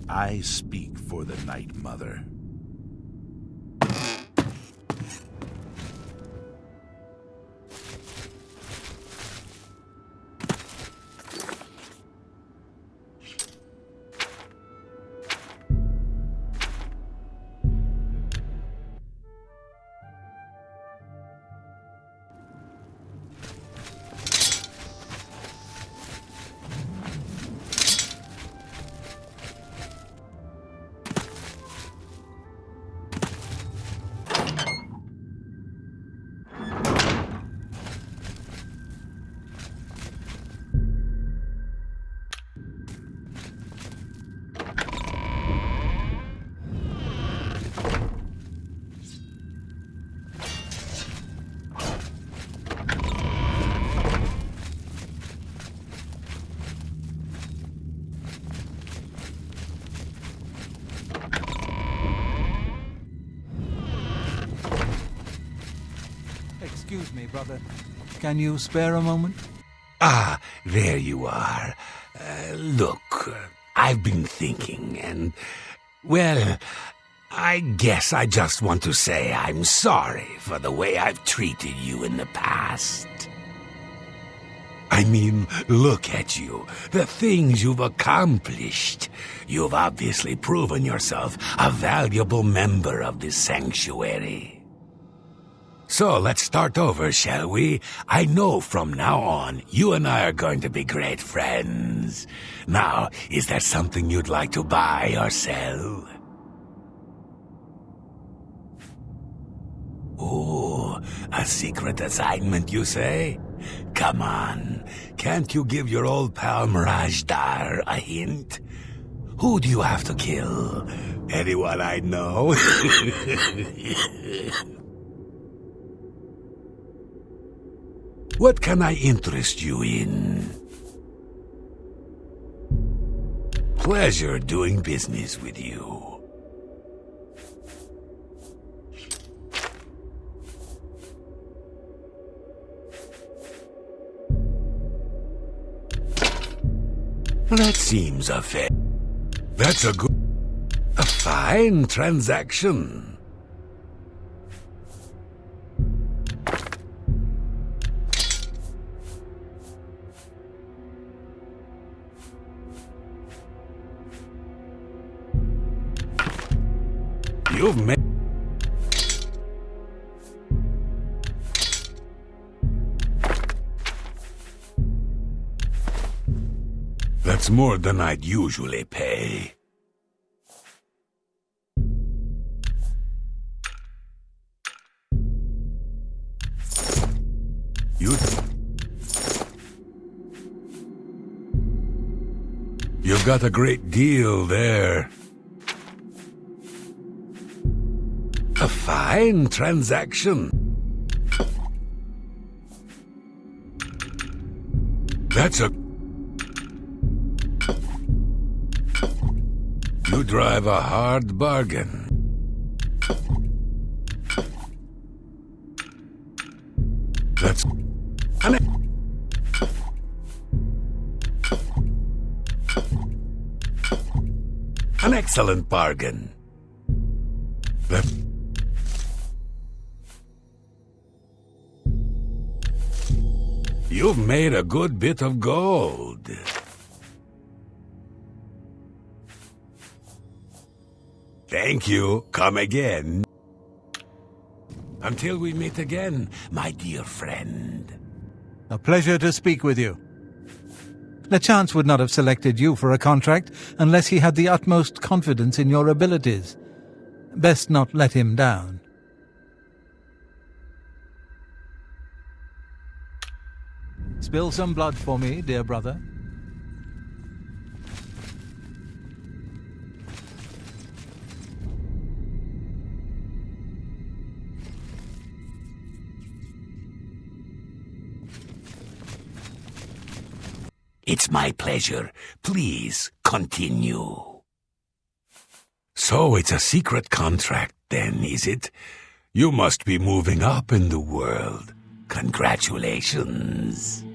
I speak for the Night Mother. Excuse me, brother. Can you spare a moment? Ah, there you are. Look, I've been thinking, and, well, I guess I just want to say I'm sorry for the way I've treated you in the past. I mean, look at you, the things you've accomplished. You've obviously proven yourself a valuable member of this sanctuary. So let's start over, shall we? I know from now on, you and I are going to be great friends. Now, is there something you'd like to buy or sell? Oh, a secret assignment, you say? Come on, can't you give your old pal Mirajdar a hint? Who do you have to kill? Anyone I know? What can I interest you in? Pleasure doing business with you. That seems a fair... That's a fine transaction. You've made... That's more than I'd usually pay. You've got a great deal there. A fine transaction. That's a... You drive a hard bargain. That's... An excellent bargain. That... You've made a good bit of gold. Thank you. Come again. Until we meet again, my dear friend. A pleasure to speak with you. Lechance would not have selected you for a contract unless he had the utmost confidence in your abilities. Best not let him down. Spill some blood for me, dear brother. It's my pleasure. Please continue. So it's a secret contract then, is it? You must be moving up in the world. Congratulations.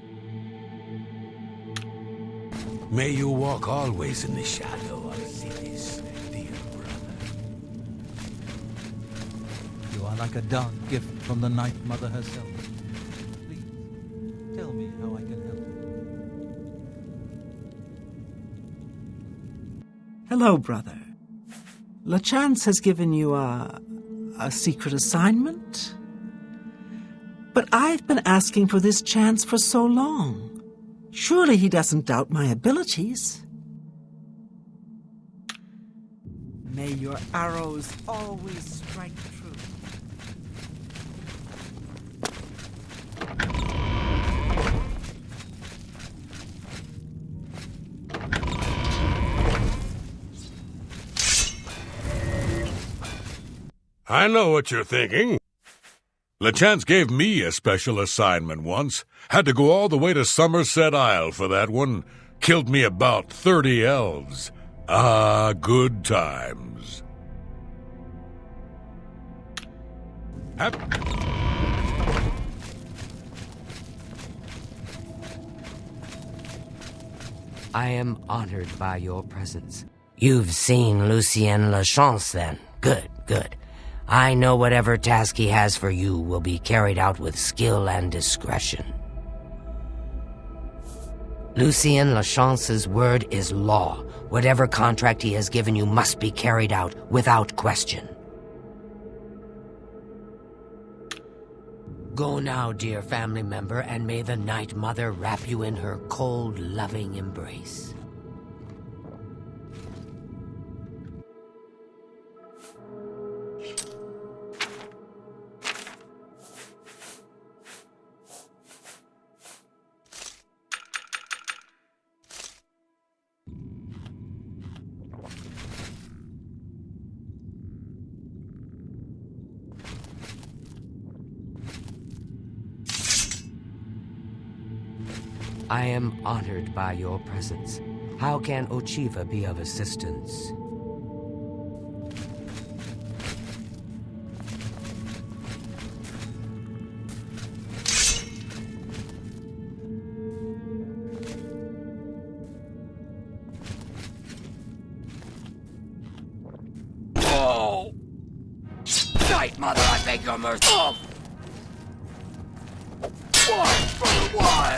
May you walk always in the shadow of cities, dear brother. You are like a dark gift from the Night Mother herself. Please, tell me how I can help. Hello, brother. Lechance has given you a secret assignment? But I've been asking for this chance for so long. Surely he doesn't doubt my abilities. May your arrows always strike true. I know what you're thinking. Lechance gave me a special assignment once. Had to go all the way to Somerset Isle for that one. Killed me about 30 elves. Ah, good times. I am honored by your presence. You've seen Lucien Lachance, then. Good, good. I know whatever task he has for you will be carried out with skill and discretion. Lucien Lachance's word is law. Whatever contract he has given you must be carried out without question. Go now, dear family member, and may the Night Mother wrap you in her cold, loving embrace. I am honored by your presence. How can Ochiva be of assistance? Oh! Night Mother, I beg your mercy! Oh! Why, brother, why?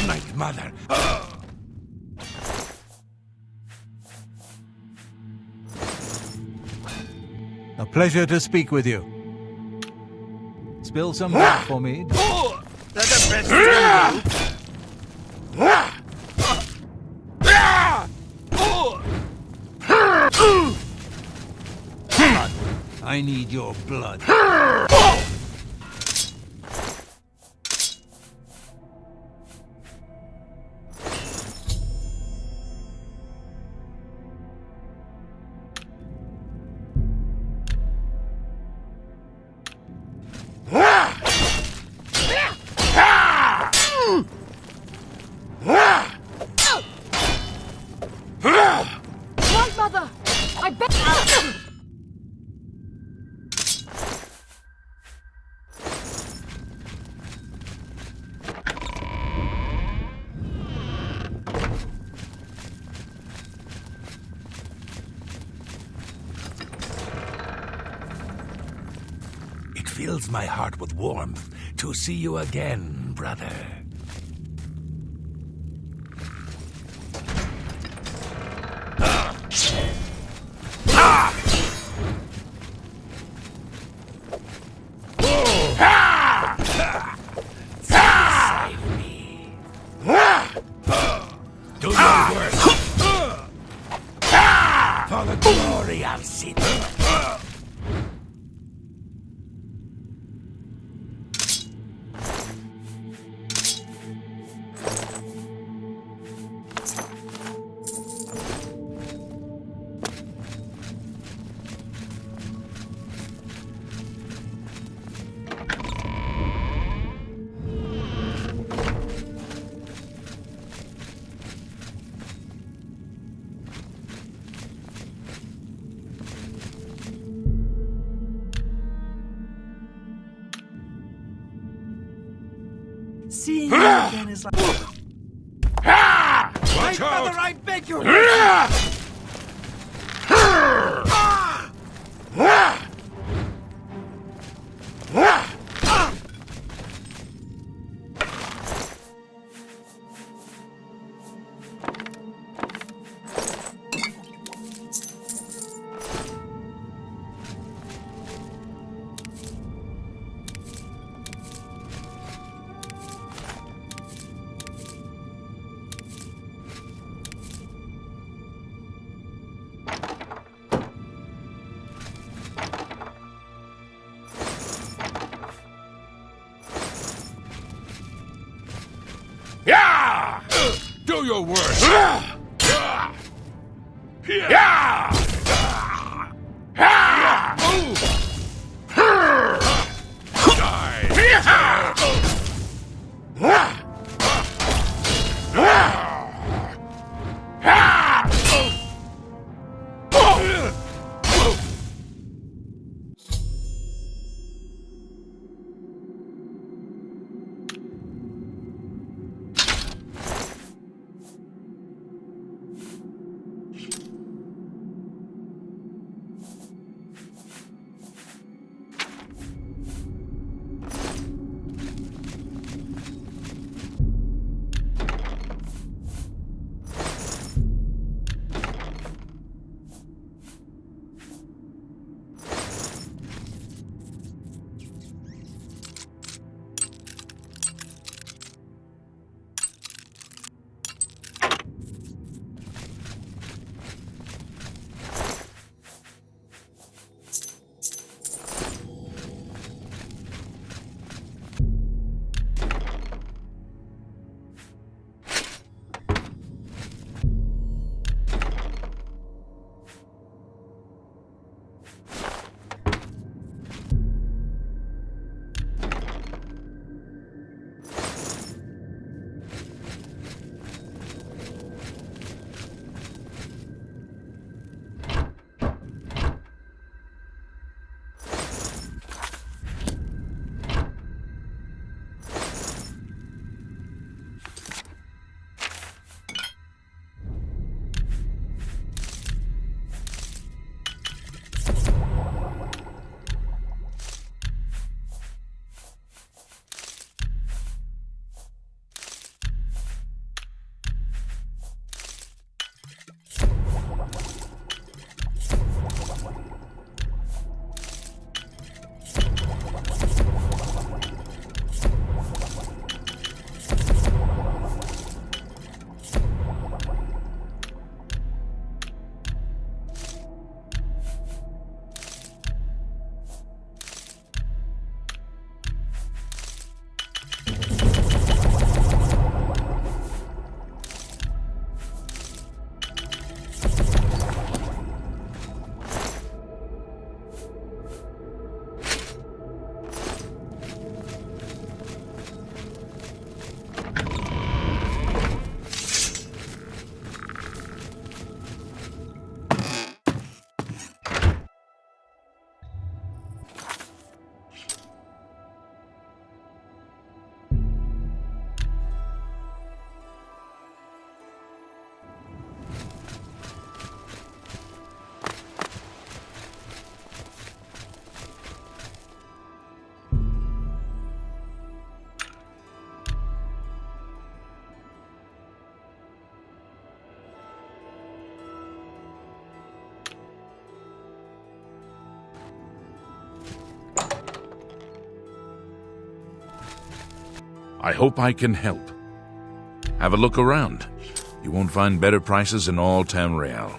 Night Mother. A pleasure to speak with you. Spill some milk for me. That's the best I need your blood. Grandmother! I beg... It fills my heart with warmth to see you again, brother. Save me. Do your worst. For the glory of Cyrodiil. Seeing you again is like... Watch out! Mother, I beg your... Yeah! Do your worst! Yeah! I hope I can help. Have a look around. You won't find better prices in all Tamriel.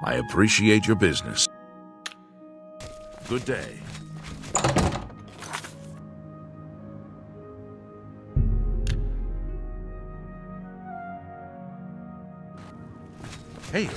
I appreciate your business. Good day. Hail.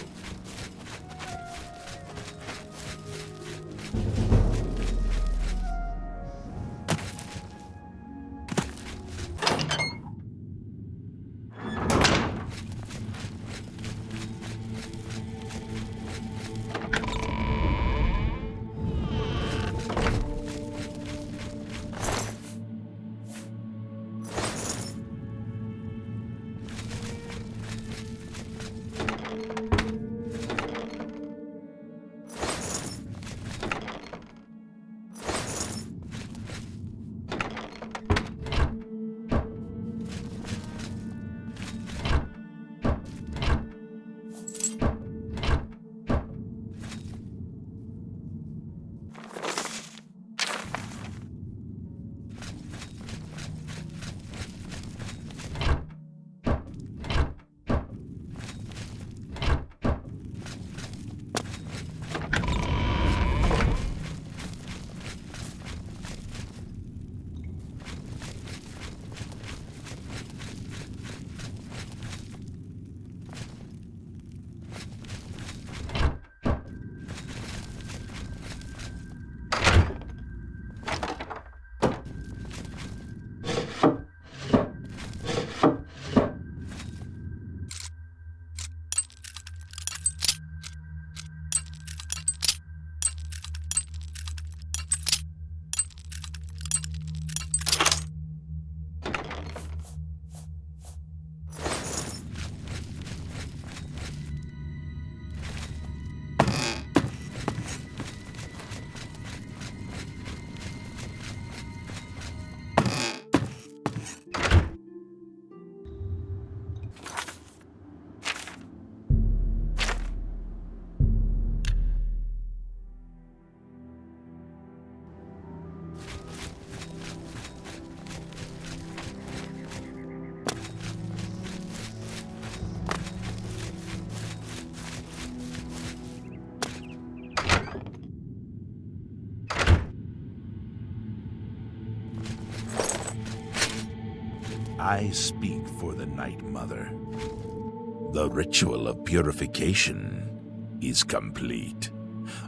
I speak for the Night Mother. The ritual of purification is complete.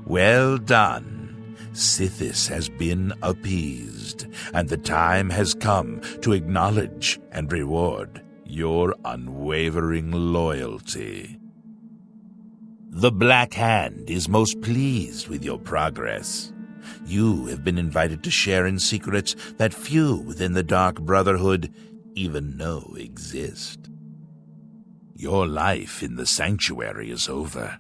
Well done. Sithis has been appeased, and the time has come to acknowledge and reward your unwavering loyalty. The Black Hand is most pleased with your progress. You have been invited to share in secrets that few within the Dark Brotherhood even know exist. Your life in the sanctuary is over.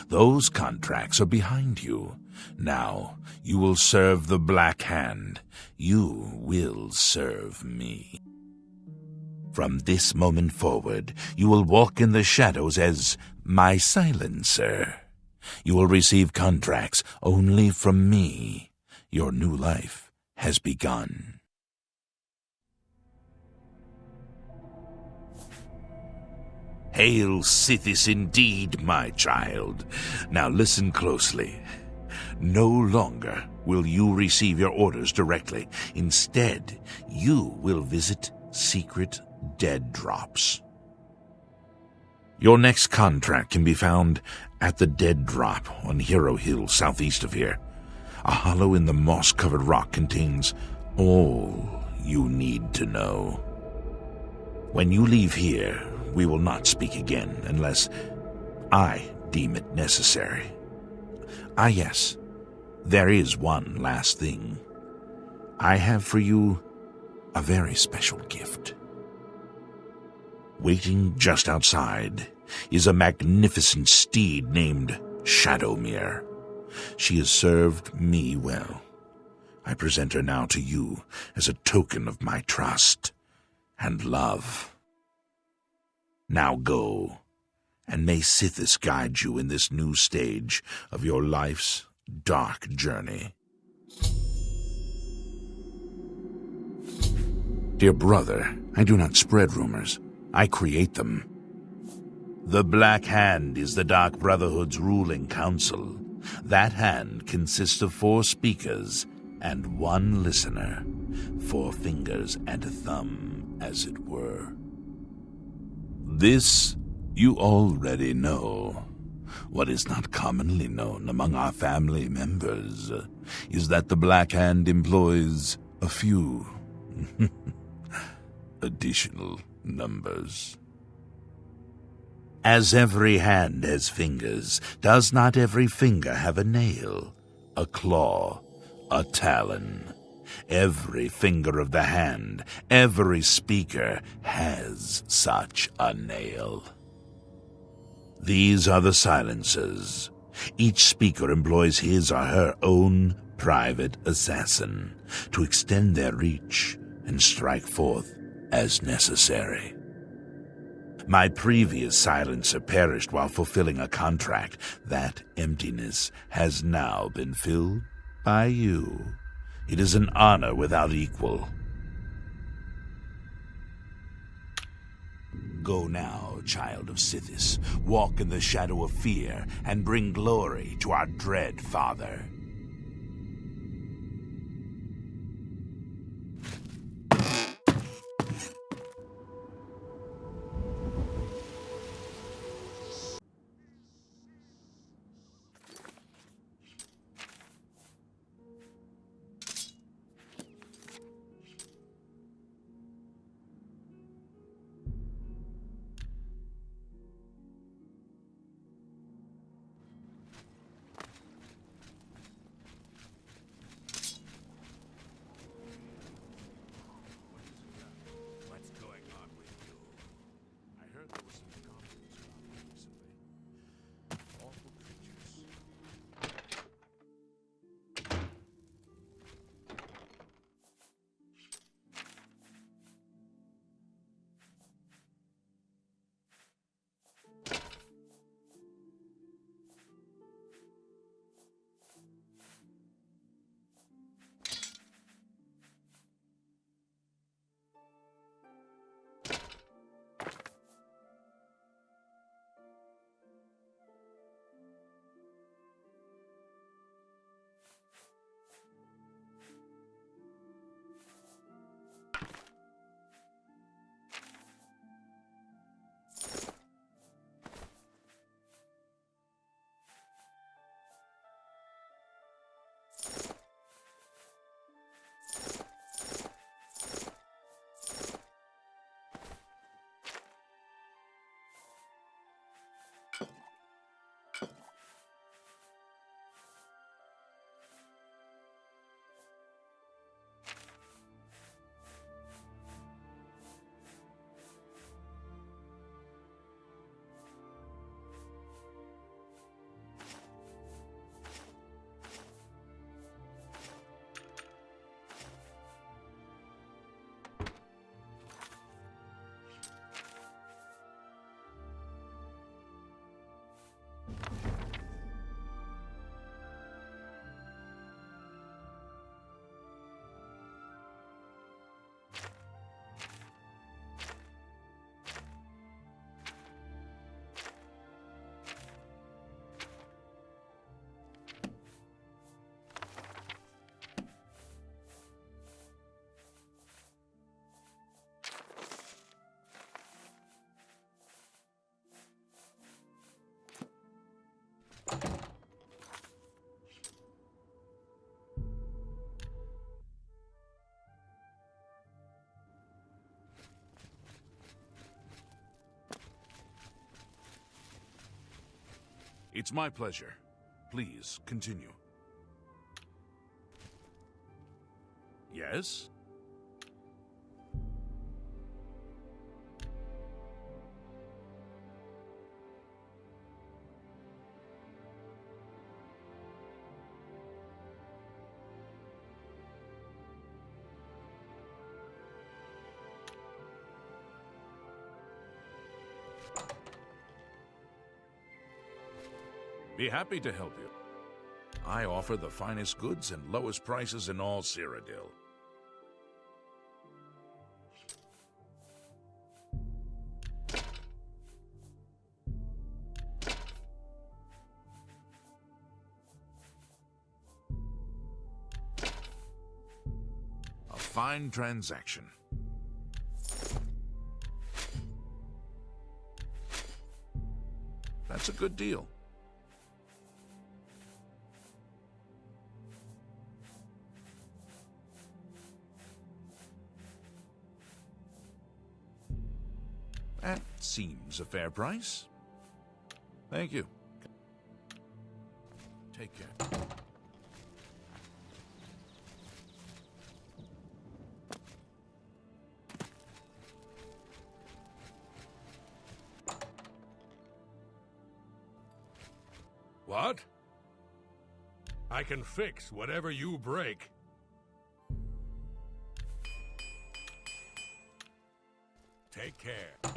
Those contracts are behind you. Now you will serve the Black Hand. You will serve me. From this moment forward, you will walk in the shadows as my silencer. You will receive contracts only from me. Your new life has begun. Hail Sithis indeed, my child. Now listen closely. No longer will you receive your orders directly. Instead, you will visit secret dead drops. Your next contract can be found at the Dead Drop on Hero Hill, southeast of here. A hollow in the moss-covered rock contains all you need to know. When you leave here, we will not speak again unless I deem it necessary. Ah, yes, there is one last thing. I have for you a very special gift. Waiting just outside is a magnificent steed named Shadowmere. She has served me well. I present her now to you as a token of my trust and love. Now go, and may Sithis guide you in this new stage of your life's dark journey. Dear brother, I do not spread rumors. I create them. The Black Hand is the Dark Brotherhood's ruling council. That hand consists of 4 speakers and 1 listener, 4 fingers and a thumb, as it were. This you already know. What is not commonly known among our family members is that the Black Hand employs a few additional numbers. As every hand has fingers, does not every finger have a nail, a claw, a talon? Every finger of the hand, every speaker has such a nail. These are the silencers. Each speaker employs his or her own private assassin to extend their reach and strike forth as necessary. My previous silencer perished while fulfilling a contract. That emptiness has now been filled by you. It is an honor without equal. Go now, child of Sithis. Walk in the shadow of fear and bring glory to our dread father. It's my pleasure. Please, continue. Yes? Be happy to help you. I offer the finest goods and lowest prices in all Cyrodiil. A fine transaction. That's a good deal. That seems a fair price. Thank you. Take care. What? I can fix whatever you break. Take care.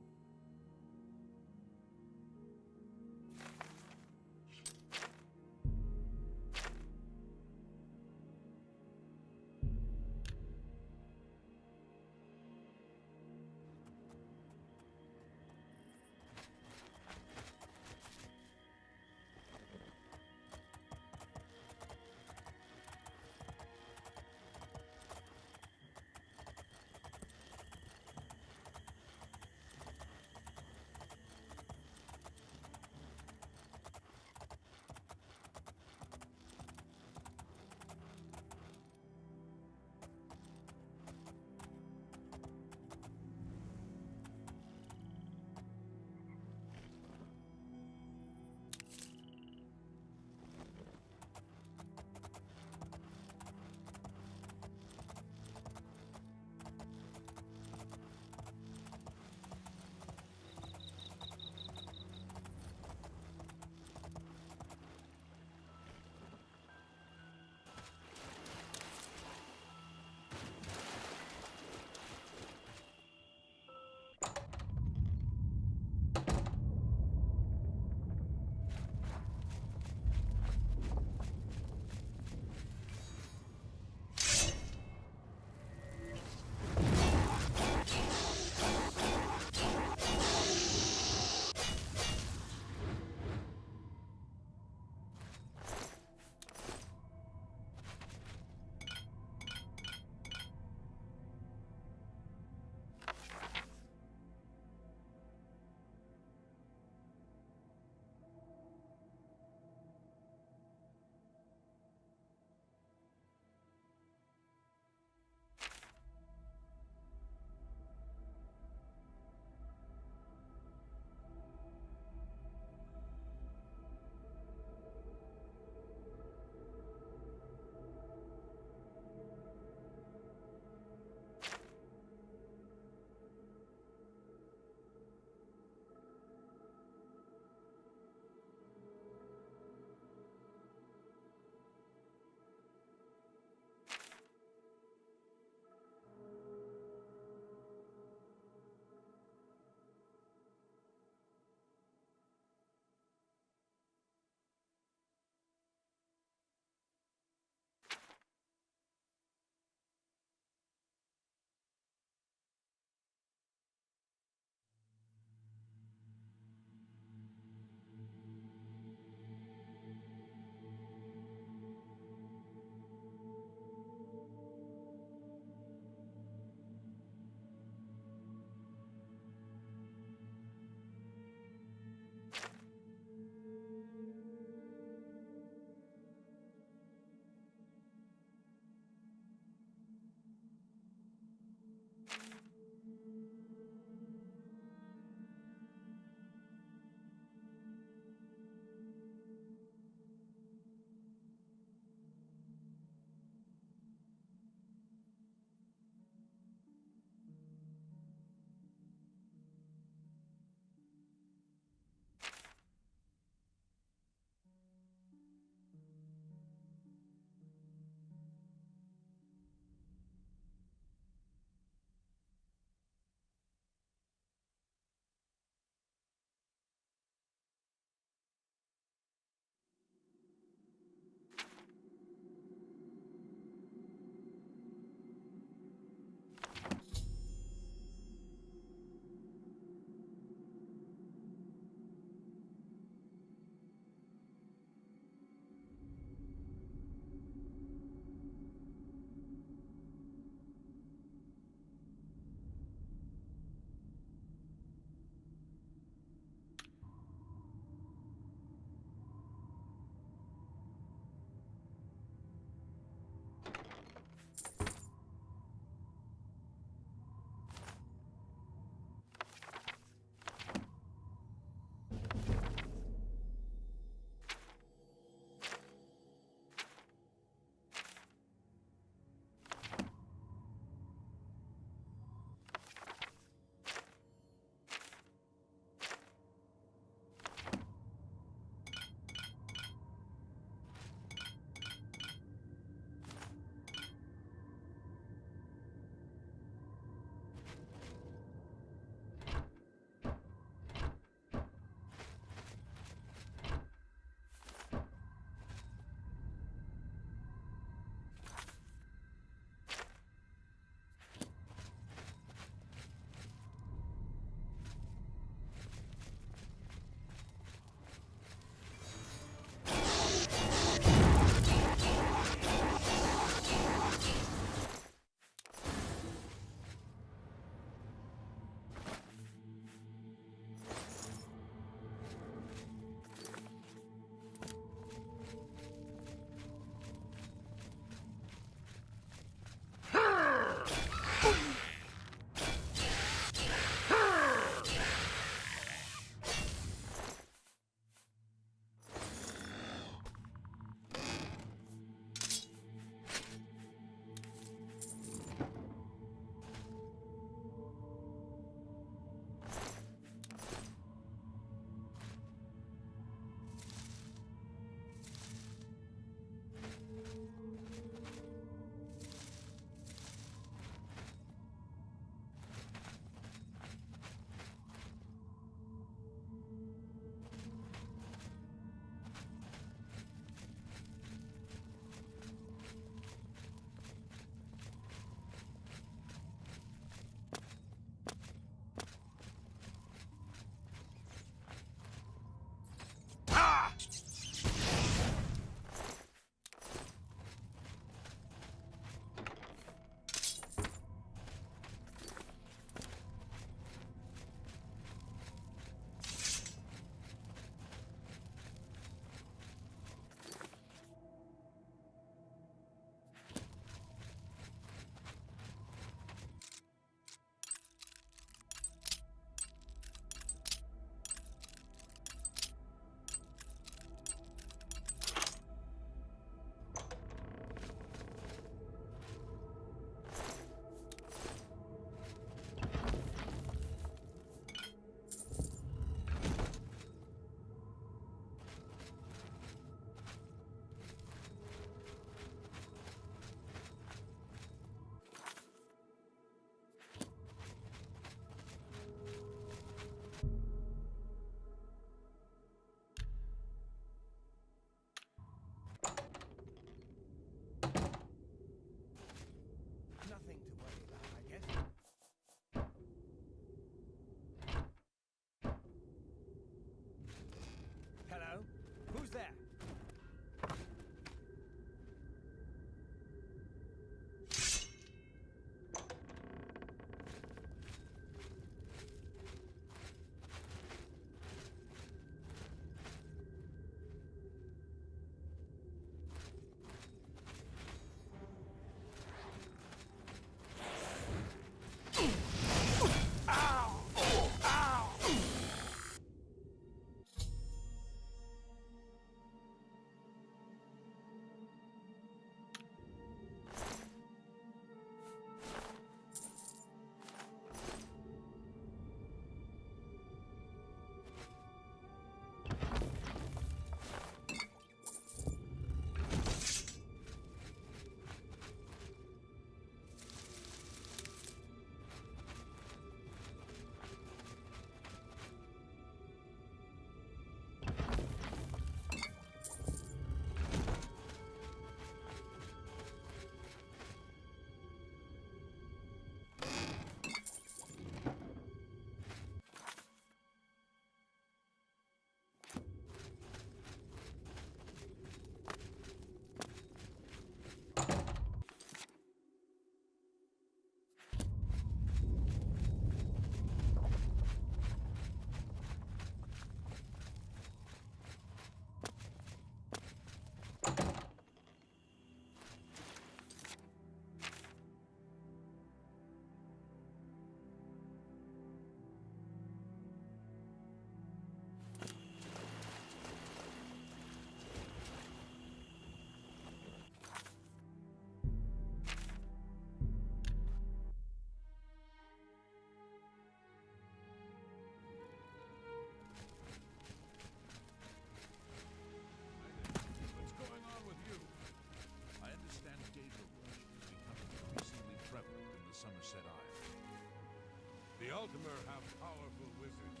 Ultimer have powerful wizards.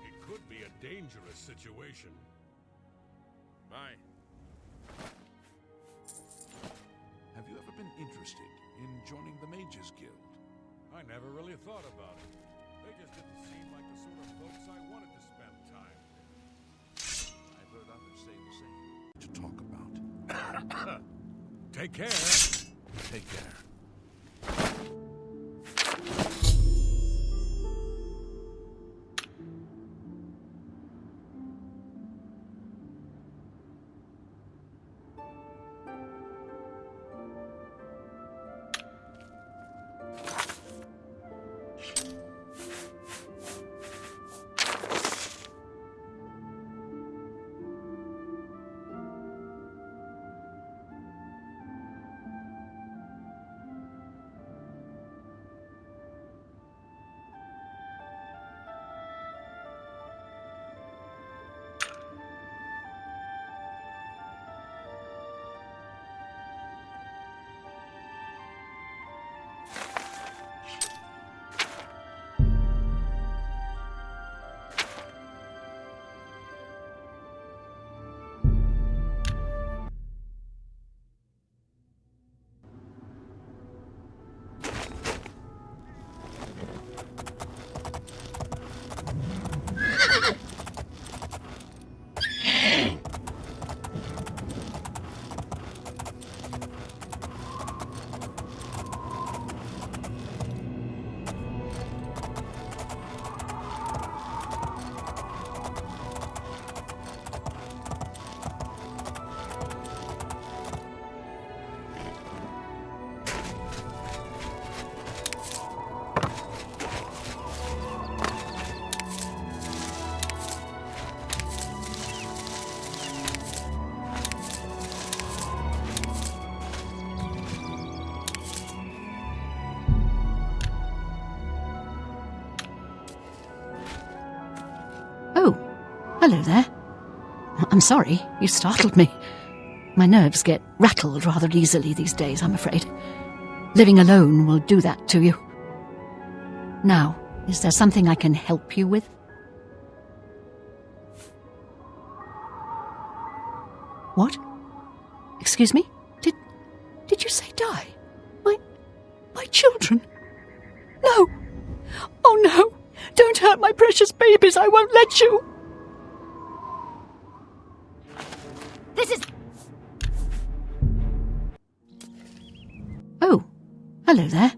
It could be a dangerous situation. Bye. Have you ever been interested in joining the Mages Guild? I never really thought about it. They just didn't seem like the sort of folks I wanted to spend time with. I've heard others say the same. To talk about. Take care. Take care. Hello there. I'm sorry, you startled me. My nerves get rattled rather easily these days, I'm afraid. Living alone will do that to you. Now, is there something I can help you with? What? Excuse me? Did you say die? My children? No! Oh no! Don't hurt my precious babies, I won't let you! This is... Oh, hello there.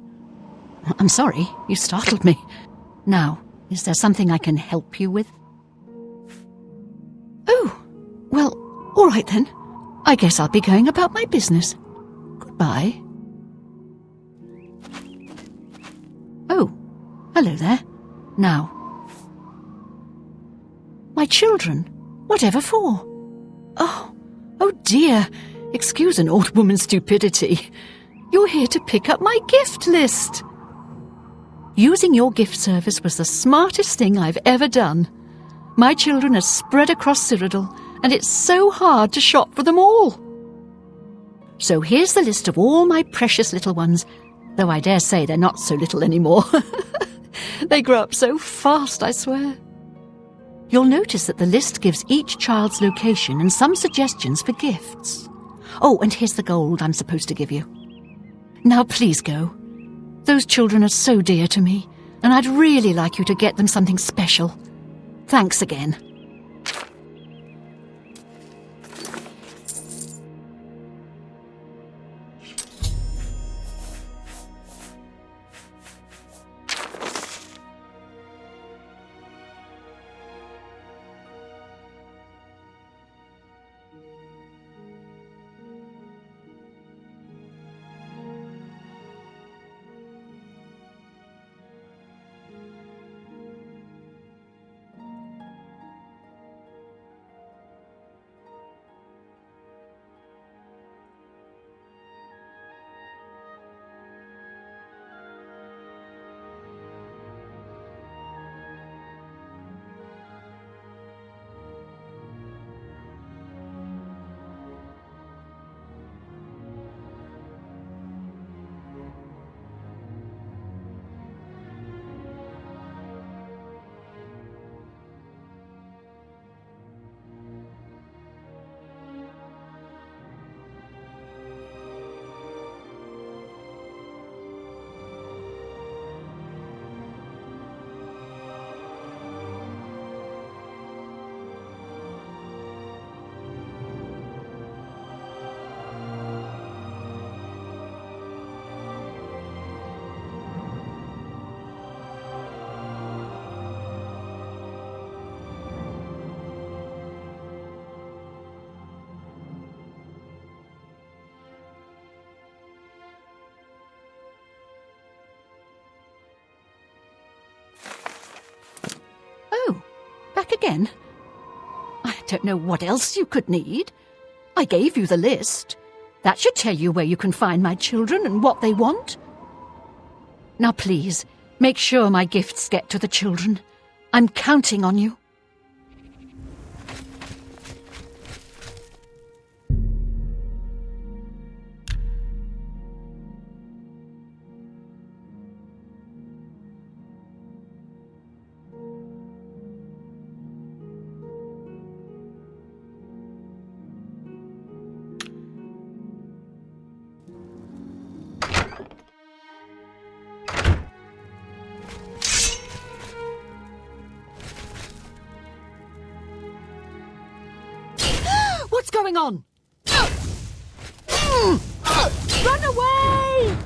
I'm sorry, you startled me. Now, is there something I can help you with? Oh, well, all right then. I guess I'll be going about my business. Goodbye. Oh, hello there. Now. My children? Whatever for? Oh dear. Excuse an old woman's stupidity. You're here to pick up my gift list. Using your gift service was the smartest thing I've ever done. My children are spread across Cyrodiil, and it's so hard to shop for them all. So here's the list of all my precious little ones, though I dare say they're not so little anymore. They grow up so fast, I swear. You'll notice that the list gives each child's location and some suggestions for gifts. Oh, and here's the gold I'm supposed to give you. Now please go. Those children are so dear to me, and I'd really like you to get them something special. Thanks again. again? I don't know what else you could need. I gave you the list. That should tell you where you can find my children and what they want. Now please, make sure my gifts get to the children. I'm counting on you. What's going on? Run away!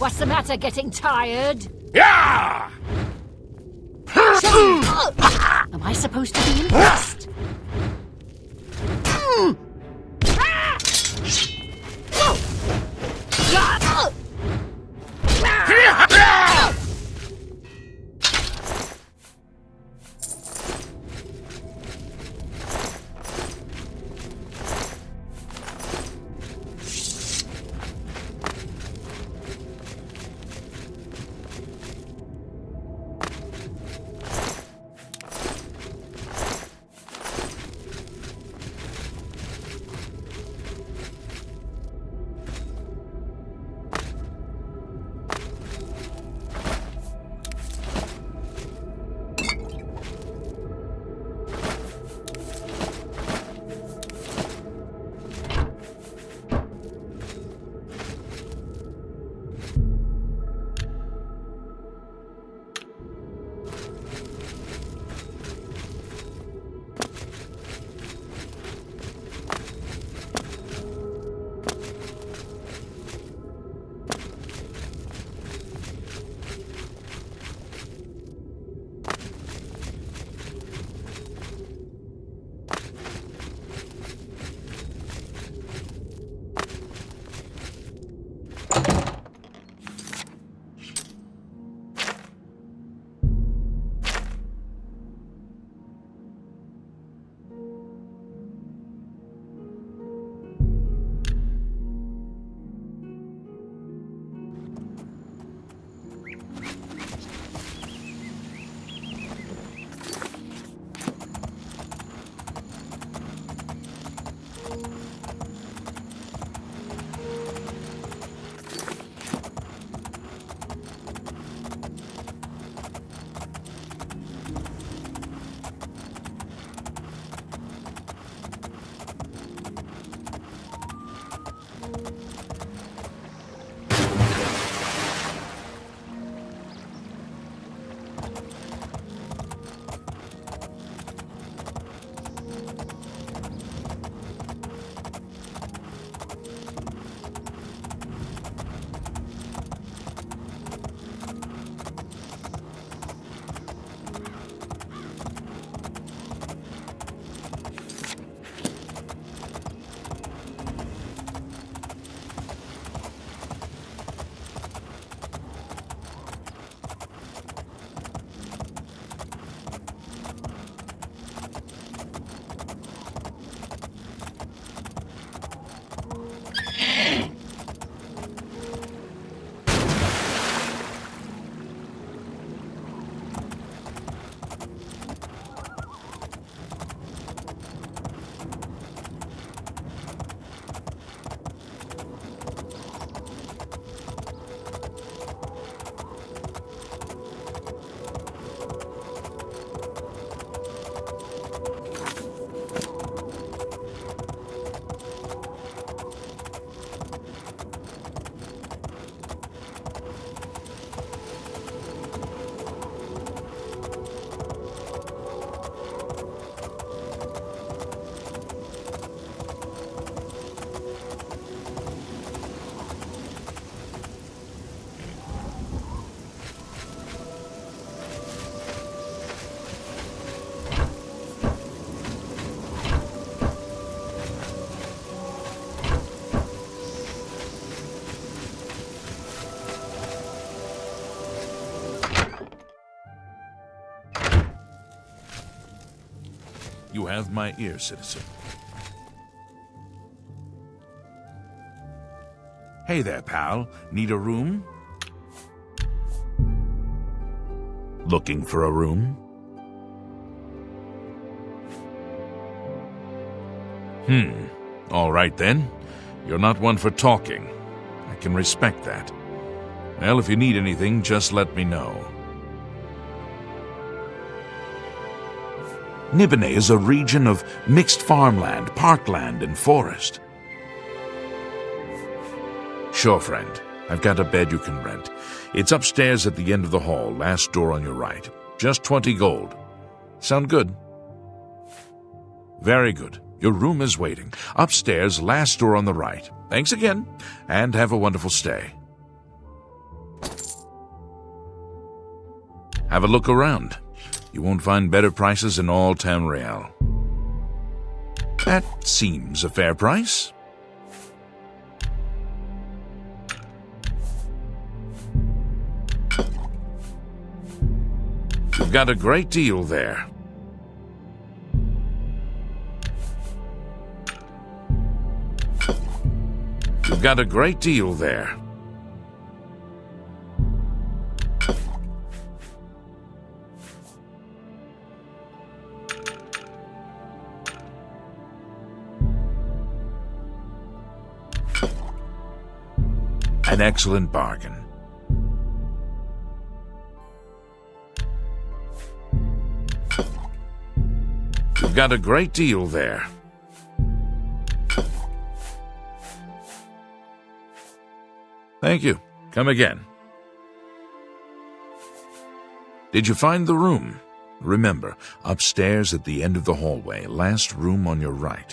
What's the matter, getting tired? Yeah! Am I supposed to be impressed? You have my ear, citizen. Hey there, pal. Need a room? Looking for a room? All right then. You're not one for talking. I can respect that. Well, if you need anything, just let me know. Nibene is a region of mixed farmland, parkland, and forest. Sure, friend. I've got a bed you can rent. It's upstairs at the end of the hall, last door on your right. Just 20 gold. Sound good? Very good. Your room is waiting. Upstairs, last door on the right. Thanks again, and have a wonderful stay. Have a look around. You won't find better prices in all Tamriel. That seems a fair price. You've got a great deal there. You've got a great deal there. An excellent bargain. You've got a great deal there. Thank you. Come again. Did you find the room? Remember, upstairs at the end of the hallway, last room on your right.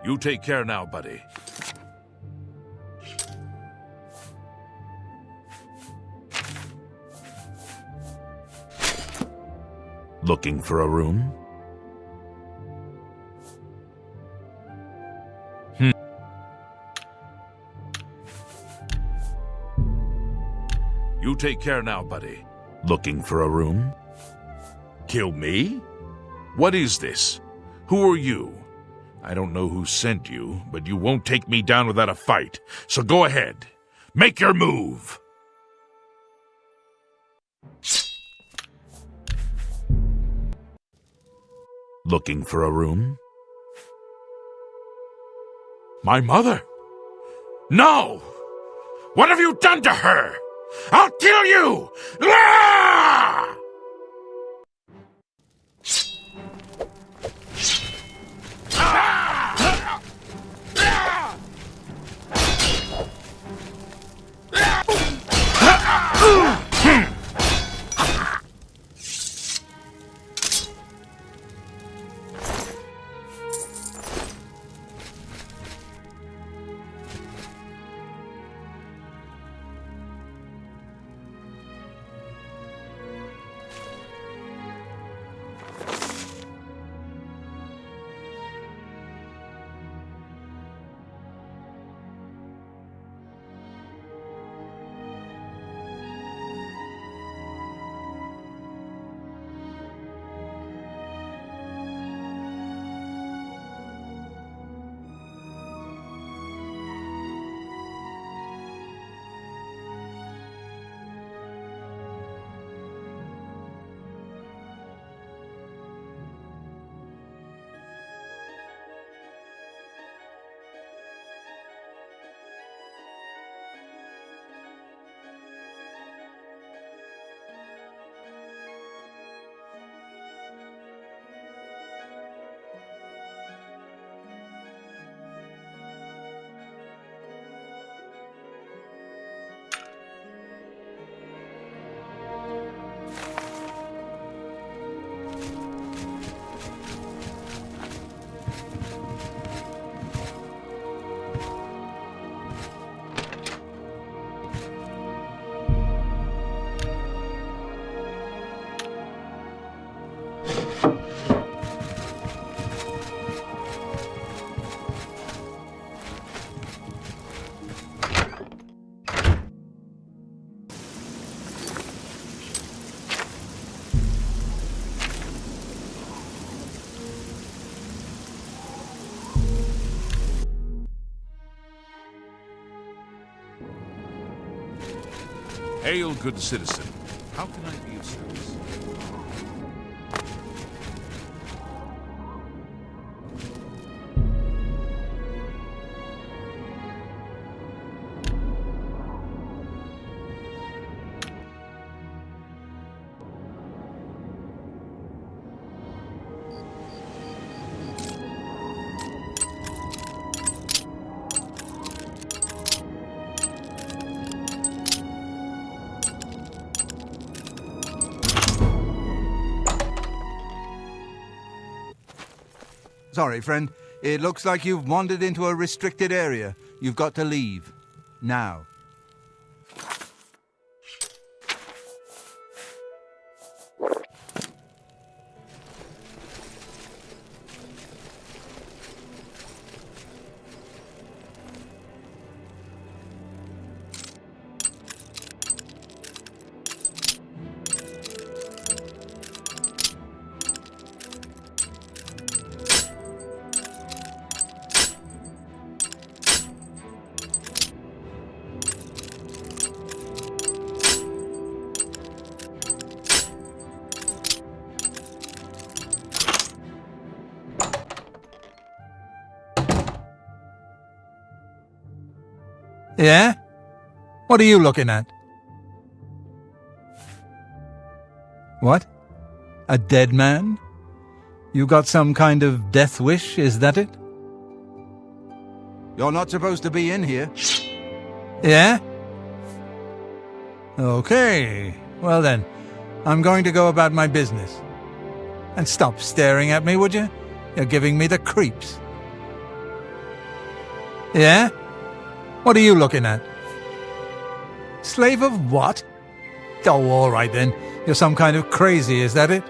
You take care now, buddy. Looking for a room? You take care now, buddy. Looking for a room? Kill me? What is this? Who are you? I don't know who sent you, but you won't take me down without a fight. So go ahead. Make your move! Looking for a room? My mother? No! What have you done to her? I'll kill you! Ah! Hail, good citizen. How can I be of service? Sorry, friend. It looks like you've wandered into a restricted area. You've got to leave. Now. Yeah? What are you looking at? What? A dead man? You got some kind of death wish, is that it? You're not supposed to be in here. Yeah? Okay. Well then, I'm going to go about my business. And stop staring at me, would you? You're giving me the creeps. Yeah? What are you looking at? Slave of what? Oh, all right then. You're some kind of crazy, is that it?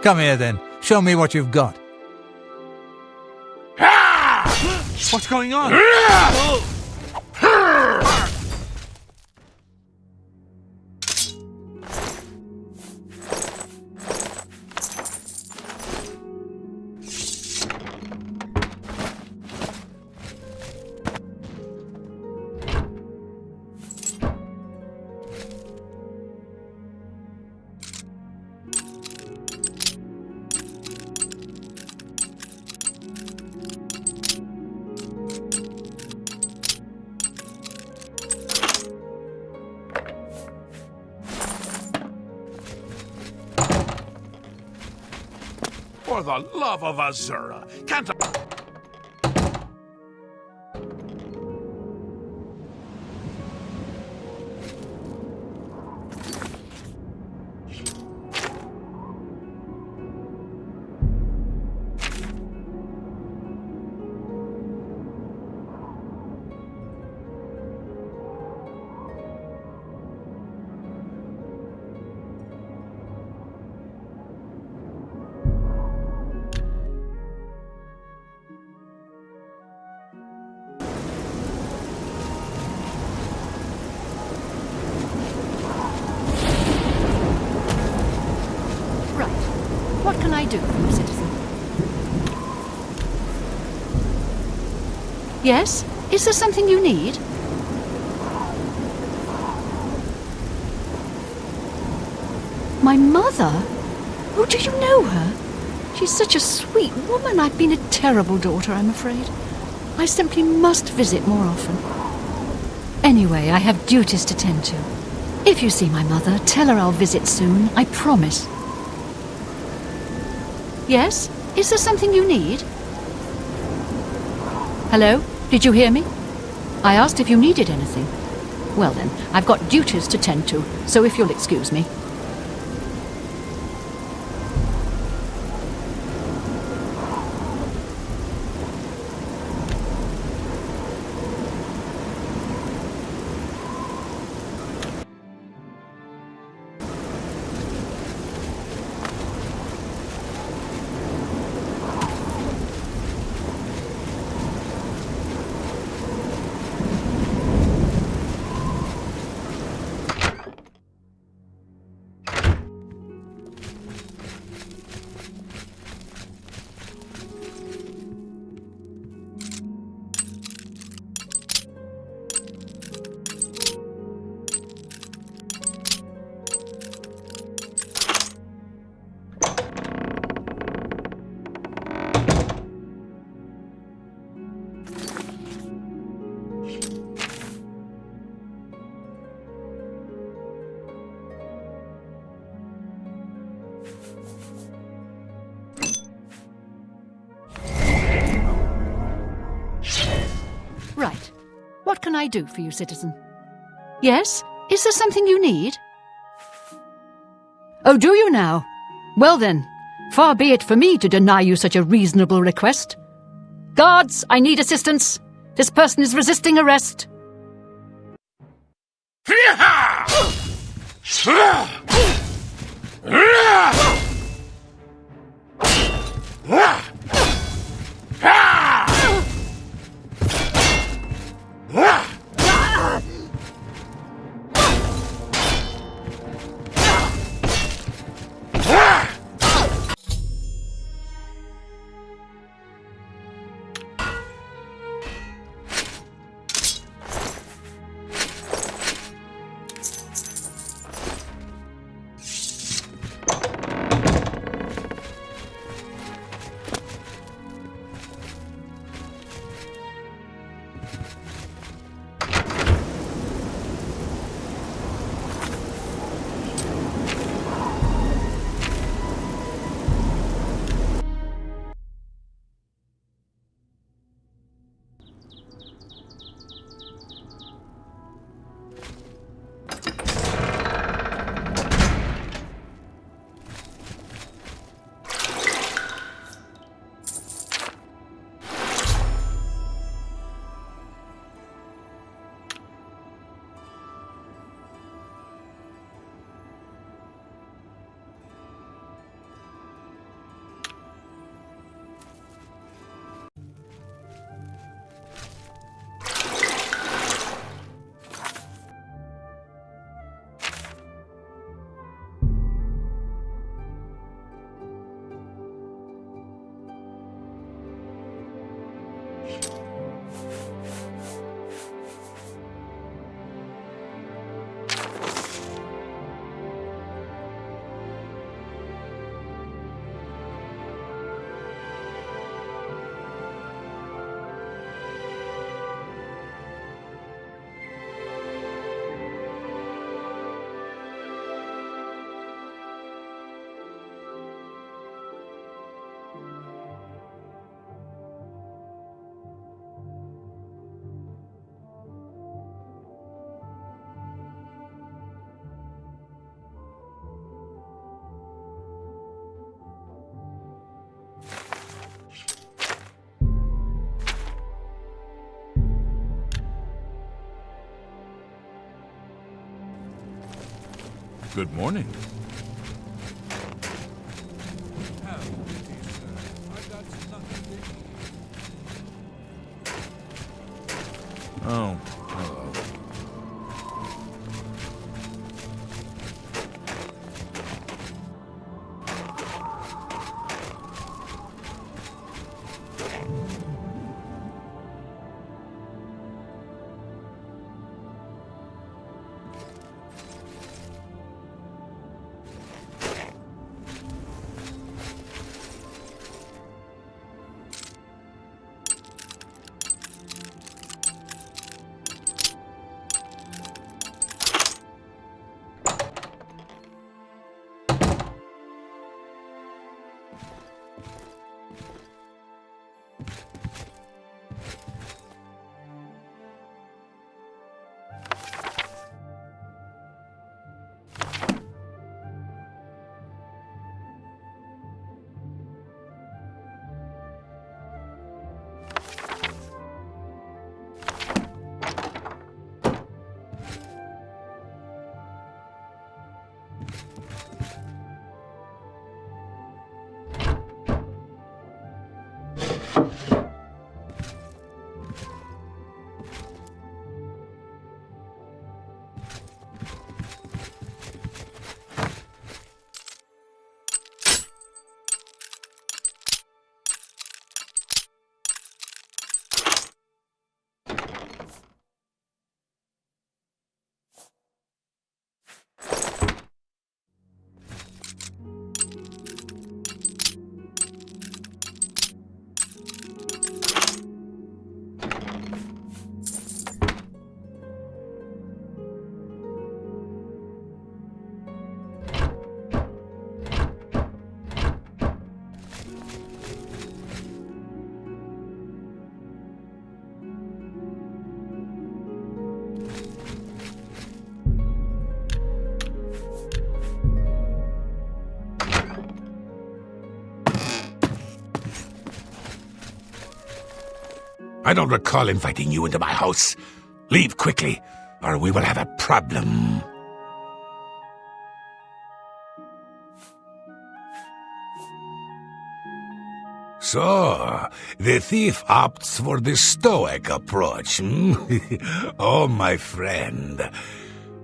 Come here then. Show me what you've got. What's going on? For the love of Azura, can't I... What can I do for you, citizen? Yes? Is there something you need? My mother? Oh, do you know her? She's such a sweet woman. I've been a terrible daughter, I'm afraid. I simply must visit more often. Anyway, I have duties to tend to. If you see my mother, tell her I'll visit soon. I promise. Yes? Is there something you need? Hello? Did you hear me? I asked if you needed anything. Well then, I've got duties to tend to, so if you'll excuse me. Right. What can I do for you, citizen? Yes? Is there something you need? Oh, do you now? Well then, far be it for me to deny you such a reasonable request. Guards, I need assistance. This person is resisting arrest. Good morning. Oh, hello. I don't recall inviting you into my house. Leave quickly, or we will have a problem. So, the thief opts for the stoic approach, hmm? Oh, my friend.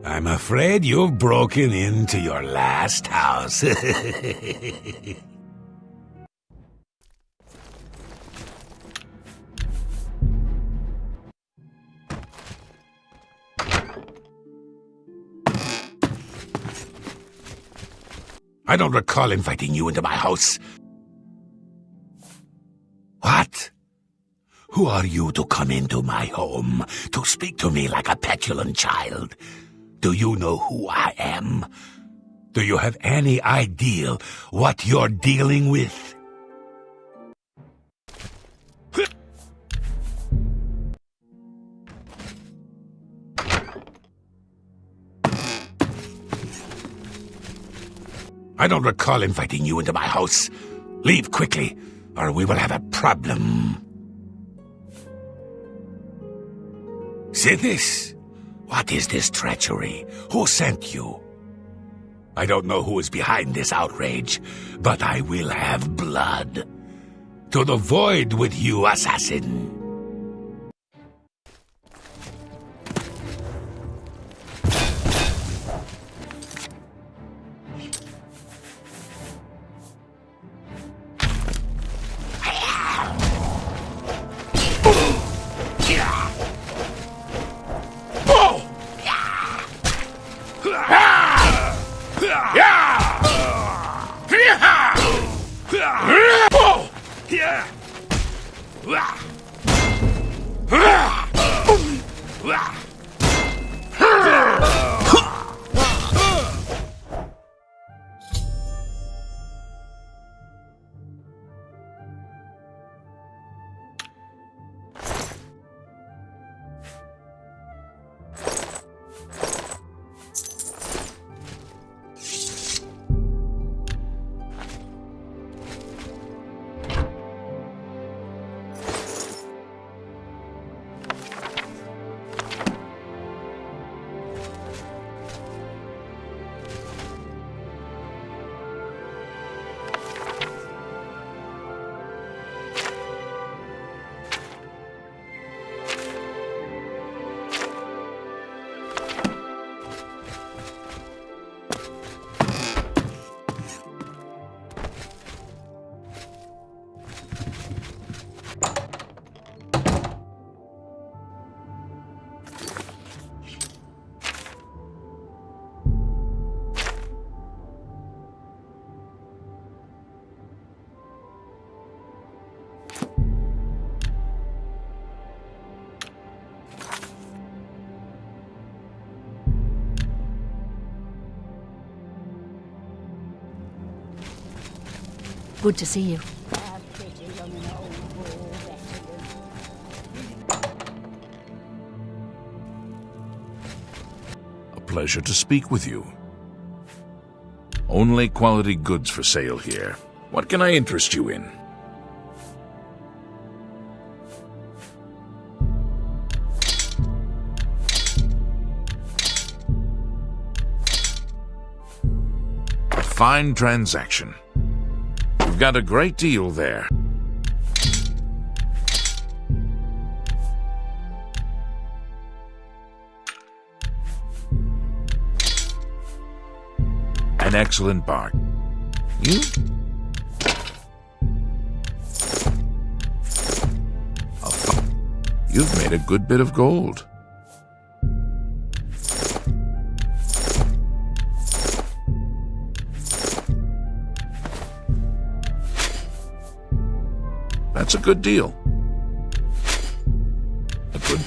I'm afraid you've broken into your last house. I don't recall inviting you into my house. What? Who are you to come into my home, to speak to me like a petulant child? Do you know who I am? Do you have any idea what you're dealing with? I don't recall inviting you into my house. Leave quickly, or we will have a problem. See this? What is this treachery? Who sent you? I don't know who is behind this outrage, but I will have blood. To the void with you, assassin. Good to see you. A pleasure to speak with you. Only quality goods for sale here. What can I interest you in? A fine transaction. You've got a great deal there. An excellent bargain. You've made a good bit of gold. That's a good deal. A good...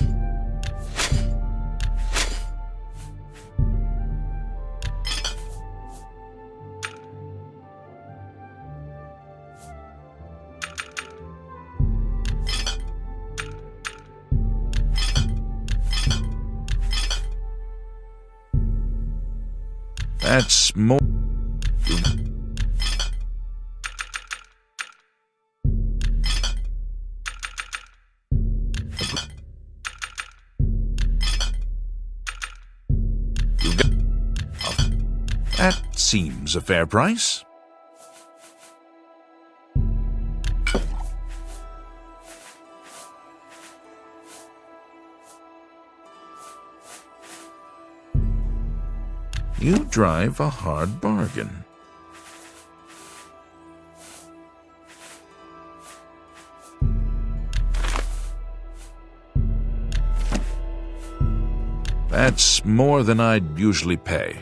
That's more... That seems a fair price. You drive a hard bargain. That's more than I'd usually pay.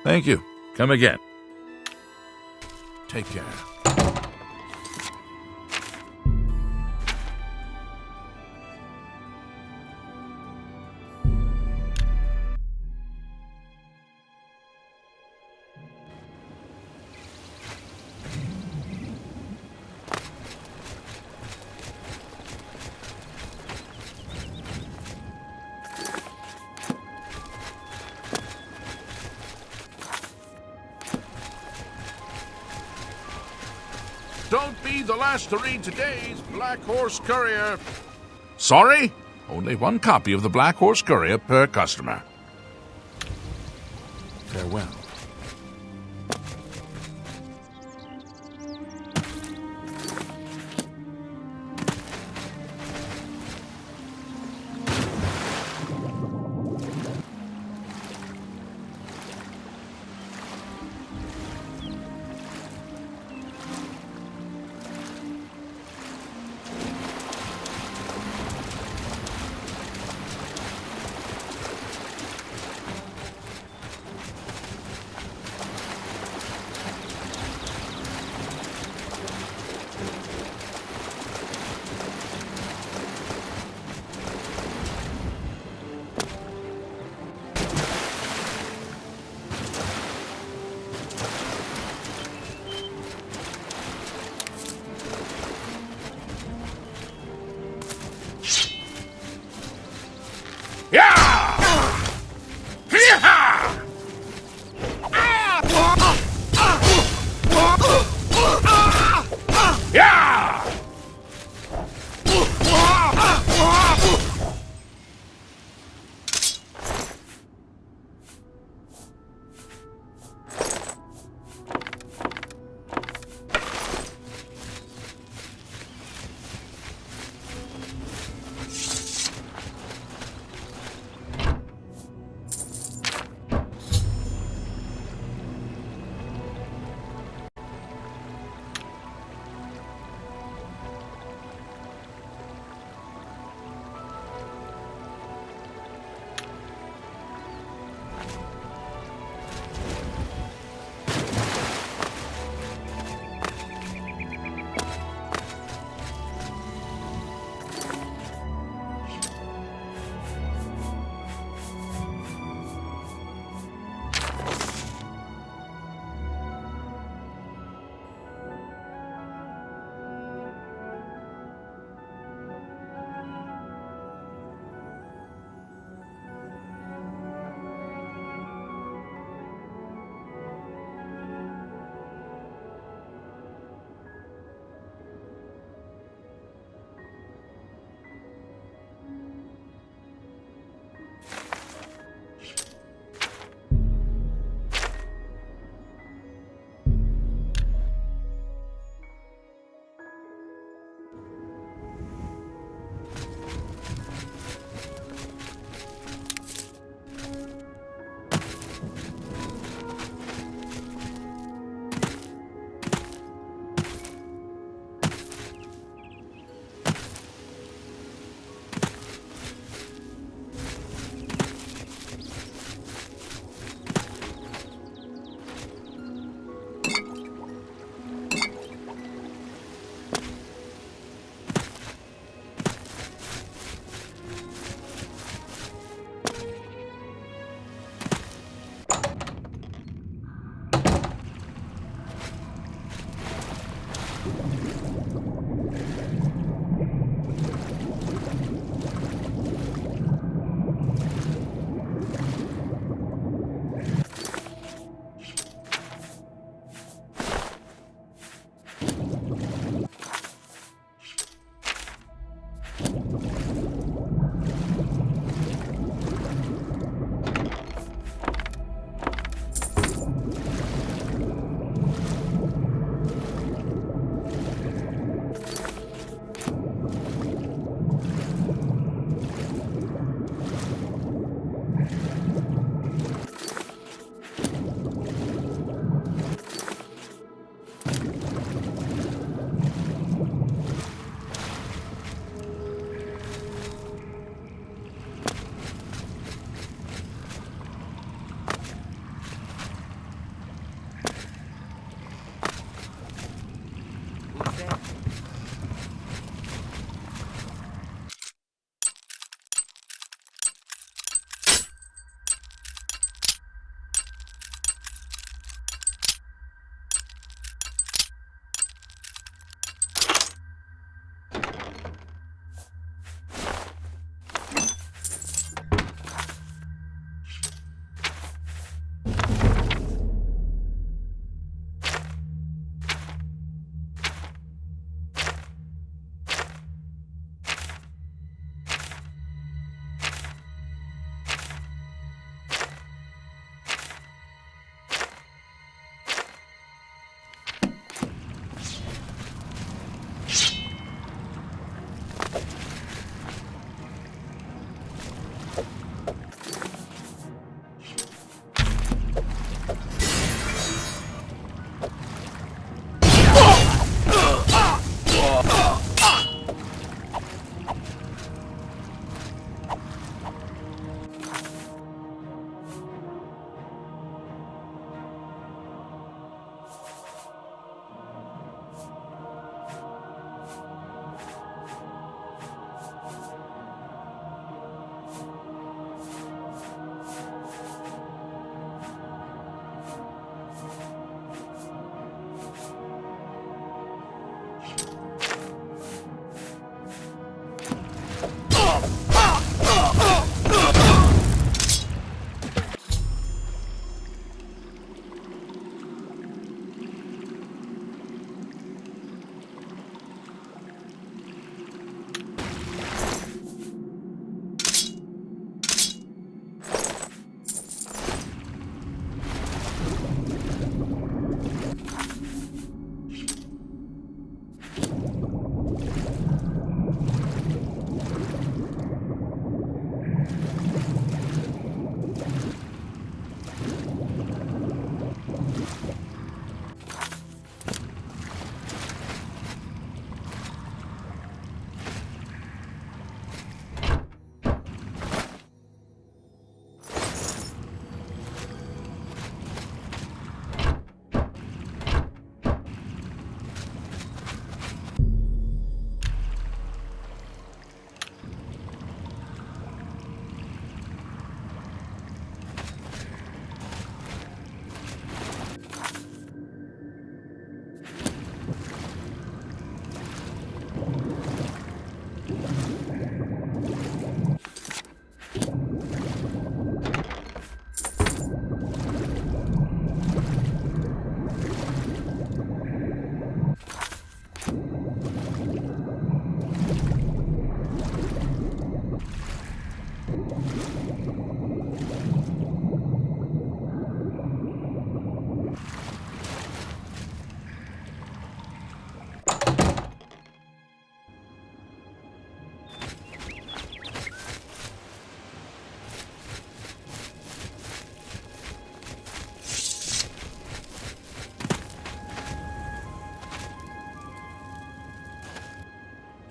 Thank you. Come again. Take care. Don't be the last to read today's Black Horse Courier. Sorry? Only one copy of the Black Horse Courier per customer. Farewell.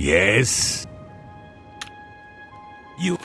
Yes? You...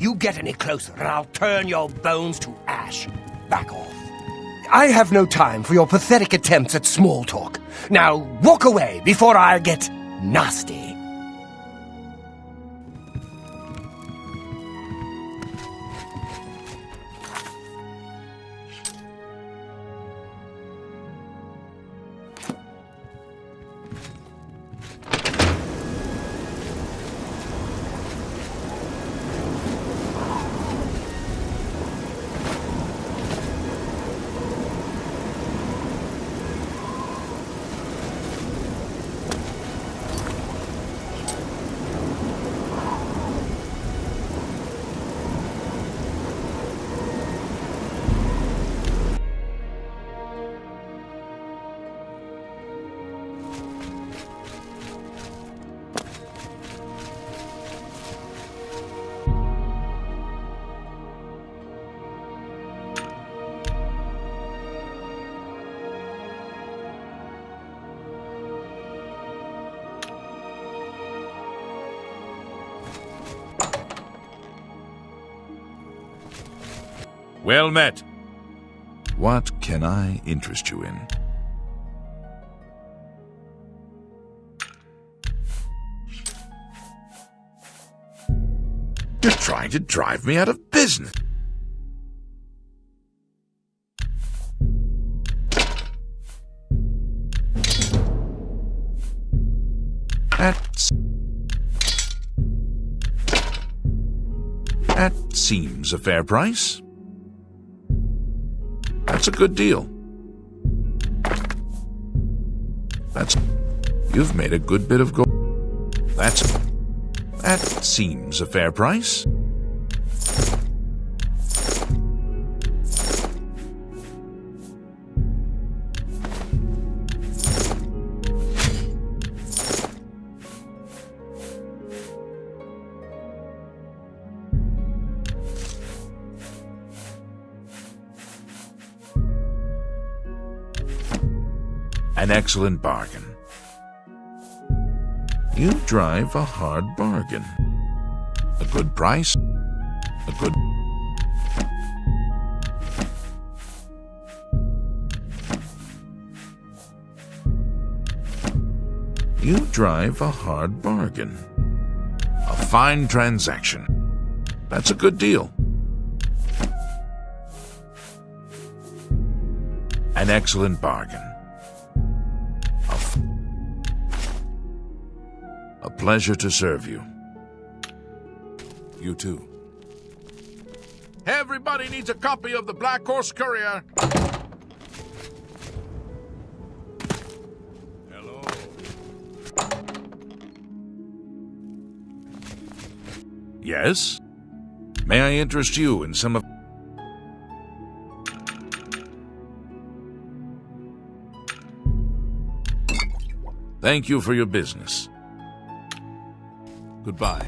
You get any closer and I'll turn your bones to ash. Back off. I have no time for your pathetic attempts at small talk. Now walk away before I get nasty. Well met. What can I interest you in? You're trying to drive me out of business. That seems a fair price. That's a good deal. You've made a good bit of gold. That seems a fair price. An excellent bargain. You drive a hard bargain. A good price. A good... You drive a hard bargain. A fine transaction. That's a good deal. An excellent bargain. A pleasure to serve you. You too. Everybody needs a copy of the Black Horse Courier. Hello. Yes? May I interest you in some of... Thank you for your business. Goodbye.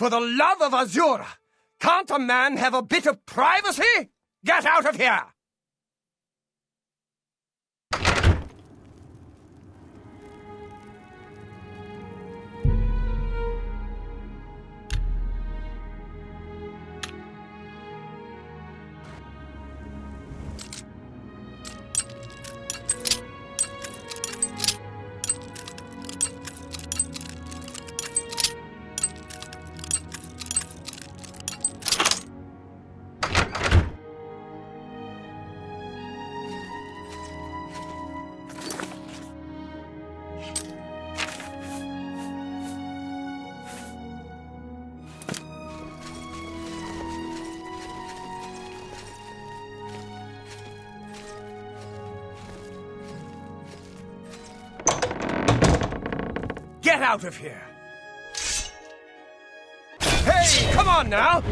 For the love of Azura! Can't a man have a bit of privacy? Get out of here! Get out of here! Hey, come on now!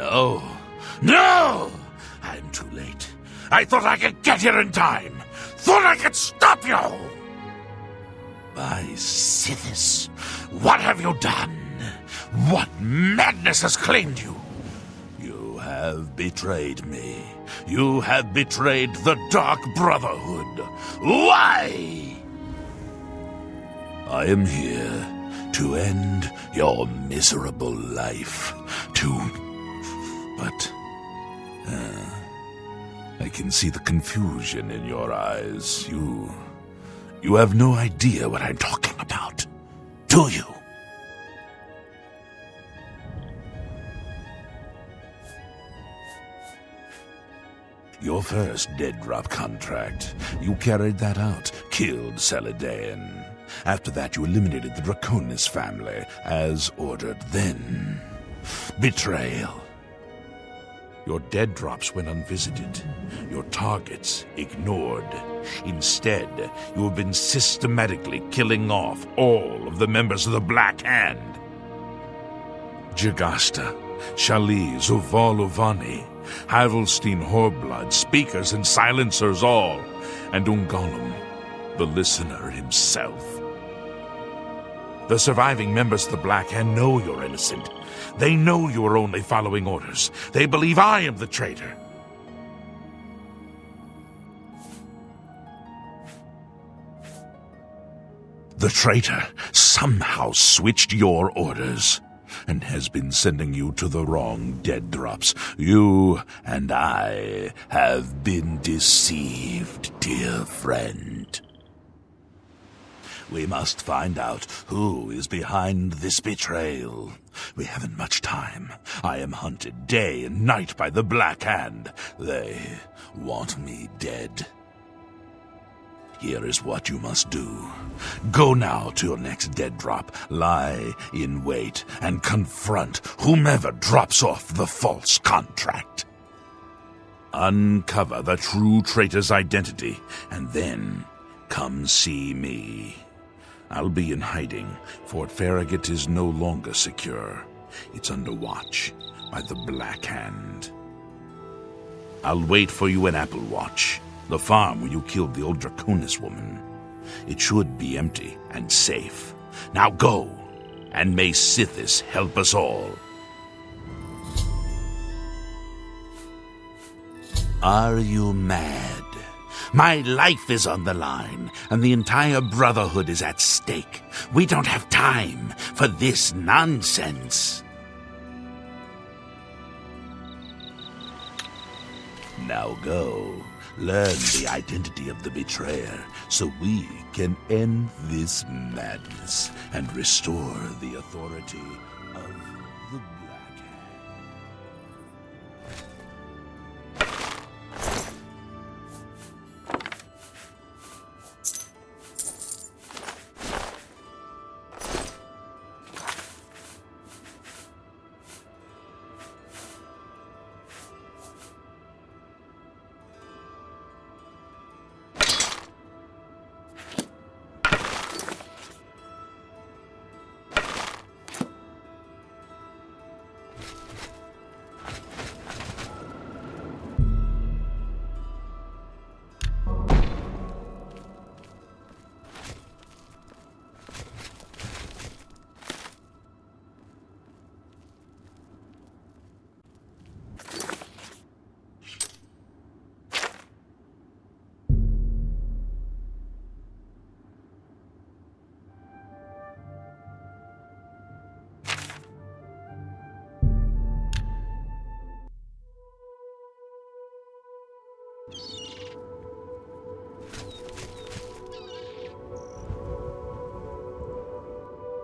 No! No! I'm too late. I thought I could get here in time! Thought I could stop you! By Sithis, what have you done? What madness has claimed you? You have betrayed me. You have betrayed the Dark Brotherhood. Why? I am here to end your miserable life. But I can see the confusion in your eyes. You have no idea what I'm talking about, do you? Your first dead drop contract. You carried that out, killed Cyrodiil. After that, you eliminated the Draconis family, as ordered. Then, betrayal. Your dead drops went unvisited. Your targets ignored. Instead, you have been systematically killing off all of the members of the Black Hand. Jagasta, Shali, Zuvalovani, Havelstein Horblood, speakers and silencers all, and Ungolum, the listener himself. The surviving members of the Black Hand know you're innocent. They know you are only following orders. They believe I am the traitor. The traitor somehow switched your orders and has been sending you to the wrong dead drops. You and I have been deceived, dear friend. We must find out who is behind this betrayal. We haven't much time. I am hunted day and night by the Black Hand. They want me dead. Here is what you must do. Go now to your next dead drop, lie in wait, and confront whomever drops off the false contract. Uncover the true traitor's identity, and then come see me. I'll be in hiding. Fort Farragut is no longer secure. It's under watch by the Black Hand. I'll wait for you in Applewatch, the farm where you killed the old Draconis woman. It should be empty and safe. Now go, and may Sithis help us all. Are you mad? My life is on the line, and the entire Brotherhood is at stake. We don't have time for this nonsense. Now go, learn the identity of the betrayer, so we can end this madness and restore the authority of the Black Hand.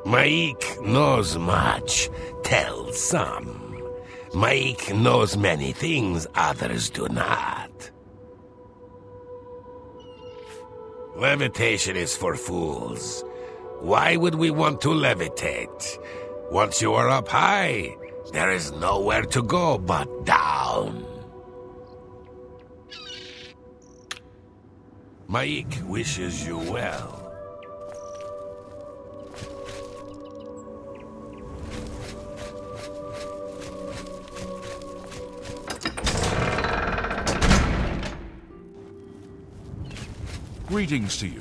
Maik knows much, tells some. Maik knows many things others do not. Levitation is for fools. Why would we want to levitate? Once you are up high, there is nowhere to go but down. Maik wishes you well. Greetings to you.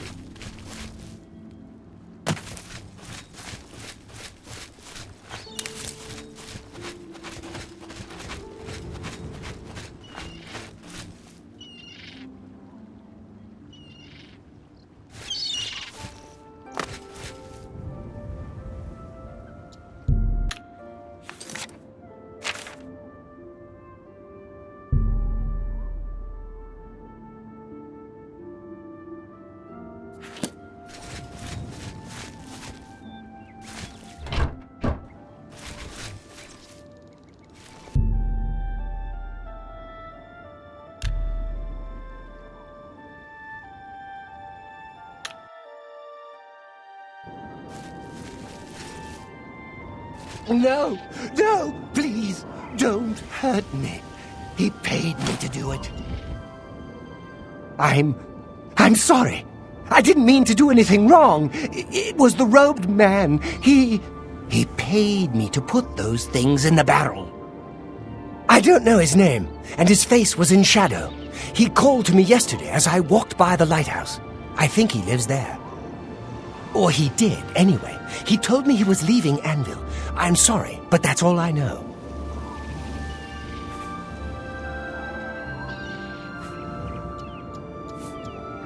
No, no, please, don't hurt me. He paid me to do it. I'm sorry. I didn't mean to do anything wrong. It was the robed man. He paid me to put those things in the barrel. I don't know his name, and his face was in shadow. He called to me yesterday as I walked by the lighthouse. I think he lives there. Or he did, anyway. He told me he was leaving Anvil. I'm sorry, but that's all I know.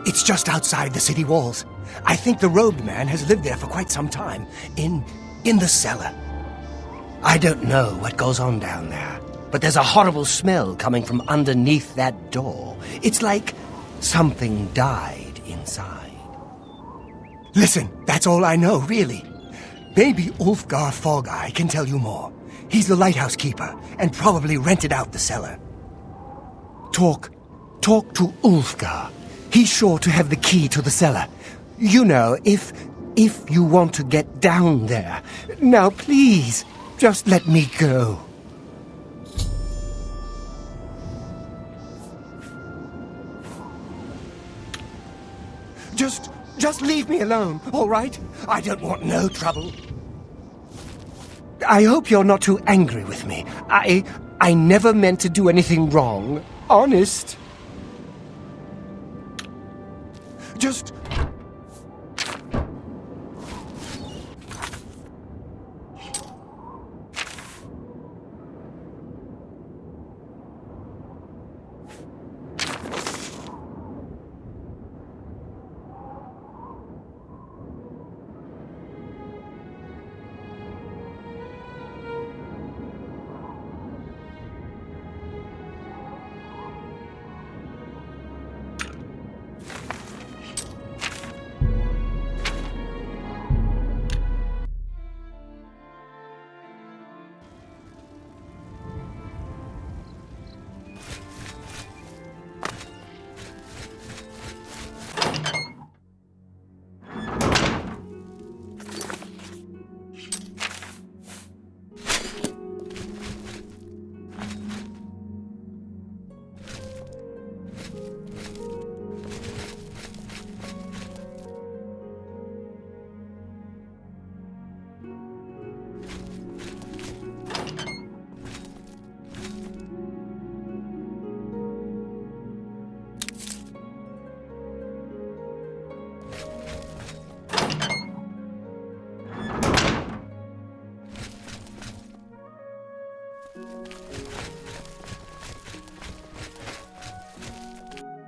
It's just outside the city walls. I think the robed man has lived there for quite some time. In the cellar. I don't know what goes on down there, but there's a horrible smell coming from underneath that door. It's like something died inside. Listen, that's all I know, really. Maybe Ulfgar Fogeye can tell you more. He's the lighthouse keeper, and probably rented out the cellar. Talk to Ulfgar. He's sure to have the key to the cellar. You know, if you want to get down there. Now, please, just let me go. Just leave me alone, all right? I don't want no trouble. I hope you're not too angry with me. I never meant to do anything wrong. Honest. Just...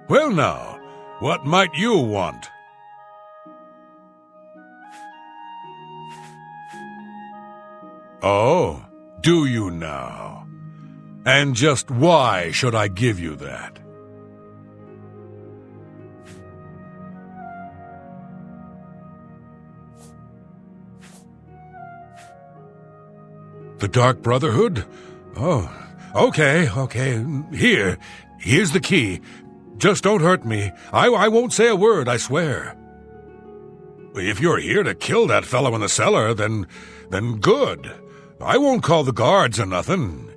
Well now, what might you want? Oh, do you now? And just why should I give you that? The Dark Brotherhood? Oh, okay. Here's the key. Just don't hurt me. I won't say a word, I swear. If you're here to kill that fellow in the cellar, then good. I won't call the guards or nothing.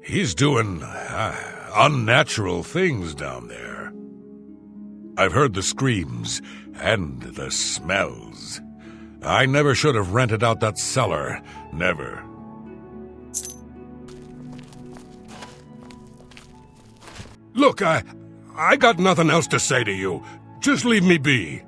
He's doing unnatural things down there. I've heard the screams and the smells. I never should have rented out that cellar. Never. Look, I got nothing else to say to you. Just leave me be.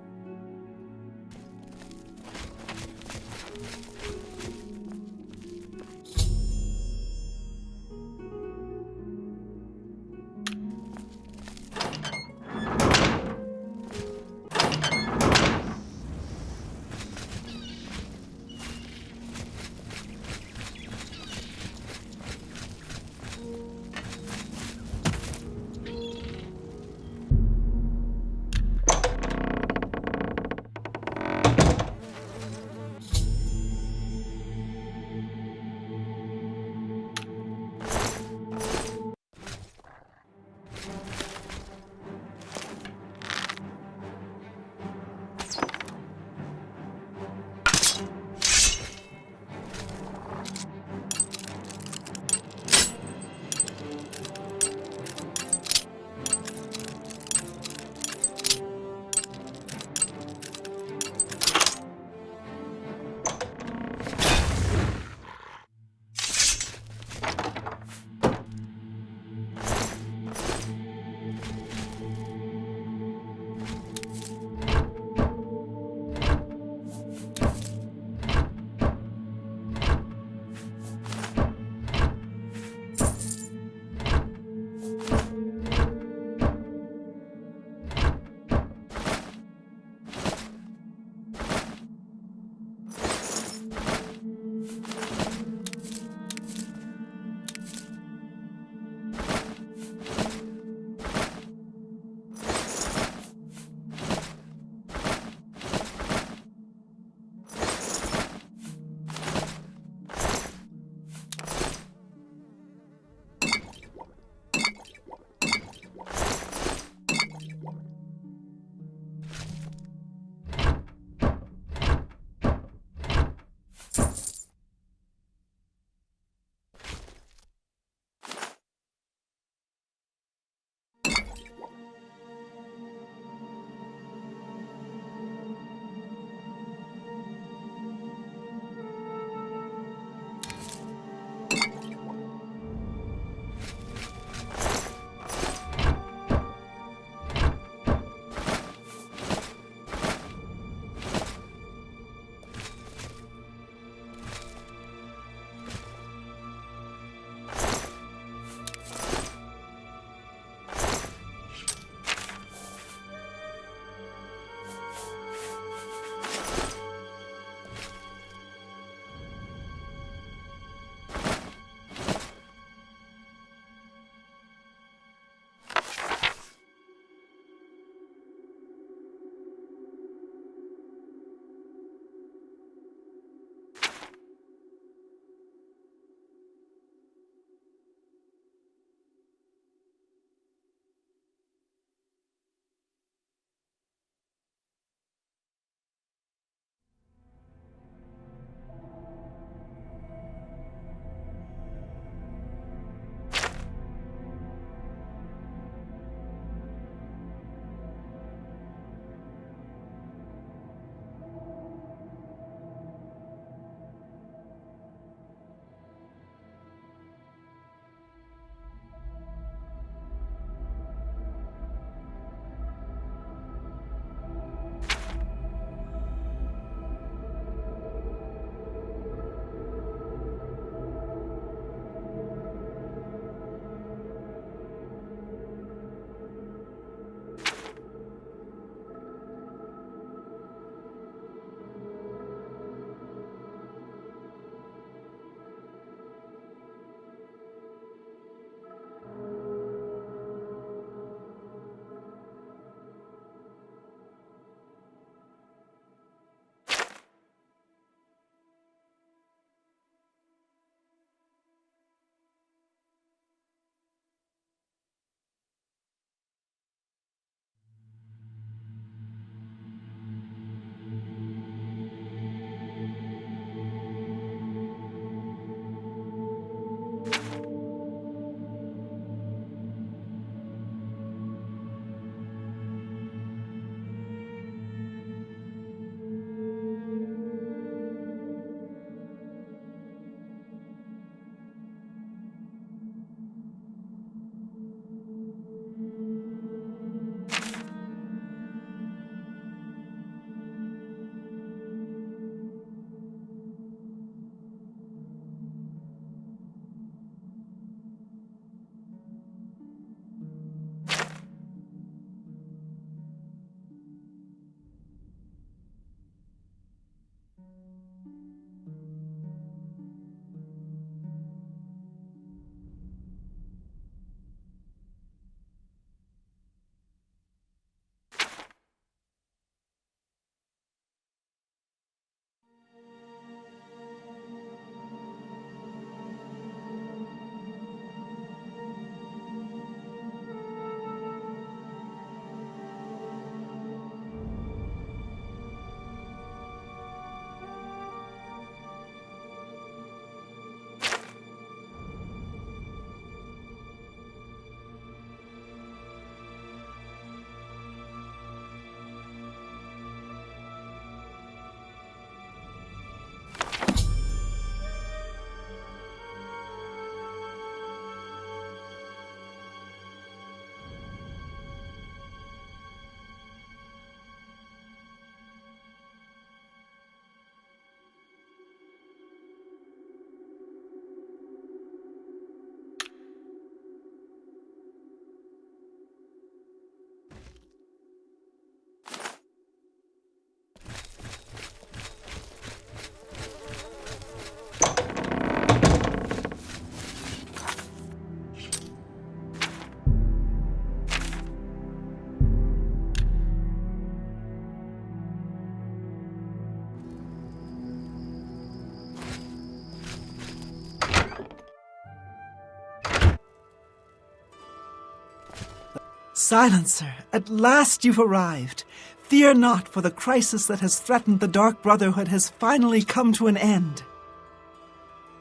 Silencer, at last you've arrived. Fear not, for the crisis that has threatened the Dark Brotherhood has finally come to an end.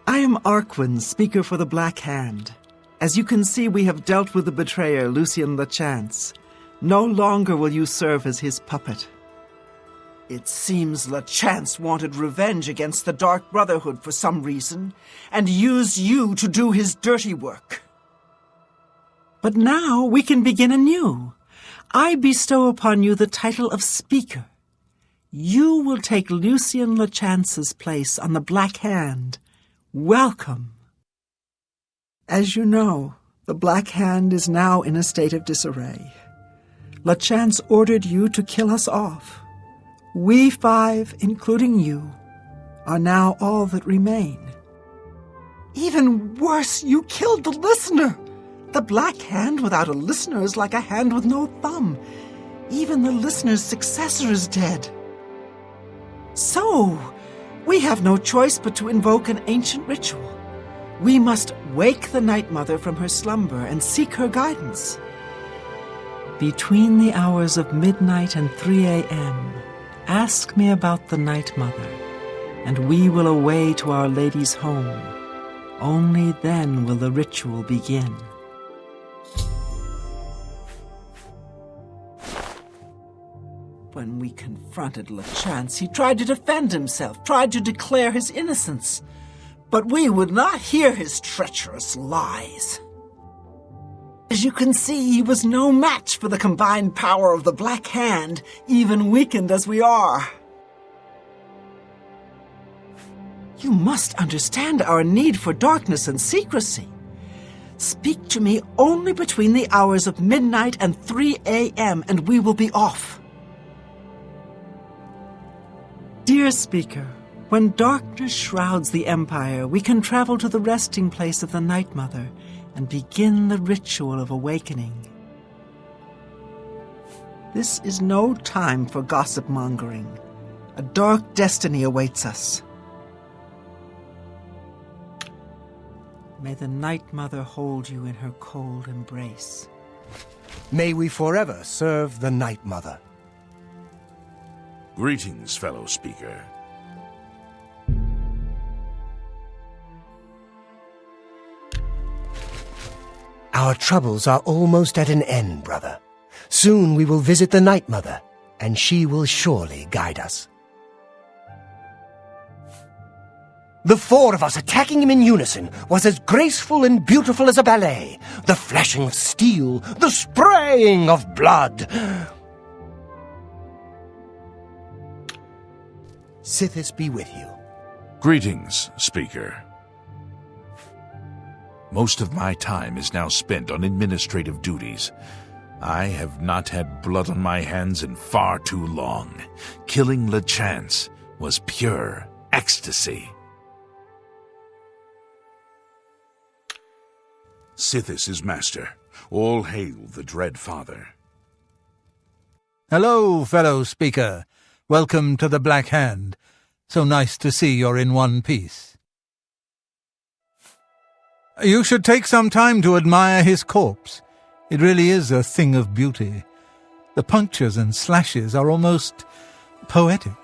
I am Arquin, speaker for the Black Hand. As you can see, we have dealt with the betrayer, Lucien LeChance. No longer will you serve as his puppet. It seems LeChance wanted revenge against the Dark Brotherhood for some reason, and used you to do his dirty work. But now we can begin anew. I bestow upon you the title of Speaker. You will take Lucien LeChance's place on the Black Hand. Welcome. As you know, the Black Hand is now in a state of disarray. LeChance ordered you to kill us off. We 5, including you, are now all that remain. Even worse, you killed the listener! The Black Hand without a listener is like a hand with no thumb. Even the listener's successor is dead. So, we have no choice but to invoke an ancient ritual. We must wake the Night Mother from her slumber and seek her guidance. Between the hours of midnight and 3 a.m., ask me about the Night Mother, and we will away to Our Lady's home. Only then will the ritual begin. When we confronted LeChance, he tried to defend himself, tried to declare his innocence. But we would not hear his treacherous lies. As you can see, he was no match for the combined power of the Black Hand, even weakened as we are. You must understand our need for darkness and secrecy. Speak to me only between the hours of midnight and 3 a.m., and we will be off. Dear Speaker, when darkness shrouds the Empire, we can travel to the resting place of the Night Mother and begin the ritual of awakening. This is no time for gossip-mongering. A dark destiny awaits us. May the Night Mother hold you in her cold embrace. May we forever serve the Night Mother. Greetings, fellow speaker. Our troubles are almost at an end, brother. Soon we will visit the Night Mother, and she will surely guide us. The 4 of us attacking him in unison was as graceful and beautiful as a ballet. The flashing of steel, the spraying of blood. Sithis be with you. Greetings, speaker. Most of my time is now spent on administrative duties. I have not had blood on my hands in far too long. Killing LeChance was pure ecstasy. Sithis is master. All hail the Dread Father. Hello, fellow speaker. Welcome to the Black Hand. So nice to see you're in one piece. You should take some time to admire his corpse. It really is a thing of beauty. The punctures and slashes are almost poetic.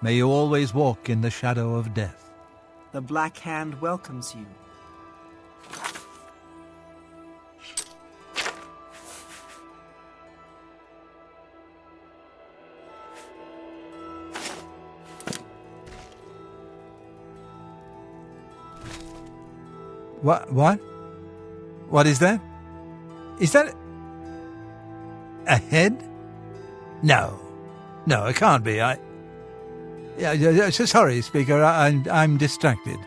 May you always walk in the shadow of death. The Black Hand welcomes you. What? What is that? Is that a head? No, it can't be. Sorry, Speaker. I'm distracted.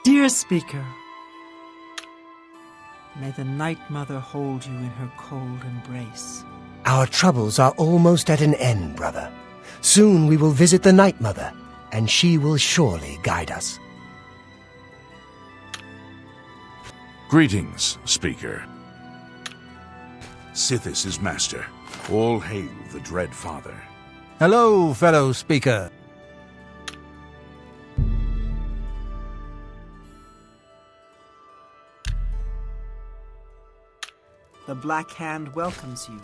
Dear Speaker, may the Night Mother hold you in her cold embrace. Our troubles are almost at an end, brother. Soon we will visit the Night Mother, and she will surely guide us. Greetings, speaker. Sithis is master. All hail the Dread Father. Hello, fellow speaker. the Black Hand welcomes you.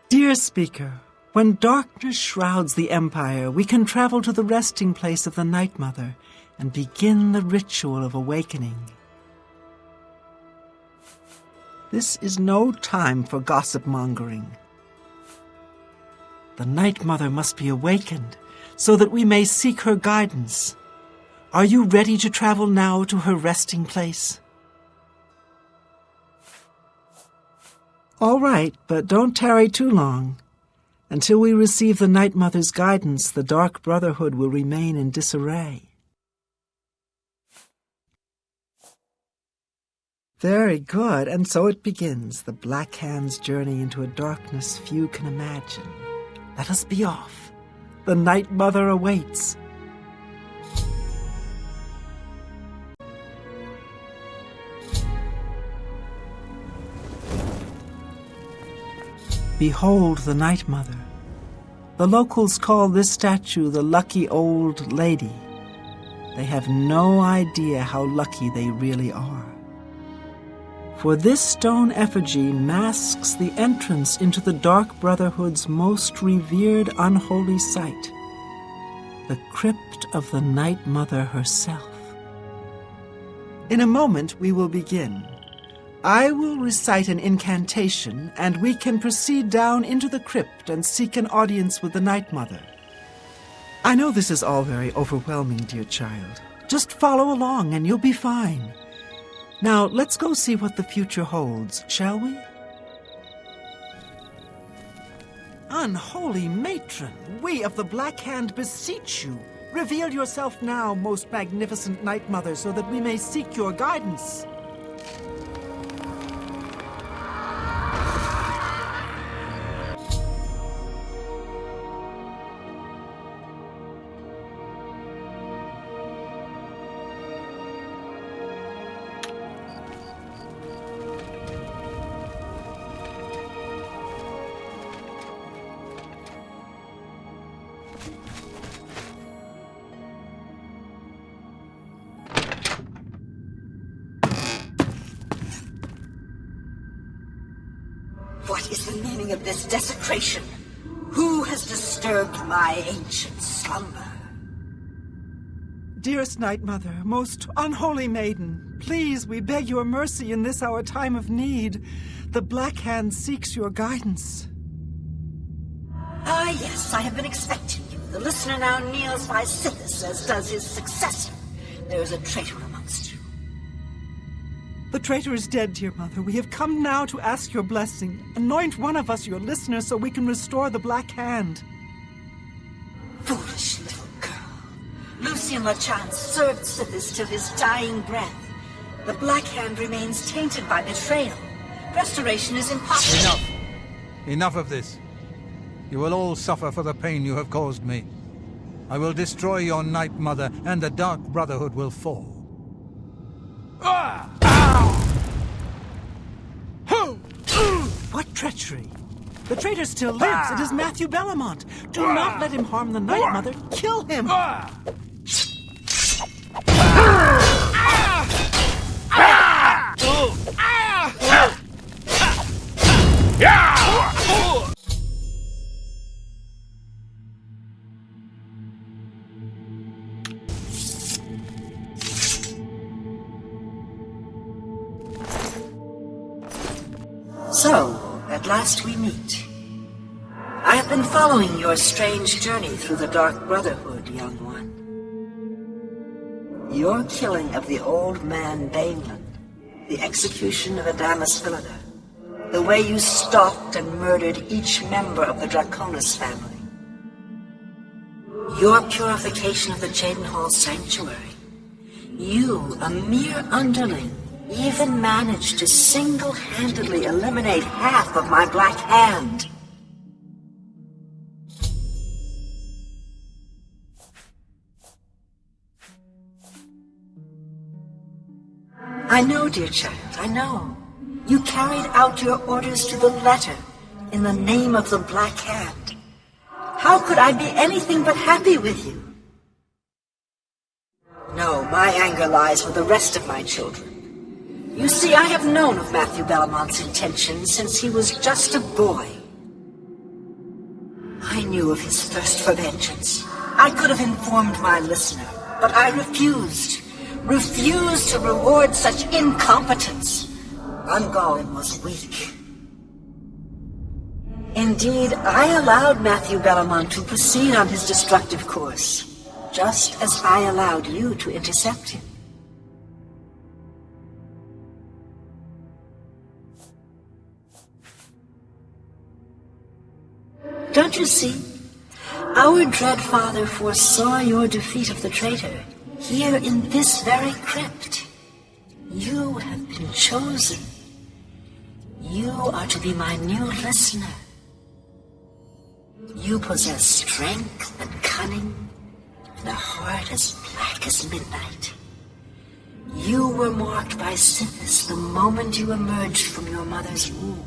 Dear Speaker, when darkness shrouds the Empire, we can travel to the resting place of the Night Mother and begin the ritual of awakening. This is no time for gossip-mongering. The Night Mother must be awakened so that we may seek her guidance. Are you ready to travel now to her resting place? All right, but don't tarry too long. Until we receive the Night Mother's guidance, the Dark Brotherhood will remain in disarray. Very good, and so it begins, the Black Hand's journey into a darkness few can imagine. Let us be off. The Night Mother awaits. Behold the Night Mother. The locals call this statue the Lucky Old Lady. They have no idea how lucky they really are. For this stone effigy masks the entrance into the Dark Brotherhood's most revered unholy site, the crypt of the Night Mother herself. In a moment we will begin. I will recite an incantation, and we can proceed down into the crypt and seek an audience with the Night Mother. I know this is all very overwhelming, dear child. Just follow along and you'll be fine. Now, let's go see what the future holds, shall we? Unholy matron, we of the Black Hand beseech you. Reveal yourself now, most magnificent Night Mother, so that we may seek your guidance. What is the meaning of this desecration? Who has disturbed my ancient slumber? Dearest Night Mother, most unholy maiden, please, we beg your mercy in this our time of need. The Black Hand seeks your guidance. Ah, yes, I have been expecting you. The listener now kneels by Sithis, as does his successor. There is a traitor amongst you. The traitor is dead, dear mother. We have come now to ask your blessing. Anoint one of us your listener so we can restore the Black Hand. Foolish little girl. Lucien Lachance served Sithis till his dying breath. The Black Hand remains tainted by betrayal. Restoration is impossible. Enough. Enough of this. You will all suffer for the pain you have caused me. I will destroy your Night Mother, and the Dark Brotherhood will fall. What treachery! The traitor still lives. It is Matthew Bellamont. Do not let him harm the Night Mother. Kill him! So, at last we meet. I have been following your strange journey through the Dark Brotherhood, young one. Your killing of the old man Bainland, the execution of Adamus Philida, the way you stalked and murdered each member of the Draconis family, your purification of the Jadenhall Sanctuary, you, a mere underling, even managed to single-handedly eliminate half of my Black Hand. I know, dear child, I know. You carried out your orders to the letter in the name of the Black Hand. How could I be anything but happy with you? No, my anger lies with the rest of my children. You see, I have known of Matthew Bellamont's intentions since he was just a boy. I knew of his thirst for vengeance. I could have informed my listener, but I refused. Refused to reward such incompetence. Ungawin was weak. Indeed, I allowed Matthew Bellamont to proceed on his destructive course, just as I allowed you to intercept him. Don't you see? Our dread father foresaw your defeat of the traitor here in this very crypt. You have been chosen. You are to be my new listener. You possess strength and cunning, and a heart as black as midnight. You were marked by Sithis the moment you emerged from your mother's womb.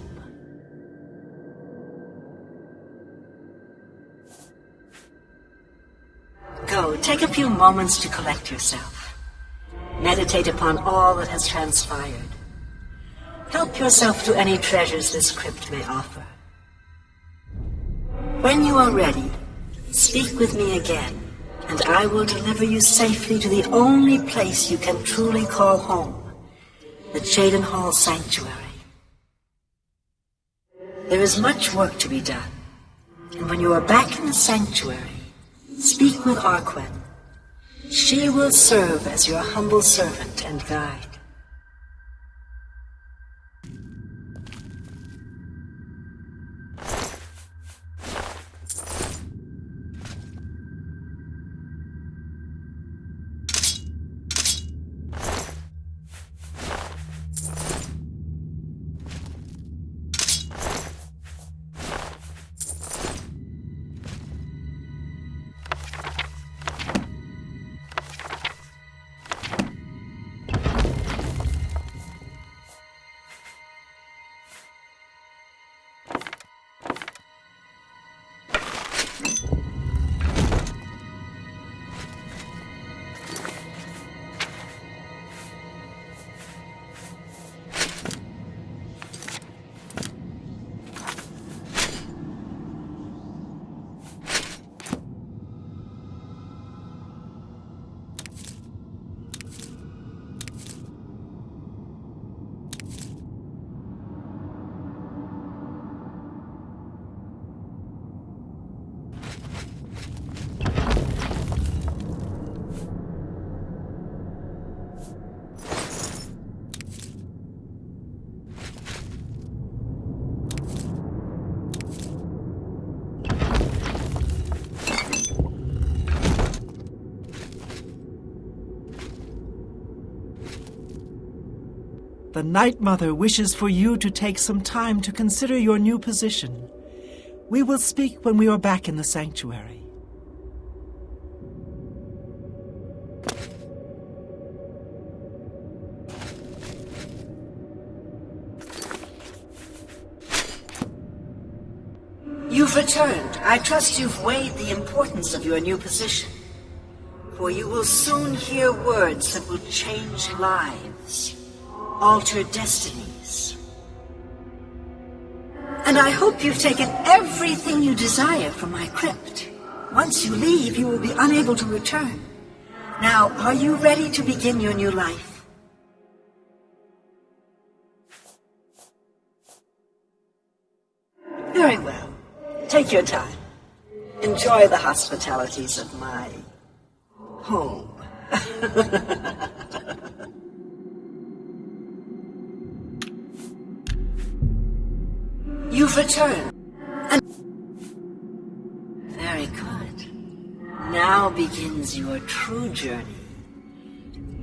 Go, take a few moments to collect yourself. Meditate upon all that has transpired. Help yourself to any treasures this crypt may offer. When you are ready, speak with me again, and I will deliver you safely to the only place you can truly call home, the Cheydinhal Sanctuary. There is much work to be done, and when you are back in the sanctuary, speak with Arquen. She will serve as your humble servant and guide. The Night Mother wishes for you to take some time to consider your new position. We will speak when we are back in the sanctuary. You've returned. I trust you've weighed the importance of your new position. For you will soon hear words that will change lives. Alter destinies. And I hope you've taken everything you desire from my crypt. Once you leave, you will be unable to return. Now, are you ready to begin your new life? Very well. Take your time. Enjoy the hospitalities of my home. You've returned. Very good. Now begins your true journey.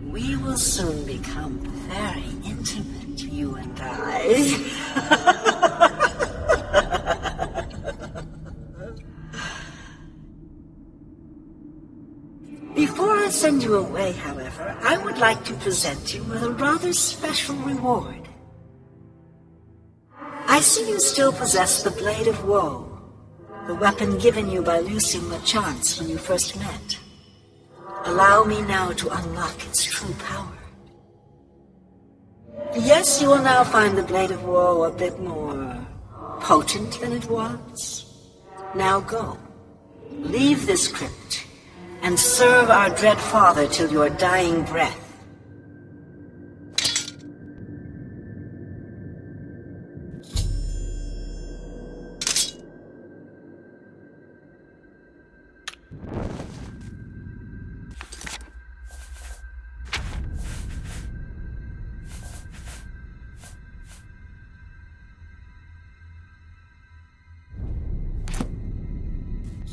We will soon become very intimate, you and I. Before I send you away, however, I would like to present you with a rather special reward. I see you still possess the Blade of Woe, the weapon given you by Lucien LeChance when you first met. Allow me now to unlock its true power. Yes, you will now find the Blade of Woe a bit more potent than it was. Now go. Leave this crypt and serve our dread father till your dying breath.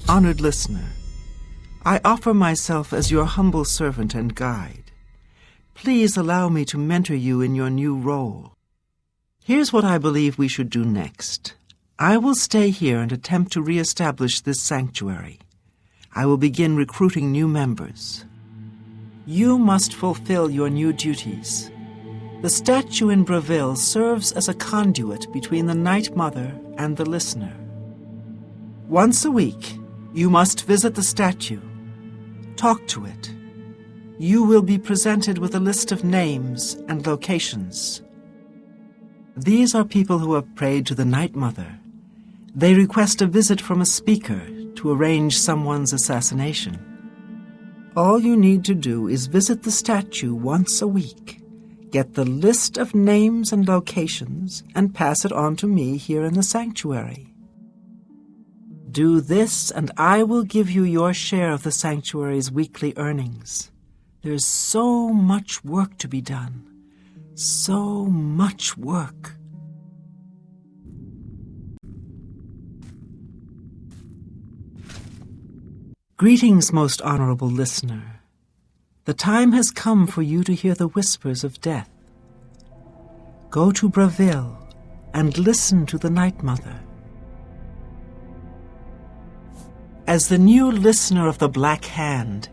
Honored listener, I offer myself as your humble servant and guide. Please allow me to mentor you in your new role. Here's what I believe we should do next. I will stay here and attempt to re-establish this sanctuary. I will begin recruiting new members. You must fulfill your new duties. The statue in Brotherhood serves as a conduit between the Night Mother and the listener. Once a week, you must visit the statue. Talk to it. You will be presented with a list of names and locations. These are people who have prayed to the Night Mother. They request a visit from a speaker to arrange someone's assassination. All you need to do is visit the statue once a week, get the list of names and locations, and pass it on to me here in the sanctuary. Do this, and I will give you your share of the sanctuary's weekly earnings. There's so much work to be done. So much work. Greetings, most honorable listener. The time has come for you to hear the whispers of death. Go to Brotherhood and listen to the Night Mother. As the new listener of the Black Hand,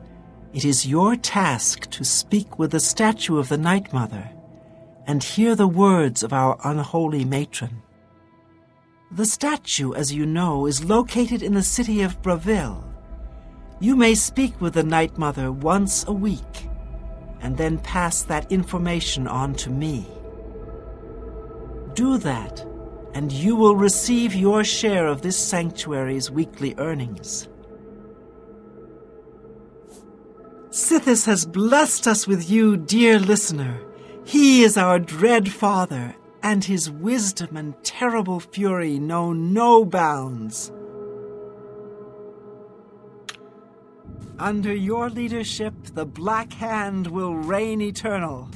it is your task to speak with the statue of the Night Mother and hear the words of our unholy matron. The statue, as you know, is located in the city of Brotherhood. You may speak with the Night Mother once a week and then pass that information on to me. Do that, and you will receive your share of this sanctuary's weekly earnings. Sithis has blessed us with you, dear listener. He is our dread father, and his wisdom and terrible fury know no bounds. Under your leadership, the Black Hand will reign eternal.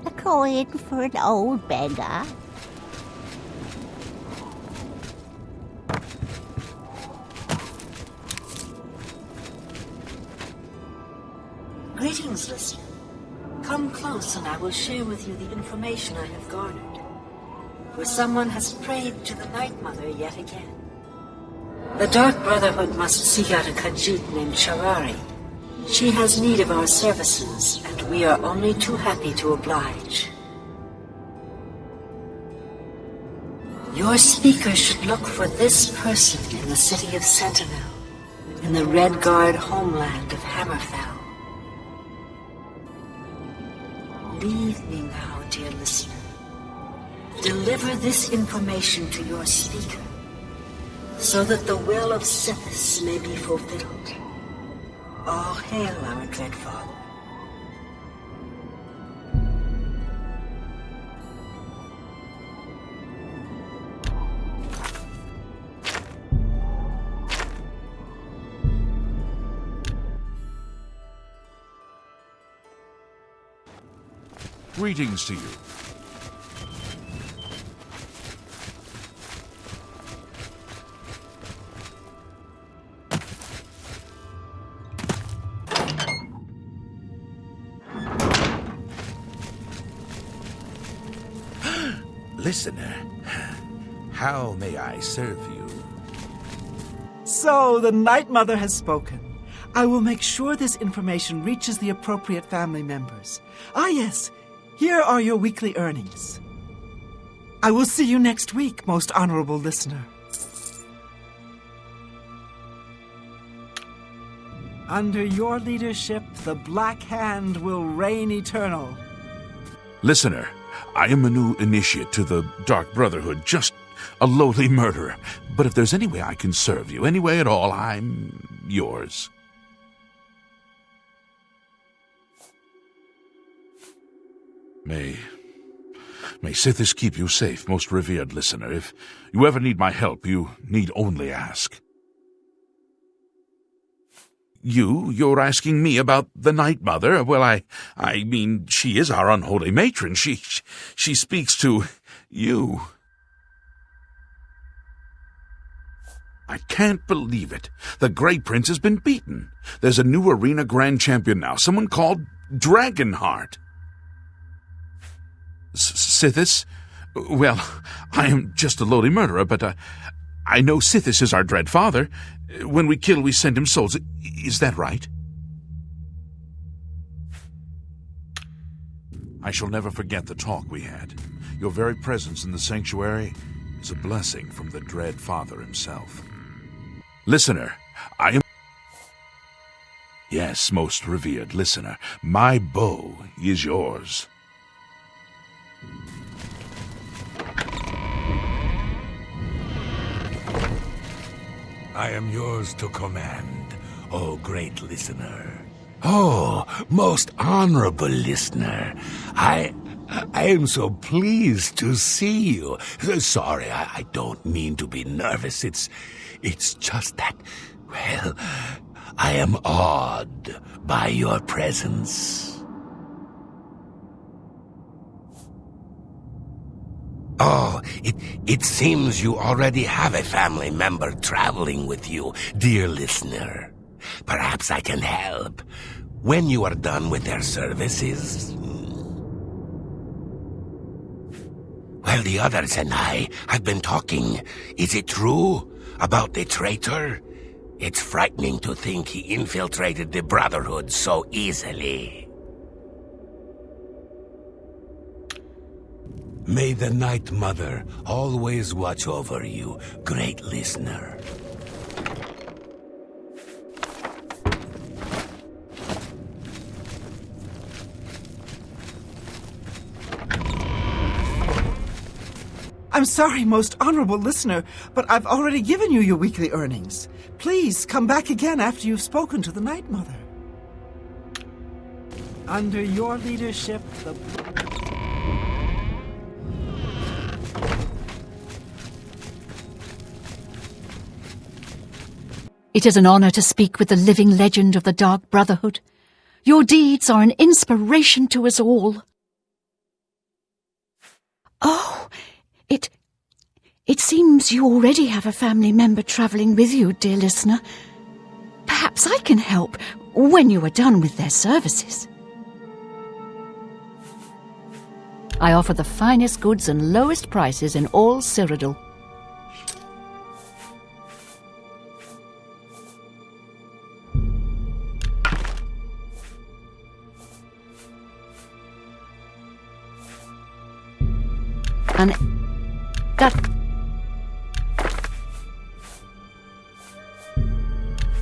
A coin for an old beggar. Greetings, listener. Come close and I will share with you the information I have garnered. For someone has prayed to the Night Mother yet again. The Dark Brotherhood must seek out a Khajiit named Sharari. She has need of our services, and we are only too happy to oblige. Your speaker should look for this person in the city of Sentinel, in the Red Guard homeland of Hammerfell. Leave me now, dear listener. Deliver this information to your speaker, so that the will of Sithis may be fulfilled. All hail our dread father. Greetings to you. Listener, how may I serve you? So, the Night Mother has spoken. I will make sure this information reaches the appropriate family members. Ah, yes, here are your weekly earnings. I will see you next week, most honorable listener. Under your leadership, the Black Hand will reign eternal. Listener, I am a new initiate to the Dark Brotherhood, just a lowly murderer. But if there's any way I can serve you, any way at all, I'm yours. May Sithis keep you safe, most revered listener. If you ever need my help, you need only ask. You're asking me about the Night Mother? Well, I mean, she is our unholy matron. She speaks to you. I can't believe it. The Grey Prince has been beaten. There's a new arena grand champion now, someone called Dragonheart. Sithis? Well, I am just a lowly murderer, but I know Sithis is our dread father. When we kill, we send him souls. Is that right? I shall never forget the talk we had. Your very presence in the sanctuary is a blessing from the dread father himself. Listener, I am... Yes, most revered listener, my bow is yours. I am yours to command, O great listener. Oh, most honorable listener. I am so pleased to see you. Sorry, I don't mean to be nervous. It's just that, well, I am awed by your presence. Oh, it seems you already have a family member traveling with you, dear listener. Perhaps I can help when you are done with their services. Well, the others and I have been talking. Is it true about the traitor? It's frightening to think he infiltrated the Brotherhood so easily. May the Night Mother always watch over you, great listener. I'm sorry, most honorable listener, but I've already given you your weekly earnings. Please come back again after you've spoken to the Night Mother. Under your leadership, the... It is an honor to speak with the living legend of the Dark Brotherhood. Your deeds are an inspiration to us all. Oh, it seems you already have a family member traveling with you, dear listener. Perhaps I can help when you are done with their services. I offer the finest goods and lowest prices in all Cyrodiil. And that...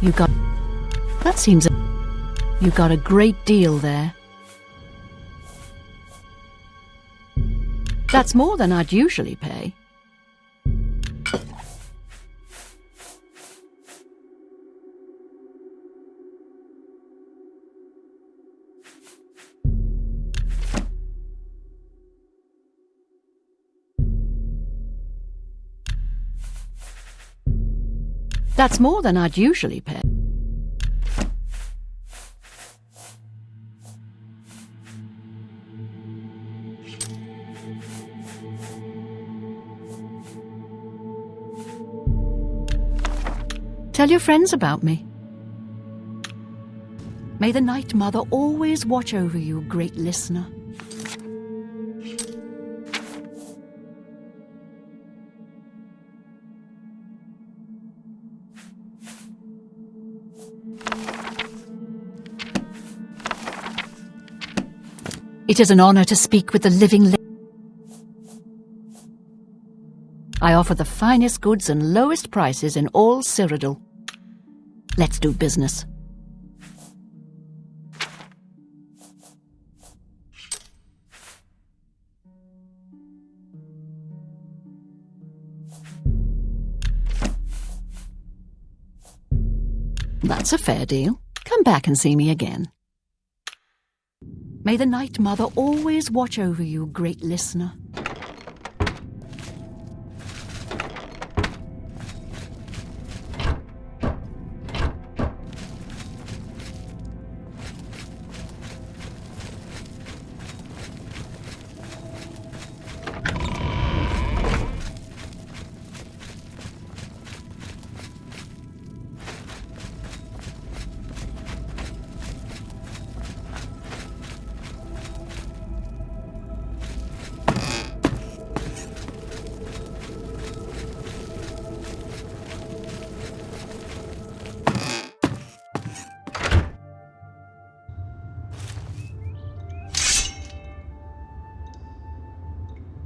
You got... That seems... You got a great deal there. That's more than I'd usually pay. That's more than I'd usually pay. Tell your friends about me. May the Night Mother always watch over you, great listener. It is an honor to speak with the living. I offer the finest goods and lowest prices in all Cyrodiil. Let's do business. That's a fair deal. Come back and see me again. May the Night Mother always watch over you, great listener.